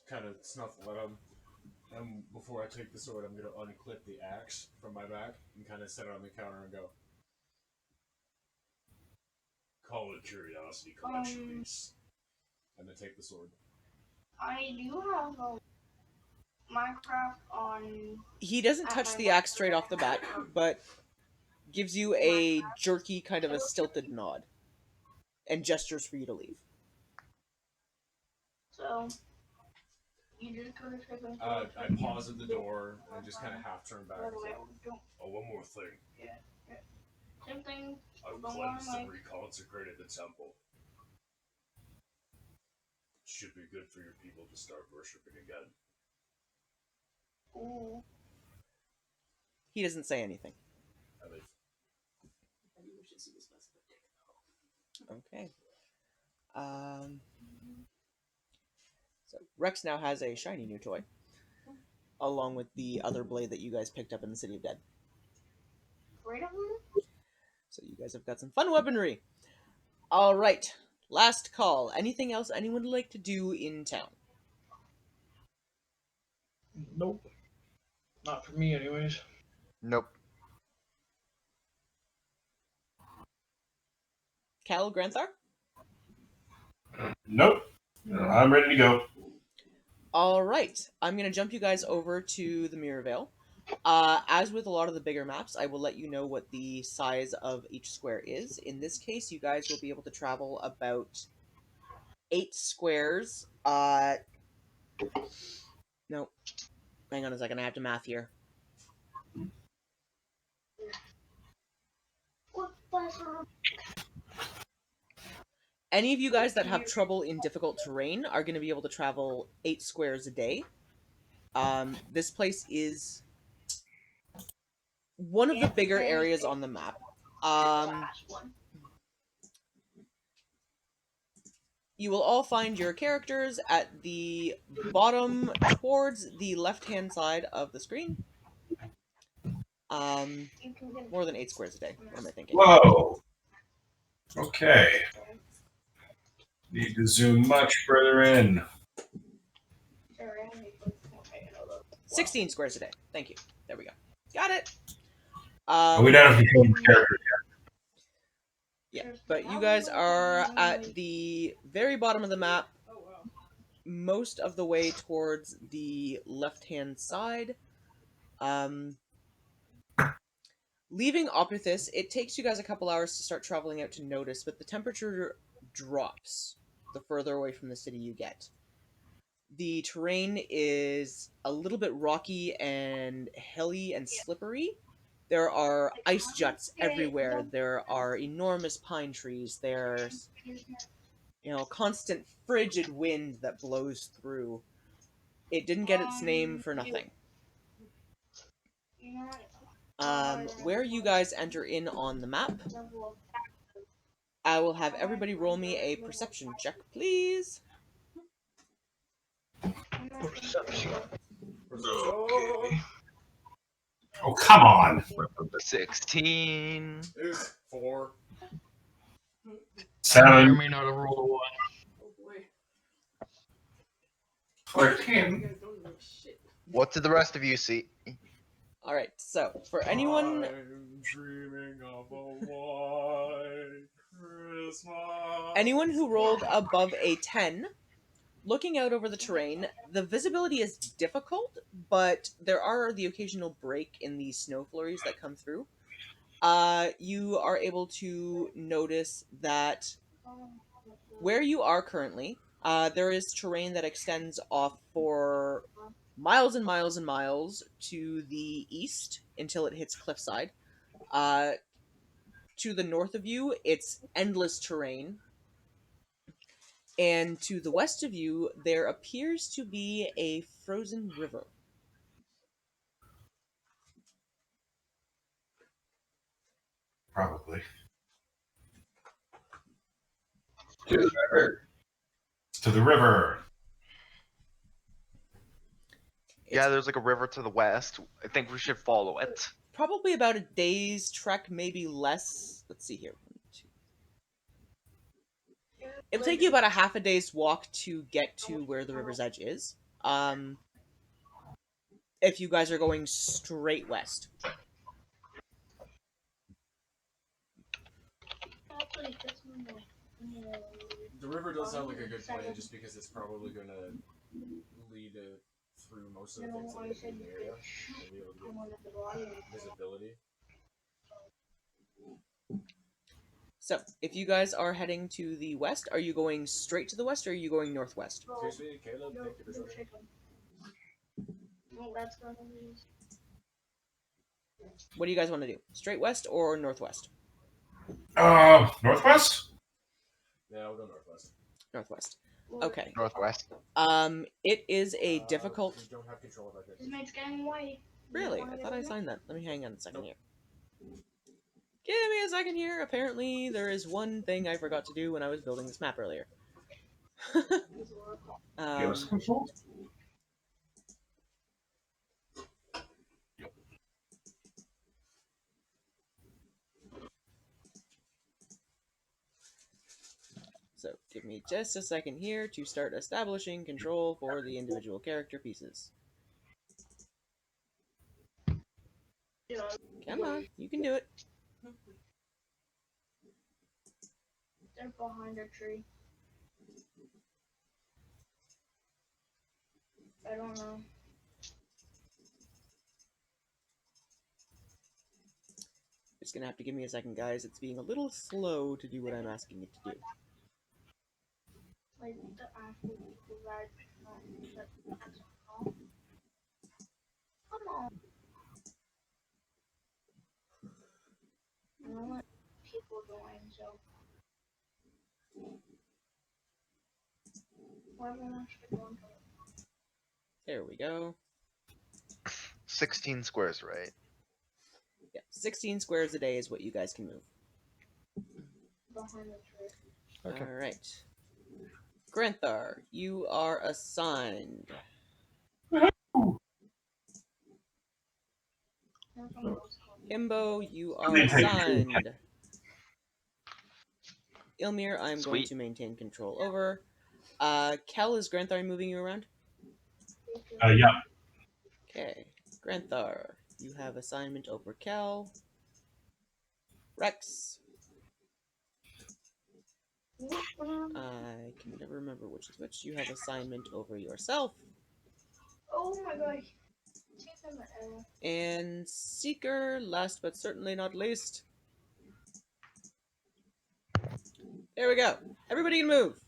Kind of snuffle at him. And before I take the sword, I'm gonna unclip the axe from my back and kind of set it on the counter and go. Call it curiosity collection piece. And then take the sword. I do have a Minecraft on. He doesn't touch the axe straight off the bat, but gives you a jerky kind of a stilted nod and gestures for you to leave. So you just go to tripping. I pause at the door and just kind of half turn back. Oh, one more thing. Yeah. Same thing. I've cleansed and reconsecrated the temple. Should be good for your people to start worshiping again. Ooh. He doesn't say anything. I leave. Okay. So Rex now has a shiny new toy, along with the other blade that you guys picked up in the City of Dead. Right over here? So you guys have got some fun weaponry. All right. Last call. Anything else anyone would like to do in town? Nope. Not for me, anyways. Nope. Cal Granthar? Nope. I'm ready to go. All right, I'm gonna jump you guys over to the Mirror Veil. As with a lot of the bigger maps, I will let you know what the size of each square is. In this case, you guys will be able to travel about 8 squares. No, hang on a second, I have to math here. Any of you guys that have trouble in difficult terrain are going to be able to travel 8 squares a day. This place is one of the bigger areas on the map. You will all find your characters at the bottom towards the left-hand side of the screen. More than 8 squares a day. What am I thinking? Whoa. Okay. Need to zoom much further in. 16 squares a day. Thank you. There we go. Got it. We don't have to show the characters yet. Yeah, but you guys are at the very bottom of the map, most of the way towards the left-hand side. Leaving Opithis, it takes you guys a couple hours to start traveling out to Notice, but the temperature drops the further away from the city you get. The terrain is a little bit rocky and hilly and slippery. There are ice juts everywhere. There are enormous pine trees. There's, constant frigid wind that blows through. It didn't get its name for nothing. Where you guys enter in on the map, I will have everybody roll me a perception check, please. Perception. Okay. Oh, come on. 16. 4. 7. I may not have rolled a 1. Oh boy. 14. You guys don't know shit. What did the rest of you see? Alright, so, for anyone... I'm dreaming of a white Christmas. Anyone who rolled above a 10, looking out over the terrain, the visibility is difficult, but there are the occasional break in the snow flurries that come through. You are able to notice that where you are currently, there is terrain that extends off for miles and miles and miles to the east until it hits cliffside. To the north of you, it's endless terrain. And to the west of you, there appears to be a frozen river. Probably. To the river. To the river. Yeah, there's like a river to the west. I think we should follow it. Probably about a day's trek, maybe less. Let's see here. 1, 2. It'll take you about a half a day's walk to get to where the river's edge is. If you guys are going straight west. The river does sound like a good plan just because it's probably going to lead through most of the things that are in the area and be able to get visibility. So, if you guys are heading to the west, are you going straight to the west or are you going northwest? Excuse me, Caleb, thank you for joining. What do you guys want to do? Straight west or northwest? Northwest? Yeah, we'll go northwest. Northwest. Okay. Northwest. It is a difficult... We don't have control of our His mate's getting white. Really? I thought I signed that. Let me hang on a second here. Give me a second here. Apparently, there is one thing I forgot to do when I was building this map earlier. Give us control. So, give me just a second here to start establishing control for the individual character pieces. Come on, you can do it. They're behind a tree. I don't know. Just gonna have to give me a second, guys. It's being a little slow to do what I'm asking it to do. Like the actual people that that's all. Come on. I don't want people going, so why won't I go into it? There we go. 16 squares, right? Yeah, 16 squares a day is what you guys can move. Behind the tree. Okay. All right. Granthar, you are assigned. Himbo, you are assigned. Ilmir, I'm going Sweet. to maintain control over. Kel, is Granthar moving you around? Yeah. Okay. Granthar, you have assignment over Kel. Rex, I can never remember which is which. You have assignment over yourself. Oh my gosh. And Seeker, last but certainly not least. There we go. Everybody can move.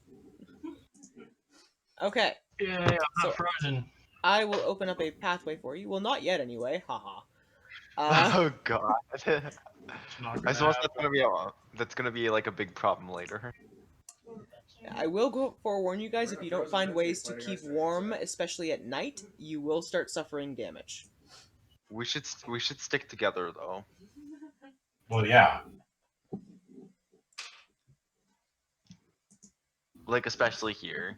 Okay. Yeah, I'm So not frozen. I will open up a pathway for you. Well, not yet anyway. Haha. Oh god. It's not I gonna suppose happen. that's gonna be like a big problem later. I will go forewarn you guys, if you don't find ways to keep warm, especially at night, you will start suffering damage. We should stick together though. Well, yeah. Like especially here.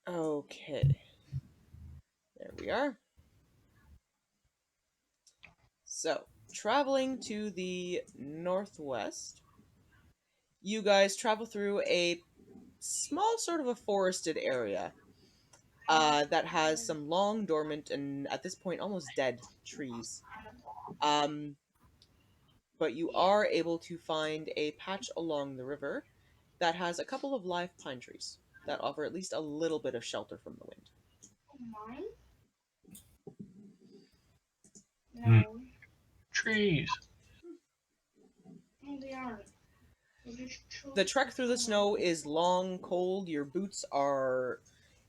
Okay. There we are. So, traveling to the northwest, you guys travel through a small sort of a forested area that has some long, dormant, and at this point almost dead trees. But you are able to find a patch along the river that has a couple of live pine trees that offer at least a little bit of shelter from the wind. Mine? Hmm. No. Trees. No, they aren't. The trek through the snow is long, cold. Your boots are,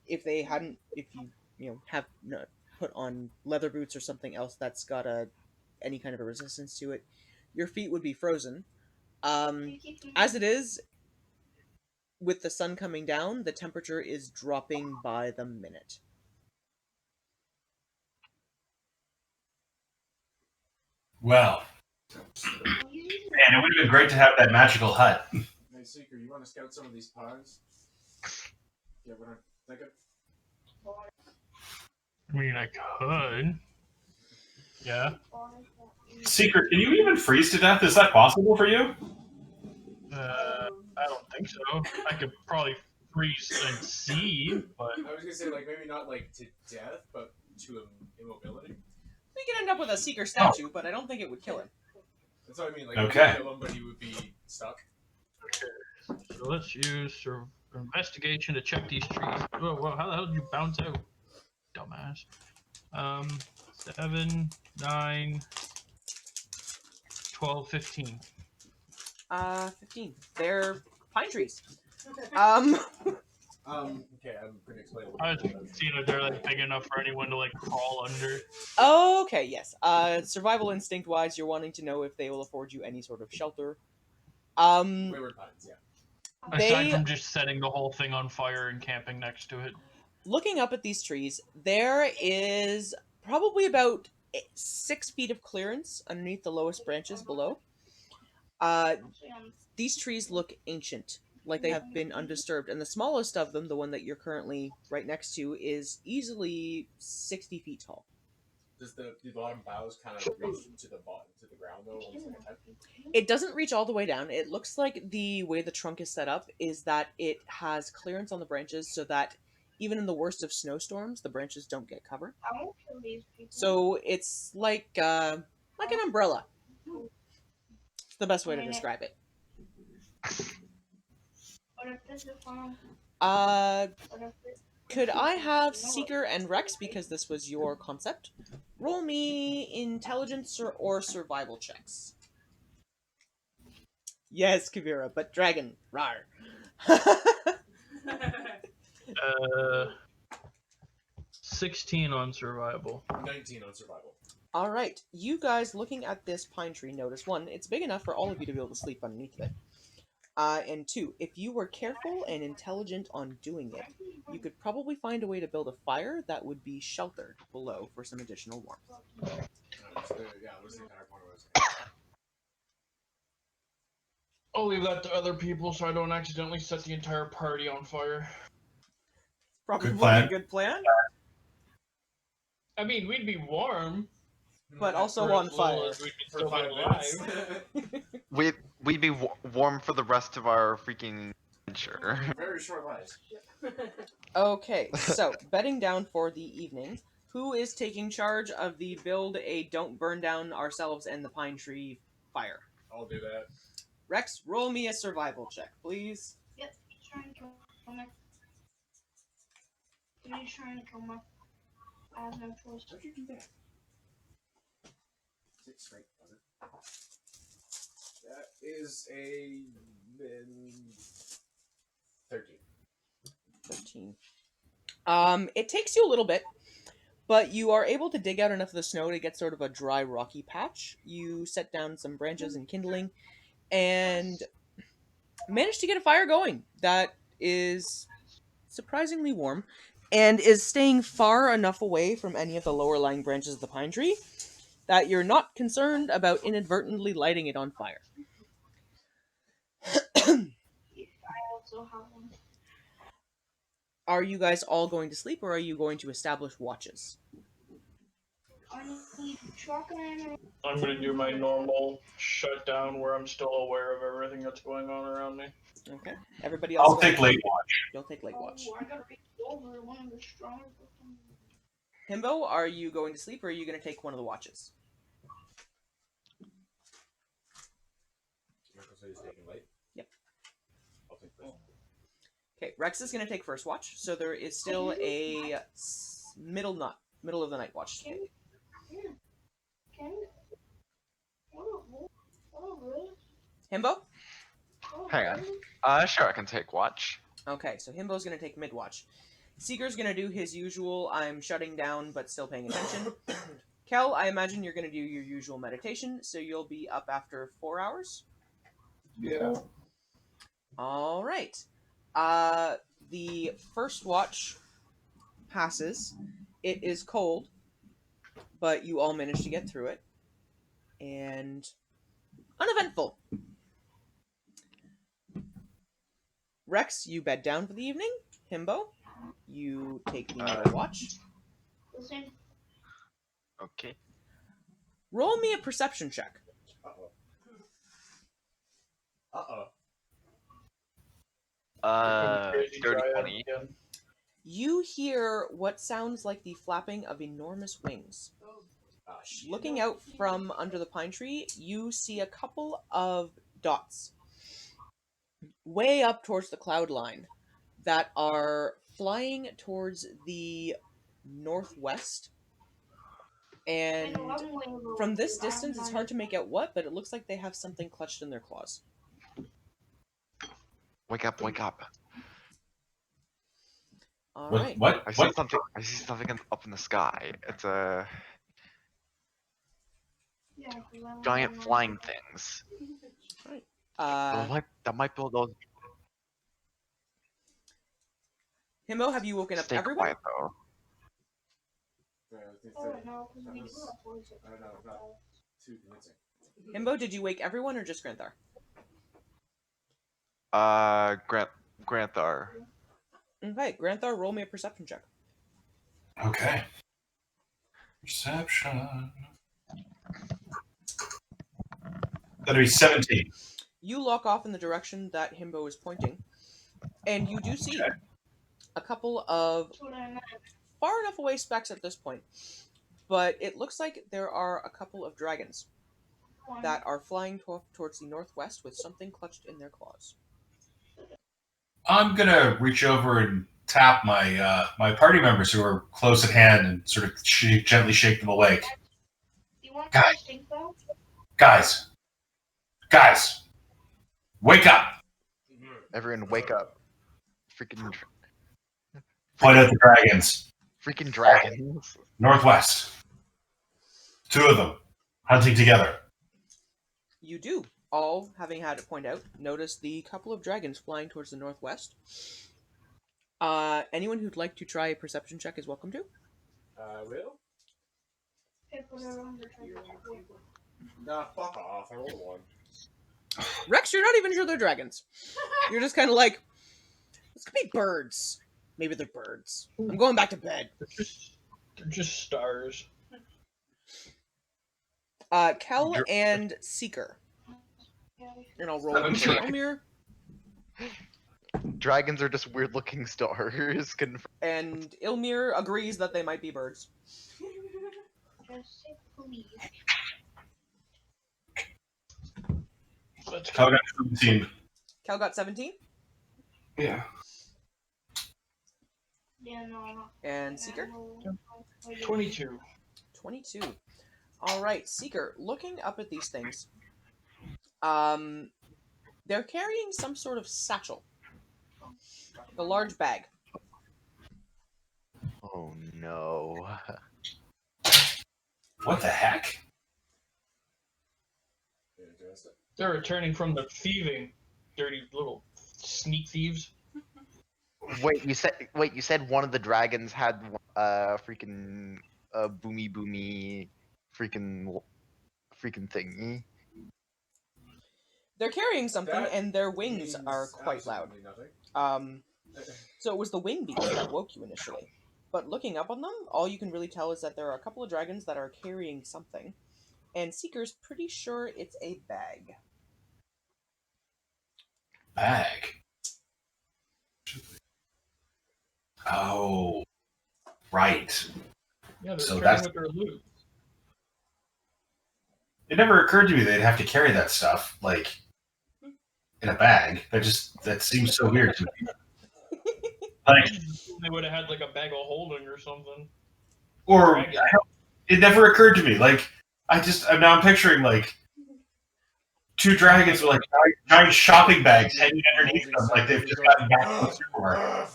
if you have not put on leather boots or something else that's got any kind of a resistance to it, your feet would be frozen. As it is, with the sun coming down, the temperature is dropping by the minute. Well, man, it would have been great to have that magical hut. Hey, Seeker, you want to scout some of these pies? Yeah, what I'm thinking? I mean, I could. Yeah. Secret, can you even freeze to death? Is that possible for you? I don't think so. I could probably freeze and see, but I was gonna say, like, maybe not like to death, but to immobility. We could end up with a Seeker statue, but I don't think it would kill him. That's what I mean. Like, Okay. you could kill him, but he would be stuck. okay. So let's use investigation to check these trees. Whoa, how the hell did you bounce out, dumbass? 7, 9, 12, 15. 15. They're pine trees. Okay, I'm gonna explain. I was seeing if they're like big enough for anyone to like crawl under. Okay, yes. Survival instinct wise, you're wanting to know if they will afford you any sort of shelter. Wayward Pines, yeah. Aside from just setting the whole thing on fire and camping next to it. Looking up at these trees, there is probably about 6 feet of clearance underneath the lowest branches below. These trees look ancient, like they have been undisturbed, and the smallest of them, the one that you're currently right next to, is easily 60 feet tall. Do the bottom boughs kind of reach to the bottom, to the ground though? Almost like a tent? It doesn't reach all the way down. It looks like the way the trunk is set up is that it has clearance on the branches so that even in the worst of snowstorms, the branches don't get covered. I won't kill these people. So it's like an umbrella. It's the best way to describe it. What if this is one? Uh, What if this? could I have Seeker and Rex, because this was your concept, roll me intelligence or survival checks? Yes, Kavira, but dragon. Rar. Uh, 16 on survival. 19 on survival. All right, you guys looking at this pine tree notice, one, it's big enough for all of you to be able to sleep underneath of it. And two, if you were careful and intelligent on doing it, you could probably find a way to build a fire that would be sheltered below for some additional warmth. That was the entire point I was saying. I'll leave that to other people so I don't accidentally set the entire party on fire. Probably Good plan. a good plan, I mean, we'd be warm. but also for on as little fire. as we'd For still be 5 alive. minutes. We'd be warm for the rest of our freaking adventure. Very short lives. Okay, so bedding down for the evening. Who is taking charge of the build a don't burn down ourselves and the pine tree fire? I'll do that. Rex, roll me a survival check, please. Yep, he's trying to kill me. He's trying to kill me. I have no choice. How'd you do that? Is it straight? Was it? That is a 13. 13. It takes you a little bit, but you are able to dig out enough of the snow to get sort of a dry, rocky patch. You set down some branches and kindling, and manage to get a fire going that is surprisingly warm and is staying far enough away from any of the lower lying branches of the pine tree that you're not concerned about inadvertently lighting it on fire. I also have one. Are you guys all going to sleep, or are you going to establish watches? I need chocolate. I'm gonna do my normal shutdown where I'm still aware of everything that's going on around me. Okay. Everybody else. I'll take late watch. You'll take late watch. Oh, I gotta be over one of the strongest. Himbo, are you going to sleep, or are you going to take one of the watches? Michael said he's taking late? Yep. I'll take this. Okay, Rex is going to take first watch, so there is still a middle of the night watch. Can Himbo? Hang on. Sure, I can take watch. Okay, so Himbo's going to take mid watch. Seeker's going to do his usual, I'm shutting down but still paying attention. Kel, I imagine you're going to do your usual meditation, so you'll be up after 4 hours? Yeah. All right. The first watch passes. It is cold, but you all manage to get through it. And uneventful. Rex, you bed down for the evening. Himbo, you take the middle watch. Listen, Okay. Roll me a perception check. Uh-oh. Uh-oh. Crazy Dirty dryad 20. again. You hear what sounds like the flapping of enormous wings. Ah, shit. Looking out from under the pine tree, you see a couple of dots way up towards the cloud line that are flying towards the northwest. And from this distance, it's hard to make out what, but it looks like they have something clutched in their claws. Wake up, wake up. All What? right. What? I see What? something. I see something up in the sky. It's a giant flying things. That might build those. Himbo, have you woken up Stay everyone? quiet though. no, because we do have voice. I don't know, not too convincing. Himbo, did you wake everyone or just Granthar? Granthar. Okay, Granthar, roll me a perception check. Okay. Perception. That'd be 17. You lock off in the direction that Himbo is pointing, and you do see a couple of That's what I meant. far enough away specks at this point, but it looks like there are a couple of dragons that are flying towards the northwest with something clutched in their claws. I'm gonna reach over and tap my party members who are close at hand and sort of gently shake them awake. You want Guys. to stink though? Guys, wake up! Everyone, wake up! Freaking, Point out the dragons. freaking dragons! Northwest. 2 of them hunting together. You do, all having had it point out, notice the couple of dragons flying towards the northwest. Anyone who'd like to try a perception check is welcome to. Will? Pick whatever on the trigger. Nah, fuck off. I rolled a 1. Rex, you're not even sure they're dragons. You're just kind of like, this could be birds. Maybe they're birds. I'm going back to bed. They're just stars. Kel and Seeker. And I'll roll for 17. Elmir. Dragons are just weird-looking stars. And Ilmir agrees that they might be birds. Just say please. Let's How go. got 17? Kel got 17. Yeah. Yeah, no. And Seeker? 22. 22. Alright, Seeker, looking up at these things, they're carrying some sort of satchel. A large bag. Oh no. What the heck? They're returning from the thieving, dirty little sneak thieves. Wait, you said one of the dragons had freaking boomy freaking thingy. They're carrying something, That and their wings means are quite loud. absolutely nothing. So it was the wing beats that woke you initially. But looking up on them, all you can really tell is that there are a couple of dragons that are carrying something. And Seeker's pretty sure it's a bag. Bag. Oh, right. Yeah, they're So returning that's- with their loot. It never occurred to me they'd have to carry that stuff, like, in a bag. That seems so weird to me. Like, They would have had like a bag of holding or something. or it never occurred to me. Like, I'm picturing, like, 2 dragons with, like, giant shopping bags hanging underneath them, like they've just gotten back from the supermarket.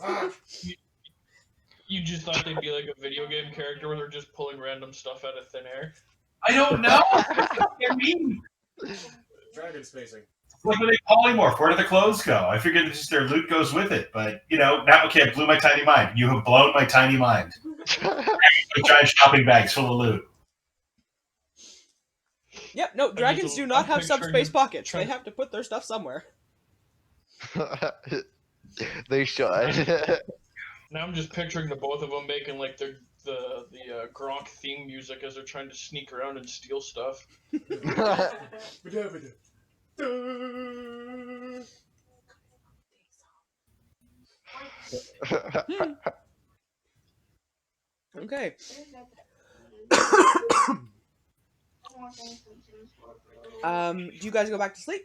You just thought they'd be like a video game character where they're just pulling random stuff out of thin air. I don't know. What do you mean? Dragon spacing. Like, when they polymorph, where do the clothes go? I figured it's just their loot goes with it, but now okay, it blew my tiny mind. You have blown my tiny mind. With giant shopping bags full of loot. Yep, no, dragons do not I'm have subspace picturing pockets. They trying- have to put their stuff somewhere. They should. Now I'm just picturing the both of them making like the Gronk theme music as they're trying to sneak around and steal stuff. Okay. Do you guys go back to sleep?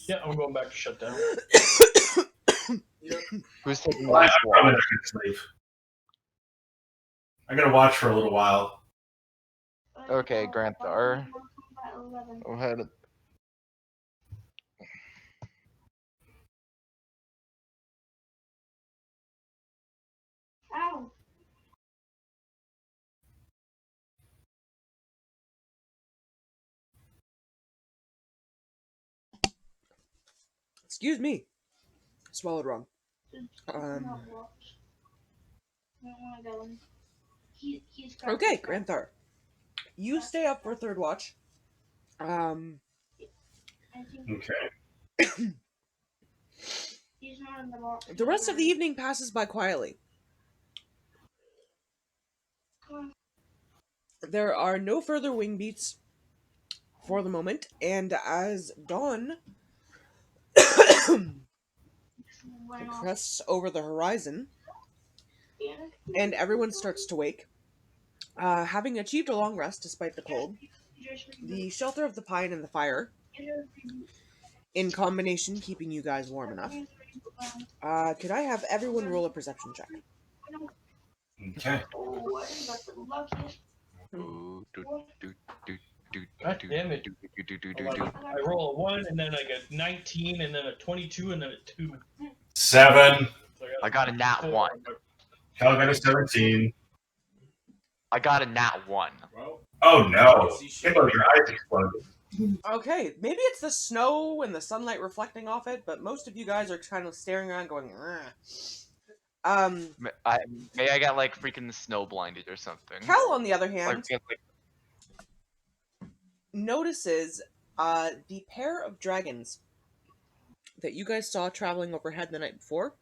Yeah, I'm going back to shut down. Who's taking I'm last probably one? not gonna sleep. I'm gonna watch for a little while. Okay, Granthar. Go ahead. Ow. Excuse me. Swallowed wrong. He's Okay, Granthar. You stay up for third watch. I think Okay. he's not in the box. The rest of the evening passes by quietly. There are no further wing beats for the moment, and as dawn crests over the horizon, and everyone starts to wake, having achieved a long rest despite the cold, the shelter of the pine and the fire in combination keeping you guys warm enough. Could I have everyone roll a perception check? Okay. Oh, I got the luckiest. Ooh, do, do, do, do, God do, damn it. do, do, do, do, do, do. I roll a 1, and then I get 19, and then a 22, and then a 2. 7. So I got a nat 4 1. on my- Cal got a 17. I got a nat 1. Well, Oh no! see Can't shit. believe your eyes exploded. Okay, maybe it's the snow and the sunlight reflecting off it, but most of you guys are kind of staring around going, "Ugh." May I get like freaking snow blinded or something? Cal, on the other Like, hand, get, like, notices the pair of dragons that you guys saw traveling overhead the night before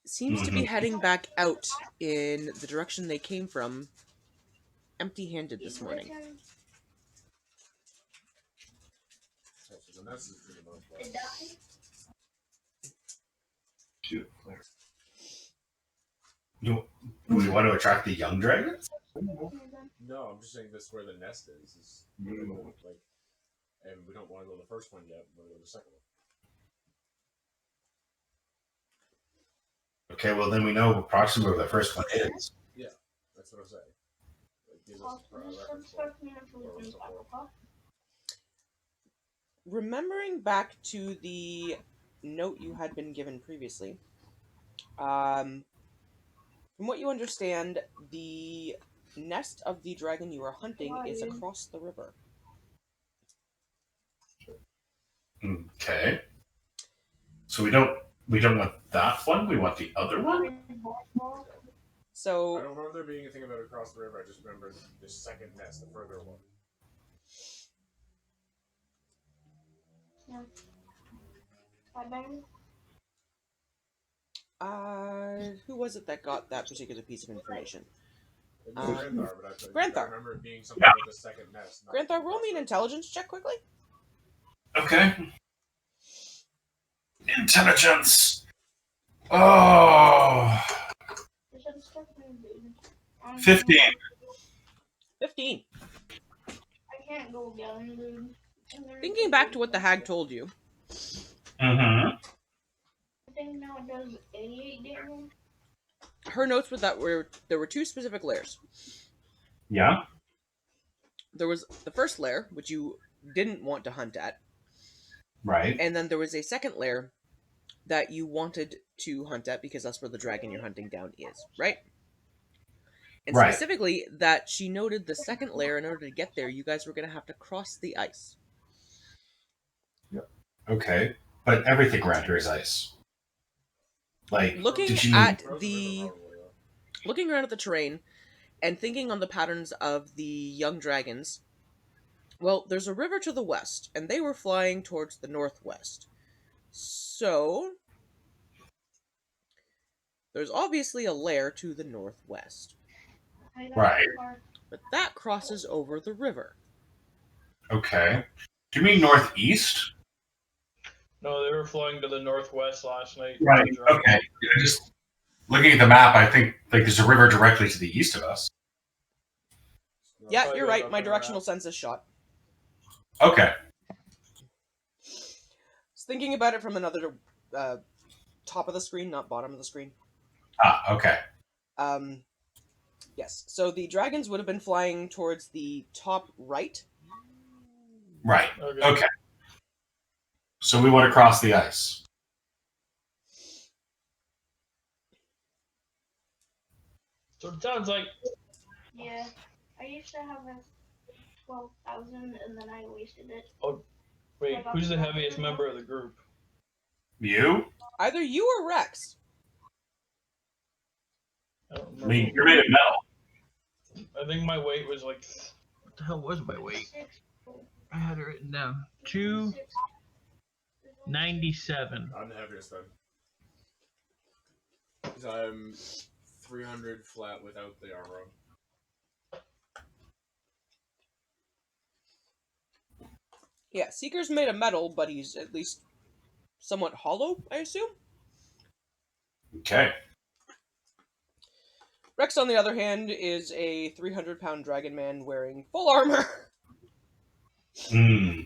seems to be heading back out in the direction they came from, empty-handed this morning. So the nest is to the northwest. It died. Do we want to attract the young dragons? No, I'm just saying this is where the nest is like, and we don't want to go to the first one yet. We want to go to the second one. Okay, well then we know approximately where the first one is. Yeah, that's what I'm saying. It gives us Also, reference just point expect me to for where lose we're back going. up. Remembering back to the note you had been given previously, from what you understand, the nest of the dragon you are hunting is across the river. Okay. So we don't want that one. We want the other one. So I don't remember there being anything about it across the river. I just remember the second nest, the further one. Yeah. Bye, baby. Who was it that got that particular piece of information? It was Granthar, but I Granthar. remember it being something Yeah. about the second nest. not Granthar, roll across me an the- intelligence check quickly. Okay. Intelligence. Oh. You should expect me, dude. 15. 15. I can't go again, dude. Thinking back to what the hag told you, Mm-hmm. I think now it does 88 damage. her notes were that there were two specific layers. Yeah. There was the first layer, which you didn't want to hunt at, Right. and then there was a second layer that you wanted to hunt at because that's where the dragon you're hunting down is, right? And Right. specifically, that she noted the second layer, in order to get there, you guys were going to have to cross the ice. Okay. But everything around here is ice. Like, Looking did you? at Frozen the river, probably, though. looking around at the terrain and thinking on the patterns of the young dragons, well, there's a river to the west, and they were flying towards the northwest. So, there's obviously a lair to the northwest, I got Right. far. but that crosses over the river. Okay. Do you mean northeast? No, they were flying to the northwest last night. Right. Okay. Just looking at the map, I think like there's a river directly to the east of us. No, Yeah, probably you're goes right. up My and directional around. sense is shot. Okay. Just thinking about it from another top of the screen, not bottom of the screen. Ah. Okay. Yes. So the dragons would have been flying towards the top right. Right. Okay. Okay. So we want to cross the ice. So it sounds like Yeah. I used to have a 12,000 and then I wasted it. wait, who's the heaviest member of the group? You? Either you or Rex. I don't I remember. mean, you're made of metal. I think my weight was like. What the hell was my weight? I had it written down. 297. I'm the heaviest then. 'Cause I'm 300 flat without the armor on. Yeah, Seeker's made of metal, but he's at least somewhat hollow, I assume. Okay. Rex, on the other hand, is a 300-pound dragon man wearing full armor. Hmm.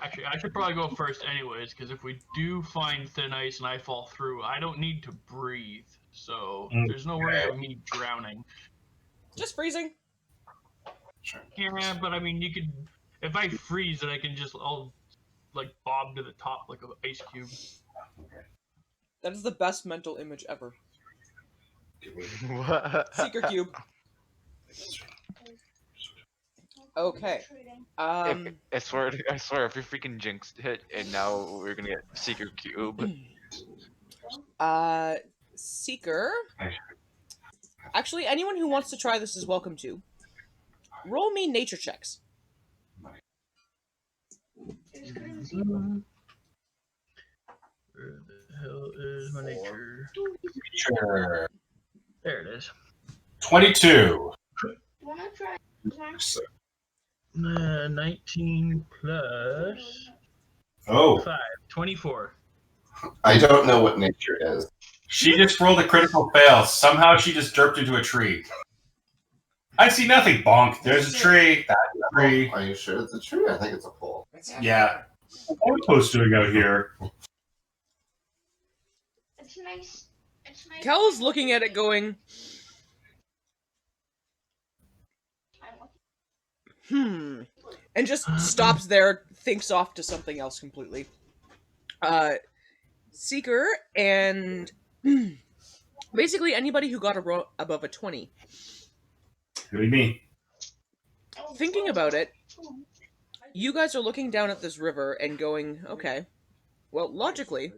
Actually, I should probably go first, anyways, because if we do find thin ice and I fall through, I don't need to breathe, so there's no worry of me drowning. Just freezing. Yeah, but I mean, you could. If I freeze, then I can just all like bob to the top like an ice cube. That is the best mental image ever. What? Seeker cube. Okay. I swear, if you freaking jinxed it, and now we're gonna get Secret Cube. Seeker. Actually, anyone who wants to try this is welcome to. Roll me nature checks. Where the hell is my nature? Sure. There it is. 22. Wanna try? 19 plus Oh, 5, 24. I don't know what nature is. she just rolled a critical fail. Somehow she just derped into a tree. I see nothing. Bonk. There's a tree. That's a tree. Are you sure it's a tree? I think it's a pole. Yeah. What are we supposed doing out here? It's nice. It's nice. Kel's looking at it going, and just stops there, thinks off to something else completely. Seeker and basically anybody who got above a 20. What do you mean? Thinking about it, you guys are looking down at this river and going, okay, well, logically,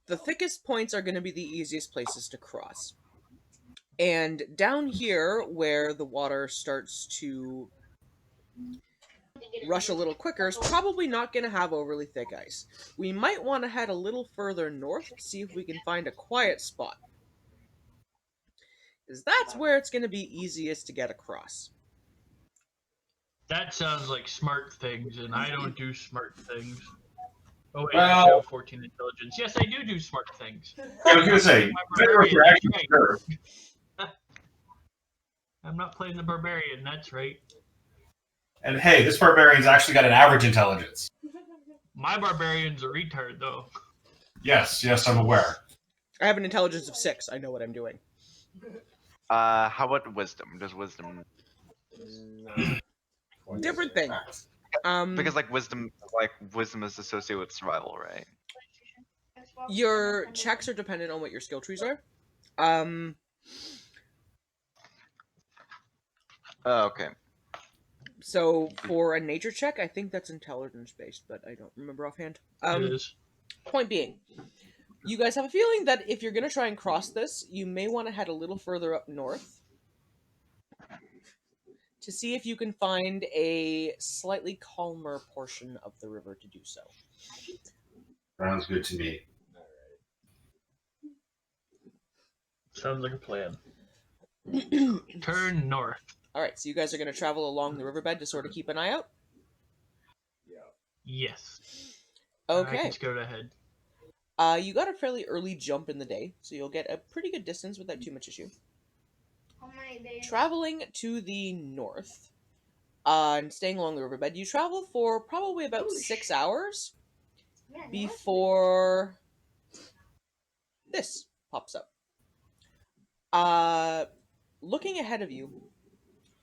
the thickest points are going to be the easiest places to cross. And down here, where the water starts to rush a little quicker, is probably not going to have overly thick ice. We might want to head a little further north, see if we can find a quiet spot. Because that's where it's going to be easiest to get across. That sounds like smart things, and I don't do smart things. Oh, wait, Well- I have 14 intelligence. Yes, I do smart things. I was going to say, you're actually sure. I'm not playing the barbarian, that's right. And hey, this barbarian's actually got an average intelligence. My barbarian's a retard, though. Yes, I'm aware. I have an intelligence of 6. I know what I'm doing. How about wisdom? Does wisdom? Different thing. Because wisdom is associated with survival, right? Your checks are dependent on what your skill trees are. Okay. So for a nature check, I think that's intelligence based, but I don't remember offhand. It is. Point being, you guys have a feeling that if you're going to try and cross this, you may want to head a little further up north to see if you can find a slightly calmer portion of the river to do so. Sounds good to me. Sounds like a plan. Turn north. Alright, so you guys are going to travel along the riverbed to sort of keep an eye out? Yes. Okay. I can scout ahead. You got a fairly early jump in the day, so you'll get a pretty good distance without too much issue. Traveling to the north, and staying along the riverbed, you travel for probably about 6 hours before this pops up. Looking ahead of you,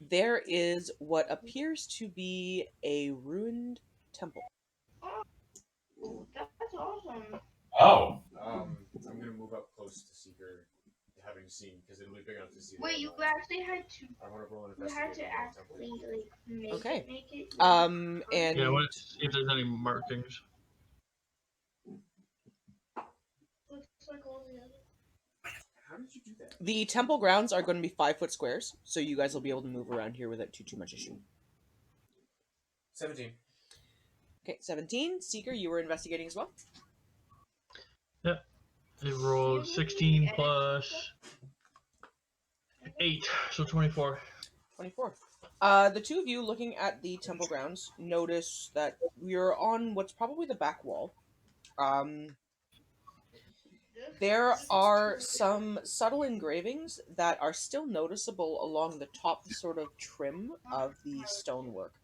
there is what appears to be a ruined temple. Oh, that's awesome. Oh. I'm gonna move up close to Seeker, having seen, because it'll be big enough to see. Wait, you actually had to. I want to roll an You had to investigation. actually make Okay. it. And Yeah, I want to see if there's any markings. Looks like all the other. How did you do that? the temple grounds are going to be 5-foot squares, so you guys will be able to move around here without too much issue. 17. Okay, 17. Seeker, you were investigating as well? Yep. It rolled 16 plus 8, so 24. 24. The two of you looking at the temple grounds notice that we're on what's probably the back wall. There are some subtle engravings that are still noticeable along the top sort of trim of the stonework.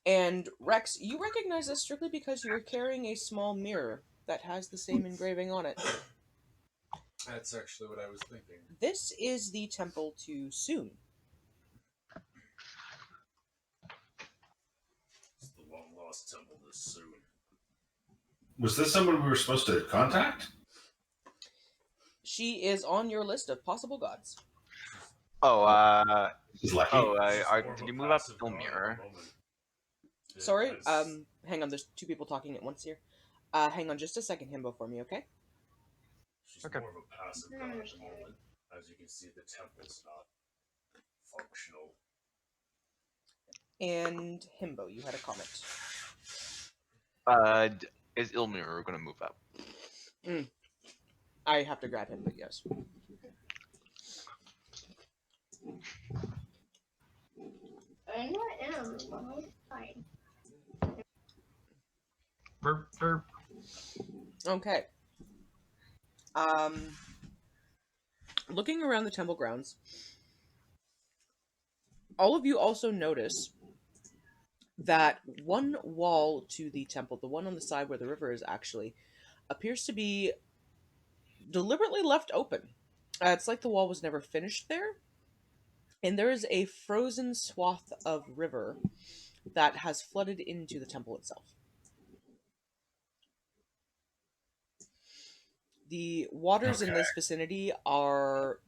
And Rex, you recognize this strictly because you are carrying a small mirror that has the same engraving on it. That's actually what I was thinking. This is the temple to Soon. It's the long lost temple this soon. Was this someone we were supposed to contact? She is on your list of possible gods. Oh, He's lucky. did you move up Ilmir? Sorry, hang on, there's two people talking at once here. Hang on just a second, Himbo, for me, okay? She's more of a passive god at the moment. As you can see, the temple's not functional. And Himbo, you had a comment. Is Ilmir gonna move up? I have to grab him, but yes. I'm not in a room, I'm fine. Burp, burp. Okay. Looking around the temple grounds, all of you also notice that one wall to the temple, the one on the side where the river is actually, appears to be deliberately left open. It's like the wall was never finished there. And there is a frozen swath of river that has flooded into the temple itself. The waters in this vicinity are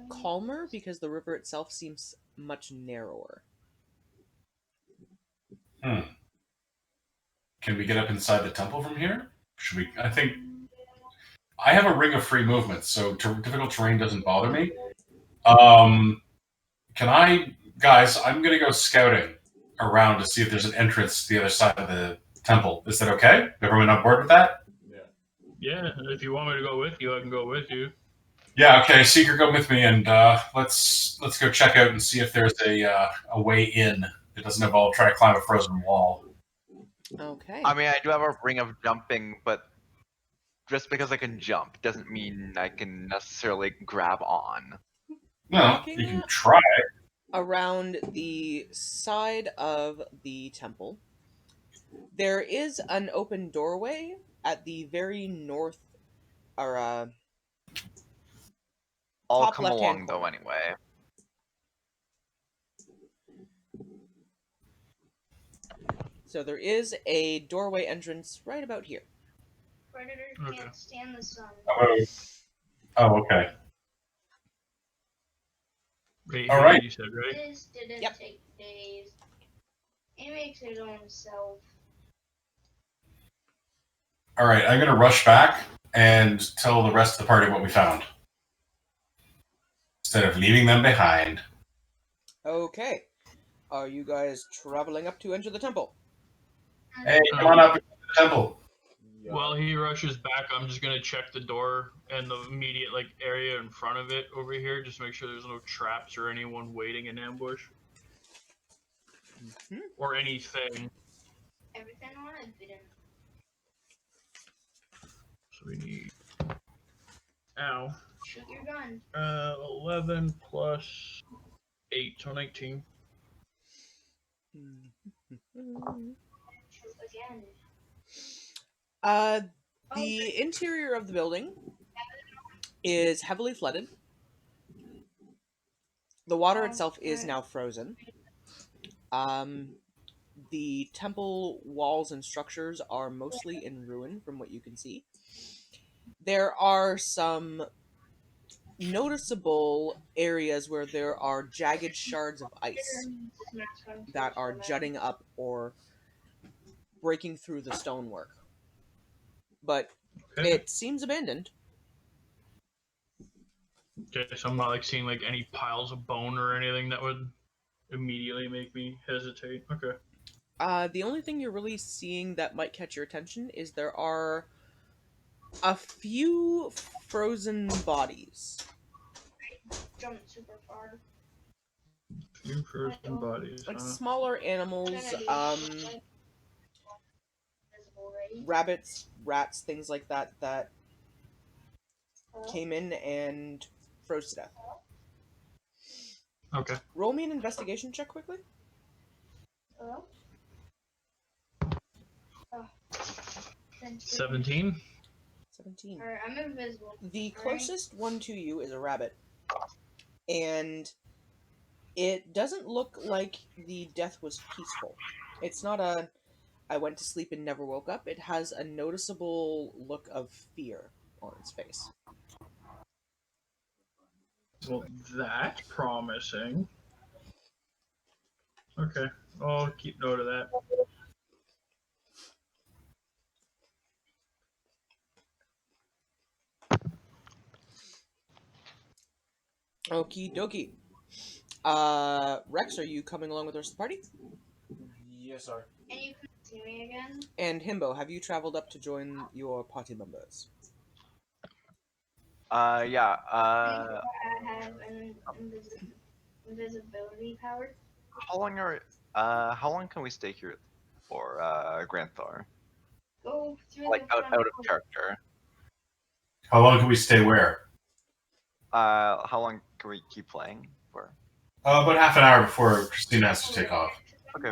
calmer because the river itself seems much narrower. Can we get up inside the temple from here? Should we? I think I have a ring of free movement, so difficult terrain doesn't bother me. Can I, guys? I'm gonna go scouting around to see if there's an entrance to the other side of the temple. Is that okay? Everyone on board with that? Yeah, if you want me to go with you, I can go with you. Yeah. Okay. Seeker, go with me, and let's go check out and see if there's a way in. It doesn't involve trying to climb a frozen wall. Okay. I mean, I do have a ring of jumping, but just because I can jump doesn't mean I can necessarily grab on. No, you can try. Around the side of the temple, there is an open doorway at the very north, or I'll top come left-hand along though corner. anyway. So there is a doorway entrance right about here. Predators can't stand the sun. Oh, okay. Right All here, right. you said, right? This didn't take days. He makes it on himself. All right. I'm gonna rush back and tell the rest of the party what we found instead of leaving them behind. Okay. Are you guys traveling up to enter the temple? Hey, come on up to the temple. While he rushes back, I'm just gonna check the door and the immediate area in front of it over here, just make sure there's no traps or anyone waiting in ambush. Or anything. Everything on it didn't. So we need. Ow. Shoot your gun. 11 plus 8, so 19. Shoot again. The interior of the building is heavily flooded. The water itself is now frozen. The temple walls and structures are mostly in ruin from what you can see. There are some noticeable areas where there are jagged shards of ice that are jutting up or breaking through the stonework. But it seems abandoned. Okay, so I'm not seeing any piles of bone or anything that would immediately make me hesitate. Okay. The only thing you're really seeing that might catch your attention is there are a few frozen bodies. Jumped super far. Few frozen bodies. Like smaller animals, rabbits, rats, things like that that came in and froze to death. Okay. Roll me an investigation check quickly. 17. 17. Alright, I'm invisible. The closest one to you is a rabbit. And it doesn't look like the death was peaceful. It's not a I went to sleep and never woke up. It has a noticeable look of fear on its face. Well, that's promising. Okay, I'll keep note of that. Okie dokie. Rex, are you coming along with the rest of the party? Yes, sir. And you can see me again? And Himbo, have you traveled up to join your party members? Yeah. I have an invisibility power. How long can we stay here for, Granthar? Go through Like the out front of door. character. How long can we stay where? How long can we keep playing for? About half an hour before Christina has to take off. Okay.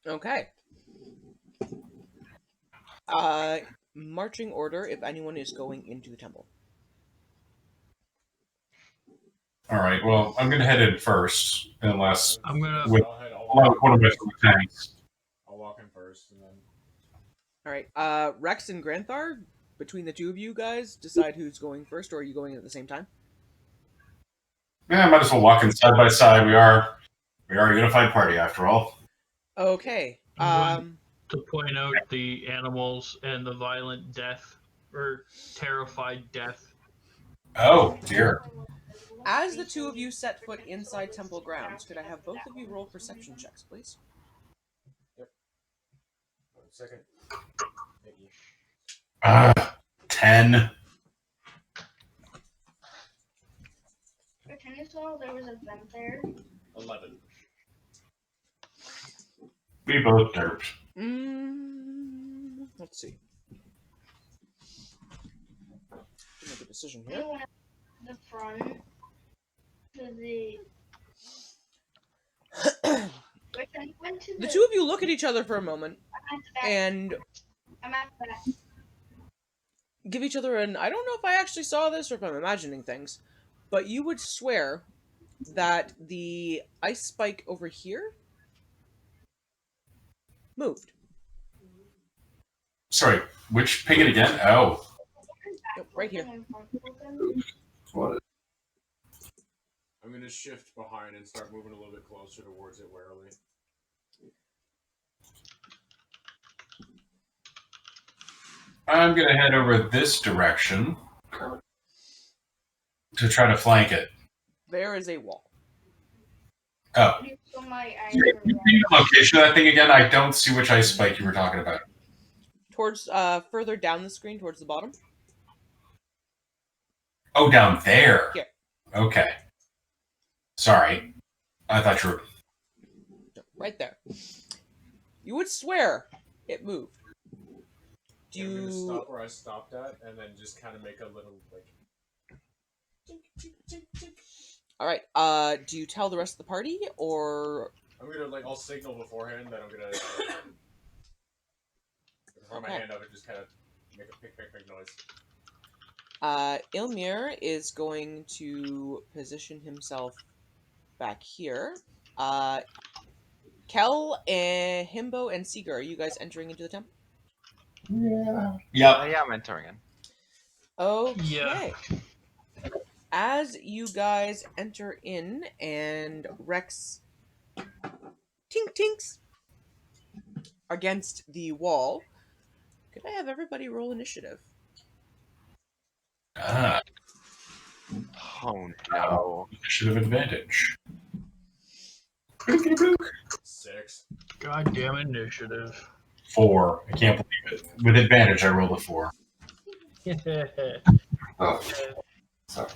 Okay. Marching order if anyone is going into the temple. All right. Well, I'm going to head in first, unless I'm gonna. with one of my tanks. I'll walk in first, and then. All right. Rex and Granthar, between the two of you guys, decide who's going first, or are you going at the same time? Yeah, might as well walk in side by side. We are a unified party after all. Okay. To point out the animals and the violent death or terrified death. Oh dear. As the two of you set foot inside temple grounds, could I have both of you roll perception checks, please? Yep. 1 second. Thank you. 10. Can you tell there was a vent there? 11. We both derped. Let's see. Make a decision here. You went the front to the. Went to The two of you look at each other for a moment and I'm at that. give each other an I don't know if I actually saw this or if I'm imagining things, but you would swear that the ice spike over here moved. Sorry, which pig again? Oh. Nope, right here. What? I'm gonna shift behind and start moving a little bit closer towards it warily. I'm going to head over this direction to try to flank it. There is a wall. Oh. So my Can you repeat the location of that thing again? I don't see which ice spike you were talking about. Towards further down the screen, towards the bottom. Oh, down there. Here. Okay. Sorry. I thought you were... Right there. You would swear it moved. Do I'm gonna you... stop where I stopped at, and then just kind of make a little, like... Alright, do you tell the rest of the party, or... I'm gonna, like, I'll signal beforehand that I'm gonna... throw my hand up and just kind of make a pick noise. Ilmir is going to position himself back here. Kel, Himbo, and Seeger, are you guys entering into the temple? Yeah. Yeah, I'm entering in. Okay. Yeah. As you guys enter in, and Rex tinks against the wall, could I have everybody roll initiative? Ah. Oh no. Initiative advantage. 6. Goddamn initiative. 4. I can't believe it. With advantage, I rolled a 4. Oh. Sorry.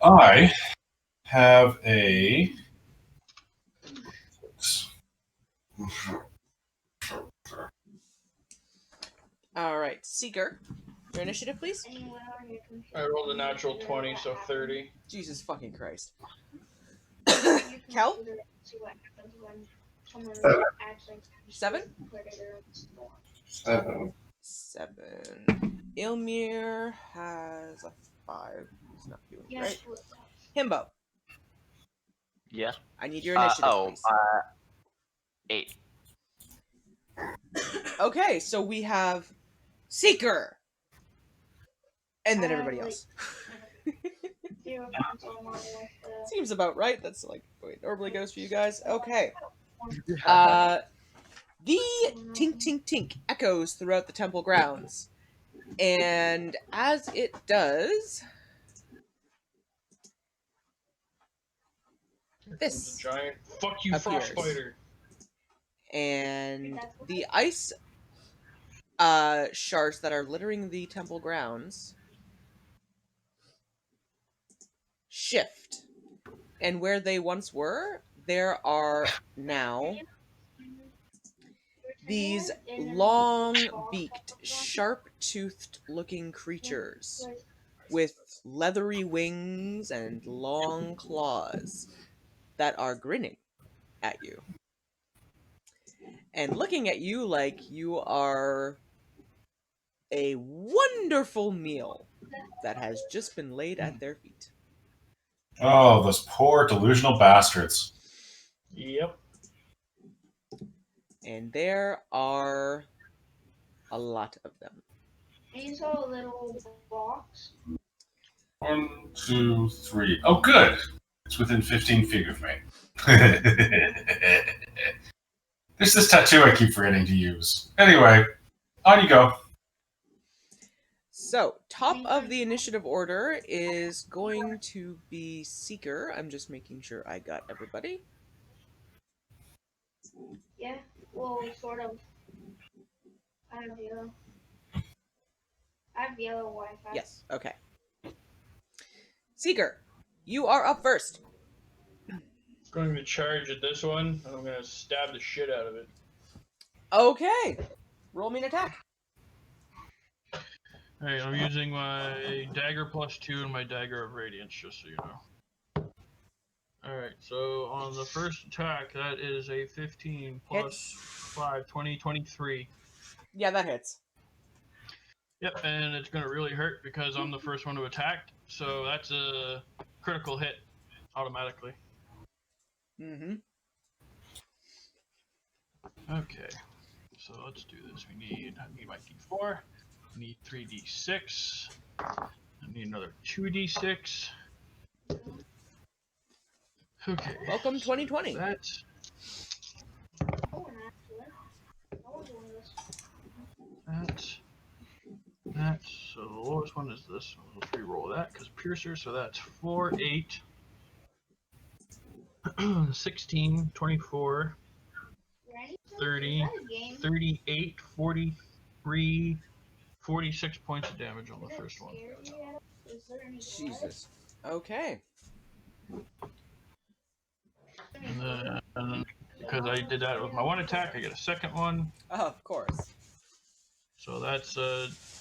I have a. All right, Seeker, your initiative, please. I rolled a natural 20, so 30. Jesus fucking Christ. Cal? 7? 7. 7. Ilmir has a 5. He's not doing great. Himbo, Yeah. I need your initiative, please. 8. Okay, so we have Seeker! And then everybody else. Seems about right. That's like the way it normally goes for you guys. Okay. The tink tink tink echoes throughout the temple grounds. And as it does, this Giant fuck you, appears. frost spider. And the ice shards that are littering the temple grounds shift. And where they once were, there are now these long-beaked, sharp-toothed looking creatures with leathery wings and long claws that are grinning at you. And looking at you like you are a wonderful meal that has just been laid at their feet. Oh, those poor delusional bastards. Yep. And there are a lot of them. These are little blocks. 1, 2, 3. Oh, good. It's within 15 feet of me. There's this tattoo I keep forgetting to use. Anyway, on you go. So, top of the initiative order is going to be Seeker. I'm just making sure I got everybody. Yeah, well, sort of. I have yellow. I have yellow Wi-Fi. Yes, okay. Seeker, you are up first. Going to charge at this one, and I'm going to stab the shit out of it. Okay. Roll me an attack. Alright, I'm using my dagger +2 and my dagger of radiance, just so you know. Alright, so on the first attack, that is a 15 plus Hits. 5, 20, 23. Yeah, that hits. Yep, and it's going to really hurt because I'm the first one to attack, so that's a critical hit automatically. Mm-hmm. Okay, so let's do this. I need my d4. I need 3d6. I need another 2d6. Okay. Welcome, 2020. That's Oh, an accident. I was one of this. that's so the lowest one is this. Let's re-roll that because piercer. So that's 4, 8, 16, 24, 30, 38, 43, 46 points of damage on the first one. Jesus. Okay. And then, because I did that with my one attack, I get a second one. Oh, of course. So that's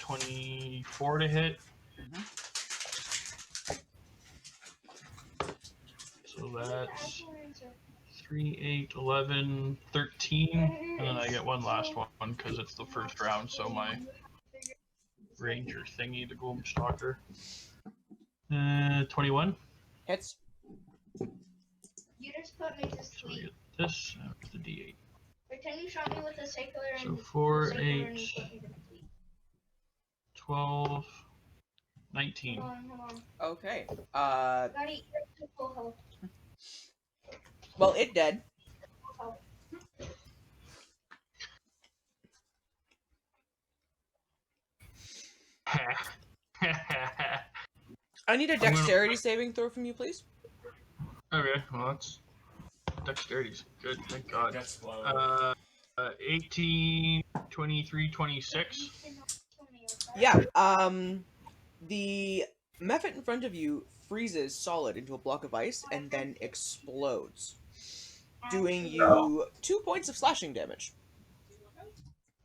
24 to hit. So that's 3, 8, 11, 13. And then I get one last one because it's the first round. So my ranger thingy, the golem stalker. 21. Hits. You just put me to So I sleep. get this with the d8. Wait, can you shot me with a secular So and 4, secular 8, and you put me to sleep? 12, 19. Hold on. Okay. Gotta eat to full health. Well, it dead. Full I need a dexterity saving throw from you, please. Okay, well that's dexterity's good, thank God. 18, 23, 26. Yeah. The Mephit in front of you freezes solid into a block of ice and then explodes, doing you 2 points of slashing damage.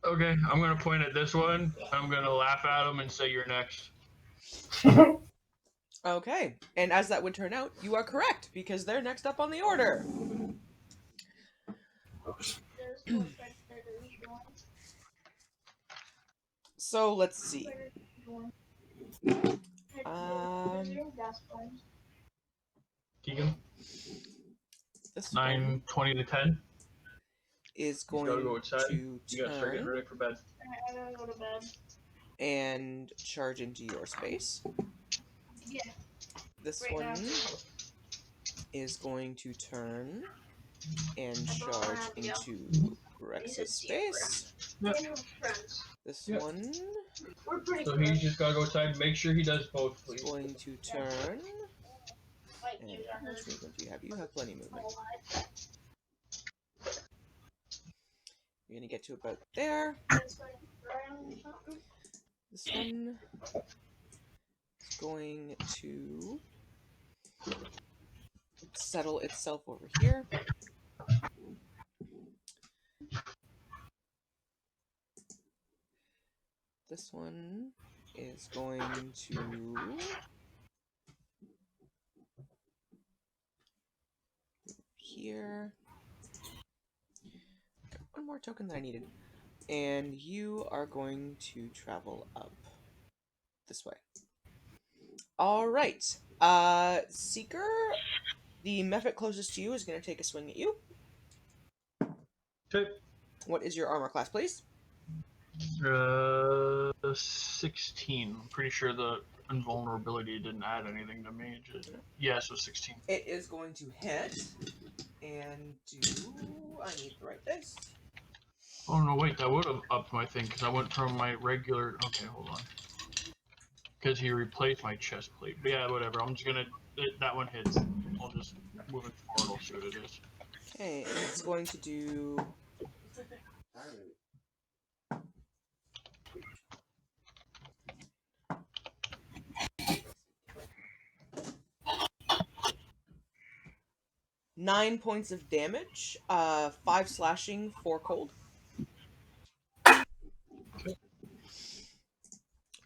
Okay, I'm gonna point at this one. I'm gonna laugh at him and say, "You're next." Okay, and as that would turn out, you are correct, because they're next up on the order. So, let's see. Keegan, This 9:20 to 10. is He's gotta going go outside. to You gotta start getting turn ready for bed. I gotta go to bed. and charge into your space. Yeah. This Right now. one is going to turn and I don't charge have to go. into Rex's space. Yep. This Yep. one We're pretty So close. he's just gotta go outside. Make sure he does both, is please. going to turn. Like, And you how much movement do you have? You have plenty of movement. You're gonna get to about there. This one is going to settle itself over here. This one is going to here. One more token that I needed. And you are going to travel up this way. Alright. Seeker, the Mephit closest to you is going to take a swing at you. Okay. What is your armor class, please? 16. I'm pretty sure the invulnerability didn't add anything to me. Yeah, so 16. It is going to hit and do. I need the right dice. Oh no, wait, that would have upped my thing because I went from my regular. Okay, hold on. Because he replaced my chest plate. But yeah, whatever. I'm just gonna. That one hits. I'll just move it forward. I'll see what it is. Okay, and it's going to do. 9 points of damage, 5 slashing, 4 cold.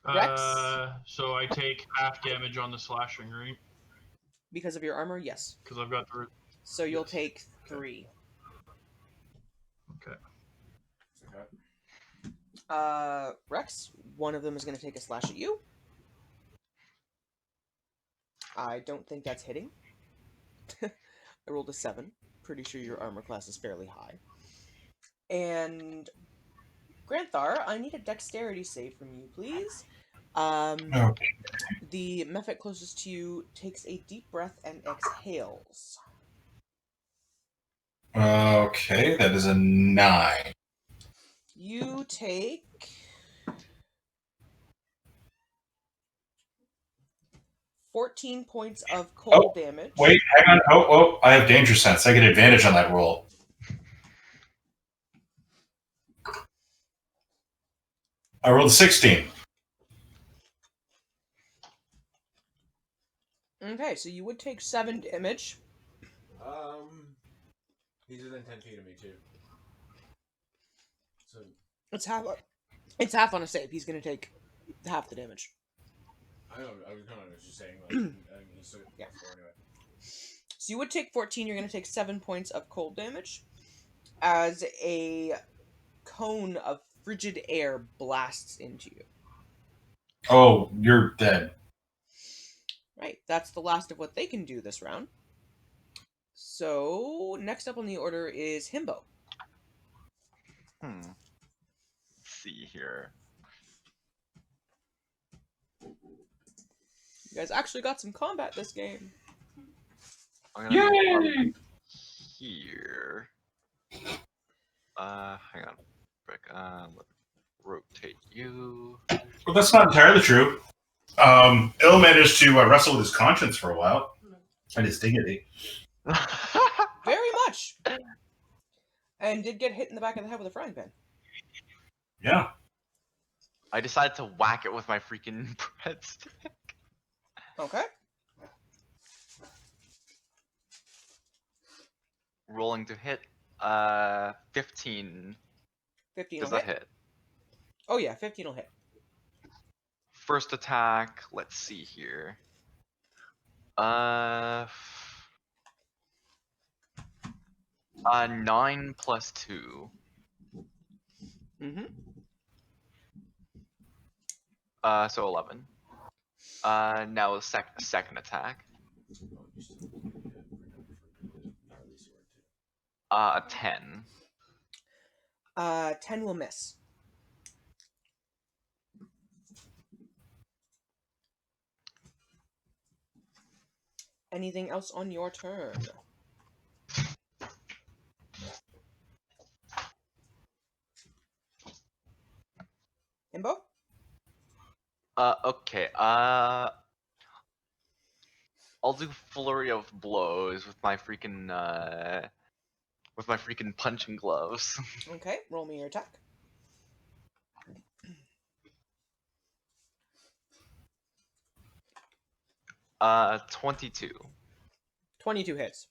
Rex? So I take half damage on the slashing, right? Because of your armor, yes. Because I've got the. So you'll Yes. take 3. Okay. Rex, one of them is going to take a slash at you. I don't think that's hitting. I rolled a 7. Pretty sure your armor class is fairly high. And Granthar, I need a dexterity save from you, please. Okay. The Mephit closest to you takes a deep breath and exhales. Okay, that is a 9. You take 14 points of cold damage. Wait, hang on. Oh, I have danger sense. I get advantage on that roll. I rolled a 16. Okay, so you would take 7 damage. He's within 10 feet of me too. So It's half on a save. He's going to take half the damage. I know. I was just saying. Like, I mean, he's still Yeah. anyway. So you would take 14. You're going to take 7 points of cold damage as a cone of frigid air blasts into you. Oh, you're dead. Right, that's the last of what they can do this round. So, next up on the order is Himbo. Let's see here. You guys actually got some combat this game. I'm gonna move up here. Hang on. Let me rotate you. Well, that's not entirely true. Il managed to wrestle with his conscience for a while and his dignity. Very much. And did get hit in the back of the head with a frying pan. Yeah. I decided to whack it with my freaking breadstick. Okay. Rolling to hit. 15. 15 Does will that hit. hit? Oh yeah, 15 will hit. First attack. Let's see here. 9 plus 2. Mm-hmm. So 11. Now a second attack. A 10. 10 will miss. Anything else on your turn? Himbo? Okay. I'll do flurry of blows with my freaking punching gloves. Okay, roll me your attack. 22. 22 hits.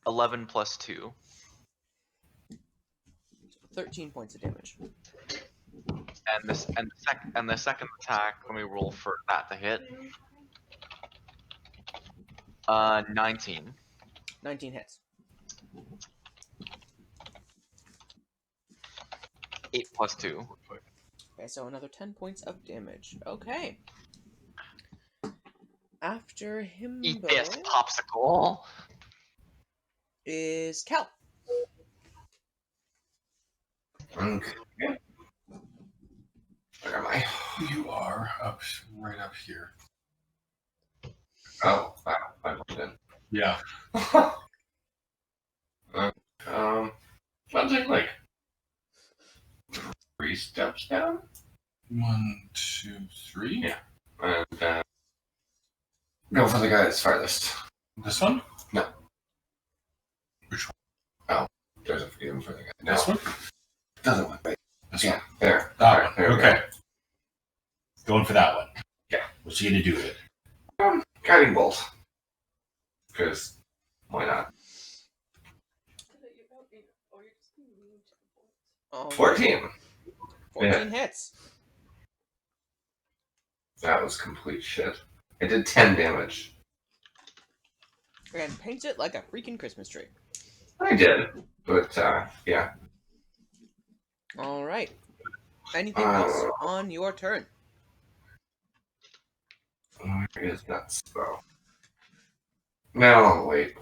$11 plus 2. 13 points of damage. And the second attack, let me roll for that to hit. 19. 19 hits. 8 plus 2. Okay, so another 10 points of damage. Okay. After Eat this, Himbo popsicle. is Cal. Okay. Where am I? You are right up here. Oh, wow. I moved in. Yeah. I'll take like 3 steps down. 1, 2, 3. Yeah. And go for the guy that's farthest. This one? No. Which one? Oh, there's a freedom for the guy. No. This one? Doesn't look right. This Yeah, one. there. That There, one. there we Okay. Going for that one. Yeah. What's he gonna do with it? Guiding bolt. Because why not? Oh, 14. 14 hits. That was complete shit. It did 10 damage. And paints it like a freaking Christmas tree. I did. But, yeah. Alright. Anything else on your turn? Where is that spell? No, wait.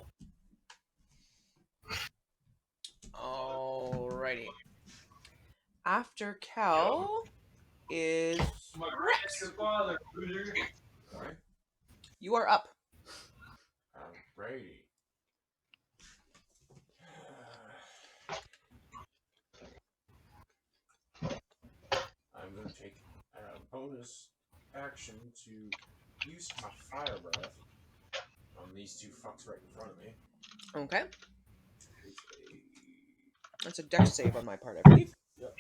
Alrighty. After Cal is Rex. Alright. You are up. Alrighty. I'm going to take a bonus action to use my fire breath on these two fucks right in front of me. Okay. That's a dex save on my part, I believe. Yep.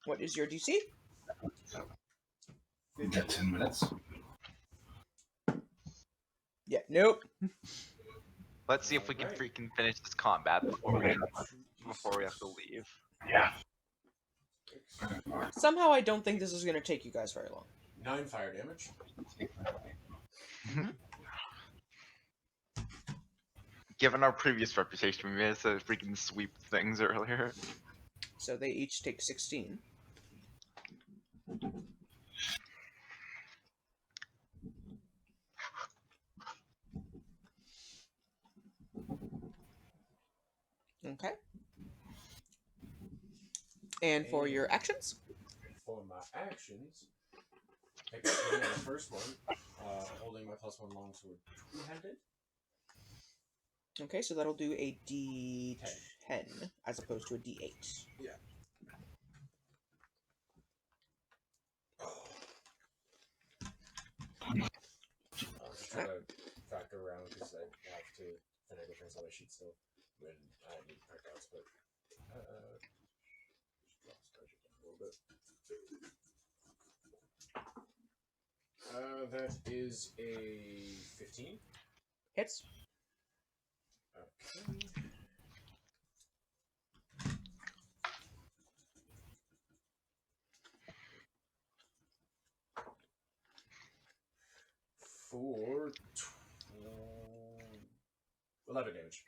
What is your DC? You got 10 minutes. Yeah, nope. Let's see if we can freaking finish this combat before we have to leave. Yeah. Somehow I don't think this is going to take you guys very long. 9 fire damage. Given our previous reputation, we managed to freaking sweep things earlier. So they each take 16. Okay. And for your actions? For my actions, take a swing at the first one, holding my +1 longsword two-handed. Okay, so that'll do a D10 as opposed to a D8. Yeah. I'll just try to factor around because I have to finagle things on my sheet still. when I need to print outs, but just drop this budget down a little bit. That is a 15. Hits. Okay. For 11 damage.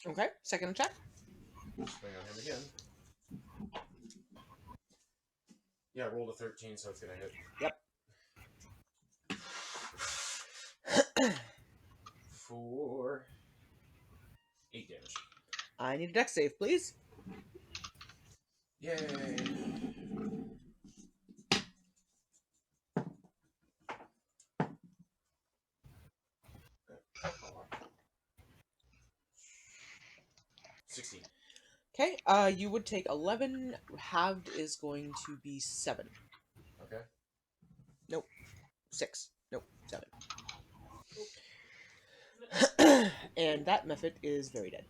Okay, second attack. Swing on him again. Yeah, I rolled a 13, so it's gonna hit. Yep. For 8 damage. I need a dex save, please. Yay! 16. Okay, you would take 11. Halved is going to be 7. Okay. Nope. 6. Nope. 7. And that method is very dead.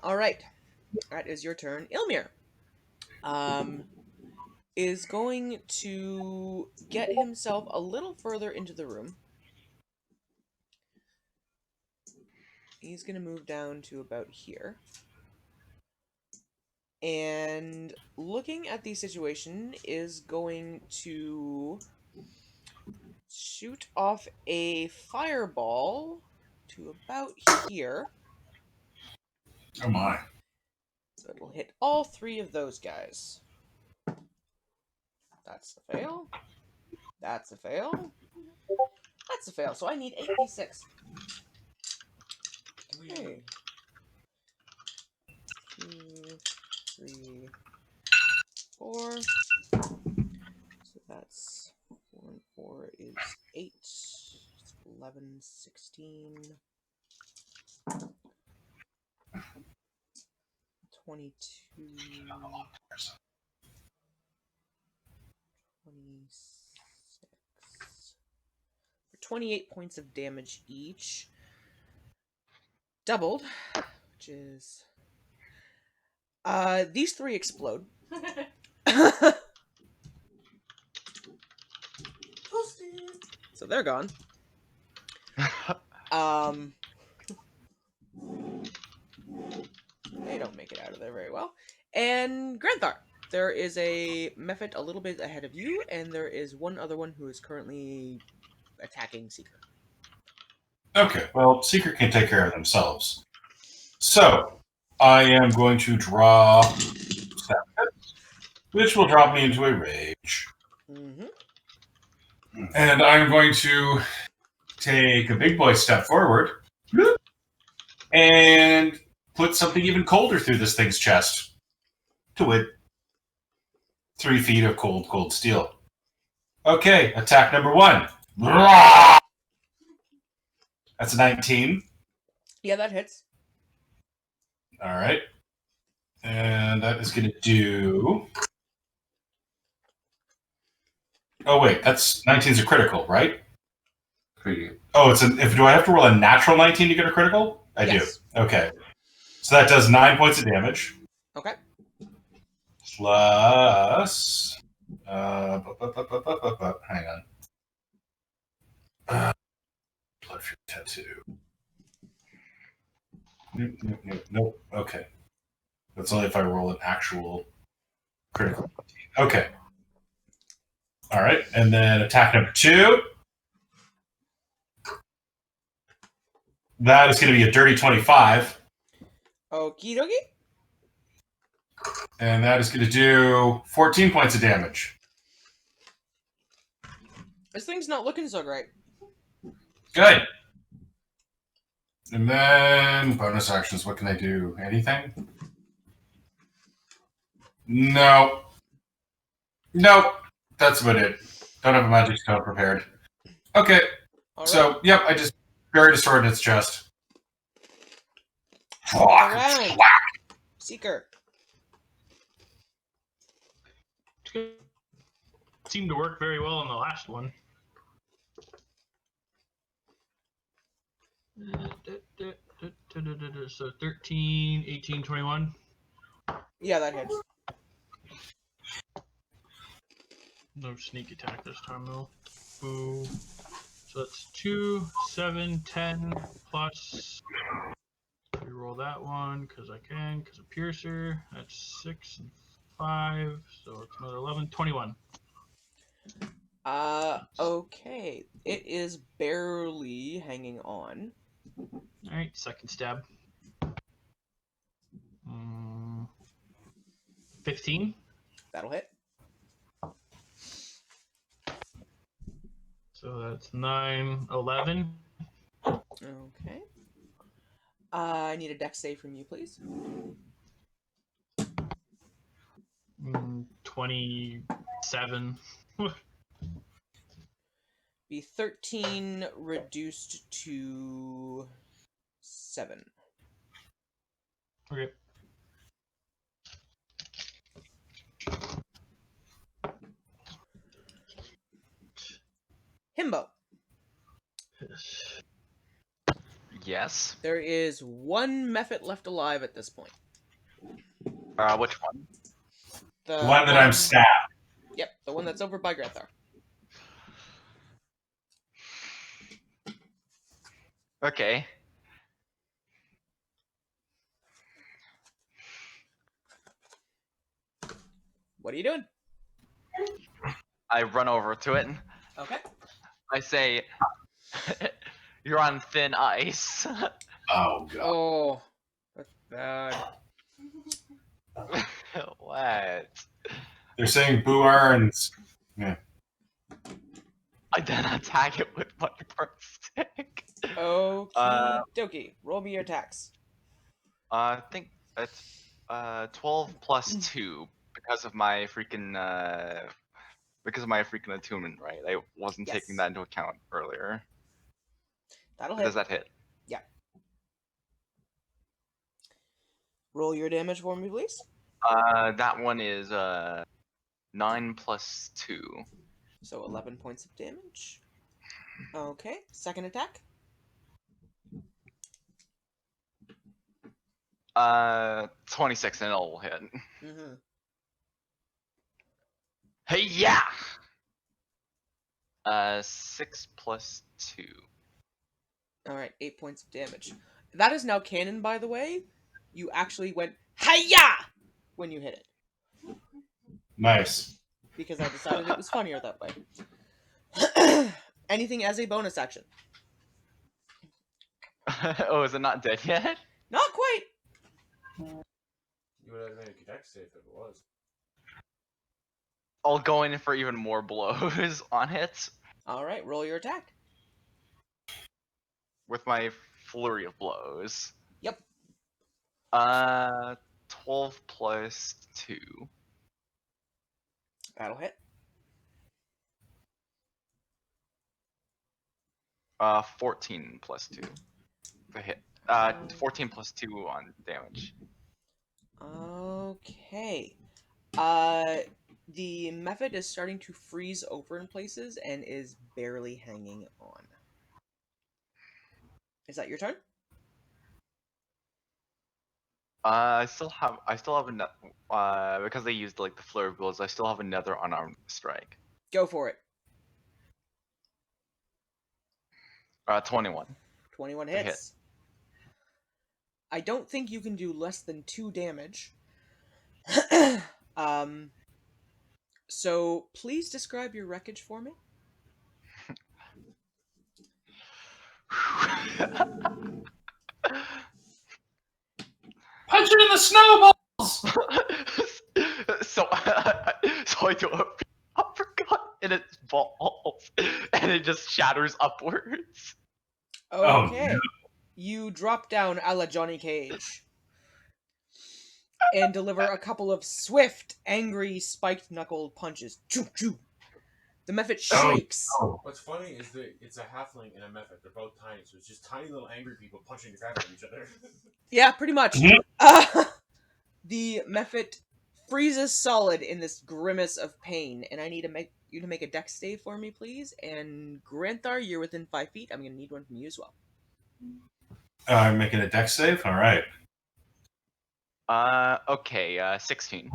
Alright. That is your turn. Ilmir. Is going to get himself a little further into the room. He's going to move down to about here. And looking at the situation is going to shoot off a fireball to about here. Oh my. So it will hit all 3 of those guys. That's a fail. That's a fail. That's a fail. So I need 8d6. Okay. 2, 3, 4. So that's 4 and 4 is 8. 11, 16. 22. 26. For 28 points of damage each. Doubled, which is... these 3 explode. So they're gone. They don't make it out of there very well. And Granthar, there is a Mephit a little bit ahead of you, and there is one other one who is currently attacking Seeker. Okay, well, Seeker can take care of themselves. So, I am going to draw 7, which will drop me into a rage. Mm-hmm. And I'm going to take a big boy step forward and put something even colder through this thing's chest. To wit, 3 feet of cold steel. Okay, attack number 1. That's a 19. Yeah, that hits. All right. And that is going to do... Oh, wait, that's 19's a critical, right? Oh, do I have to roll a natural 19 to get a critical? I Yes. do. Okay. So that does 9 points of damage. Okay. Plus... hang on. Blood Fury Tattoo. Nope. Okay. That's only if I roll an actual critical. Okay. All right. And then attack number 2. That is going to be a dirty 25. Okie dokie. And that is going to do 14 points of damage. This thing's not looking so great. Good. And then bonus actions. What can I do? Anything? No. Nope. That's about it. Don't have a magic spell prepared. Okay. All right. So, yep, I just buried a sword in its chest. All right. Seeker. Seemed to work very well in the last one. So 13, 18, 21. Yeah, that hits. No sneak attack this time though. Boo. So that's 2, 7, 10 plus. Reroll that one because I can, because of Piercer. That's 6 and 5, so it's another 11, 21. Okay. It is barely hanging on. Alright, second stab. 15. That'll hit. So that's 9, 11. Okay. I need a dex save from you, please. 27. Be 13 reduced to 7. Okay. Himbo. Yes. There is one Mephit left alive at this point. Which one? The one that I'm stabbed. Yep, the one that's over by Grethar. Okay. What are you doing? I run over to it. Okay. I say, "You're on thin ice." Oh god. Oh, that's bad. What? They're saying boo earns. Yeah. I then attack it with my burn stick. Okie dokie. Roll me your attacks. I think it's 12 plus 2 because of my freaking attunement, right? I wasn't Yes. taking that into account earlier. That'll Does hit. that hit? Yeah. Roll your damage for me, please. That one is 9 plus 2. So 11 points of damage. Okay. Second attack. 26 and it'll hit. Mm-hmm. Hey, yeah! 6 plus 2. Alright, 8 points of damage. That is now canon, by the way. You actually went, hi-ya! When you hit it. Nice. Because I decided it was funnier that way. Anything as a bonus action? Oh, is it not dead yet? Not quite! You would have made a dex save if it was. I'll go in for even more blows on it Alright, roll your attack. with my flurry of blows. Yep. 12 plus 2. That'll hit. 14 plus 2. The hit. 14 plus 2 on damage. Okay. The Mephit is starting to freeze over in places and is barely hanging on. Is that your turn? I still have another, because they used like the flurry of blows, I still have another unarmed strike. Go for it. 21. 21 To hit. hits. I don't think you can do less than 2 damage. So please describe your wreckage for me. Punch it in the snowballs! so I do a uppercut in its balls, and it just shatters upwards. Okay. Oh, no. You drop down a la Johnny Cage. And deliver a couple of swift, angry, spiked-knuckled punches. Choo choo. The Mephit shrieks. Oh. What's funny is that it's a halfling and a mephit. They're both tiny, so it's just tiny little angry people punching the crap out of each other. Yeah, pretty much. Mhm. The Mephit freezes solid in this grimace of pain, and I need you to make a dex save for me, please. And Granthar, you're within 5 feet. I'm going to need one from you as well. I'm making a dex save. All right. Okay, 16.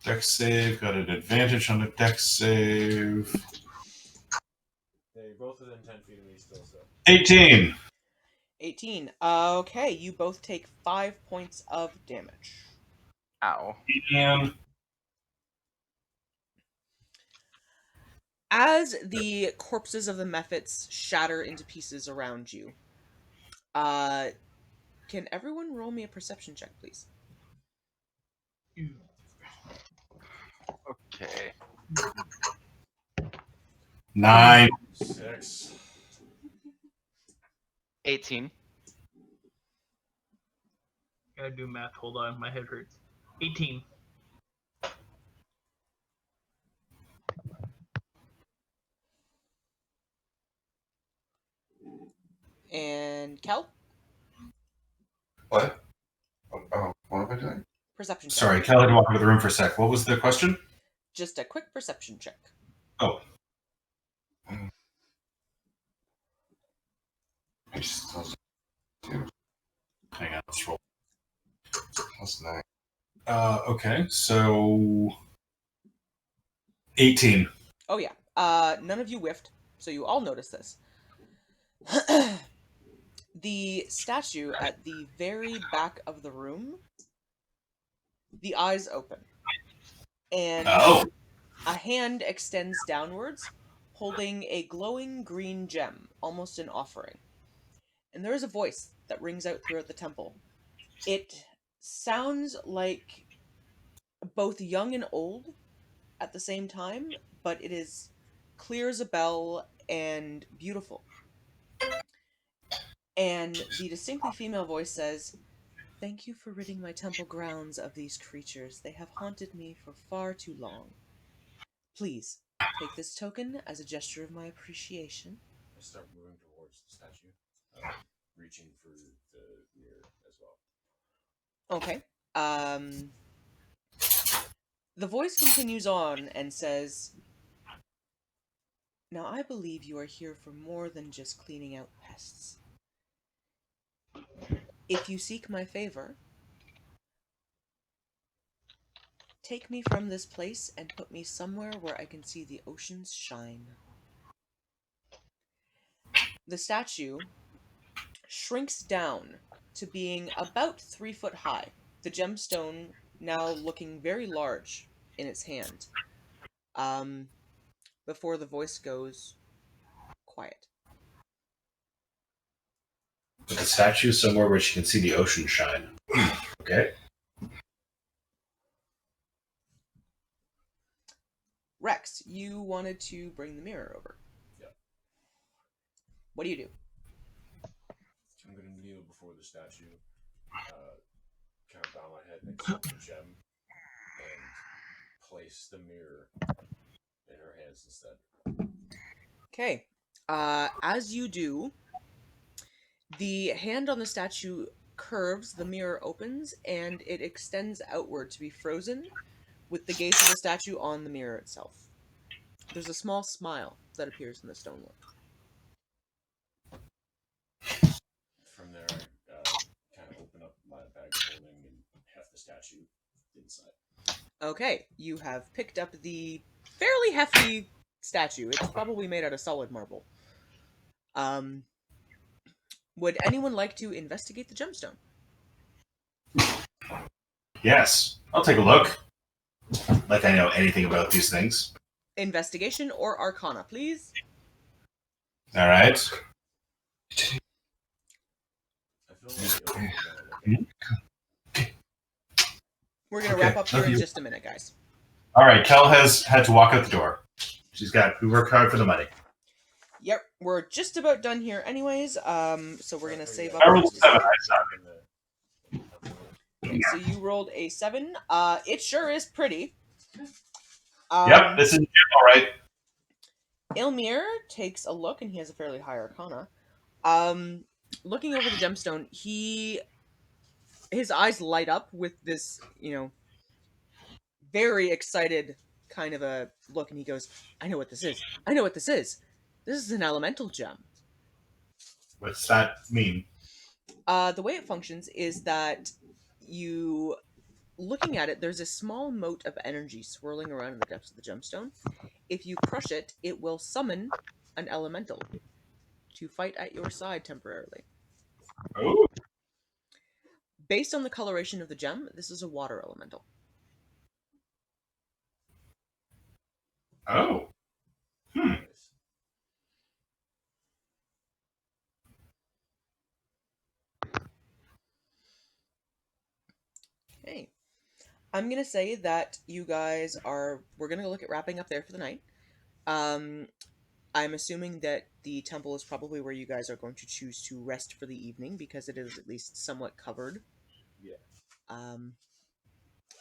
Dex save. Got an advantage on the dex save. They both within 10 feet of me still, so. 18. 18. Okay, you both take 5 points of damage. Ow. And As the corpses of the Mephits shatter into pieces around you, can everyone roll me a perception check, please? Okay. 9. 6. 18. Gotta do math. Hold on, my head hurts. 18. And Kel? What? What am I doing? Perception check. Sorry, Cal had to walk out of the room for a sec. What was the question? Just a quick perception check. Oh. I just Hang on, let's roll. +9. Okay, so 18. Oh yeah. None of you whiffed, so you all notice this. The statue at the very back of the room, the eyes open, and Oh. a hand extends downwards, holding a glowing green gem, almost an offering. And there is a voice that rings out throughout the temple. It sounds like both young and old at the same time, but it is clear as a bell and beautiful. And the distinctly female voice says, "Thank you for ridding my temple grounds of these creatures. They have haunted me for far too long. Please, take this token as a gesture of my appreciation." I start moving towards the statue, reaching for the mirror as well. Okay. The voice continues on and says, "Now I believe you are here for more than just cleaning out pests. If you seek my favor, take me from this place and put me somewhere where I can see the oceans shine." The statue shrinks down to being about 3 foot high, the gemstone now looking very large in its hand, before the voice goes quiet. Put the statue somewhere where she can see the ocean shine. Okay. Rex, you wanted to bring the mirror over. Yep. What do you do? I'm going to kneel before the statue, kind of bow my head next to the gem, and place the mirror in her hands instead. Okay. As you do, the hand on the statue curves, the mirror opens, and it extends outward to be frozen with the gaze of the statue on the mirror itself. There's a small smile that appears in the stonework. From there, I kind of open up my bag of holding and heft the statue inside. Okay, you have picked up the fairly hefty statue. It's probably made out of solid marble. Would anyone like to investigate the gemstone? Yes. I'll take a look. Like I know anything about these things. Investigation or Arcana, please. All right. I feel like We're going to wrap up here in just a minute, guys. All right. Kel has had to walk out the door. We work hard for the money. Yep, we're just about done here anyways, so we're going to save up. I rolled a 7. I suck. Okay, so you rolled a 7. It sure is pretty. Yep, this is all right. Ilmir takes a look, and he has a fairly high Arcana. Looking over the gemstone, his eyes light up with this, very excited kind of a look, and he goes, "I know what this is. I know what this is. This is an elemental gem." What's that mean? The way it functions is that you, looking at it, there's a small mote of energy swirling around in the depths of the gemstone. If you crush it, it will summon an elemental to fight at your side temporarily. Oh, Based on the coloration of the gem, this is a water elemental. oh. Hmm. Nice. Okay. I'm gonna say that you guys are. We're gonna look at wrapping up there for the night. I'm assuming that the temple is probably where you guys are going to choose to rest for the evening because it is at least somewhat covered. Yeah.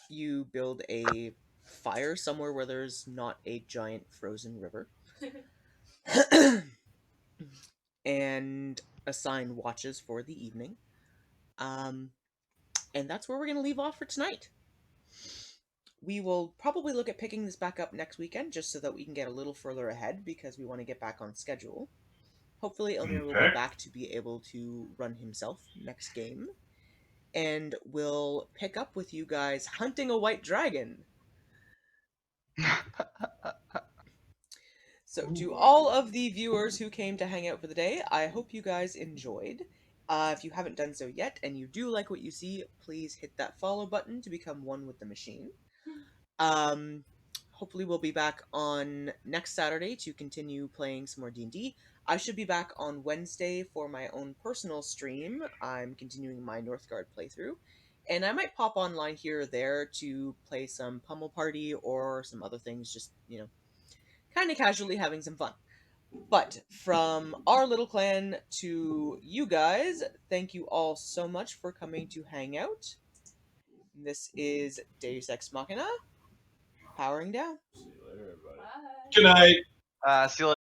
You build a fire somewhere where there's not a giant frozen river. And assign watches for the evening. And that's where we're going to leave off for tonight. We will probably look at picking this back up next weekend just so that we can get a little further ahead because we want to get back on schedule. Hopefully Elmir will be Okay. back to be able to run himself next game. And we'll pick up with you guys hunting a white dragon. So, to all of the viewers who came to hang out for the day, I hope you guys enjoyed. If you haven't done so yet, and you do like what you see, please hit that follow button to become one with the machine. Hopefully we'll be back on next Saturday to continue playing some more D&D. I should be back on Wednesday for my own personal stream. I'm continuing my Northgard playthrough. And I might pop online here or there to play some Pummel Party or some other things, just, kind of casually having some fun. But from our little clan to you guys, thank you all so much for coming to hang out. This is Deus Ex Machina, powering down. See you later, everybody. Bye. Good night. See you later.